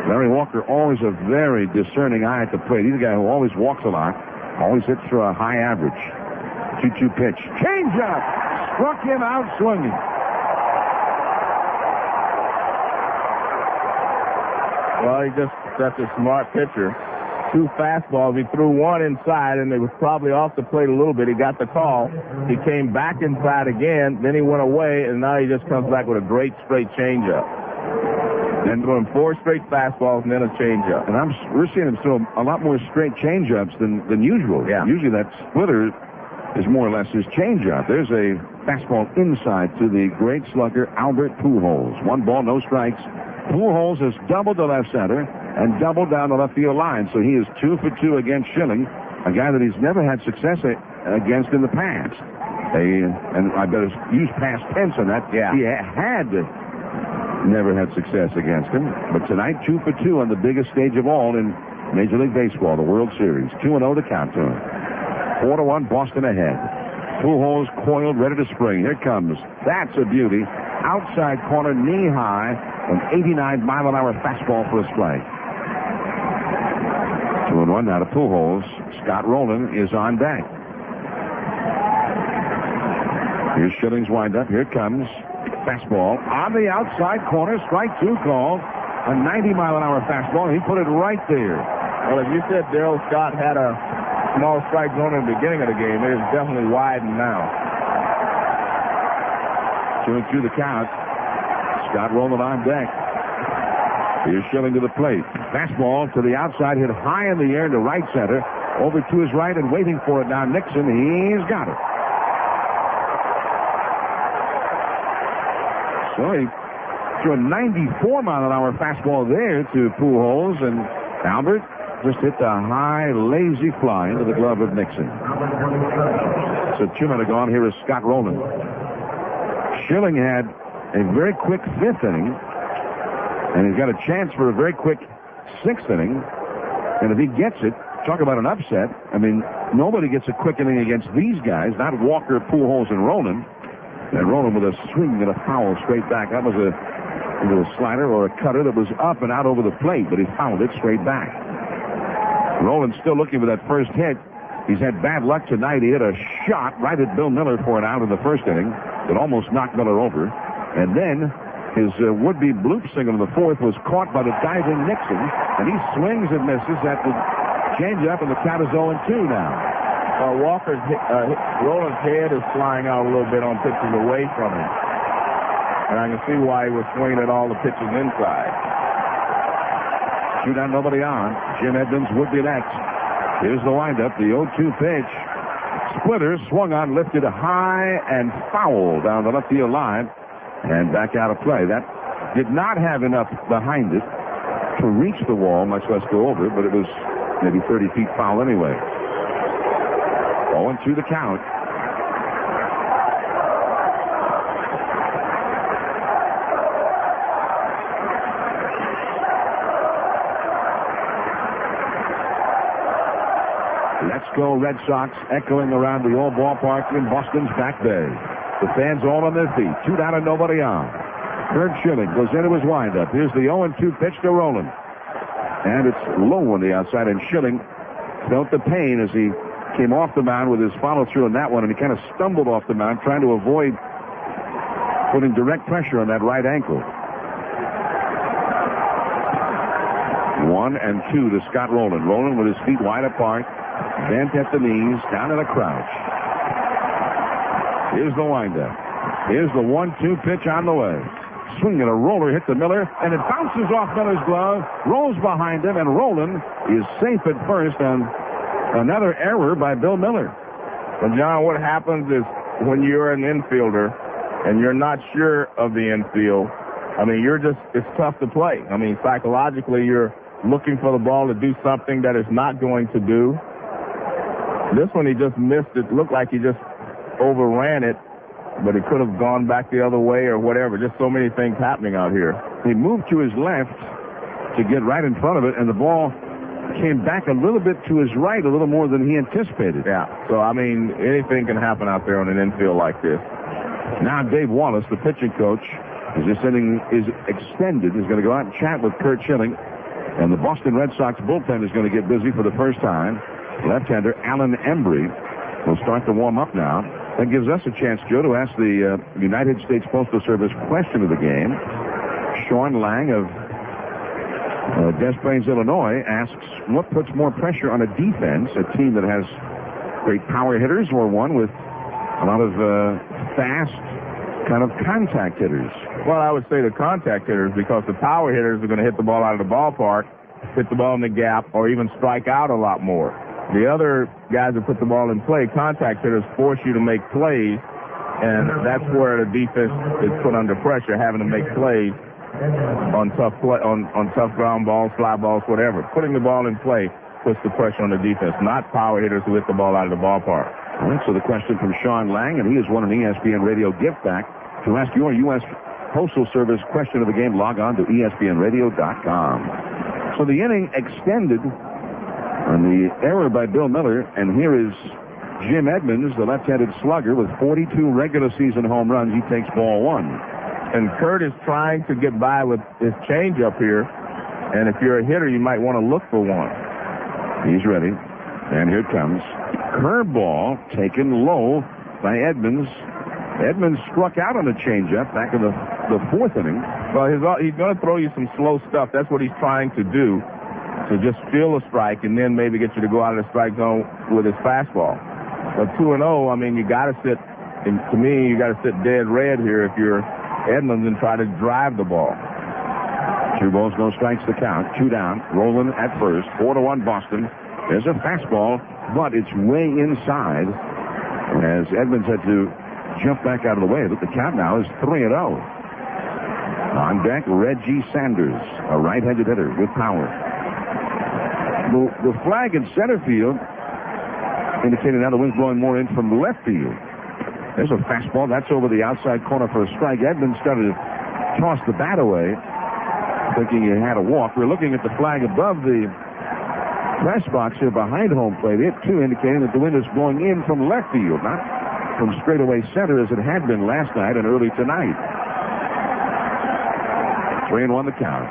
Larry Walker, always a very discerning eye at the plate. He's a guy who always walks a lot, always hits for a high average. 2-2 pitch. Change-up! Struck him out swinging. Well, he just such a smart pitcher. 2 fastballs. He threw 1 inside, and it was probably off the plate a little bit. He got the call. He came back inside again. Then he went away, and now he just comes back with a great straight changeup. Then throwing 4 straight fastballs and then a changeup. And we're seeing him throw a lot more straight changeups than usual. Yeah. Usually that splitter is more or less his changeup. There's a fastball inside to the great slugger Albert Pujols. 1 ball, no strikes. Pujols has doubled the left center and doubled down the left field line, so he is 2 for 2 against Schilling, a guy that he's never had success against in the past. And I better use past tense on that. Yeah. He had never had success against him, but tonight 2 for 2 on the biggest stage of all in Major League Baseball, the World Series. 2-0 to count to him. 4-1 Boston ahead. Pujols coiled, ready to spring. Here comes. That's a beauty. Outside corner, knee-high, an 89-mile-an-hour fastball for a strike. 2-1 now to Pujols. Scott Rowland is on deck. Here's Schilling's windup. Here comes. Fastball on the outside corner. Strike 2 call. A 90-mile-an-hour fastball. He put it right there. Well, if you said Darryl Scott had a small strike zone in the beginning of the game, it is definitely widened now. 2-2 the count. Scott Rowland on deck. Here's Schilling to the plate. Fastball to the outside, hit high in the air to right center. Over to his right and waiting for it now. Nixon, he's got it. So he threw a 94-mile-an-hour fastball there to Pujols, and Albert just hit the high, lazy fly into the glove of Nixon. So 2 men are gone. Here is Scott Rowland. Schilling had a very quick 5th inning, and he's got a chance for a very quick 6th inning. And if he gets it, talk about an upset. I mean, nobody gets a quick inning against these guys, not Walker, Pujols, and Rowland. And Rowland with a swing and a foul straight back. That was either a slider or a cutter that was up and out over the plate, but he fouled it straight back. Rowland's still looking for that first hit. He's had bad luck tonight. He hit a shot right at Bill Miller for an out in the first inning that almost knocked Miller over. And then his would-be bloop single in the 4th was caught by the diving Nixon, and he swings and misses at the changeup, and the count is 0-2 now. Walker's Rowland's head is flying out a little bit on pitches away from him. And I can see why he was swinging at all the pitches inside. 2 down, nobody on. Jim Edmonds would be next. Here's the windup, the 0-2 pitch. Splitter swung on, lifted high and foul down the left field line and back out of play. That did not have enough behind it to reach the wall, much less go over, but it was maybe 30 feet foul anyway. 0-2 the count. Let's go Red Sox echoing around the old ballpark in Boston's Back Bay. The fans all on their feet. 2 down and nobody on. Kurt Schilling goes into his windup. Here's the 0-2 pitch to Rowland. And it's low on the outside, and Schilling felt the pain as he came off the mound with his follow-through on that one, and he kind of stumbled off the mound trying to avoid putting direct pressure on that right ankle. 1-2 to Scott Rowland. Rowland with his feet wide apart, bent at the knees, down in a crouch. Here's the windup. Here's the 1-2 pitch on the way. Swing and a roller hit the Miller, and it bounces off Miller's glove, rolls behind him, and Rowland is safe at first on Another error by Bill Miller. Well, John, what happens is when you're an infielder and you're not sure of the infield, I mean, it's tough to play. I mean, psychologically, you're looking for the ball to do something that it's not going to do. This one, he just missed it. Looked like he just overran it, but it could have gone back the other way or whatever. Just so many things happening out here. He moved to his left to get right in front of it, and the ball came back a little bit to his right, a little more than he anticipated. Yeah, so, I mean, anything can happen out there on an infield like this. Now Dave Wallace, the pitching coach, as this inning is extended, is going to go out and chat with Kurt Schilling, and the Boston Red Sox bullpen is going to get busy for the first time. Left-hander Alan Embry will start to warm up now. That gives us a chance, Joe, to ask the United States Postal Service question of the game. Sean Lang of Des Plaines, Illinois, asks, what puts more pressure on a defense, a team that has great power hitters or one with a lot of fast kind of contact hitters? Well, I would say the contact hitters, because the power hitters are going to hit the ball out of the ballpark, hit the ball in the gap, or even strike out a lot more. The other guys that put the ball in play, contact hitters, force you to make plays, and that's where the defense is put under pressure, having to make plays on tough ground balls, fly balls, whatever. Putting the ball in play puts the pressure on the defense, not power hitters who hit the ball out of the ballpark. All right, so the question from Sean Lang, and he has won an ESPN Radio gift back. To ask your U.S. Postal Service question of the game, log on to ESPNradio.com. So the inning extended on the error by Bill Miller, and here is Jim Edmonds, the left-handed slugger, with 42 regular season home runs. He takes ball one. And Kurt is trying to get by with his changeup here, and if you're a hitter, you might want to look for one. He's ready, and here it comes. Curveball taken low by Edmonds. Edmonds struck out on a changeup back in the fourth inning. Well, he's going to throw you some slow stuff. That's what he's trying to do, to just feel a strike and then maybe get you to go out of the strike zone with his fastball. But 2-0, I mean, you got to sit, and to me, you got to sit dead red here if you're Edmonds and try to drive the ball. 2 balls, no strikes to count. 2 down. Rolling at first. 4-1 Boston. There's a fastball, but it's way inside as Edmonds had to jump back out of the way. But the count now is 3-0. On deck, Reggie Sanders, a right-handed hitter with power. The flag in center field indicating now the wind's blowing more in from left field. There's a fastball. That's over the outside corner for a strike. Edmonds started to toss the bat away, thinking he had a walk. We're looking at the flag above the press box here behind home plate. It, too, indicating that the wind is blowing in from left field, not from straightaway center as it had been last night and early tonight. 3-1 the count.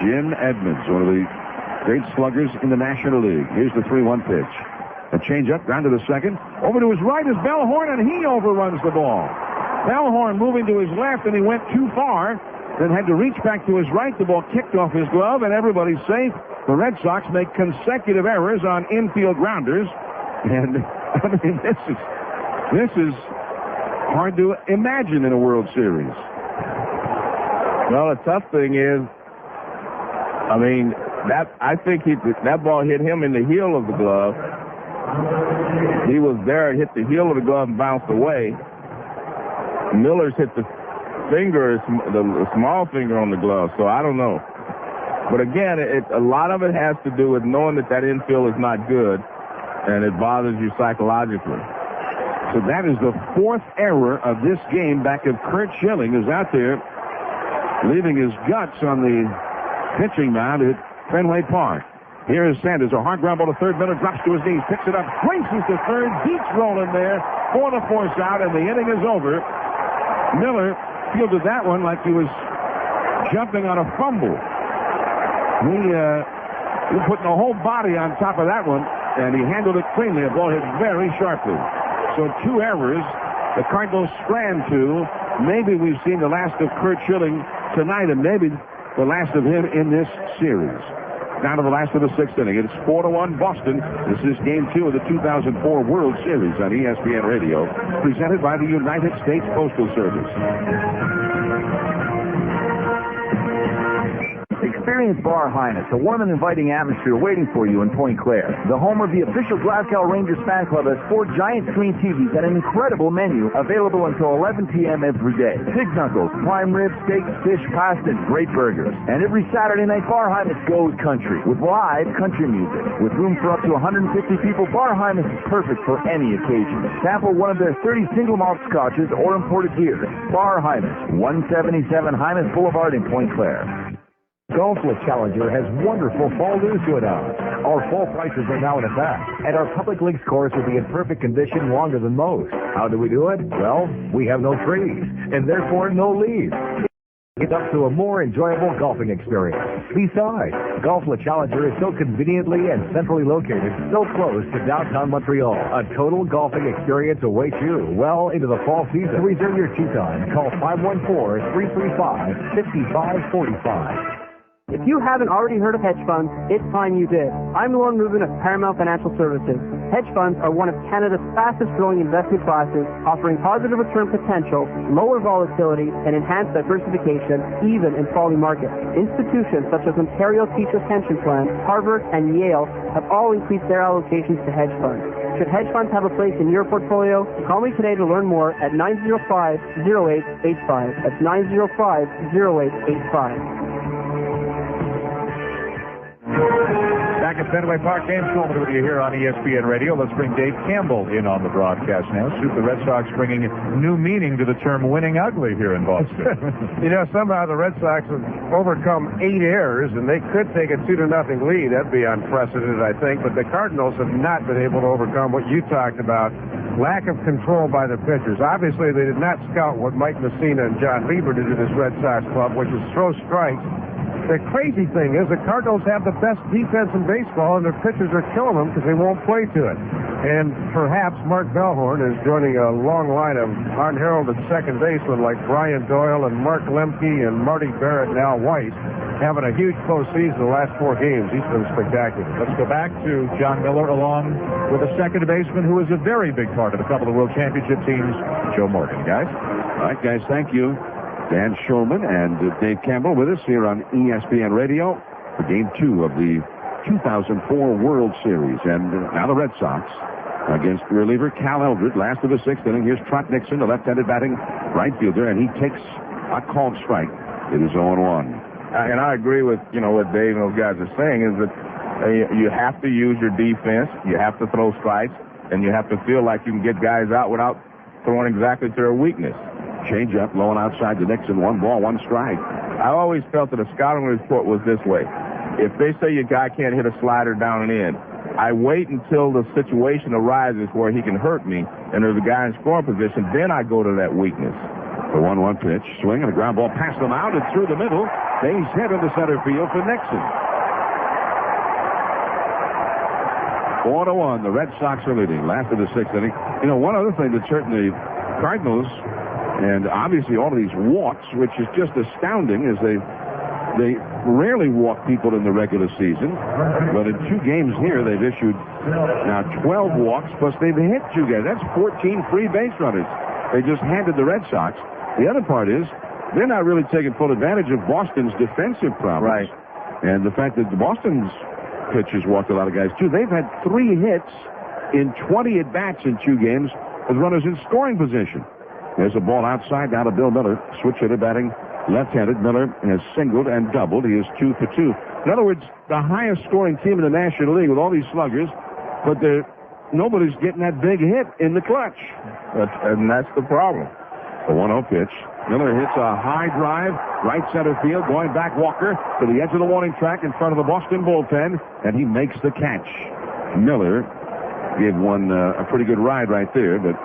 Jim Edmonds, one of the great sluggers in the National League. Here's the 3-1 pitch. A changeup down to the second. Over to his right is Bellhorn, and he overruns the ball. Bellhorn moving to his left, and he went too far. Then had to reach back to his right. The ball kicked off his glove, and everybody's safe. The Red Sox make consecutive errors on infield grounders. And, I mean, this is hard to imagine in a World Series. Well, the tough thing is, I mean, I think that ball hit him in the heel of the glove. He was there, hit the heel of the glove and bounced away. Miller's hit the finger, the small finger on the glove, so I don't know. But again, a lot of it has to do with knowing that infield is not good, and it bothers you psychologically. So that is the fourth error of this game back of Kurt Schilling, who's out there leaving his guts on the pitching mound at Fenway Park. Here is Sanders, a hard ground ball to third. Miller drops to his knees, picks it up, races to third, beats Roland there for the force out, and the inning is over. Miller fielded that one like he was jumping on a fumble. He was putting the whole body on top of that one, and he handled it cleanly. The ball hit very sharply. So 2 errors. The Cardinals scram to. Maybe we've seen the last of Kurt Schilling tonight, and maybe the last of him in this series. Down to the last of the 6th inning. It's 4-1 Boston. This is Game 2 of the 2004 World Series on ESPN Radio, presented by the United States Postal Service. Experience Bar Highness, a warm and inviting atmosphere waiting for you in Point Claire. The home of the official Glasgow Rangers fan club has 4 giant screen TVs and an incredible menu available until 11 p.m. every day. Pig knuckles, prime rib, steak, fish, pasta, and great burgers. And every Saturday night, Bar Highness goes country with live country music. With room for up to 150 people, Bar Highness is perfect for any occasion. Sample one of their 30 single malt scotches or imported beers. Bar Highness, 177 Highness Boulevard in Point Claire. Golf with Challenger has wonderful fall news to announce. Our fall prices are now in effect, and our public links course will be in perfect condition longer than most. How do we do it? Well, we have no trees, and therefore no leaves. It's up to a more enjoyable golfing experience. Besides, Golf with Challenger is so conveniently and centrally located, so close to downtown Montreal. A total golfing experience awaits you well into the fall season. To reserve your tee time, call 514-335-5545. If you haven't already heard of hedge funds, it's time you did. I'm Lauren Rubin of Paramount Financial Services. Hedge funds are one of Canada's fastest growing investment classes, offering positive return potential, lower volatility, and enhanced diversification, even in falling markets. Institutions such as Ontario Teachers Pension Plan, Harvard, and Yale have all increased their allocations to hedge funds. Should hedge funds have a place in your portfolio? Call me today to learn more at 905-0885. That's 905-0885. Back at Fenway Park, James Coleman with you here on ESPN Radio. Let's bring Dave Campbell in on the broadcast now. Shoot, the Red Sox bringing new meaning to the term winning ugly here in Boston. Somehow the Red Sox have overcome 8 errors, and they could take a 2-0 lead. That'd be unprecedented, I think. But the Cardinals have not been able to overcome what you talked about, lack of control by the pitchers. Obviously, they did not scout what Mike Messina and John Lieber did to this Red Sox club, which is throw strikes. The crazy thing is the Cardinals have the best defense in baseball, and their pitchers are killing them because they won't play to it. And perhaps Mark Bellhorn is joining a long line of unheralded second basemen like Brian Doyle and Mark Lemke and Marty Barrett and Al Weiss, having a huge postseason the last 4 games. He's been spectacular. Let's go back to John Miller along with a second baseman who is a very big part of a couple of World Championship teams, Joe Morgan. Guys? All right, guys, thank you. Dan Shulman and Dave Campbell with us here on ESPN Radio for Game 2 of the 2004 World Series. And now the Red Sox against reliever Cal Eldred, last of the 6th inning. Here's Trot Nixon, the left-handed batting right fielder, and he takes a called strike. It is 0-1. And I agree with, what Dave and those guys are saying is that you have to use your defense, you have to throw strikes, and you have to feel like you can get guys out without throwing exactly to their weakness. Change up, low and outside to Nixon. 1 ball, 1 strike. I always felt that a scouting report was this way. If they say your guy can't hit a slider down and in, I wait until the situation arises where he can hurt me and there's a guy in scoring position, then I go to that weakness. The 1-1 pitch, swing and a ground ball past the mound and through the middle. Base hit into center field for Nixon. 4-1, the Red Sox are leading, last of the 6th inning. One other thing that's hurting the Cardinals, and obviously all of these walks, which is just astounding, is they rarely walk people in the regular season. But in 2 games here, they've issued now 12 walks, plus they've hit 2 guys. That's 14 free base runners they just handed the Red Sox. The other part is they're not really taking full advantage of Boston's defensive problems. Right. And the fact that Boston's pitchers walked a lot of guys, too. They've had 3 hits in 20 at-bats in 2 games with runners in scoring position. There's a ball outside now to Bill Miller. Switch hitter batting left-handed. Miller has singled and doubled. He is 2 for 2. In other words, the highest scoring team in the National League with all these sluggers, but nobody's getting that big hit in the clutch. And that's the problem. The 1-0 pitch. Miller hits a high drive, right center field, going back Walker to the edge of the warning track in front of the Boston bullpen, and he makes the catch. Miller gave one a pretty good ride right there, but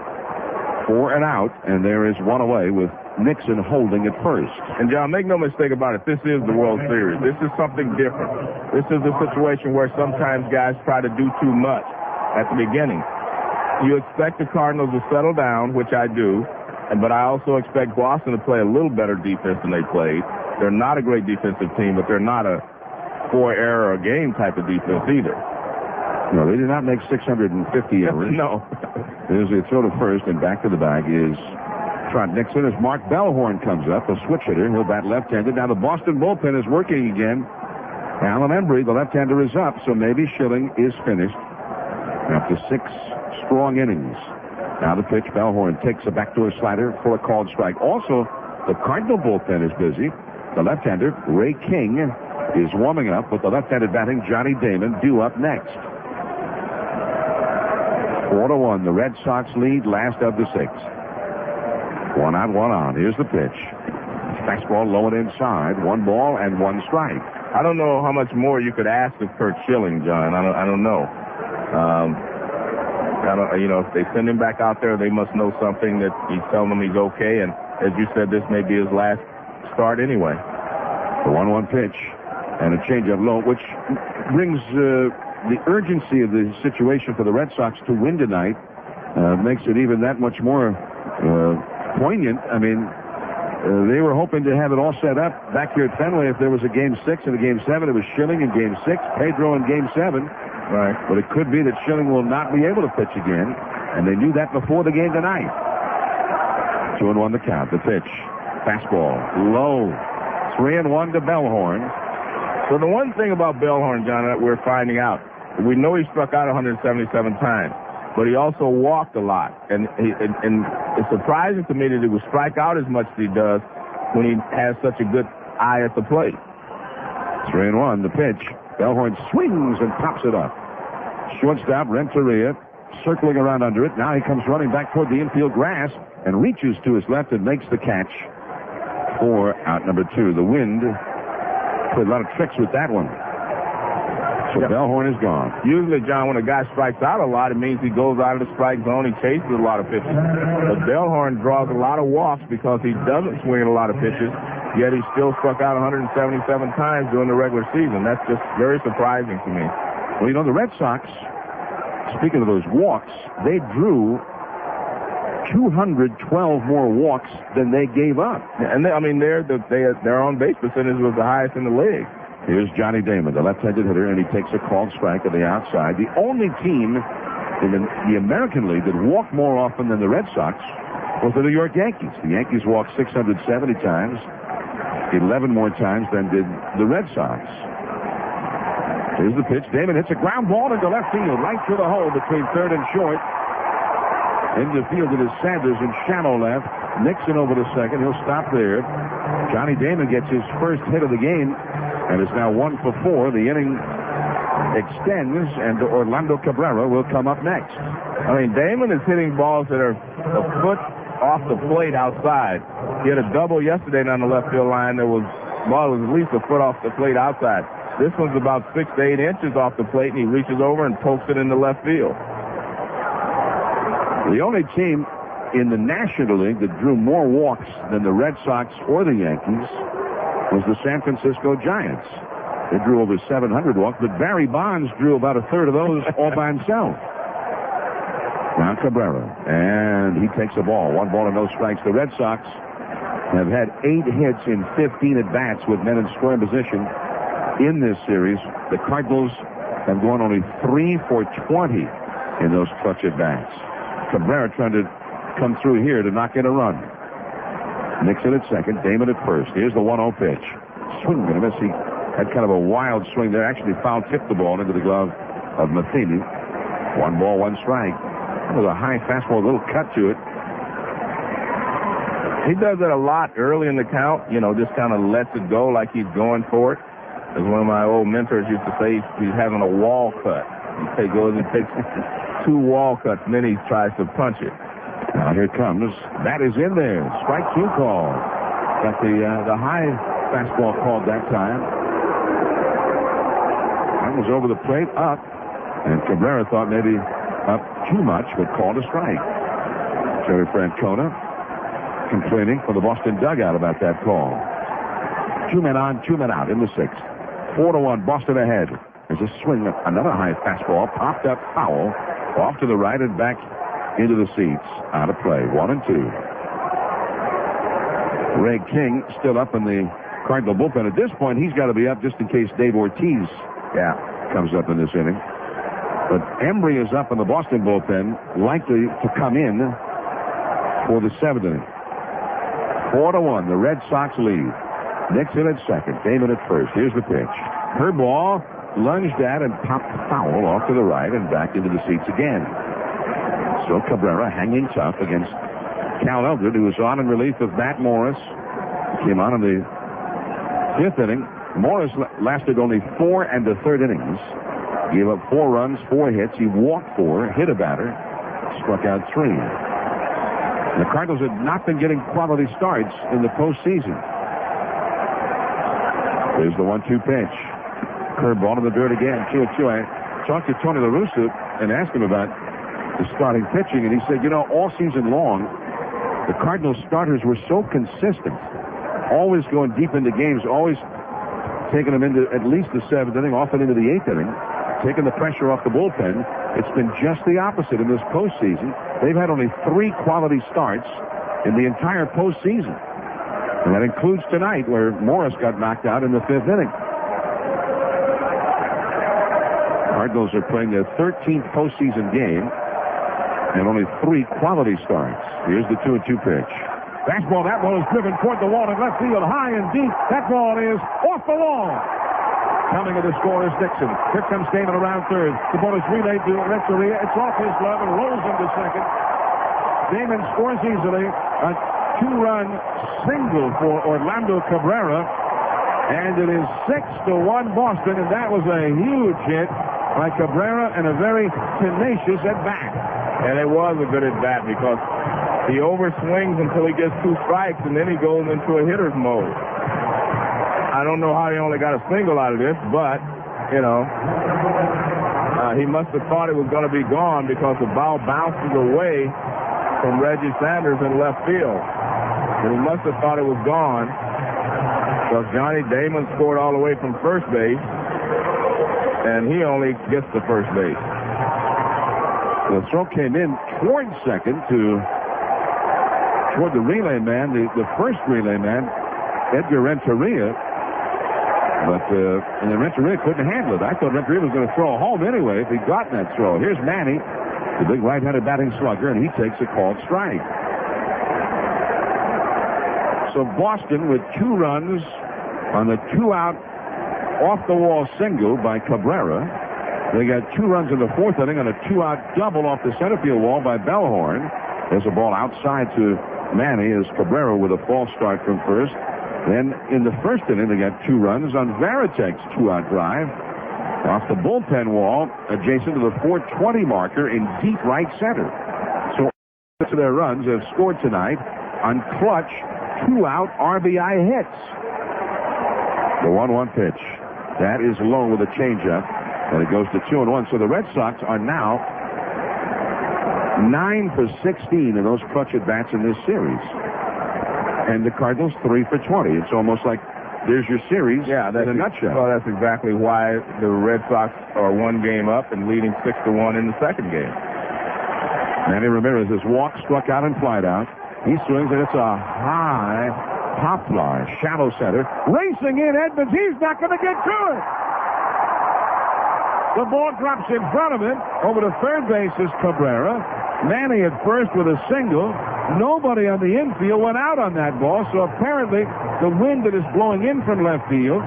4 and out, and there is 1 away with Nixon holding at first. And, John, make no mistake about it, this is the World Series. This is something different. This is a situation where sometimes guys try to do too much at the beginning. You expect the Cardinals to settle down, which I do, but I also expect Boston to play a little better defense than they played. They're not a great defensive team, but they're not a 4-error-a-game type of defense either. No, they did not make 650 errors. No. There's a throw to first, and back to the bag is Trot Nixon as Mark Bellhorn comes up, a switch hitter. He'll bat left-handed. Now the Boston bullpen is working again. Alan Embry, the left-hander, is up, so maybe Schilling is finished after 6 strong innings. Now the pitch. Bellhorn takes a backdoor slider for a called strike. Also, the Cardinal bullpen is busy. The left-hander, Ray King, is warming up with the left-handed batting Johnny Damon due up next. 4-1. The Red Sox lead, last of the 6. 1 out, 1 on. Here's the pitch. Fastball low and inside. 1 ball and 1 strike. I don't know how much more you could ask of Curt Schilling, John. I don't know. If they send him back out there, they must know something that he's telling them he's okay. And as you said, this may be his last start anyway. The 1-1 pitch and a changeup low, which brings the urgency of the situation for the Red Sox to win tonight. Makes it even that much more poignant. I mean, they were hoping to have it all set up back here at Fenway. If there was a Game 6 and a Game 7, it was Schilling in Game 6, Pedro in Game 7. Right. But it could be that Schilling will not be able to pitch again, and they knew that before the game tonight. 2-1 the count. The pitch. Fastball. Low. 3-1 to Bellhorn. So the one thing about Bellhorn, John, that we're finding out, we know he struck out 177 times, but he also walked a lot. And it's surprising to me that he would strike out as much as he does when he has such a good eye at the plate. 3-1, the pitch. Bellhorn swings and pops it up. Shortstop, Renteria, circling around under it. Now he comes running back toward the infield grass and reaches to his left and makes the catch for out number 2. The wind played a lot of tricks with that one. So Bellhorn is gone. Usually, John, when a guy strikes out a lot, it means he goes out of the strike zone. He chases a lot of pitches. But Bellhorn draws a lot of walks because he doesn't swing a lot of pitches, yet he still struck out 177 times during the regular season. That's just very surprising to me. Well, you know, the Red Sox, speaking of those walks, they drew 212 more walks than they gave up. And their on-base percentage was the highest in the league. Here's Johnny Damon, the left-handed hitter, and he takes a called strike at the outside. The only team in the American League that walked more often than the Red Sox was the New York Yankees. The Yankees walked 670 times, 11 more times than did the Red Sox. Here's the pitch. Damon hits a ground ball into left field, right through the hole between third and short. In the field it is Sanders in shallow left. Nixon over to second. He'll stop there. Johnny Damon gets his first hit of the game and is now 1 for 4. The inning extends, and Orlando Cabrera will come up next. I mean, Damon is hitting balls that are a foot off the plate outside. He had a double yesterday down the left field line. Ball was at least a foot off the plate outside. This one's about 6 to 8 inches off the plate, and he reaches over and pokes it in the left field. The only team in the National League that drew more walks than the Red Sox or the Yankees was the San Francisco Giants. They drew over 700 walks, but Barry Bonds drew about a third of those all by himself. Now Cabrera, and he takes the ball. 1 ball and no strikes. The Red Sox have had 8 hits in 15 at-bats with men in scoring position in this series. The Cardinals have gone only 3 for 20 in those clutch at-bats. Cabrera trying to come through here to knock in a run. Nixon at second, Damon at first. Here's the 1-0 pitch. Swing and a miss. He had kind of a wild swing there. Actually foul-tipped the ball into the glove of Matheny. 1 ball, 1 strike. That was a high fastball, a little cut to it. He does it a lot early in the count, just kind of lets it go like he's going for it. As one of my old mentors used to say, he's having a wall cut. He goes and takes 2 wall cuts, and then he tries to punch it. Now here it comes. That is in there. Strike 2 call. Got the high fastball called that time. That was over the plate, up. And Cabrera thought maybe up too much, but called a strike. Jerry Francona complaining for the Boston dugout about that call. 2 men on, 2 men out in the 6th. 4-1, Boston ahead. There's a swing, another high fastball, popped up foul, off to the right and back into the seats. Out of play, 1-2. Ray King still up in the Cardinal bullpen. At this point, he's got to be up just in case Dave Ortiz comes up in this inning. But Embry is up in the Boston bullpen, likely to come in for the 7th inning. 4-1, the Red Sox lead. Nixon at second, Damon at first. Here's the pitch. Curveball, lunged at and popped foul off to the right and back into the seats again. So Cabrera hanging tough against Cal Eldred, who was on in relief of Matt Morris. Came on in the 5th inning. Morris lasted only 4 1/3 innings. Gave up 4 runs, 4 hits. He walked 4, hit a batter, struck out 3. The Cardinals had not been getting quality starts in the postseason. There's the 1-2 pitch. Curveball in the dirt again, 2-2. I talked to Tony La Russa and asked him about the starting pitching, and he said, you know, all season long, the Cardinals starters were so consistent, always going deep into games, always taking them into at least the 7th inning, often into the 8th inning, taking the pressure off the bullpen. It's been just the opposite in this postseason. They've had only 3 quality starts in the entire postseason. And that includes tonight, where Morris got knocked out in the 5th inning. Cardinals are playing their 13th postseason game and only 3 quality starts. Here's the 2-2 pitch. Fastball, that ball is driven toward the wall in left field, high and deep. That ball is off the wall. Coming to the score is Dixon. Here comes Damon around third. The ball is relayed to Renteria. It's off his glove and rolls into second. Damon scores easily. A 2-run single for Orlando Cabrera. And it is 6-1 Boston, and that was a huge hit by Cabrera and a very tenacious at-bat. And it was a good at-bat because he overswings until he gets 2 strikes, and then he goes into a hitter's mode. I don't know how he only got a single out of this, but, you know, he must have thought it was going to be gone because the ball bounces away from Reggie Sanders in left field. And he must have thought it was gone because Johnny Damon scored all the way from first base, and he only gets to first base. The throw came in toward second toward the relay man, the first relay man, Edgar Renteria. But and then Renteria couldn't handle it. I thought Renteria was going to throw a home anyway if he'd gotten that throw. Here's Manny, the big right-handed batting slugger, and he takes a called strike. So Boston with 2 runs on the 2-out off-the-wall single by Cabrera. They got 2 runs in the 4th inning on a 2-out double off the center field wall by Bellhorn. There's a ball outside to Manny as Cabrera with a false start from first. Then in the 1st inning, they got 2 runs on Varitek's 2-out drive off the bullpen wall adjacent to the 420 marker in deep right center. So to their runs have scored tonight on clutch 2-out RBI hits. The 1-1 pitch. That is low with a changeup, and it goes to 2-1. So the Red Sox are now 9 for 16 in those clutch at-bats in this series. And the Cardinals 3 for 20. It's almost like there's your series in a nutshell. Well, that's exactly why the Red Sox are 1 game up and leading 6-1 in the 2nd game. Manny Ramirez has walked, struck out, and flied out. He swings, and it's a high pop fly, shallow center. Racing in Edmonds. He's not going to get to it. The ball drops in front of him. Over to third base is Cabrera. Manny at first with a single. Nobody on the infield went out on that ball, so apparently the wind that is blowing in from left field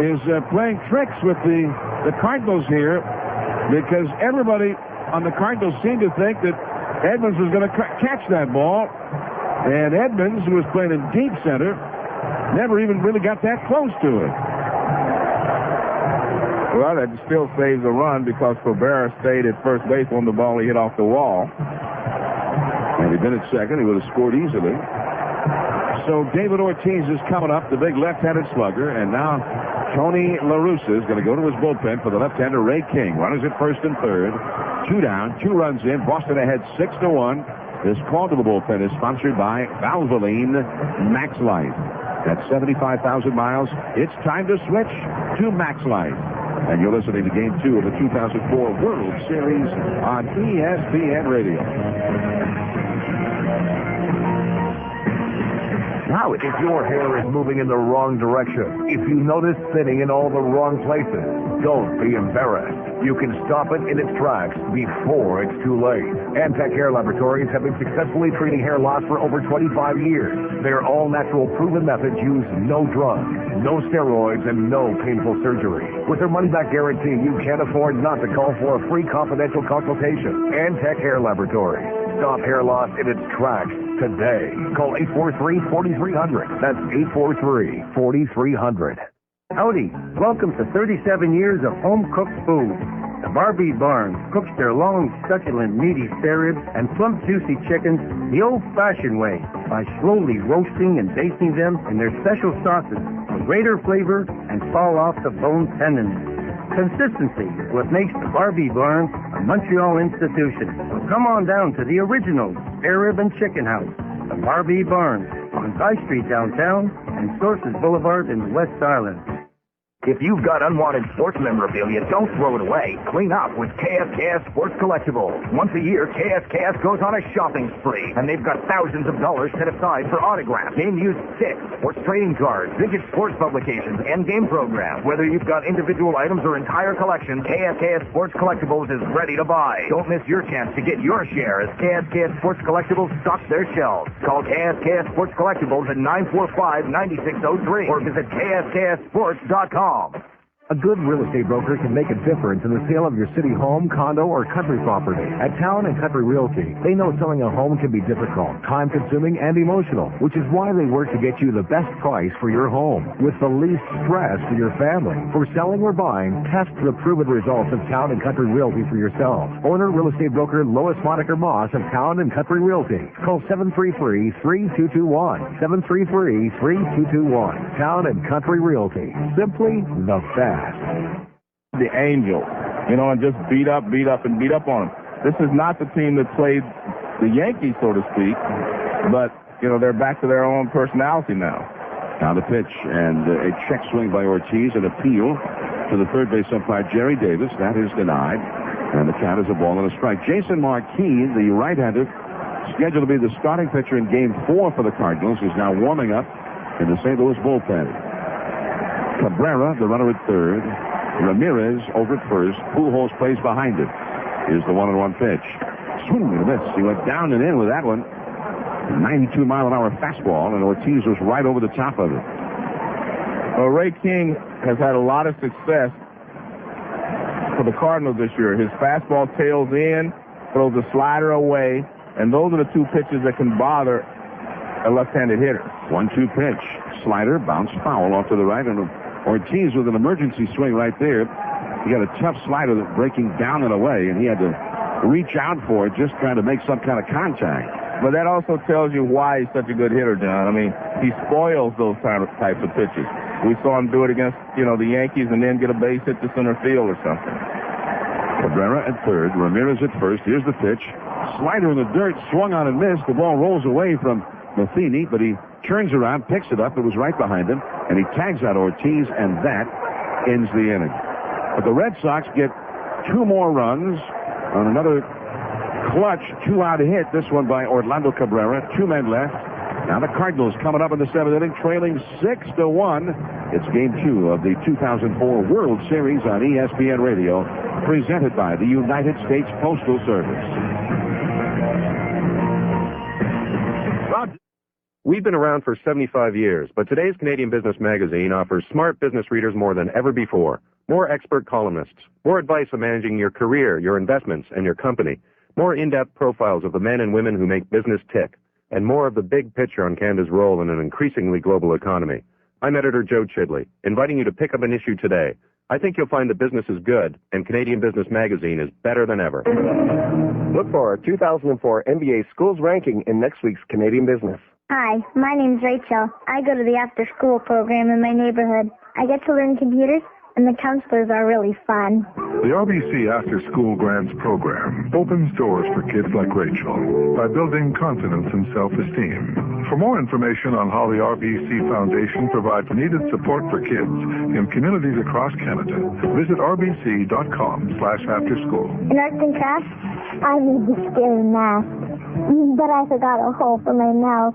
is playing tricks with the Cardinals here, because everybody on the Cardinals seemed to think that Edmonds was going to catch that ball, and Edmonds, who was playing in deep center, never even really got that close to it. Well, that still saves a run because Cabrera stayed at first base on the ball he hit off the wall. And he'd been at second, he would have scored easily. So David Ortiz is coming up, the big left-handed slugger, and now Tony La Russa is going to go to his bullpen for the left-hander Ray King. Runners at first and third. 2 down, 2 runs in. Boston ahead 6-1. This call to the bullpen is sponsored by Valvoline Max Life. At 75,000 miles, it's time to switch to Max Life. And you're listening to Game 2 of the 2004 World Series on ESPN Radio. Now, if your hair is moving in the wrong direction, if you notice thinning in all the wrong places, Don't be embarrassed. You can stop it in its tracks before it's too late. Antec Hair Laboratories have been successfully treating hair loss for over 25 years. Their all-natural proven methods use no drugs, no steroids, and no painful surgery. With their money-back guarantee, you can't afford not to call for a free confidential consultation. Antec Hair Laboratories. Stop hair loss in its tracks today. Call 843-4300. That's 843-4300. Howdy. Welcome to 37 years of home-cooked food. The Barbie Barn cooks their long, succulent, meaty spare ribs and plump, juicy chickens the old-fashioned way by slowly roasting and basting them in their special sauces for greater flavor and fall-off-the-bone tenderness. Consistency is what makes the Barbie Barn a Montreal institution. So come on down to the original spare rib and chicken house, the Barbie Barn, on High Street downtown and Sources Boulevard in the West Island. If you've got unwanted sports memorabilia, don't throw it away. Clean up with KSKS Sports Collectibles. Once a year, KSKS goes on a shopping spree, and they've got thousands of dollars set aside for autographs, game-used sticks, sports trading cards, vintage sports publications, and game programs. Whether you've got individual items or entire collections, KSKS Sports Collectibles is ready to buy. Don't miss your chance to get your share as KSKS Sports Collectibles stocks their shelves. Call KSKS Sports Collectibles at 945-9603 or visit KSKSSports.com. A good real estate broker can make a difference in the sale of your city home, condo, or country property. At Town & Country Realty, they know selling a home can be difficult, time-consuming, and emotional, which is why they work to get you the best price for your home with the least stress for your family. For selling or buying, test the proven results of Town & Country Realty for yourself. Owner real estate broker Lois Monaker Moss of Town & Country Realty. Call 733-3221. 733-3221. Town & Country Realty. Simply the best. The Angels, and just beat up on them. This is not the team that played the Yankees, so to speak, but, they're back to their own personality now. Now the pitch, and a check swing by Ortiz, an appeal to the third base umpire, Jerry Davis. That is denied, and the count is a ball and a strike. Jason Marquis, the right-hander, scheduled to be the starting pitcher in Game 4 for the Cardinals, is now warming up in the St. Louis bullpen. Cabrera, the runner at third. Ramirez over at first. Pujols plays behind it. Here's the 1-1 pitch. Swing and a miss. He went down and in with that one. 92-mile-an-hour fastball, and Ortiz was right over the top of it. Well, Ray King has had a lot of success for the Cardinals this year. His fastball tails in, throws the slider away, and those are the two pitches that can bother a left-handed hitter. 1-2 pitch. Slider bounced foul off to the right, and Ortiz with an emergency swing right there. He got a tough slider that breaking down and away, and he had to reach out for it, just trying to make some kind of contact. But that also tells you why he's such a good hitter, John. I mean, he spoils those types of pitches. We saw him do it against, the Yankees and then get a base hit to center field or something. Cabrera at third, Ramirez at first. Here's the pitch. Slider in the dirt, swung on and missed. The ball rolls away from Matheny, but he turns around, picks it up. It was right behind him, and he tags out Ortiz, and that ends the inning. But the Red Sox get 2 more runs on another clutch 2-out hit. This one by Orlando Cabrera. 2 men left. Now the Cardinals coming up in the 7th inning, trailing 6-1. It's Game 2 of the 2004 World Series on ESPN Radio, presented by the United States Postal Service. We've been around for 75 years, but today's Canadian Business Magazine offers smart business readers more than ever before. More expert columnists, more advice on managing your career, your investments, and your company, more in-depth profiles of the men and women who make business tick, and more of the big picture on Canada's role in an increasingly global economy. I'm editor Joe Chidley, inviting you to pick up an issue today. I think you'll find that business is good, and Canadian Business Magazine is better than ever. Look for our 2004 NBA Schools ranking in next week's Canadian Business. Hi, my name's Rachel. I go to the after-school program in my neighborhood. I get to learn computers, and the counselors are really fun. The RBC After School Grants Program opens doors for kids like Rachel by building confidence and self-esteem. For more information on how the RBC Foundation provides needed support for kids in communities across Canada, visit rbc.com/afterschool. In arts and crafts, I made this scary mask, but I forgot a hole for my mouth.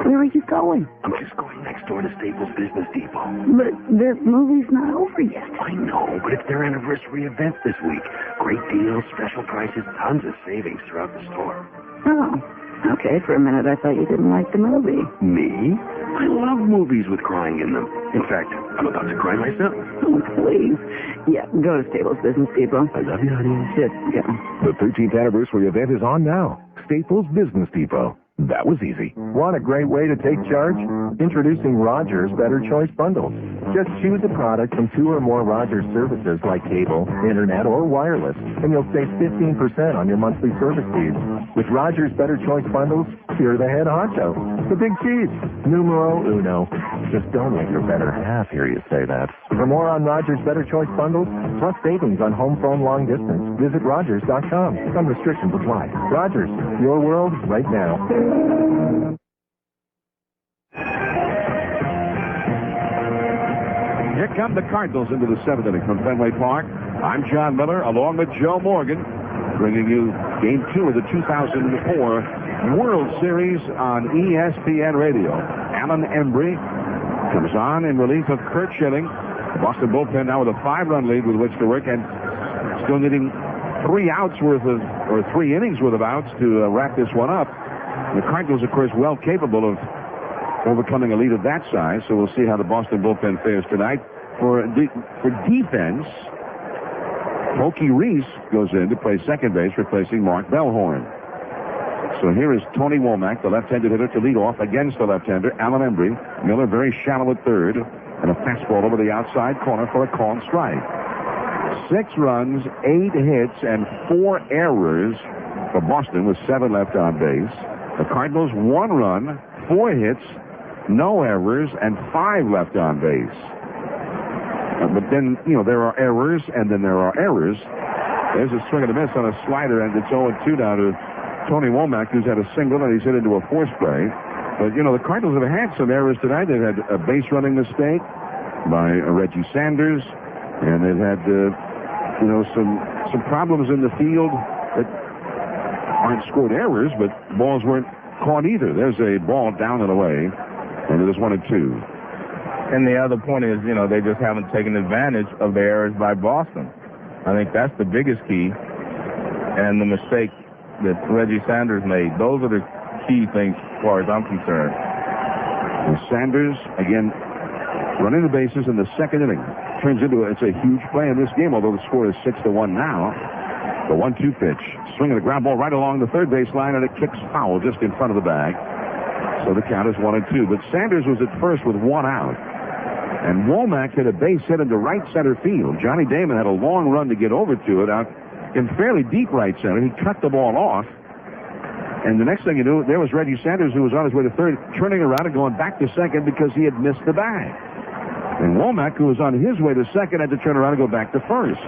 Where are you going? I'm just going next door to Staples Business Depot. But the movie's not over yet. I know, but it's their anniversary event this week. Great deals, special prices, tons of savings throughout the store. Oh, okay. For a minute, I thought you didn't like the movie. Me? I love movies with crying in them. In fact, I'm about to cry myself. Oh, please. Yeah, go to Staples Business Depot. I love you, honey. Just go. The 13th anniversary event is on now. Staples Business Depot. That was easy. Want a great way to take charge? Introducing Rogers Better Choice Bundles. Just choose a product from 2 or more Rogers services like cable, internet, or wireless, and you'll save 15% on your monthly service fees. With Rogers Better Choice Bundles, you're the head honcho. The big cheese. Numero uno. Just don't let your better half hear you say that. For more on Rogers Better Choice Bundles, plus savings on home phone long distance, visit Rogers.com. Some restrictions apply. Rogers, your world right now. Here come the Cardinals into the 7th inning from Fenway Park. I'm John Miller, along with Joe Morgan, bringing you Game 2 of the 2004 World Series on ESPN Radio. Alan Embry comes on in relief of Kurkjian. The Boston bullpen now with a 5-run lead with which to work, and still needing 3 innings worth of outs to wrap this one up. The Cardinals, of course, well capable of overcoming a lead of that size, so we'll see how the Boston bullpen fares tonight. For defense, Foulke goes in to play second base, replacing Mark Bellhorn. So here is Tony Womack, the left-handed hitter, to lead off against the left-hander, Alan Embry. Miller very shallow at third, and a fastball over the outside corner for a called strike. 6 runs, 8 hits, and 4 errors for Boston with 7 left on base. The Cardinals 1 run, 4 hits, no errors, and 5 left on base. But then, there are errors, and then there are errors. There's a swing and a miss on a slider, and it's 0-2 now to Tony Womack, who's had a single, and he's hit into a force play. But, the Cardinals have had some errors tonight. They've had a base running mistake by Reggie Sanders, and they've had, some problems in the field that aren't scored errors, but balls weren't caught either. There's a ball down and away, and it is 1-2. And the other point is, they just haven't taken advantage of the errors by Boston. I think that's the biggest key. And the mistake that Reggie Sanders made, those are the key things as far as I'm concerned. And Sanders, again, running the bases in the 2nd inning. Turns into it's a huge play in this game, although the score is 6-1 now. The 1-2 pitch. Swinging a ground ball right along the third base line, and it kicks foul just in front of the bag. So the count is 1-2. But Sanders was at first with 1 out. And Womack hit a base hit into right center field. Johnny Damon had a long run to get over to it out in fairly deep right center. He cut the ball off. And the next thing you knew, there was Reggie Sanders, who was on his way to third, turning around and going back to second because he had missed the bag. And Womack, who was on his way to second, had to turn around and go back to first.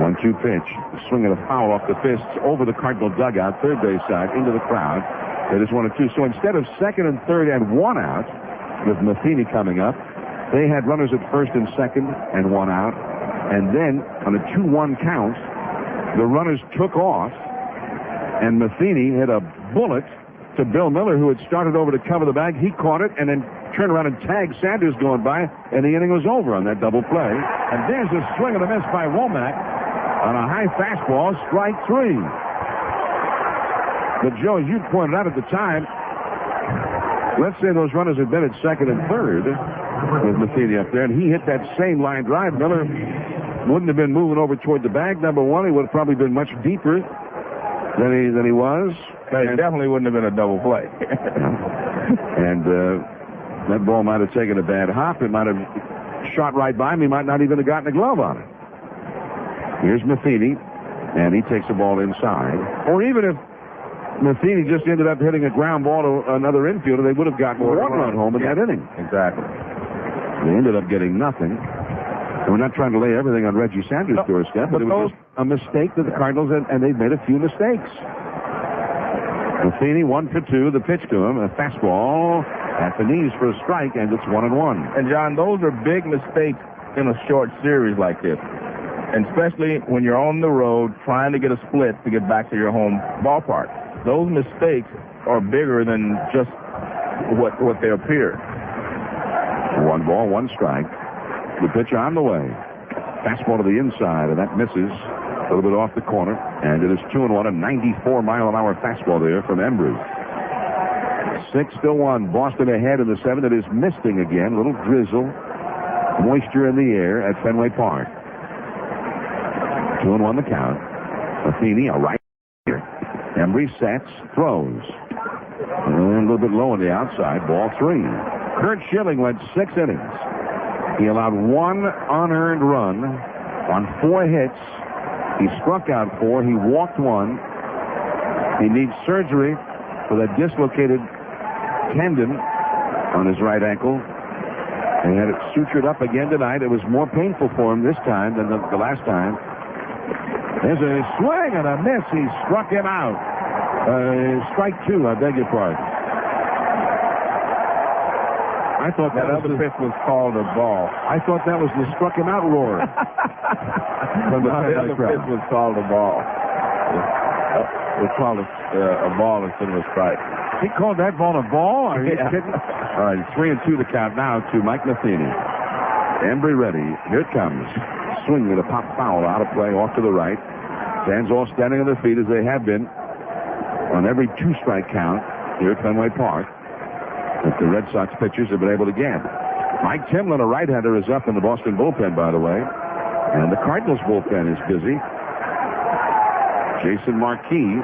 1-2 pitch. Swinging a foul off the fists over the Cardinal dugout, third base side, into the crowd. It is 1-2. So instead of second and third and 1 out, with Matheny coming up, they had runners at first and second and 1 out. And then, on a 2-1 count, the runners took off, and Matheny hit a bullet to Bill Miller, who had started over to cover the bag. He caught it and then turned around and tagged Sanders going by, and the inning was over on that double play. And there's a swing and a miss by Womack on a high fastball, strike 3. But, Joe, as you pointed out at the time, let's say those runners had been at second and third with Matheny up there, and he hit that same line drive. Miller wouldn't have been moving over toward the bag, number one. He would have probably been much deeper than he was. It definitely wouldn't have been a double play. And that ball might have taken a bad hop. It might have shot right by him. He might not even have gotten a glove on it. Here's Matheny, and he takes the ball inside. Or even if Matheny just ended up hitting a ground ball to another infielder, they would have gotten 1 run home in that inning. Exactly. They ended up getting nothing. And we're not trying to lay everything on Reggie Sanders' doorstep, but it was just a mistake that the Cardinals had, and they've made a few mistakes. Matheny 1 for 2. The pitch to him, a fastball at the knees for a strike, and it's 1-1. And John, those are big mistakes in a short series like this, and especially when you're on the road trying to get a split to get back to your home ballpark. Those mistakes are bigger than just what they appear. 1 ball, 1 strike. The pitch on the way. Fastball to the inside, and that misses a little bit off the corner. And it is 2-1, a 94-mile-an-hour fastball there from Embry. 6-1. Boston ahead in the 7th. It is misting again. A little drizzle. Moisture in the air at Fenway Park. 2-1 the count. Matheny, a right here. Embry sets, throws. And a little bit low on the outside. Ball 3. Curt Schilling went 6 innings. He allowed 1 unearned run on 4 hits. He struck out 4. He walked 1. He needs surgery for that dislocated tendon on his right ankle. They had it sutured up again tonight. It was more painful for him this time than the last time. There's a swing and a miss. He struck him out. Strike 2, I beg your pardon. I thought that other pitch was called a ball. I thought that was the struck him out roar. The other pitch was called a ball. It was called a ball instead of a strike. He called that ball a ball? Are you Yeah. kidding? All right, 3-2 the count now to Mike Matheny. Embry ready. Here it comes. Swing with a pop foul out of play off to the right. Fans all standing on their feet as they have been on every 2-strike count here at Fenway Park that the Red Sox pitchers have been able to get. Mike Timlin, a right-hander, is up in the Boston bullpen, by the way. And the Cardinals bullpen is busy. Jason Marquis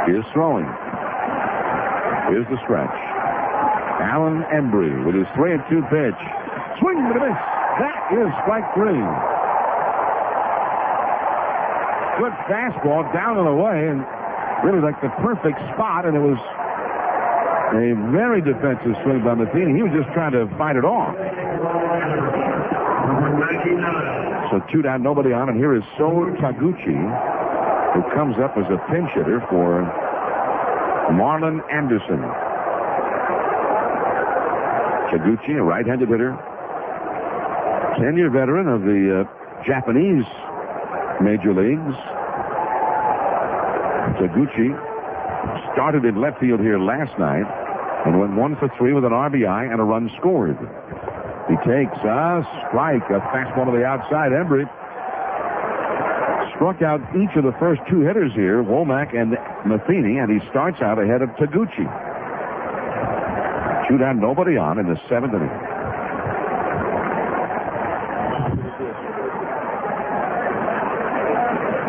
is throwing. Here's the stretch. Alan Embry with his 3-2 pitch. Swing and a miss. That is strike 3. Good fastball down and away, and really like the perfect spot, and it was a very defensive swing by Matheny. He was just trying to fight it off. So 2 down, nobody on, and here is So Taguchi, who comes up as a pinch hitter for Marlon Anderson. Taguchi, a right-handed hitter, 10-year veteran of the Japanese major leagues. Taguchi started in left field here last night and went 1 for 3 with an RBI and a run scored. He takes a strike, a fastball to the outside. Embry struck out each of the first 2 hitters here, Womack and Matheny, and he starts out ahead of Taguchi. 2 down, nobody on in the 7th inning.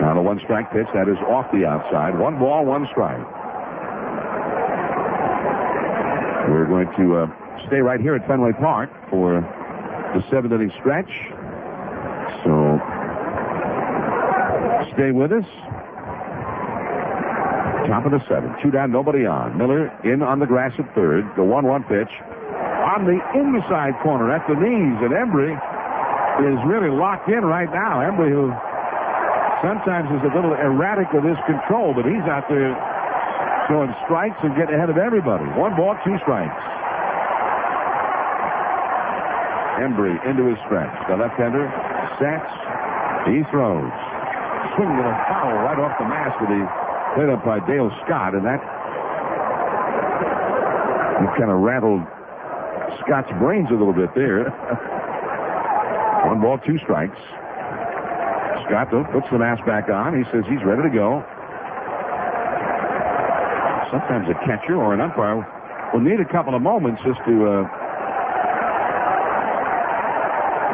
Now the 1-strike pitch, that is off the outside. 1 ball, 1 strike. We're going to stay right here at Fenway Park for the 7th inning stretch. So stay with us. Top of the 7th. 2 down, nobody on. Miller in on the grass at third. The 1-1 pitch on the inside corner at the knees. And Embry is really locked in right now. Embry, who sometimes is a little erratic with his control, but he's out there throwing strikes and getting ahead of everybody. 1 ball, 2 strikes. Embry into his stretch. The left-hander sets. He throws. Swing and a foul right off the mask that he played up by Dale Scott, and that kind of rattled Scott's brains a little bit there. 1 ball, 2 strikes. Scott, though, puts the mask back on. He says he's ready to go. Sometimes a catcher or an umpire will need a couple of moments just to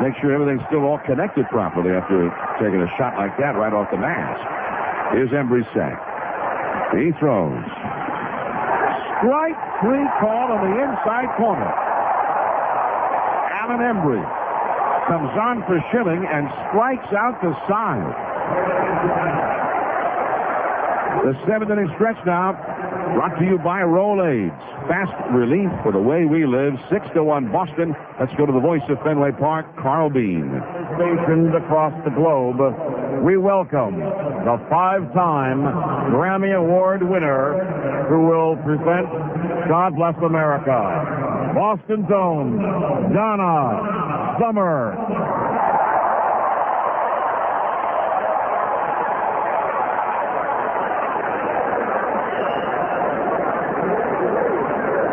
make sure everything's still all connected properly after taking a shot like that right off the mask. Here's Embry's sack. He throws. Strike 3 call on the inside corner. Alan Embry comes on for Schilling and strikes out the side. The 7th inning stretch now, brought to you by Rolaids. Fast relief for the way we live. 6-1 Boston. Let's go to the voice of Fenway Park, Carl Bean. Stationed across the globe, we welcome the 5-time Grammy Award winner who will present God Bless America. Boston's own Donna Summer.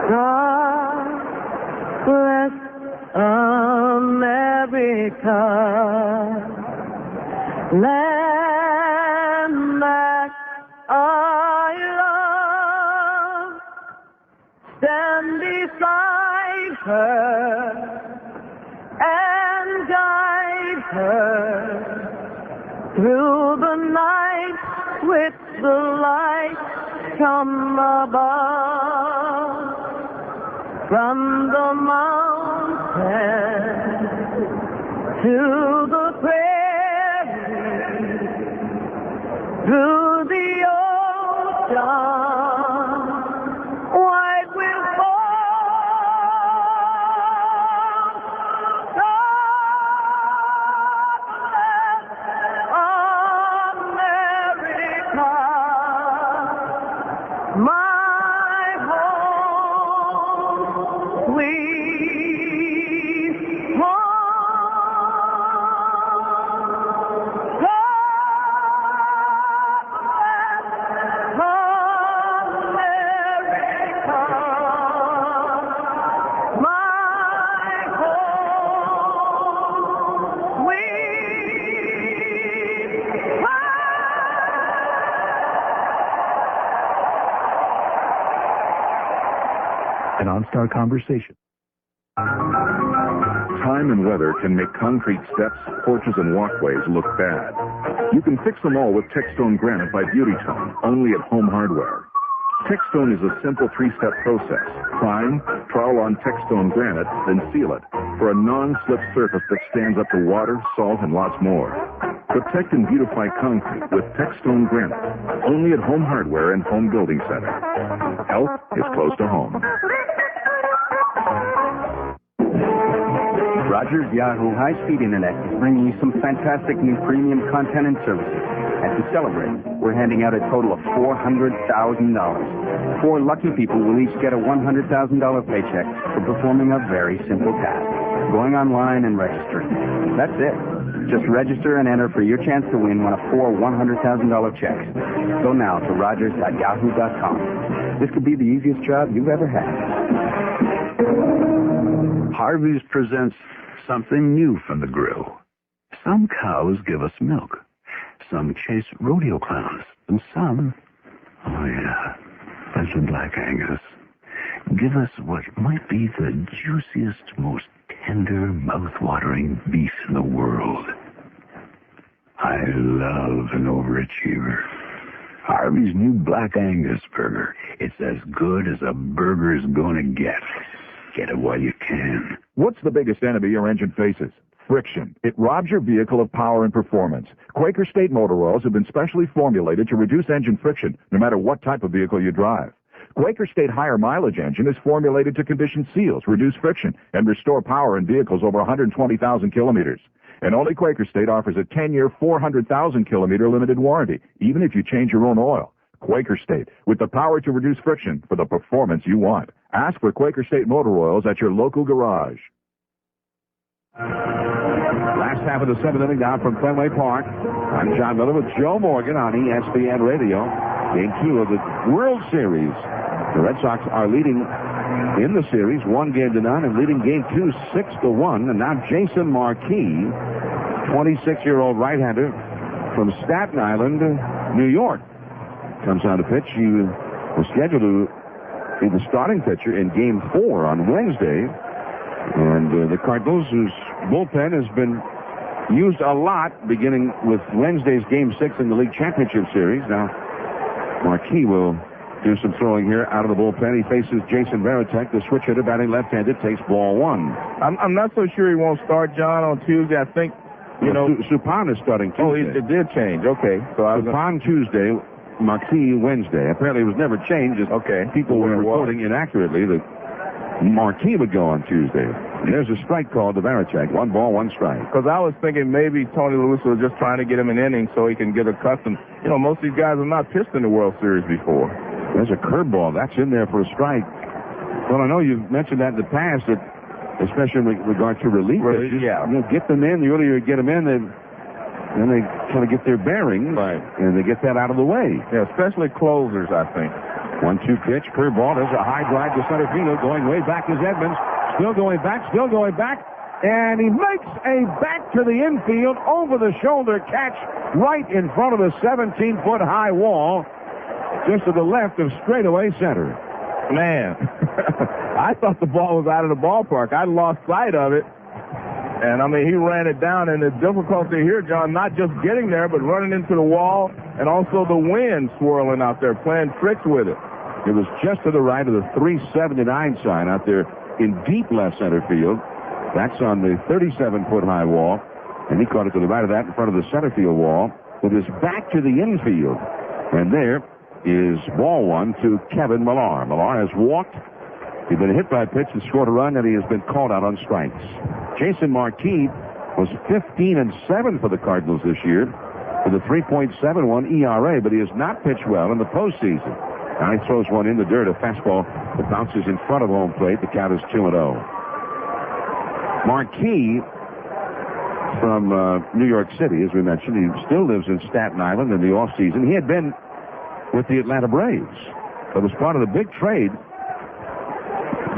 God Land that I love, stand beside her and guide her through the night with the light come above from the mountain to the prairie, through the ocean, white will fall, America, my home, sweet home. An OnStar conversation. Time and weather can make concrete steps, porches, and walkways look bad. You can fix them all with Textone Granite by Beauty Tone, only at Home Hardware. Textone is a simple three-step process. Prime, trowel on Textone Granite, then seal it for a non-slip surface that stands up to water, salt, and lots more. Protect and beautify concrete with Textone Granite, only at Home Hardware and Home Building Center. Health is close to home. Rogers Yahoo High-Speed Internet is bringing you some fantastic new premium content and services. And to celebrate, we're handing out a total of $400,000. 4 lucky people will each get a $100,000 paycheck for performing a very simple task, going online and registering. That's it. Just register and enter for your chance to win one of 4 $100,000 checks. Go now to rogers.yahoo.com. This could be the easiest job you've ever had. Harvey's presents something new from the grill. Some cows give us milk. Some chase rodeo clowns. And some, oh yeah, Belgian Black Angus, give us what might be the juiciest, most tender, mouth-watering beef in the world. I love an overachiever. Harvey's new Black Angus burger. It's as good as a burger's gonna get. Get it while you can. What's the biggest enemy your engine faces? Friction. It robs your vehicle of power and performance. Quaker State motor oils have been specially formulated to reduce engine friction, no matter what type of vehicle you drive. Quaker State higher mileage engine is formulated to condition seals, reduce friction, and restore power in vehicles over 120,000 kilometers. And only Quaker State offers a 10-year, 400,000-kilometer limited warranty, even if you change your own oil. Quaker State, with the power to reduce friction for the performance you want. Ask for Quaker State motor oils at your local garage. Last half of the 7th inning down from Fenway Park. I'm John Miller with Joe Morgan on ESPN Radio. Game 2 of the World Series. The Red Sox are leading in the series 1-0 and leading Game 2 6-1. And now Jason Marquis, 26-year-old right-hander from Staten Island, New York, comes on to pitch. He was scheduled to be the starting pitcher in Game 4 on Wednesday. And the Cardinals, whose bullpen has been used a lot, beginning with Wednesday's Game 6 in the League Championship Series. Now, Marquis will do some throwing here out of the bullpen. He faces Jason Varitek, the switch hitter, batting left-handed, takes ball 1. I'm not so sure he won't start, John, on Tuesday. I think, Suppan is starting Tuesday. Oh, it did change. Okay. So Suppan Tuesday, Marquis Wednesday. Apparently it was never changed. People were reporting inaccurately that Marquis would go on Tuesday. And there's a strike called to Varitek. 1 ball, 1 strike. Because I was thinking maybe Tony La Russa was just trying to get him an inning so he can get accustomed. Most of these guys have not pitched in the World Series before. There's a curveball. That's in there for a strike. Well, I know you've mentioned that in the past, that especially in regard to relief pitches. Yeah. Get them in. The earlier you get them in, then they kind of get their bearings. Right. And they get that out of the way. Yeah, especially closers, I think. 1-2 pitch, curveball. There's a high drive to center field. Going way back is Edmonds. Still going back. And he makes a back to the infield over the shoulder catch right in front of the 17-foot high wall, just to the left of straightaway center. Man, I thought the ball was out of the ballpark. I lost sight of it. And, I mean, he ran it down, and the difficulty here, John, not just getting there, but running into the wall, and also the wind swirling out there, playing tricks with it. It was just to the right of the 379 sign out there in deep left center field. That's on the 37-foot high wall, and he caught it to the right of that in front of the center field wall with his back to the infield. And there is ball one to Kevin Millar. Millar has walked. He's been hit by a pitch and scored a run, and he has been called out on strikes. Jason Marquis was 15-7 for the Cardinals this year with a 3.71 ERA, but he has not pitched well in the postseason. Now he throws one in the dirt, a fastball that bounces in front of home plate. The count is 2-0. Marquis from New York City, as we mentioned, he still lives in Staten Island in the offseason. He had been with the Atlanta Braves. That was part of the big trade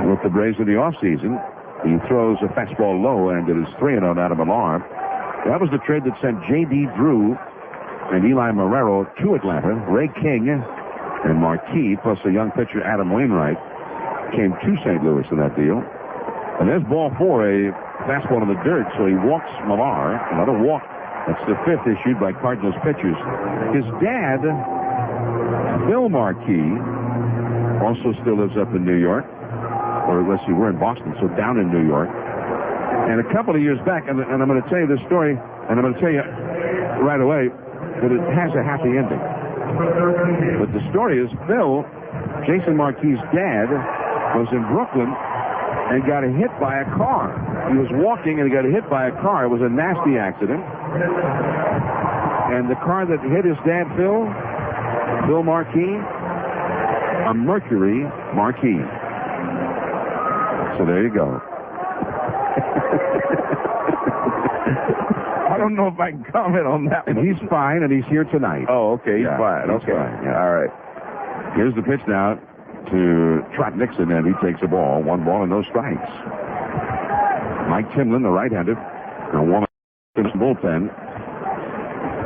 with the Braves in the offseason. He throws a fastball low, and it is 3-0 now to Millar. That was the trade that sent J.D. Drew and Eli Marrero to Atlanta. Ray King and Marquis, plus a young pitcher, Adam Wainwright, came to St. Louis in that deal. And there's ball four, a fastball in the dirt, so he walks Millar. Another walk. That's the fifth issued by Cardinals pitchers. His dad, Phil Marquis, also still lives up in New York. Or let's see, we're in Boston, so down in New York. And a couple of years back, and I'm going to tell you this story, and I'm going to tell you right away that it has a happy ending. But the story is Phil, Jason Marquis' dad, was in Brooklyn and got hit by a car. He was walking and he got hit by a car. It was a nasty accident. And the car that hit his dad, Phil Marquis, a Mercury Marquis. So there you go. I don't know if I can comment on that. And he's fine, and he's here tonight. Oh, okay. He's fine. He's okay. Fine, yeah. All right. Here's the pitch now to Trot Nixon, and he takes a ball. 1 ball and no strikes. Mike Timlin, the right-handed, a warm in the bullpen.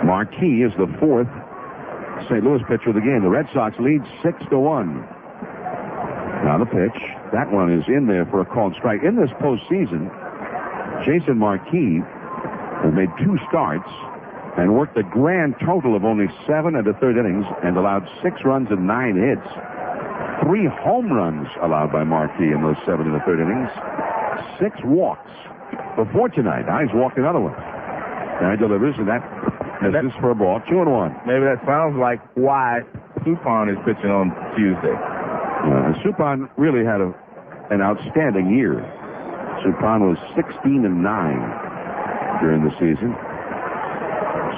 Marquis is the fourth St. Louis pitcher of the game. The Red Sox lead 6-1. Now the pitch. That one is in there for a called strike. In this postseason, Jason Marquis has made 2 starts and worked a grand total of only 7 1/3 innings and allowed 6 runs and 9 hits. 3 home runs allowed by Marquis in those 7 1/3 innings. 6 walks. Before tonight, now he's walked another one. Now he delivers, and that is for a ball. 2-1. Maybe that sounds like why Suppan is pitching on Tuesday. Suppan really had an outstanding year. Suppan was 16-9 during the season.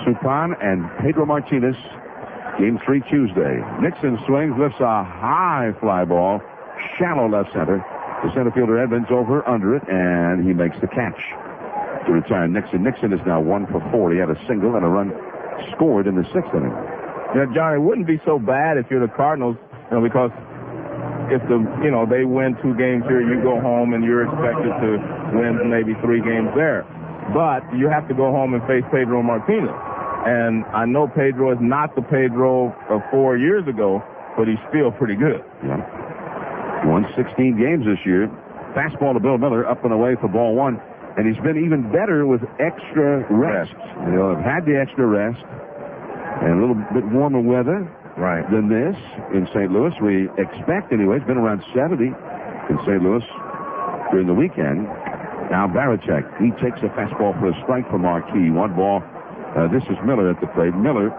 Suppan and Pedro Martinez, game 3 Tuesday. Nixon swings, lifts a high fly ball, shallow left center. The center fielder Edmonds over under it, and he makes the catch to retire Nixon. Nixon is now 1 for 4. He had a single and a run scored in the 6th inning. Yeah, John, it wouldn't be so bad if you're the Cardinals, because if they win 2 games here, you go home and you're expected to win maybe 3 games there. But you have to go home and face Pedro Martinez. And I know Pedro is not the Pedro of 4 years ago, but he's still pretty good. Yeah. Won 16 games this year. Fastball to Bill Miller, up and away for ball 1. And he's been even better with extra rest. Have had the extra rest and a little bit warmer weather. Right. Than this in St. Louis. We expect, anyway. It's been around 70 in St. Louis during the weekend. Now Barachek, he takes a fastball for a strike for Marquis. 1 ball. This is Miller at the plate. Miller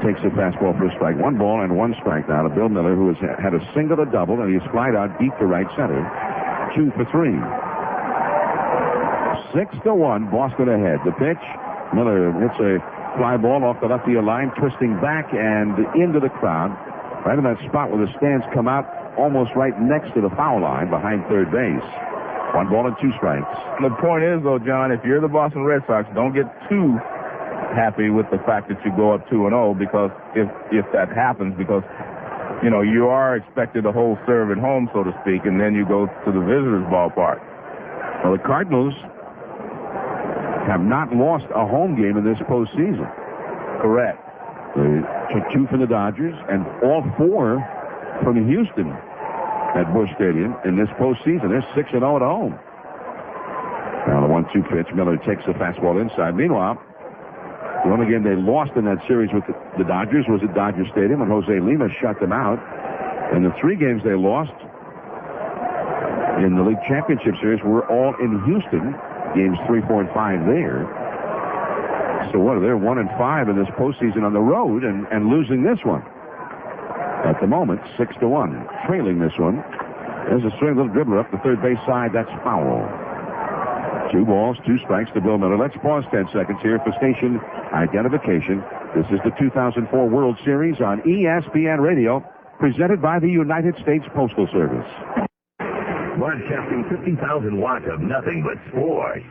takes a fastball for a strike. 1 ball and 1 strike now to Bill Miller, who has had a single, a double, and he's flied out deep to right center. 2 for 3. 6-1, Boston ahead. The pitch, Miller hits a fly ball off the left field line, twisting back and into the crowd, right in that spot where the stands come out, almost right next to the foul line behind third base. 1 ball and 2 strikes. The point is, though, John, if you're the Boston Red Sox, don't get too happy with the fact that you go up 2-0, because if that happens, because you are expected to hold serve at home, so to speak, and then you go to the visitors' ballpark. Well, the Cardinals have not lost a home game in this postseason. Correct. They took 2 from the Dodgers and all 4 from Houston at Busch Stadium in this postseason. They're 6-0 at home. Now the 1-2 pitch. Miller takes the fastball inside. Meanwhile, the only game they lost in that series with the Dodgers was at Dodger Stadium, and Jose Lima shut them out. And the 3 games they lost in the league championship series were all in Houston. Games 3, 4, and 5 there. So what are they? 1-5 in this postseason on the road and losing this one. At the moment, 6-1. Trailing this one. There's a straight little dribbler up the third base side. That's foul. 2 balls, 2 strikes to Bill Miller. Let's pause 10 seconds here for station identification. This is the 2004 World Series on ESPN Radio, presented by the United States Postal Service. Broadcasting 50,000 watts of nothing but sports.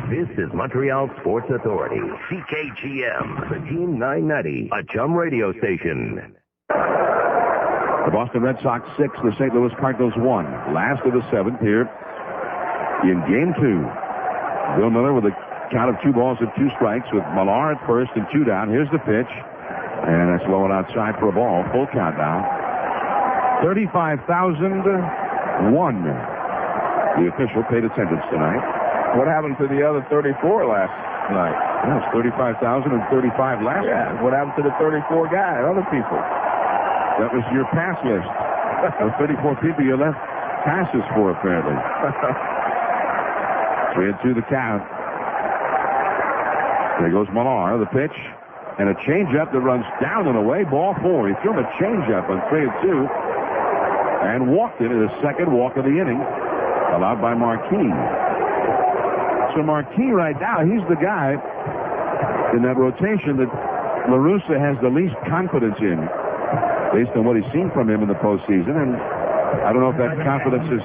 This is Montreal Sports Authority, CKGM, the Team 990, a Chum radio station. The Boston Red Sox 6, the St. Louis Cardinals 1. Last of the 7th here in Game 2. Bill Miller with a count of 2 balls and 2 strikes with Millar at first and 2 down. Here's the pitch. And that's low and outside for a ball. Full count now. 35,001. The official paid attendance tonight. What happened to the other 34 last night? Well, it's 35,035 last night. What happened to the 34 guys, other people? That was your pass list. The 34 people you left passes for, apparently. 3-2 the count. There goes Millar, the pitch, and a changeup that runs down and away. Ball 4. He threw him a changeup on 3-2 and walked it in his second walk of the inning, allowed by Marquis. So Marquis right now, he's the guy in that rotation that La Russa has the least confidence in, based on what he's seen from him in the postseason. And I don't know if that confidence is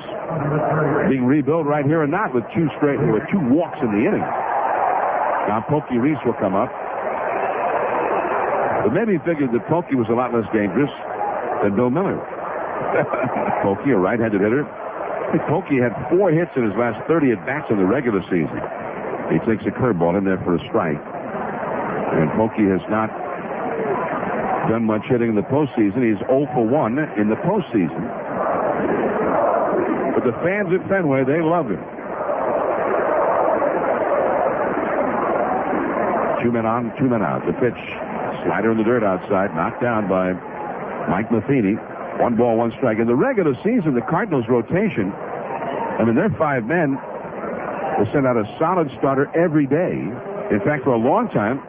being rebuilt right here or not with 2 walks in the inning. Now Foulke Reese will come up. But maybe he figured that Foulke was a lot less dangerous than Bill Miller. Foulke, a right-handed hitter. Foulke had 4 hits in his last 30 at-bats in the regular season. He takes a curveball in there for a strike. And Foulke has not done much hitting in the postseason. He's 0 for 1 in the postseason. But the fans at Fenway, they love him. 2 men on, 2 men out. The pitch, slider in the dirt outside, knocked down by Mike Matheny. 1 ball, 1 strike. In the regular season, the Cardinals rotation, I mean, they're 5 men. They send out a solid starter every day. In fact, for a long time,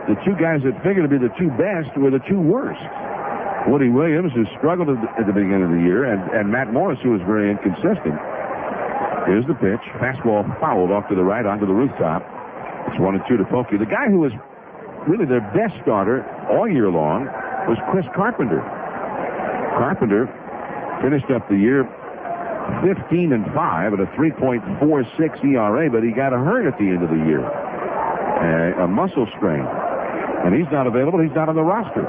the 2 guys that figured to be the 2 best were the 2 worst. Woody Williams, who struggled at the beginning of the year, and Matt Morris, who was very inconsistent. Here's the pitch. Fastball fouled off to the right onto the rooftop. It's 1-2 to Foulke. The guy who was really their best starter all year long was Chris Carpenter. Carpenter finished up the year 15-5 at a 3.46 ERA, but he got hurt at the end of the year. A muscle strain. And he's not available. He's not on the roster.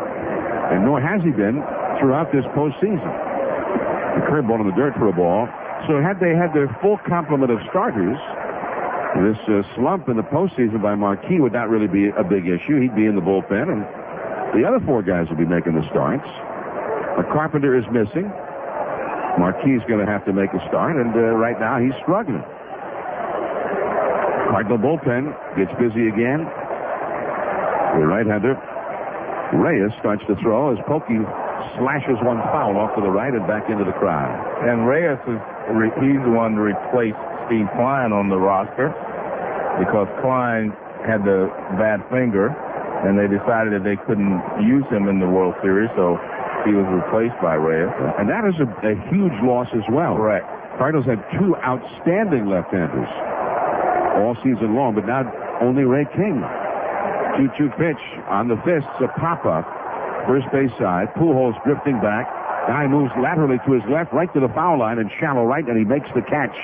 And nor has he been throughout this postseason. The curveball in the dirt for a ball. So had they had their full complement of starters, this slump in the postseason by Marquis would not really be a big issue. He'd be in the bullpen, and the other 4 guys would be making the starts. Carpenter is missing. Marquis is going to have to make a start, and right now he's struggling. Cardinal bullpen gets busy again. The right-hander Reyes starts to throw as Foulke slashes 1 foul off to the right and back into the crowd. And Reyes he's the one to replace Steve Klein on the roster because Klein had the bad finger, and they decided that they couldn't use him in the World Series, so he was replaced by Reyes. And that is a huge loss as well. Correct. Cardinals had 2 outstanding left-handers all season long, but now only Ray King. 2-2 pitch on the fists, a pop-up. First base side, Pujols drifting back. Guy moves laterally to his left, right to the foul line and shallow right, and he makes the catch.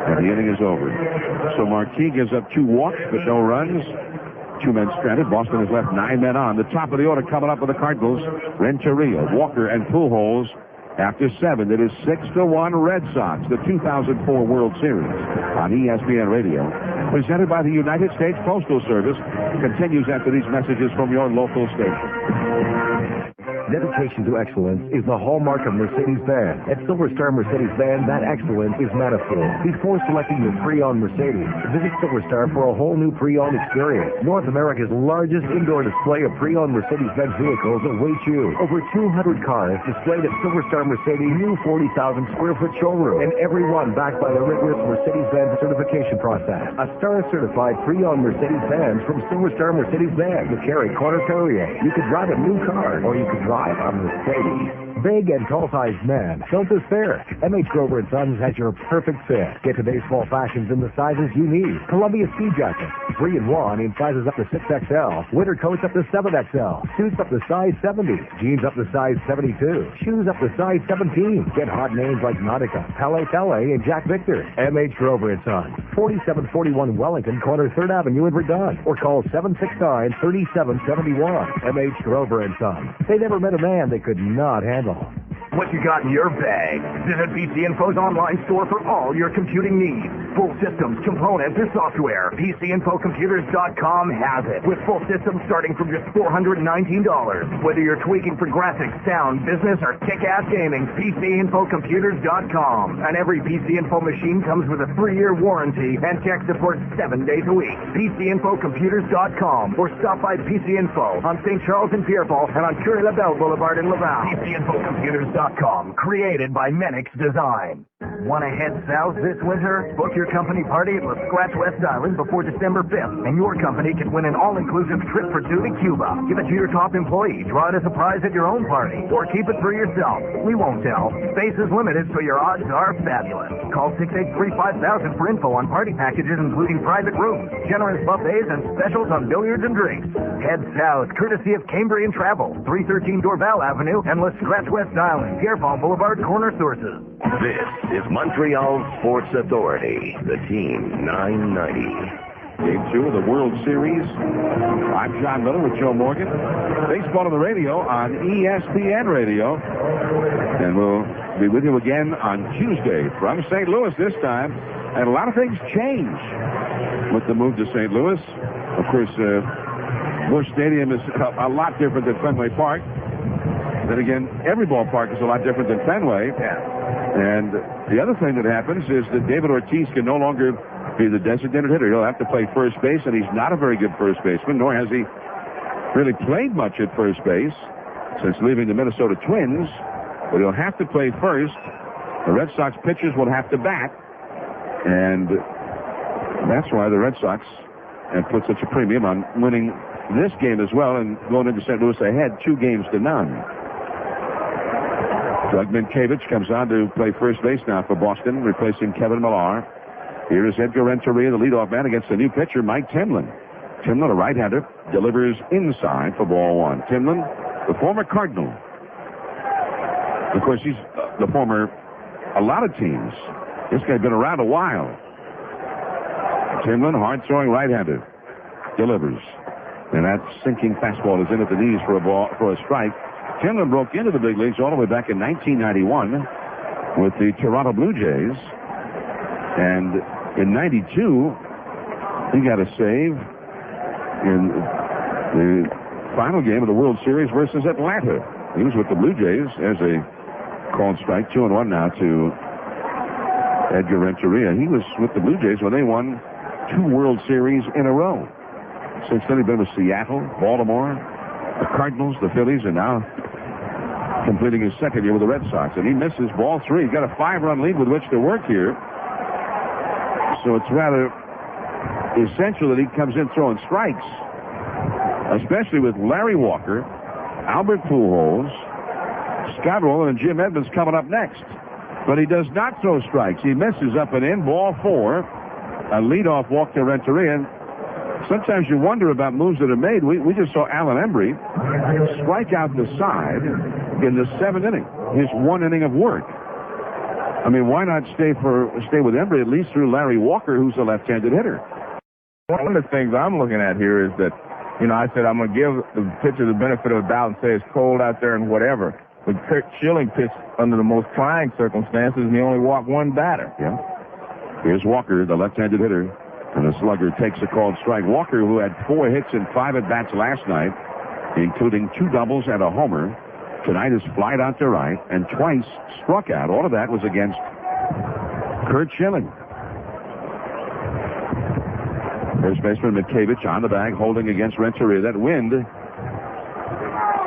And the inning is over. So Marquis gives up 2 walks, but no runs. 2 men stranded. Boston has left 9 men on. The top of the order coming up with the Cardinals. Renteria, Walker, and Pujols After 7, it is 6-1 Red Sox, the 2004 World Series on ESPN Radio. Presented by the United States Postal Service. Continues after these messages from your local station. Dedication to excellence is the hallmark of Mercedes-Benz. At Silver Star Mercedes-Benz, that excellence is metaphor. Before selecting your pre-owned Mercedes, visit Silver Star for a whole new pre-owned experience. North America's largest indoor display of pre-owned Mercedes-Benz vehicles awaits you. Over 200 cars displayed at Silver Star Mercedes' new 40,000 square foot showroom, and every one backed by the rigorous Mercedes-Benz certification process. A star-certified pre-owned Mercedes-Benz from Silver Star Mercedes-Benz, McCary Corner Perrier. You could drive a new car, or you could drive a Mercedes. Big and tall-sized men don't despair. MH Grover & Sons has your perfect fit. Get today's fall fashions in the sizes you need. Columbia ski jackets, 3-in-1 in sizes up to 6XL. Winter coats up to 7XL. Suits up to size 70. Jeans up to size 72. Shoes up to size 17. Get hot names like Nautica, Pele, and Jack Victor. MH Grover & Sons, 4741 Wellington, corner 3rd Avenue in Verdun. Or call 769-3771. MH Grover & Sons. They never met a man they could not handle. What you got in your bag? Visit PC Info's online store for all your computing needs. Full systems, components, or software. PCInfocomputers.com has it. With full systems starting from just $419. Whether you're tweaking for graphics, sound, business, or kick-ass gaming, PCInfocomputers.com. And every PC Info machine comes with a 3-year warranty and tech support 7 days a week. PCInfocomputers.com. Or stop by PC Info on St. Charles and Pierrepont and on Curie LaBelle Boulevard in Laval. PCInfocomputers.com. Created by Menix Design. Want to head south this winter? Book your company party at La Scratch West Island before December 5th, and your company can win an all-inclusive trip for 2 to Cuba. Give it to your top employee, draw it as a prize at your own party, or keep it for yourself. We won't tell. Space is limited, so your odds are fabulous. Call 683-5000 for info on party packages including private rooms, generous buffets, and specials on billiards and drinks. Head south, courtesy of Cambrian Travel, 313 Dorval Avenue, and La Scratch West Island, Pierrepont Boulevard, Corner Sources. This is Montreal Sports Authority, the Team 990. Game 2 of the World Series. I'm John Miller with Joe Morgan. Baseball on the radio on ESPN Radio. And we'll be with you again on Tuesday from St. Louis this time. And a lot of things change with the move to St. Louis. Of course, Busch Stadium is a lot different than Fenway Park. Then again, every ballpark is a lot different than Fenway. And the other thing that happens is that David Ortiz can no longer be the designated hitter. He'll have to play first base, and he's not a very good first baseman, nor has he really played much at first base since leaving the Minnesota Twins. But he'll have to play first. The Red Sox pitchers will have to bat. And that's why the Red Sox have put such a premium on winning this game as well and going into St. Louis ahead 2-0. Doug Minkiewicz comes on to play first base now for Boston, replacing Kevin Millar. Here is Edgar Renteria, the leadoff man, against the new pitcher, Mike Timlin. Timlin, a right-hander, delivers inside for ball 1. Timlin, the former Cardinal. Of course, he's the former a lot of teams. This guy's been around a while. Timlin, hard-throwing right-hander, delivers. And that sinking fastball is in at the knees for a strike. Timlin broke into the big leagues all the way back in 1991 with the Toronto Blue Jays. And in 92, he got a save in the final game of the World Series versus Atlanta. He was with the Blue Jays. There's a called strike. 2-1 now to Edgar Renteria. He was with the Blue Jays when they won 2 World Series in a row. Since then, he's been with Seattle, Baltimore, the Cardinals, the Phillies, and now completing his second year with the Red Sox. And he misses ball 3. He's got a 5-run lead with which to work here. So it's rather essential that he comes in throwing strikes, especially with Larry Walker, Albert Pujols, Scott Rowland, and Jim Edmonds coming up next. But he does not throw strikes. He misses up and in, ball 4. A leadoff walk to Renteria. Sometimes you wonder about moves that are made. We just saw Alan Embry strike out the side in the 7th inning, his 1 inning of work. I mean, why not stay with Embry at least through Larry Walker, who's a left-handed hitter? One of the things I'm looking at here is that, I said I'm going to give the pitcher the benefit of the doubt and say it's cold out there and whatever. But Kurkjian pitched under the most trying circumstances, and he only walked one batter. Yeah. Here's Walker, the left-handed hitter, and the slugger takes a called strike. Walker, who had 4 hits and 5 at-bats last night, including 2 doubles and a homer, tonight is flied out to right and twice struck out. All of that was against Kurkjian. First baseman McCavic on the bag, holding against Renteria. That wind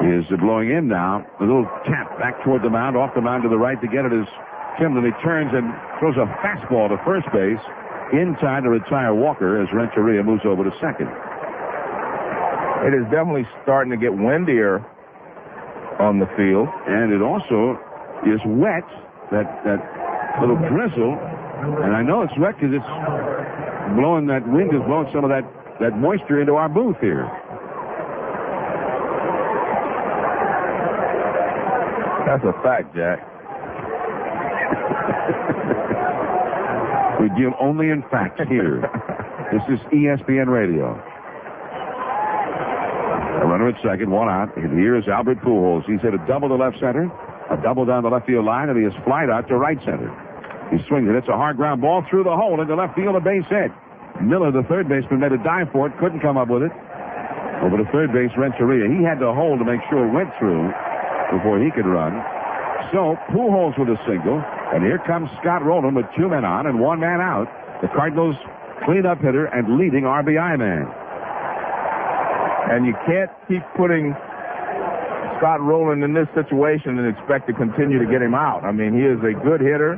is blowing in now. A little tap back toward the mound, off the mound to the right to get it as Timlin. He turns and throws a fastball to first base in time to retire Walker as Renteria moves over to second. It is definitely starting to get windier on the field. And it also is wet, that little drizzle. And I know it's wet because it's blowing, that wind is blowing some of that moisture into our booth here. That's a fact, Jack. We deal only in facts here. This is ESPN Radio. A runner at second, 1 out. And here is Albert Pujols. He's hit a double to left center, a double down the left field line, and he has flied out to right center. He swings it. It's a hard ground ball through the hole into left field, a base hit. Miller, the third baseman, made a dive for it, couldn't come up with it. Over to third base, Renteria. He had to hold to make sure it went through before he could run. So, Pujols with a single, and here comes Scott Rowland with 2 men on and 1 man out. The Cardinals cleanup hitter and leading RBI man. And you can't keep putting Scott Rowland in this situation and expect to continue to get him out. I mean, he is a good hitter.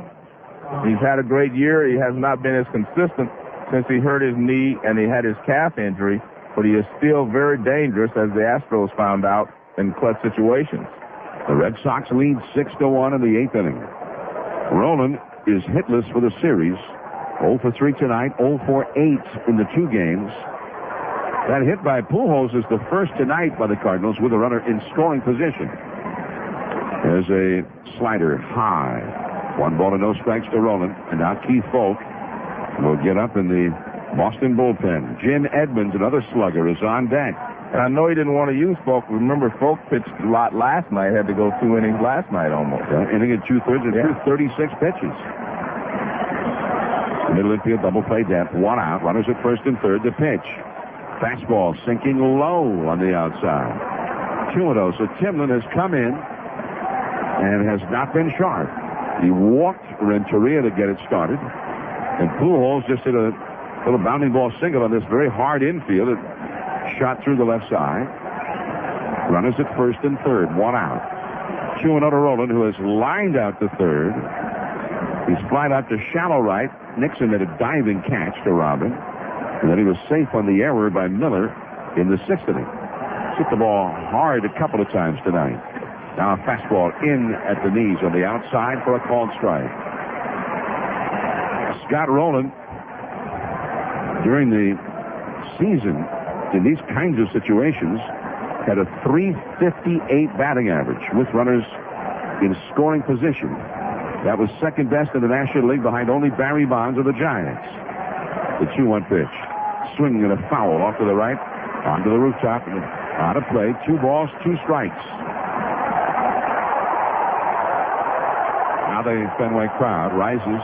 He's had a great year. He has not been as consistent since he hurt his knee and he had his calf injury, but he is still very dangerous, as the Astros found out, in clutch situations. The Red Sox lead 6-1 in the 8th inning. Rowland is hitless for the series. 0 for 3 tonight, 0 for 8 in the 2 games. That hit by Pujols is the first tonight by the Cardinals with a runner in scoring position. There's a slider high. 1 ball and no strikes to Rowland. And now Keith Foulke will get up in the Boston bullpen. Jim Edmonds, another slugger, is on deck. And I know he didn't want to use Foulke. Remember, Foulke pitched a lot last night. Had to go 2 innings last night almost. Inning and 2/3 and 36 pitches. Middle infield double play depth. 1 out. Runners at first and third. The pitch. Fastball sinking low on the outside. 2-0. So Timlin has come in and has not been sharp. He walked Renteria to get it started. And Pujols just hit a little bounding ball single on this very hard infield. It shot through the left side. Runners at first and third. 1 out. 2-0 to Rowland, who has lined out to third. He's flied out to shallow right. Nixon made a diving catch to Robin. And then he was safe on the error by Miller in the 6th inning. Hit the ball hard a couple of times tonight. Now a fastball in at the knees on the outside for a called strike. Scott Rowland, during the season, in these kinds of situations, had a .358 batting average with runners in scoring position. That was second best in the National League, behind only Barry Bonds of the Giants. The 2-1 pitch. Swinging and a foul off to the right, onto the rooftop, and out of play. 2 balls, 2 strikes. Now the Fenway crowd rises,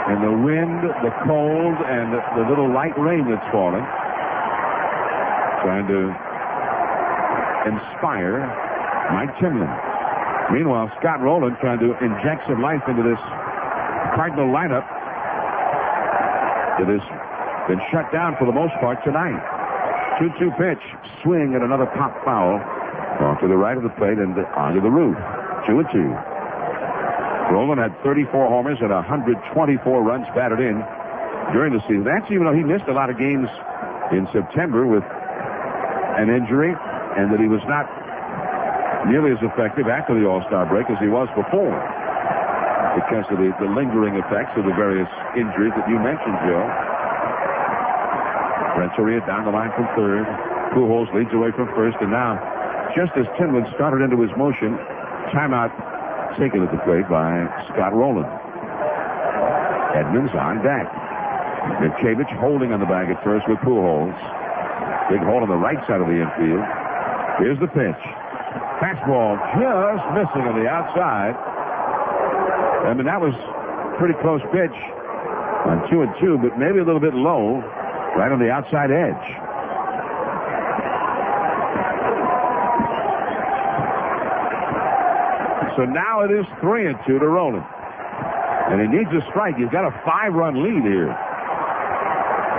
and the wind, the cold, and the little light rain that's falling, trying to inspire Mike Timlin. Meanwhile, Scott Rowland trying to inject some life into this Cardinal lineup that has been shut down for the most part tonight. 2-2 pitch, swing, and another pop foul off to the right of the plate and onto the roof. 2-2. Rowland had 34 homers and 124 runs batted in during the season. That's even though he missed a lot of games in September with an injury, and that he was not nearly as effective after the All-Star break as he was before, because of the lingering effects of the various injuries that you mentioned, Joe. Renteria down the line from third. Pujols leads away from first, and now, just as Timlin started into his motion, timeout taken at the plate by Scott Rowland. Edmonds on deck. McCavic holding on the bag at first with Pujols. Big hole on the right side of the infield. Here's the pitch. Fastball just missing on the outside. I mean, that was a pretty close pitch on 2-2, but maybe a little bit low, right on the outside edge. So now it is 3-2 to Roland. And he needs a strike. He's got a 5-run lead here.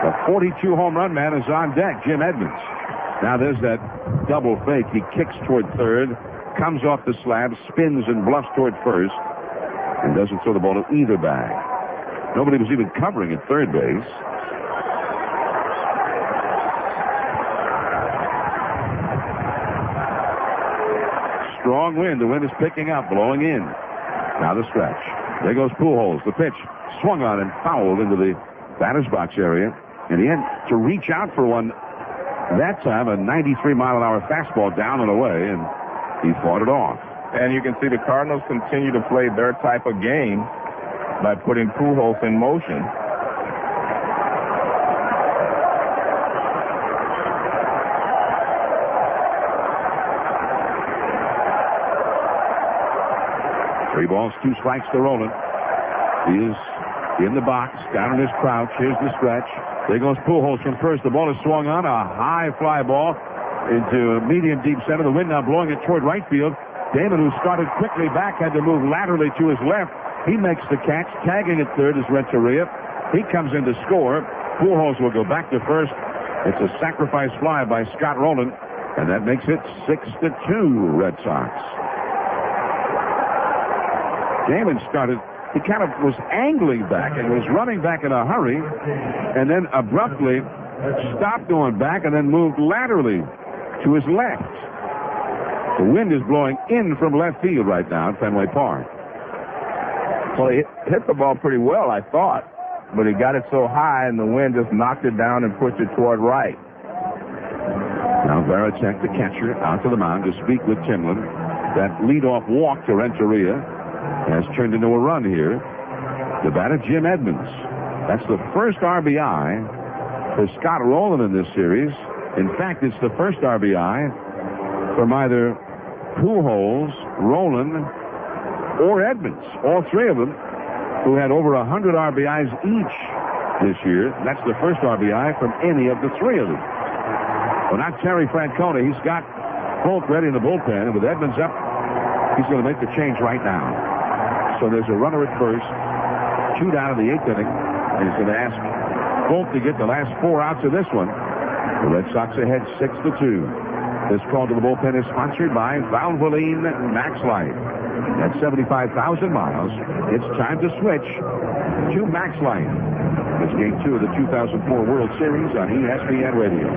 The 42 home run man is on deck, Jim Edmonds. Now there's that double fake. He kicks toward third, comes off the slab, spins and bluffs toward first, and doesn't throw the ball to either bag. Nobody was even covering at third base. Strong wind. The wind is picking up, blowing in. Now the stretch. There goes Pujols. The pitch swung on and fouled into the batter's box area. And he had to reach out for one that time, a 93-mile-an-hour fastball down and away, and he fought it off. And you can see the Cardinals continue to play their type of game by putting Pujols in motion. Three balls, 2 strikes to Roland. He is in the box, down in his crouch. Here's the stretch. There goes Pujols from first. The ball is swung on, a high fly ball into medium deep center. The wind now blowing it toward right field. Damon, who started quickly back, had to move laterally to his left. He makes the catch. Tagging at third is Renteria. He comes in to score. Pujols will go back to first. It's a sacrifice fly by Scott Roland, and that makes it 6-2 Red Sox. Damon started. He kind of was angling back and was running back in a hurry, and then abruptly stopped going back and then moved laterally to his left. The wind is blowing in from left field right now at Fenway Park. Well, he hit the ball pretty well, I thought, but he got it so high and the wind just knocked it down and pushed it toward right. Now Varacek, the catcher, out to the mound to speak with Timlin. That leadoff walk to Renteria has turned into a run here. The batter, Jim Edmonds. That's the first RBI for Scott Roland in this series. In fact, it's the first RBI from either Pujols, Roland, or Edmonds. All three of them who had over 100 RBIs each this year. That's the first RBI from any of the three of them. Well, not Terry Francona. He's got Foulke ready in the bullpen, and with Edmonds up, he's going to make the change right now. So there's a runner at first, 2 down in the 8th inning, and he's going to ask Foulke to get the last 4 outs of this one. The Red Sox ahead 6-2. This call to the bullpen is sponsored by Valvoline Max Light. At 75,000 miles, it's time to switch to Max Light. It's Game 2 of the 2004 World Series on ESPN Radio.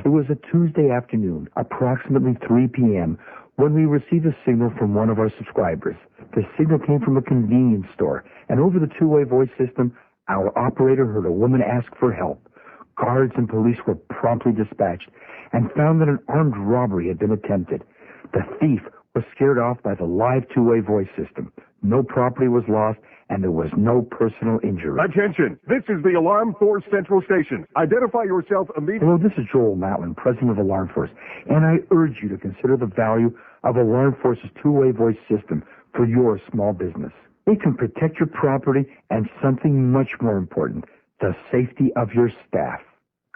It was a Tuesday afternoon, approximately 3 p.m., when we received a signal from one of our subscribers. The signal came from a convenience store, and over the two-way voice system, our operator heard a woman ask for help. Guards and police were promptly dispatched and found that an armed robbery had been attempted. The thief was scared off by the live two-way voice system. No property was lost, and there was no personal injury. Attention! This is the Alarm Force Central Station. Identify yourself immediately. Hello, this is Joel Matlin, president of Alarm Force, and I urge you to consider the value of Alarm Force's two-way voice system for your small business. It can protect your property and something much more important, the safety of your staff.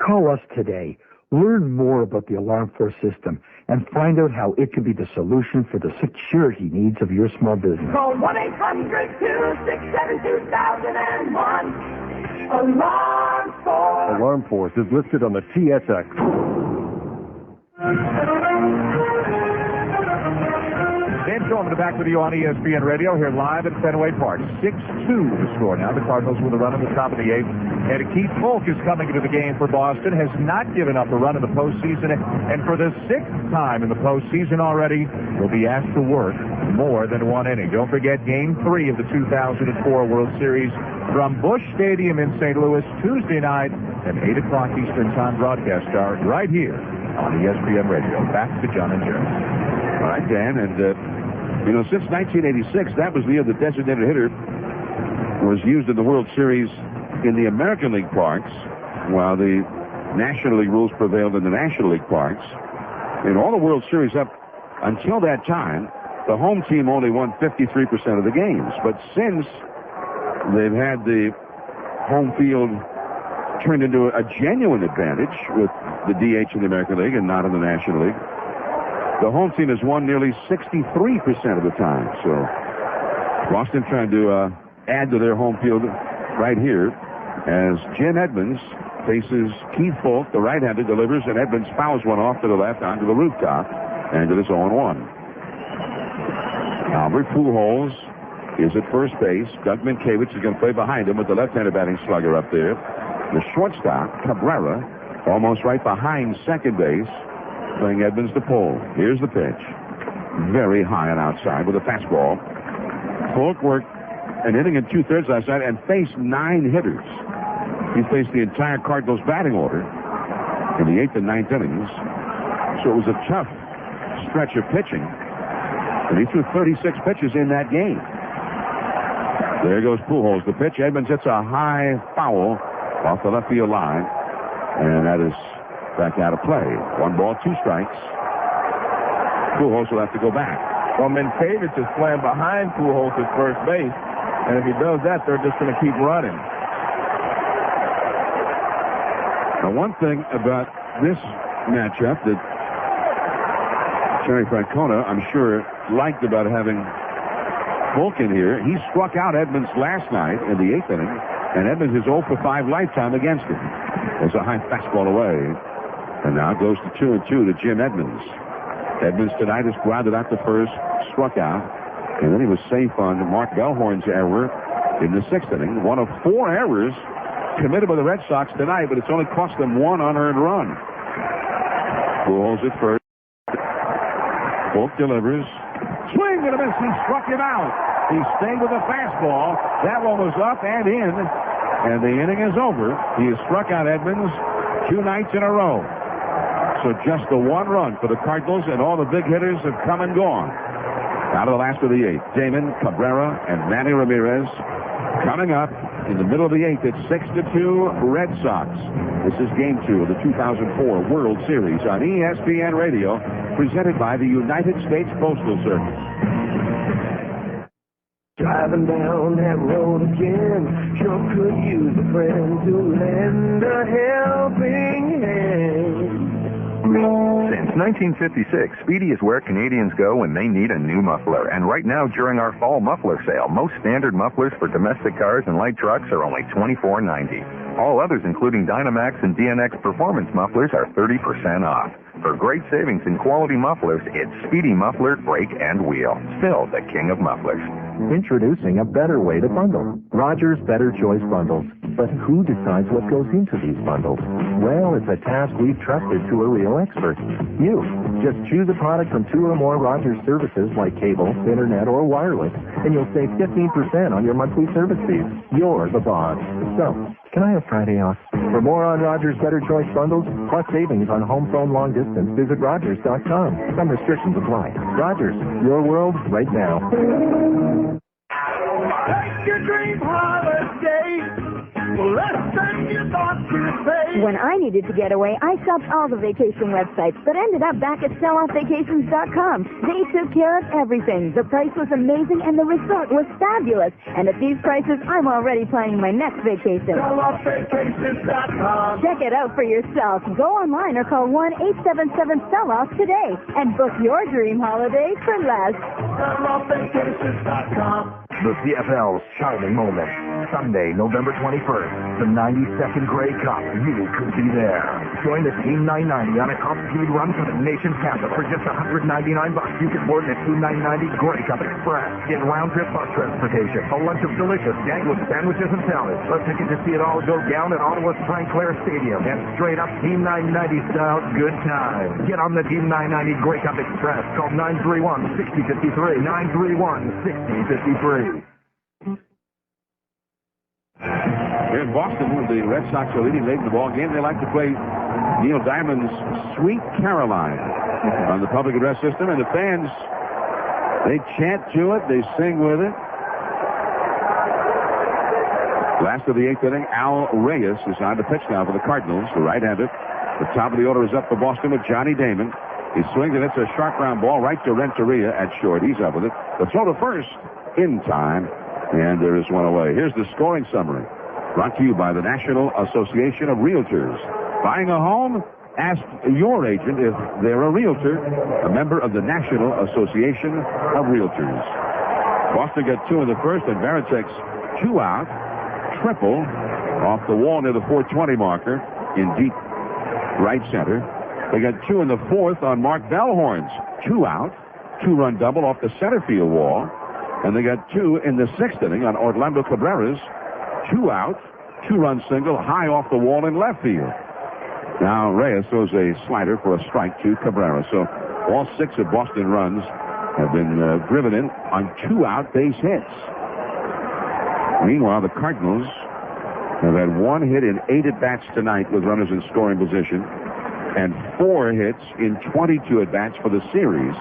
Call us today. Learn more about the Alarm Force system and find out how it can be the solution for the security needs of your small business. Call 1-800-267-2001. Alarm Force. Alarm Force is listed on the TSX. Dan Shulman back with you on ESPN Radio here live at Fenway Park. 6-2 the score now. The Cardinals with a run in the top of the 8th. And Keith Foulke is coming into the game for Boston. Has not given up a run in the postseason. And for the 6th time in the postseason already, will be asked to work more than 1 inning. Don't forget Game 3 of the 2004 World Series from Busch Stadium in St. Louis Tuesday night at 8 o'clock Eastern Time broadcast hour right here on ESPN Radio. Back to John and Jerry. All right, Dan, and since 1986, that was the year the designated hitter was used in the World Series in the American League parks. while the National League rules prevailed in the National League parks. In all the World Series up until that time, the home team only won 53% of the games. But since they've had the home field turned into a genuine advantage with the DH in the American League and not in the National League, the home team has won nearly 63% of the time. So Boston trying to add to their home field right here as Jim Edmonds faces Keith Foulke, the right-hander, delivers, and Edmonds fouls one off to the left onto the rooftop, and it is 0-1. Albert Pujols is at first base. Doug Minkiewicz is going to play behind him with the left-handed batting slugger up there. The shortstop, Cabrera, almost right behind second base, playing Edmonds to pull. Here's the pitch. Very high and outside with a fastball. Foulke worked an inning and two-thirds last night and faced 9 hitters. He faced the entire Cardinals batting order in the 8th and 9th innings. So it was a tough stretch of pitching. And he threw 36 pitches in that game. There goes Pujols. The pitch. Edmonds hits a high foul off the left field line. And that is back out of play. 1 ball, 2 strikes. Pujols will have to go back. Well, Minkiewicz is playing behind Pujols at first base. And if he does that, they're just going to keep running. Now, one thing about this matchup that Terry Francona, I'm sure, liked about having Foulke in here, he struck out Edmonds last night in the 8th inning, and Edmonds is 0 for 5 lifetime against him. There's a high fastball away, and now it goes to 2-2 to Jim Edmonds. Edmonds tonight has grounded out to first, struck out, and then he was safe on Mark Bellhorn's error in the 6th inning. One of 4 errors committed by the Red Sox tonight, but it's only cost them 1 unearned run. Pujols at first. Foulke delivers. Swing and a miss. He struck him out. He stayed with a fastball. That one was up and in, and the inning is over. He has struck out Edmonds 2 nights in a row. So just the 1 run for the Cardinals, and all the big hitters have come and gone. Out of the last of the 8th, Damon, Cabrera, and Manny Ramirez coming up in the middle of the 8th. It's 6-2 Red Sox. This is Game 2 of the 2004 World Series on ESPN Radio, presented by the United States Postal Service. Driving down that road again, sure could use a friend to lend a helping hand. Since 1956, Speedy is where Canadians go when they need a new muffler. And right now, during our fall muffler sale, most standard mufflers for domestic cars and light trucks are only $24.90. All others, including Dynamax and DNX Performance mufflers, are 30% off. For great savings in quality mufflers, it's Speedy Muffler, Brake, and Wheel. Still the king of mufflers. Introducing a better way to bundle. Rogers Better Choice Bundles. But who decides what goes into these bundles? Well, it's a task we've trusted to a real expert. You. Just choose a product from 2 or more Rogers services like cable, internet, or wireless, and you'll save 15% on your monthly service fees. You're the boss. So, can I have Friday off? For more on Rogers Better Choice Bundles, plus savings on home phone long distance, visit Rogers.com. Some restrictions apply. Rogers, your world right now. Take your dream holiday. Less than you thought you'd pay. When I needed to get away, I shopped all the vacation websites, but ended up back at selloffvacations.com. They took care of everything. The price was amazing, and the resort was fabulous. And at these prices, I'm already planning my next vacation. Selloffvacations.com. Check it out for yourself. Go online or call 1-877-SELL-OFF today and book your dream holiday for less. Selloffvacations.com. The CFL's shining moment. Sunday, November 21st, the 92nd Grey Cup. You could be there. Join the Team 990 on a top speed run for the nation's capital for just $199. You can board the Team 990 Grey Cup Express. Get round-trip bus transportation, a lunch of delicious Dangling sandwiches and salads, a ticket to see it all go down at Ottawa's St. Clair Stadium, and straight up Team 990 style good time. Get on the Team 990 Grey Cup Express. Call 931-6053. 931-6053. Here in Boston, the Red Sox are leading late in the ball game. They like to play Neil Diamond's Sweet Caroline on the public address system, and the fans, they chant to it, they sing with it. Last of the 8th inning, Al Reyes is on the pitch now for the Cardinals, the right-handed. The top of the order is up for Boston with Johnny Damon. He swings, and it's a sharp ground ball right to Renteria at short. He's up with it. The throw to first in time, and there is one away. Here's the scoring summary. Brought to you by the National Association of Realtors. Buying a home? Ask your agent if they're a realtor, a member of the National Association of Realtors. Boston got 2 in the first, and Varitek's 2 out. Triple off the wall near the 420 marker in deep right center. They got 2 in the 4th on Mark Bellhorn's 2 out, 2-run double off the center field wall. And they got 2 in the 6th inning on Orlando Cabrera's 2 out, 2-run single high off the wall in left field. Now Reyes throws a slider for a strike to Cabrera. So all 6 of Boston runs have been driven in on 2-out base hits. Meanwhile, the Cardinals have had 1 hit in 8 at-bats tonight with runners in scoring position, and 4 hits in 22 at-bats for the series.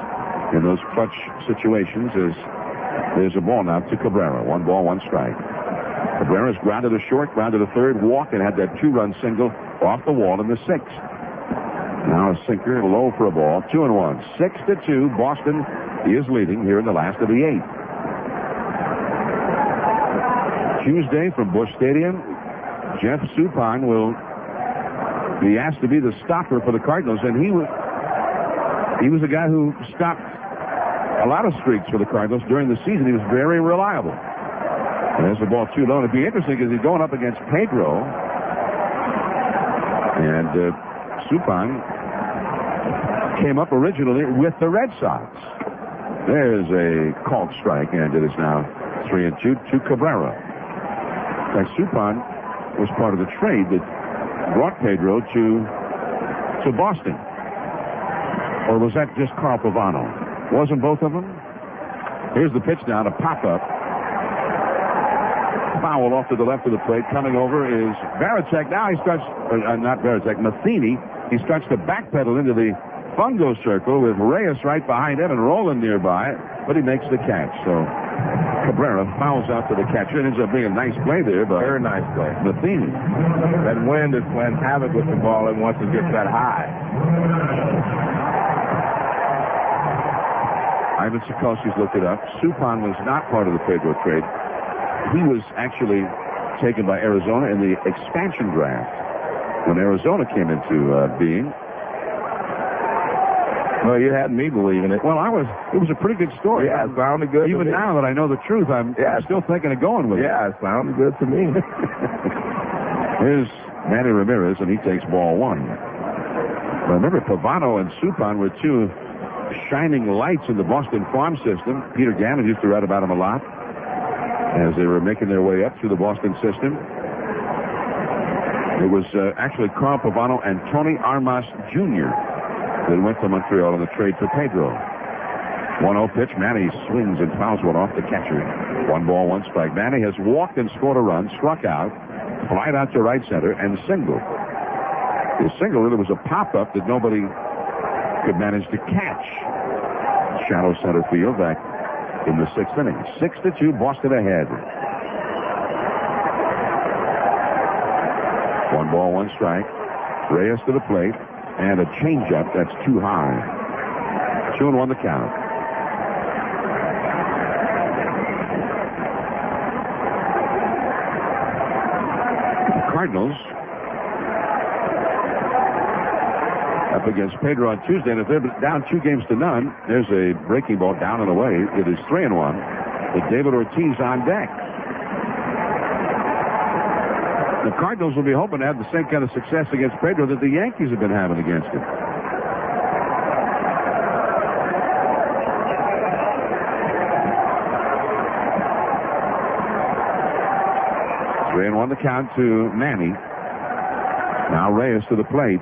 In those clutch situations, there's a ball now to Cabrera. 1 ball, 1 strike. Cabrera's grounded to short, grounded to third, walked, and had that 2-run single off the wall in the 6th. Now a sinker, low for a ball, 2-1. 6-2, Boston is leading here in the last of the 8th. Tuesday from Busch Stadium, Jeff Suppan will be asked to be the stopper for the Cardinals, and he was a guy who stopped a lot of streaks for the Cardinals during the season. He was very reliable. And there's the ball too low. It'd be interesting because he's going up against Pedro, and Suppan came up originally with the Red Sox. There's a called strike, and it is now 3-2 to Cabrera. And Suppan was part of the trade that brought Pedro to Boston. Or was that just Carl Pavano? Wasn't both of them? Here's the pitch now to pop up. Foul off to the left of the plate. Coming over is Varitek. Now he starts, not Varitek, Matheny. He starts to backpedal into the fungo circle with Reyes right behind him and Roland nearby, but he makes the catch. So Cabrera fouls out to the catcher. It ends up being a nice play there, but very nice play. Matheny. That wind is playing havoc with the ball, and once it gets that high. Ivan Sikorsky's looked it up. Suppan was not part of the Pedro trade. He was actually taken by Arizona in the expansion draft when Arizona came into being. Well, you had me believing it. Well, it was a pretty good story. Yeah, it sounded good. Even now that I know the truth, I'm still thinking of going with it. Yeah, it sounded good to me. Here's Manny Ramirez, and he takes ball 1. Remember, Pavano and Suppan were 2 shining lights in the Boston farm system. Peter Gammon used to write about them a lot as they were making their way up through the Boston system. It was actually Carl Pavano and Tony Armas Jr. that went to Montreal in the trade for Pedro. 1-0 pitch. Manny swings and fouls one off the catcher. 1 ball, 1 strike. Manny has walked and scored a run, struck out, flied out to right center, and singled. His single really was a pop-up that nobody could manage to catch. Shallow center field back in the 6th inning. 6-2, Boston ahead. 1 ball, 1 strike. Reyes to the plate. And a changeup that's too high. 2-1 the count. The Cardinals up against Pedro on Tuesday, and if they're down 2-0. There's a breaking ball down and away. It is 3-1 with David Ortiz on deck. The Cardinals will be hoping to have the same kind of success against Pedro that the Yankees have been having against him. Three and 1 the count to Manny. Now Reyes to the plate.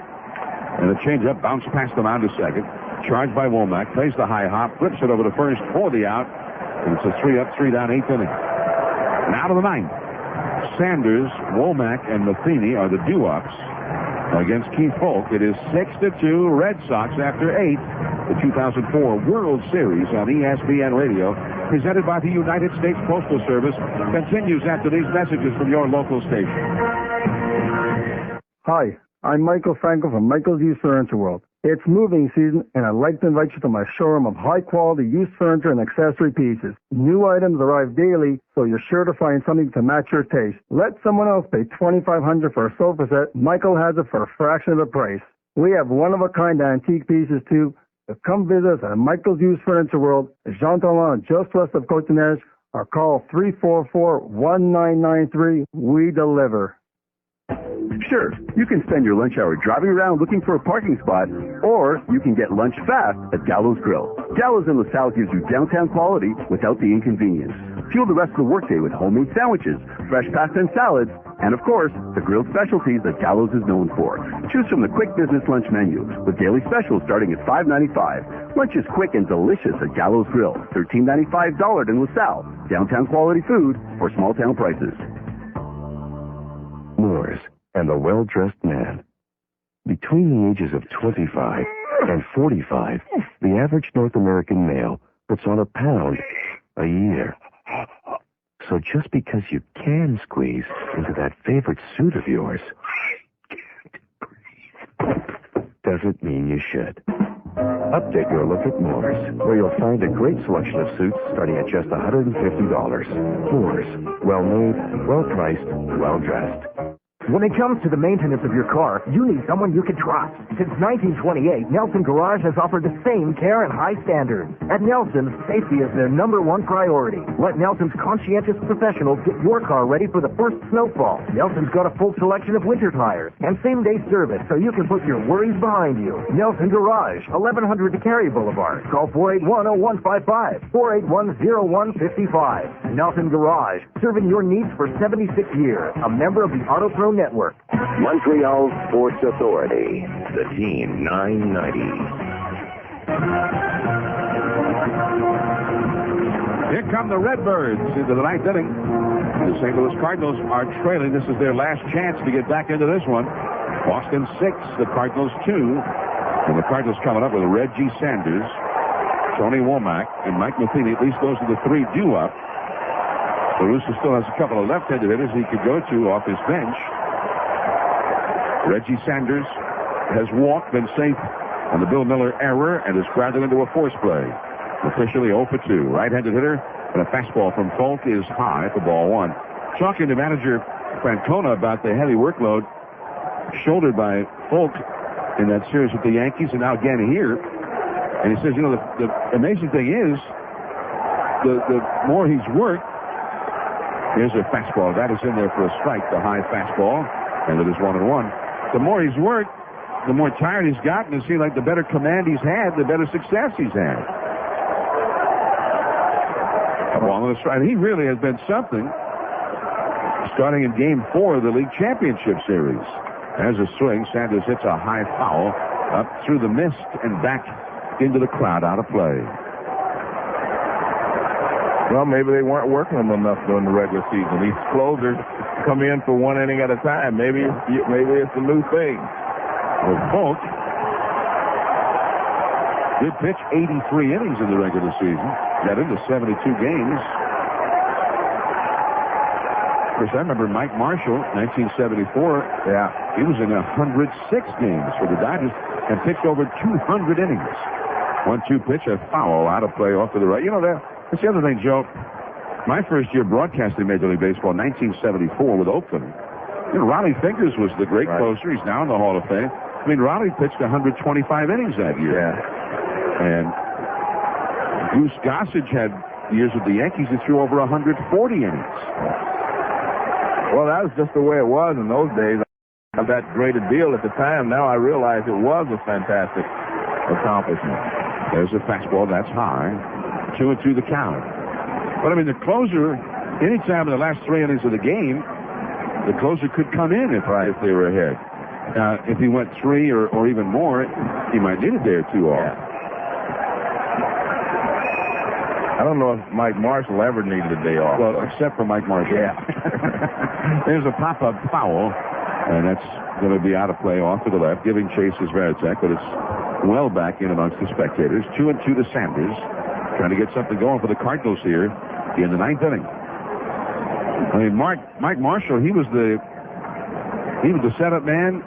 And the changeup bounced past the mound to second. Charged by Womack. Plays the high hop. Flips it over to first for the out. And it's a 3-up, 3-down, 8th inning. Now to the 9th. Sanders, Womack, and Matheny are the due-ups. against Keith Foulke. It is 6-2 Red Sox after 8. The 2004 World Series on ESPN Radio, presented by the United States Postal Service, continues after these messages from your local station. Hi, I'm Michael Franco from Michael's Used Furniture World. It's moving season, and I'd like to invite you to my showroom of high-quality used furniture and accessory pieces. New items arrive daily, so you're sure to find something to match your taste. Let someone else pay $2,500 for a sofa set. Michael has it for a fraction of the price. We have one-of-a-kind antique pieces, too. So come visit us at Michael's Used Furniture World, Jean Talon, just west of Côte-Nez, or call 344-1993. We deliver. Sure, you can spend your lunch hour driving around looking for a parking spot, or you can get lunch fast at Gallows Grill. Gallows in LaSalle gives you downtown quality without the inconvenience. Fuel the rest of the workday with homemade sandwiches, fresh pasta and salads, and of course, the grilled specialties that Gallows is known for. Choose from the quick business lunch menu with daily specials starting at $5.95. Lunch is quick and delicious at Gallows Grill. $13.95 in LaSalle. Downtown quality food for small town prices. Moors and the well-dressed man. Between the ages of 25 and 45, the average North American male puts on a pound a year. So just because you can squeeze into that favorite suit of yours doesn't mean you should. Update your look at Moores, where you'll find a great selection of suits starting at just $150. Moores, well-made, well-priced, well-dressed. When it comes to the maintenance of your car, you need someone you can trust. Since 1928, Nelson Garage has offered the same care and high standards. At Nelson, safety is their #1 priority. Let Nelson's conscientious professionals get your car ready for the first snowfall. Nelson's got a full selection of winter tires and same-day service so you can put your worries behind you. Nelson Garage, 1100 DeCary Boulevard. Call 481-0155, 481-0155. Nelson Garage, serving your needs for 76 years. A member of the Auto Pro Network. Montreal Sports Authority, the Team 990. Here come the Redbirds into the ninth inning. The St. Louis Cardinals are trailing. This is their last chance to get back into this one. Boston 6, the Cardinals 2. And the Cardinals coming up with Reggie Sanders, Tony Womack, and Mike Matheny. At least those are the three due up. The Rooster still has a couple of left-handed hitters he could go to off his bench. Reggie Sanders has walked, been safe on the Bill Miller error, and is grounded into a force play. Officially 0 for 2. Right-handed hitter, and a fastball from Foulke is high for ball one. Talking to manager Francona about the heavy workload shouldered by Foulke in that series with the Yankees, and now again here. And he says, you know, the amazing thing is, the more he's worked, here's a fastball. That is in there for a strike, the high fastball, and it is 1-1. The more he's worked, the more tired he's gotten. It seems like the better command he's had, the better success he's had. A ball on the strike. He really has been something starting in Game 4 of the League Championship Series. There's a swing. Sanders hits a high foul up through the mist and back into the crowd, out of play. Well, maybe they weren't working him enough during the regular season. These closers come in for one inning at a time. Maybe it's a new thing. Well, Foulke did pitch 83 innings in the regular season. Got into 72 games. Of course, I remember Mike Marshall, 1974. Yeah. He was in 106 games for the Dodgers and pitched over 200 innings. 1-2 pitch, a foul out of play off to the right. You know, that's the other thing, Joe. My first year broadcasting Major League Baseball, 1974 with Oakland. You know, Ronnie Fingers was the great closer. He's now in the Hall of Fame. I mean, Ronnie pitched 125 innings that year. Yeah. And Goose Gossage had years with the Yankees. He threw over 140 innings. Well, that was just the way it was in those days. Not that great a deal at the time. Now I realize it was a fantastic accomplishment. There's a fastball. That's high. 2-2 the count. But, I mean, the closer, anytime in the last 3 innings of the game, the closer could come in if they were ahead. If he went 3 or even more, he might need a day or two off. Yeah. I don't know if Mike Marshall ever needed a day off. Well, except for Mike Marshall. Yeah. There's a pop-up foul And that's going to be out of play off to the left, giving chase is Veritek, but it's well back in amongst the spectators. 2-2 to Sanders, trying to get something going for the Cardinals here in the ninth inning. I mean, Mike Marshall, he was the setup man.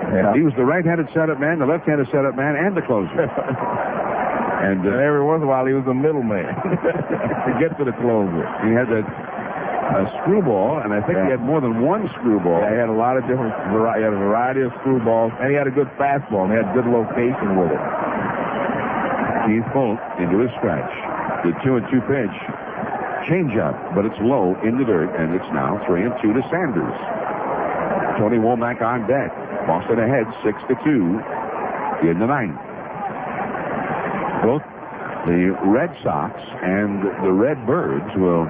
Yeah. He was the right-handed setup man, the left-handed setup man, and the closer. And every once in a while, he was a middleman to get to the closer. He had a screwball, and I think he had more than one screwball. Yeah, he had a lot of different, he had a variety of screwballs, and he had a good fastball, and he had good location with it. Keith Foulke into his stretch. The 2-2 pitch. Change up, but it's low in the dirt, and it's now 3-2 to Sanders. Tony Womack on deck. Boston ahead 6-2 in the ninth. Both the Red Sox and the Red Birds will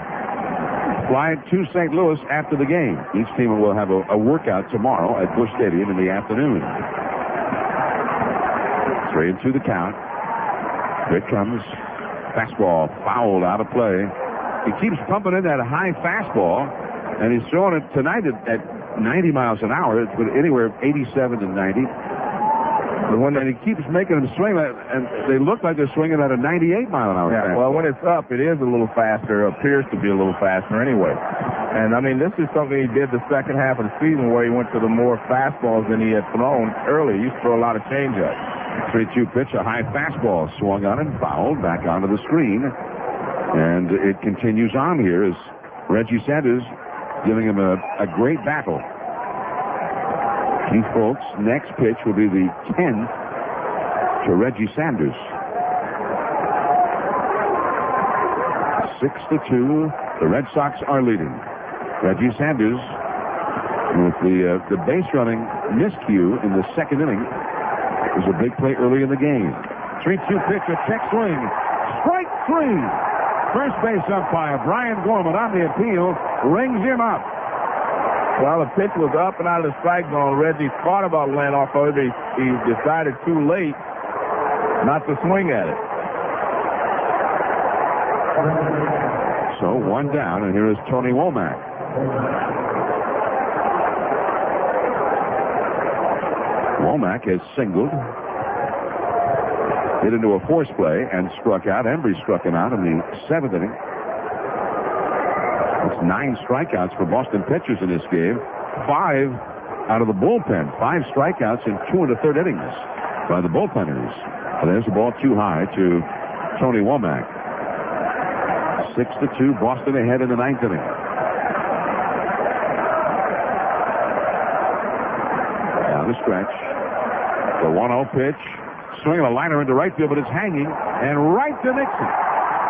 fly to St. Louis after the game. Each team will have a workout tomorrow at Busch Stadium in the afternoon. 3-2 the count. Here it comes. Fastball fouled out of play. He keeps pumping in that high fastball, and he's throwing it tonight at 90 miles an hour. It's anywhere 87 to 90. And he keeps making them swing, and they look like they're swinging at a 98 mile an hour. Yeah, well, when it's up, it is a little faster. It appears to be a little faster anyway. And, I mean, this is something he did the second half of the season where he went to the more fastballs than he had thrown earlier. He used to throw a lot of changeup. 3-2 pitch, a high fastball swung on and fouled back onto the screen. And it continues on here as Reggie Sanders giving him a great battle. Keith Foulke's next pitch will be the 10th to Reggie Sanders. 6-2, the Red Sox are leading. Reggie Sanders with the base running miscue in the second inning. It was a big play early in the game. 3-2 pitch, a check swing. Strike three. First base umpire Brian Gorman on the appeal rings him up. Well, the pitch was up and out of the strike zone. Reggie thought about laying off of it. He decided too late not to swing at it. So one down, and here is Tony Womack. Womack has singled, hit into a force play, and struck out. Embry struck him out in the seventh inning. It's 9 strikeouts for Boston pitchers in this game. 5 out of the bullpen. 5 strikeouts in 2 1/3 innings by the bullpenners. And there's the ball too high to Tony Womack. 6-2, Boston ahead in the 9th inning. Down the stretch. The 1-0 pitch. Swinging a liner into right field, but it's hanging. And right to Nixon.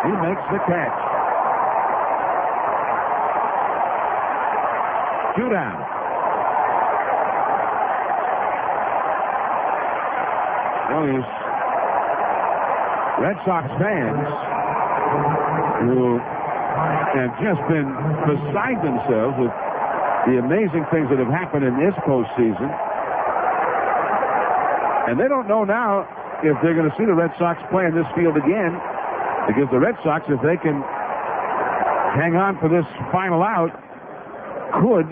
He makes the catch. 2 down. Well, these Red Sox fans who have just been beside themselves with the amazing things that have happened in this postseason. And they don't know now if they're going to see the Red Sox play in this field again, because the Red Sox, if they can hang on for this final out, could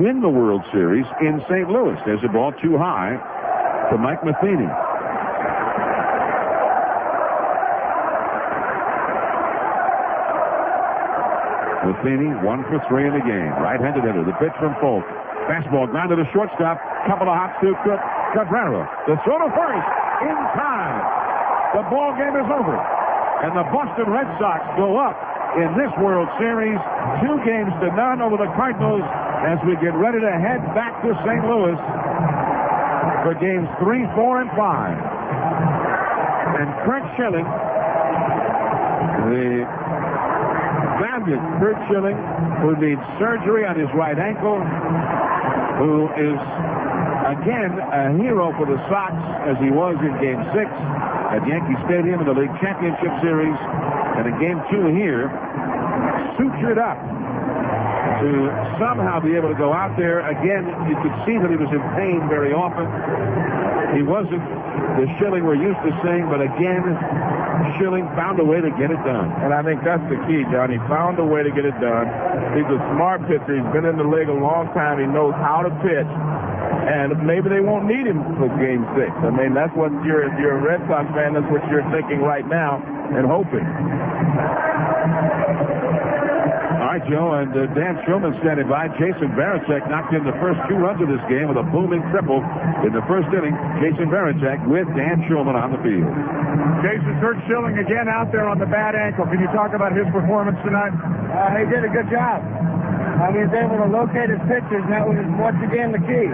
win the World Series in St. Louis. There's a ball too high to Mike Matheny. Matheny 1 for 3 in the game. Right-handed hitter. The pitch from Foulke. Fastball grounded to shortstop. Couple of hops to Cabrera. The throw to first in time. The ball game is over, and the Boston Red Sox go up in this World Series 2-0 over the Cardinals as we get ready to head back to St. Louis for games 3, 4, and 5. And Kurt Schilling, the valiant Kurt Schilling, who needs surgery on his right ankle, who is again a hero for the Sox as he was in Game 6 at Yankee Stadium in the League Championship Series, and in Game 2 here, sutured up. to somehow be able to go out there. Again, you could see that he was in pain very often. He wasn't the Schilling we're used to seeing, but again, Schilling found a way to get it done. And I think that's the key, John. He found a way to get it done. He's a smart pitcher. He's been in the league a long time. He knows how to pitch. And maybe they won't need him for Game 6. I mean, that's what if you're a Red Sox fan, that's what you're thinking right now and hoping. All right, Joe, and Dan Shulman standing by. Jason Varitek knocked in the first 2 runs of this game with a booming triple in the first inning. Jason Varitek with Dan Shulman on the field. Jason, Kurt Schilling again out there on the bad ankle. Can you talk about his performance tonight? He did a good job. He was able to locate his pitchers, and that was once again the key.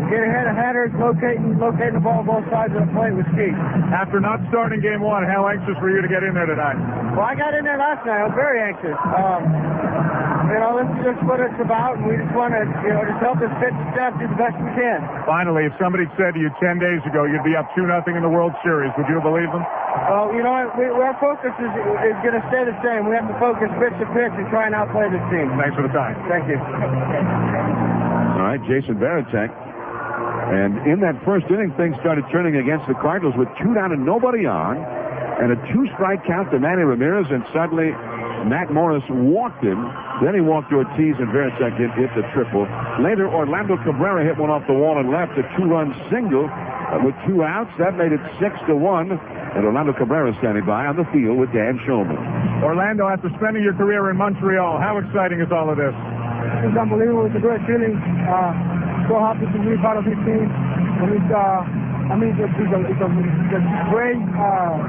Get ahead of headers, locating the ball both sides of the plate was key. After not starting Game 1, how anxious were you to get in there tonight? Well, I got in there last night. I was very anxious. This is just what it's about, and we just want to, just help this pitching staff do the best we can. Finally, if somebody said to you 10 days ago you'd be up 2-0 in the World Series, would you believe them? Well, our focus is going to stay the same. We have to focus pitch to pitch and try and outplay this team. Thanks for the time. Thank you. All right, Jason Varitek. And in that first inning, things started turning against the Cardinals with 2 down and nobody on, and a 2-strike count to Manny Ramirez, and suddenly Matt Morris walked him. Then he walked Ortiz, and Varitek hit the triple. Later, Orlando Cabrera hit one off the wall and left, a 2-run single with 2 outs. That made it 6-1. And Orlando Cabrera standing by on the field with Dan Shulman. Orlando, after spending your career in Montreal, how exciting is all of this? It's unbelievable. It's a great feeling. So happy to be part of this team. And it's a great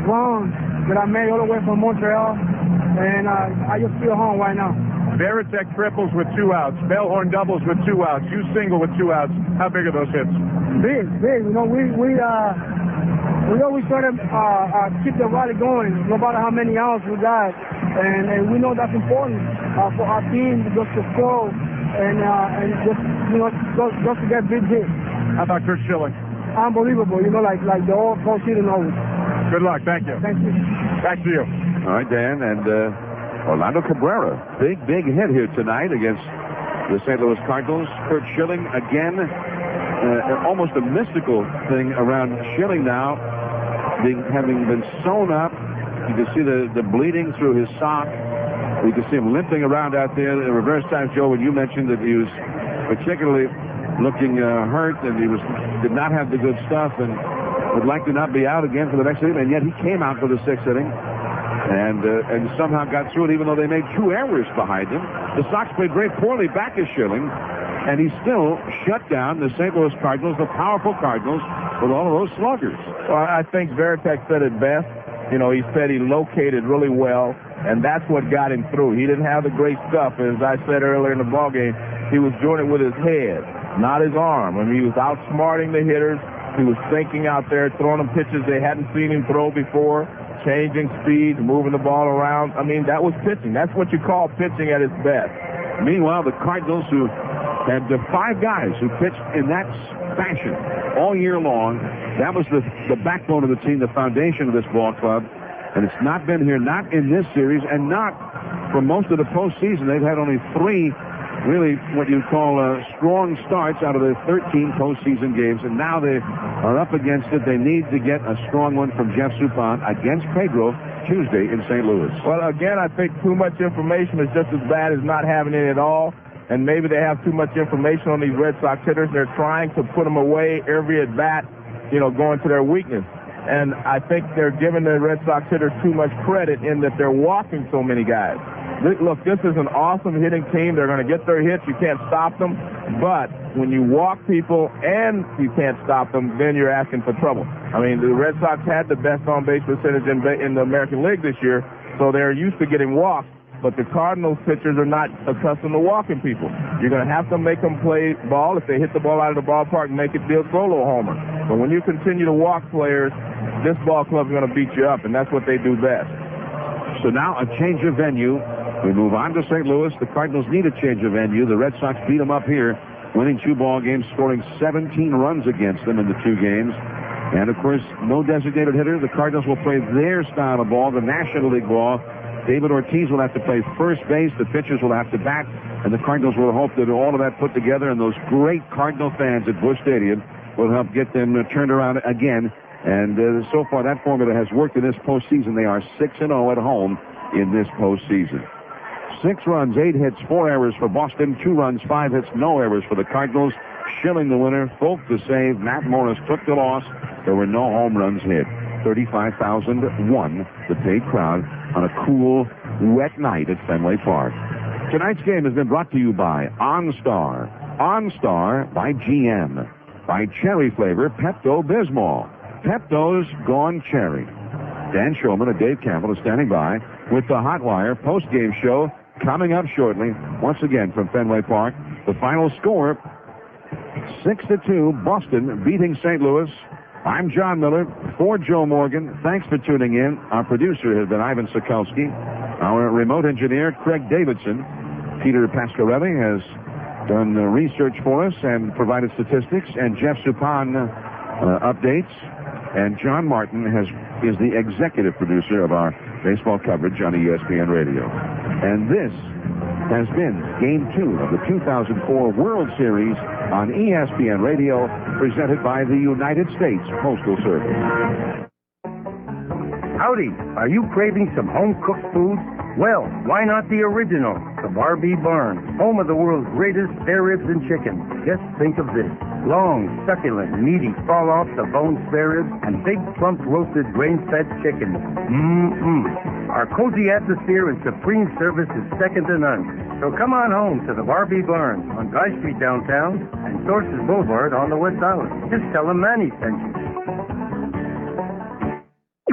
run that I made all the way from Montreal. And I just feel home right now. Varitek triples with 2 outs. Bellhorn doubles with 2 outs. You single with 2 outs. How big are those hits? Big. We always try to keep the rally going, no matter how many outs we got, and we know that's important for our team just to score and just to get big hits. How about Kurt Schilling? Unbelievable, like the whole season over. Good luck, thank you. Thank you. Back to you. All right, Dan, and Orlando Cabrera, big hit here tonight against the St. Louis Cardinals. Kurt Schilling again. Almost a mystical thing around Schilling now, having been sewn up. You can see the bleeding through his sock. You can see him limping around out there. The reverse times, Joe, when you mentioned that he was particularly looking hurt and he did not have the good stuff and would likely not be out again for the next inning, and yet he came out for the 6th inning and somehow got through it, even though they made 2 errors behind him. The Sox played very poorly back at Schilling, and he still shut down the St. Louis Cardinals, the powerful Cardinals, with all of those sluggers. Well, I think Varitek said it best. He said he located really well, and that's what got him through. He didn't have the great stuff. As I said earlier in the ballgame, he was doing it with his head, not his arm. I mean, he was outsmarting the hitters. He was thinking out there, throwing them pitches they hadn't seen him throw before, changing speeds, moving the ball around. I mean, that was pitching. That's what you call pitching at its best. Meanwhile, the Cardinals, who had 5 guys who pitched in that fashion all year long, that was the backbone of the team, the foundation of this ball club. And it's not been here, not in this series, and not for most of the postseason. They've had only 3 really what you'd call strong starts out of their 13 postseason games, and now they are up against it. They need to get a strong one from Jeff Suppan against Pedro Tuesday in St. Louis. Well, again, I think too much information is just as bad as not having it at all. And maybe they have too much information on these Red Sox hitters. They're trying to put them away every at bat, going to their weakness. And I think they're giving the Red Sox hitters too much credit in that they're walking so many guys. Look, this is an awesome hitting team. They're going to get their hits. You can't stop them. But when you walk people and you can't stop them, then you're asking for trouble. I mean, the Red Sox had the best on-base percentage in the American League this year, so they're used to getting walked. But the Cardinals pitchers are not accustomed to walking people. You're going to have to make them play ball. If they hit the ball out of the ballpark, make it be a solo homer. But when you continue to walk players, this ball club is going to beat you up, and that's what they do best. So now a change of venue. We move on to St. Louis. The Cardinals need a change of venue. The Red Sox beat them up here, winning 2 ball games, scoring 17 runs against them in the 2 games. And, of course, no designated hitter. The Cardinals will play their style of ball, the National League ball, David Ortiz will have to play first base. The pitchers will have to bat. And the Cardinals will hope that all of that put together and those great Cardinal fans at Busch Stadium will help get them turned around again. And so far, that formula has worked in this postseason. They are 6-0 at home in this postseason. 6 runs, 8 hits, 4 errors for Boston. 2 runs, 5 hits, no errors for the Cardinals. Schilling the winner, Foulke the save. Matt Morris took the loss. There were no home runs hit. 35,001, the paid crowd, on a cool, wet night at Fenway Park. Tonight's game has been brought to you by OnStar. OnStar by GM. By Cherry Flavor Pepto-Bismol. Pepto's Gone Cherry. Dan Shulman and Dave Campbell are standing by with the Hot Wire post-game show coming up shortly. Once again from Fenway Park. The final score, 6-2, Boston beating St. Louis. I'm John Miller for Joe Morgan. Thanks for tuning in. Our producer has been Ivan Sokolsky. Our remote engineer, Craig Davidson. Peter Pasquarelli has done research for us and provided statistics. And Jeff Supan updates. And John Martin is the executive producer of our baseball coverage on ESPN Radio. And this has been Game 2 of the 2004 World Series on ESPN Radio, presented by the United States Postal Service. Howdy, are you craving some home-cooked food? Well, why not the original, the Barbie Barn, home of the world's greatest spare ribs and chicken. Just think of this. Long, succulent, meaty, fall-off-the-bone spare ribs and big, plump, roasted, grain-fed chicken. Our cozy atmosphere and supreme service is second to none. So come on home to the Barbie Barn on Guy Street downtown and Sources Boulevard on the West Island. Just tell them Manny sent you.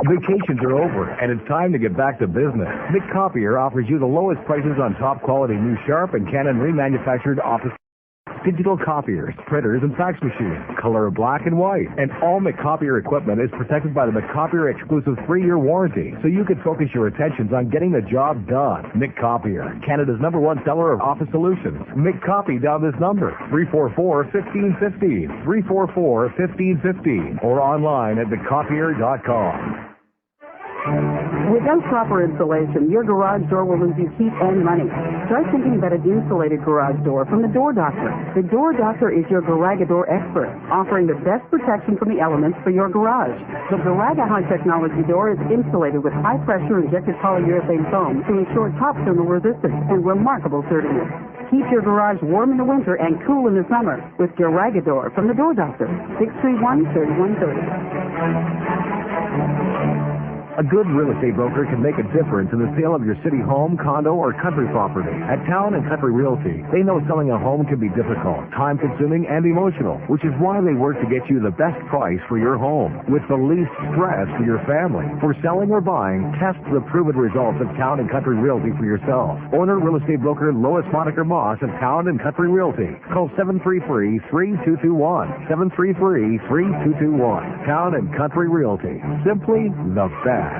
Vacations are over, and it's time to get back to business. Mick Copier offers you the lowest prices on top-quality new Sharp and Canon remanufactured office digital copiers, printers, and fax machines, color black and white. And all Mick Copier equipment is protected by the Mick Copier exclusive 3-year warranty, so you can focus your attentions on getting the job done. Mick Copier, Canada's #1 seller of office solutions. Mick Copy down this number, 344-1515, 344-1515, or online at mickcopier.com. Without proper installation, your garage door will lose you heat and money. Try thinking about an insulated garage door from the Door Doctor. The Door Doctor is your Garagador expert, offering the best protection from the elements for your garage. The Garaga high-technology door is insulated with high-pressure injected polyurethane foam to ensure top thermal resistance and remarkable sturdiness. Keep your garage warm in the winter and cool in the summer with Garagador from the Door Doctor, 631-3130. A good real estate broker can make a difference in the sale of your city home, condo, or country property. At Town & Country Realty, they know selling a home can be difficult, time-consuming, and emotional, which is why they work to get you the best price for your home with the least stress for your family. For selling or buying, test the proven results of Town & Country Realty for yourself. Owner real estate broker Lois Monaker Moss of Town & Country Realty. Call 733-3221. 733-3221. Town & Country Realty. Simply the best. Back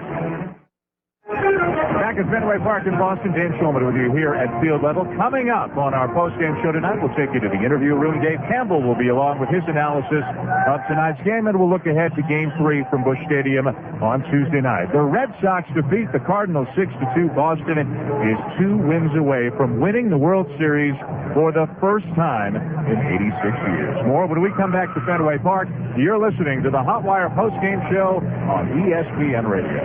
at Fenway Park in Boston, Dan Shulman with you here at field level. Coming up on our post-game show tonight, we'll take you to the interview room. Dave Campbell will be along with his analysis of tonight's game, and we'll look ahead to Game 3 from Busch Stadium on Tuesday night. The Red Sox defeat the Cardinals 6-2. Boston is 2 wins away from winning the World Series for the first time in 86 years. More when we come back to Fenway Park. You're listening to the Hot Wire post-game show on ESPN Radio.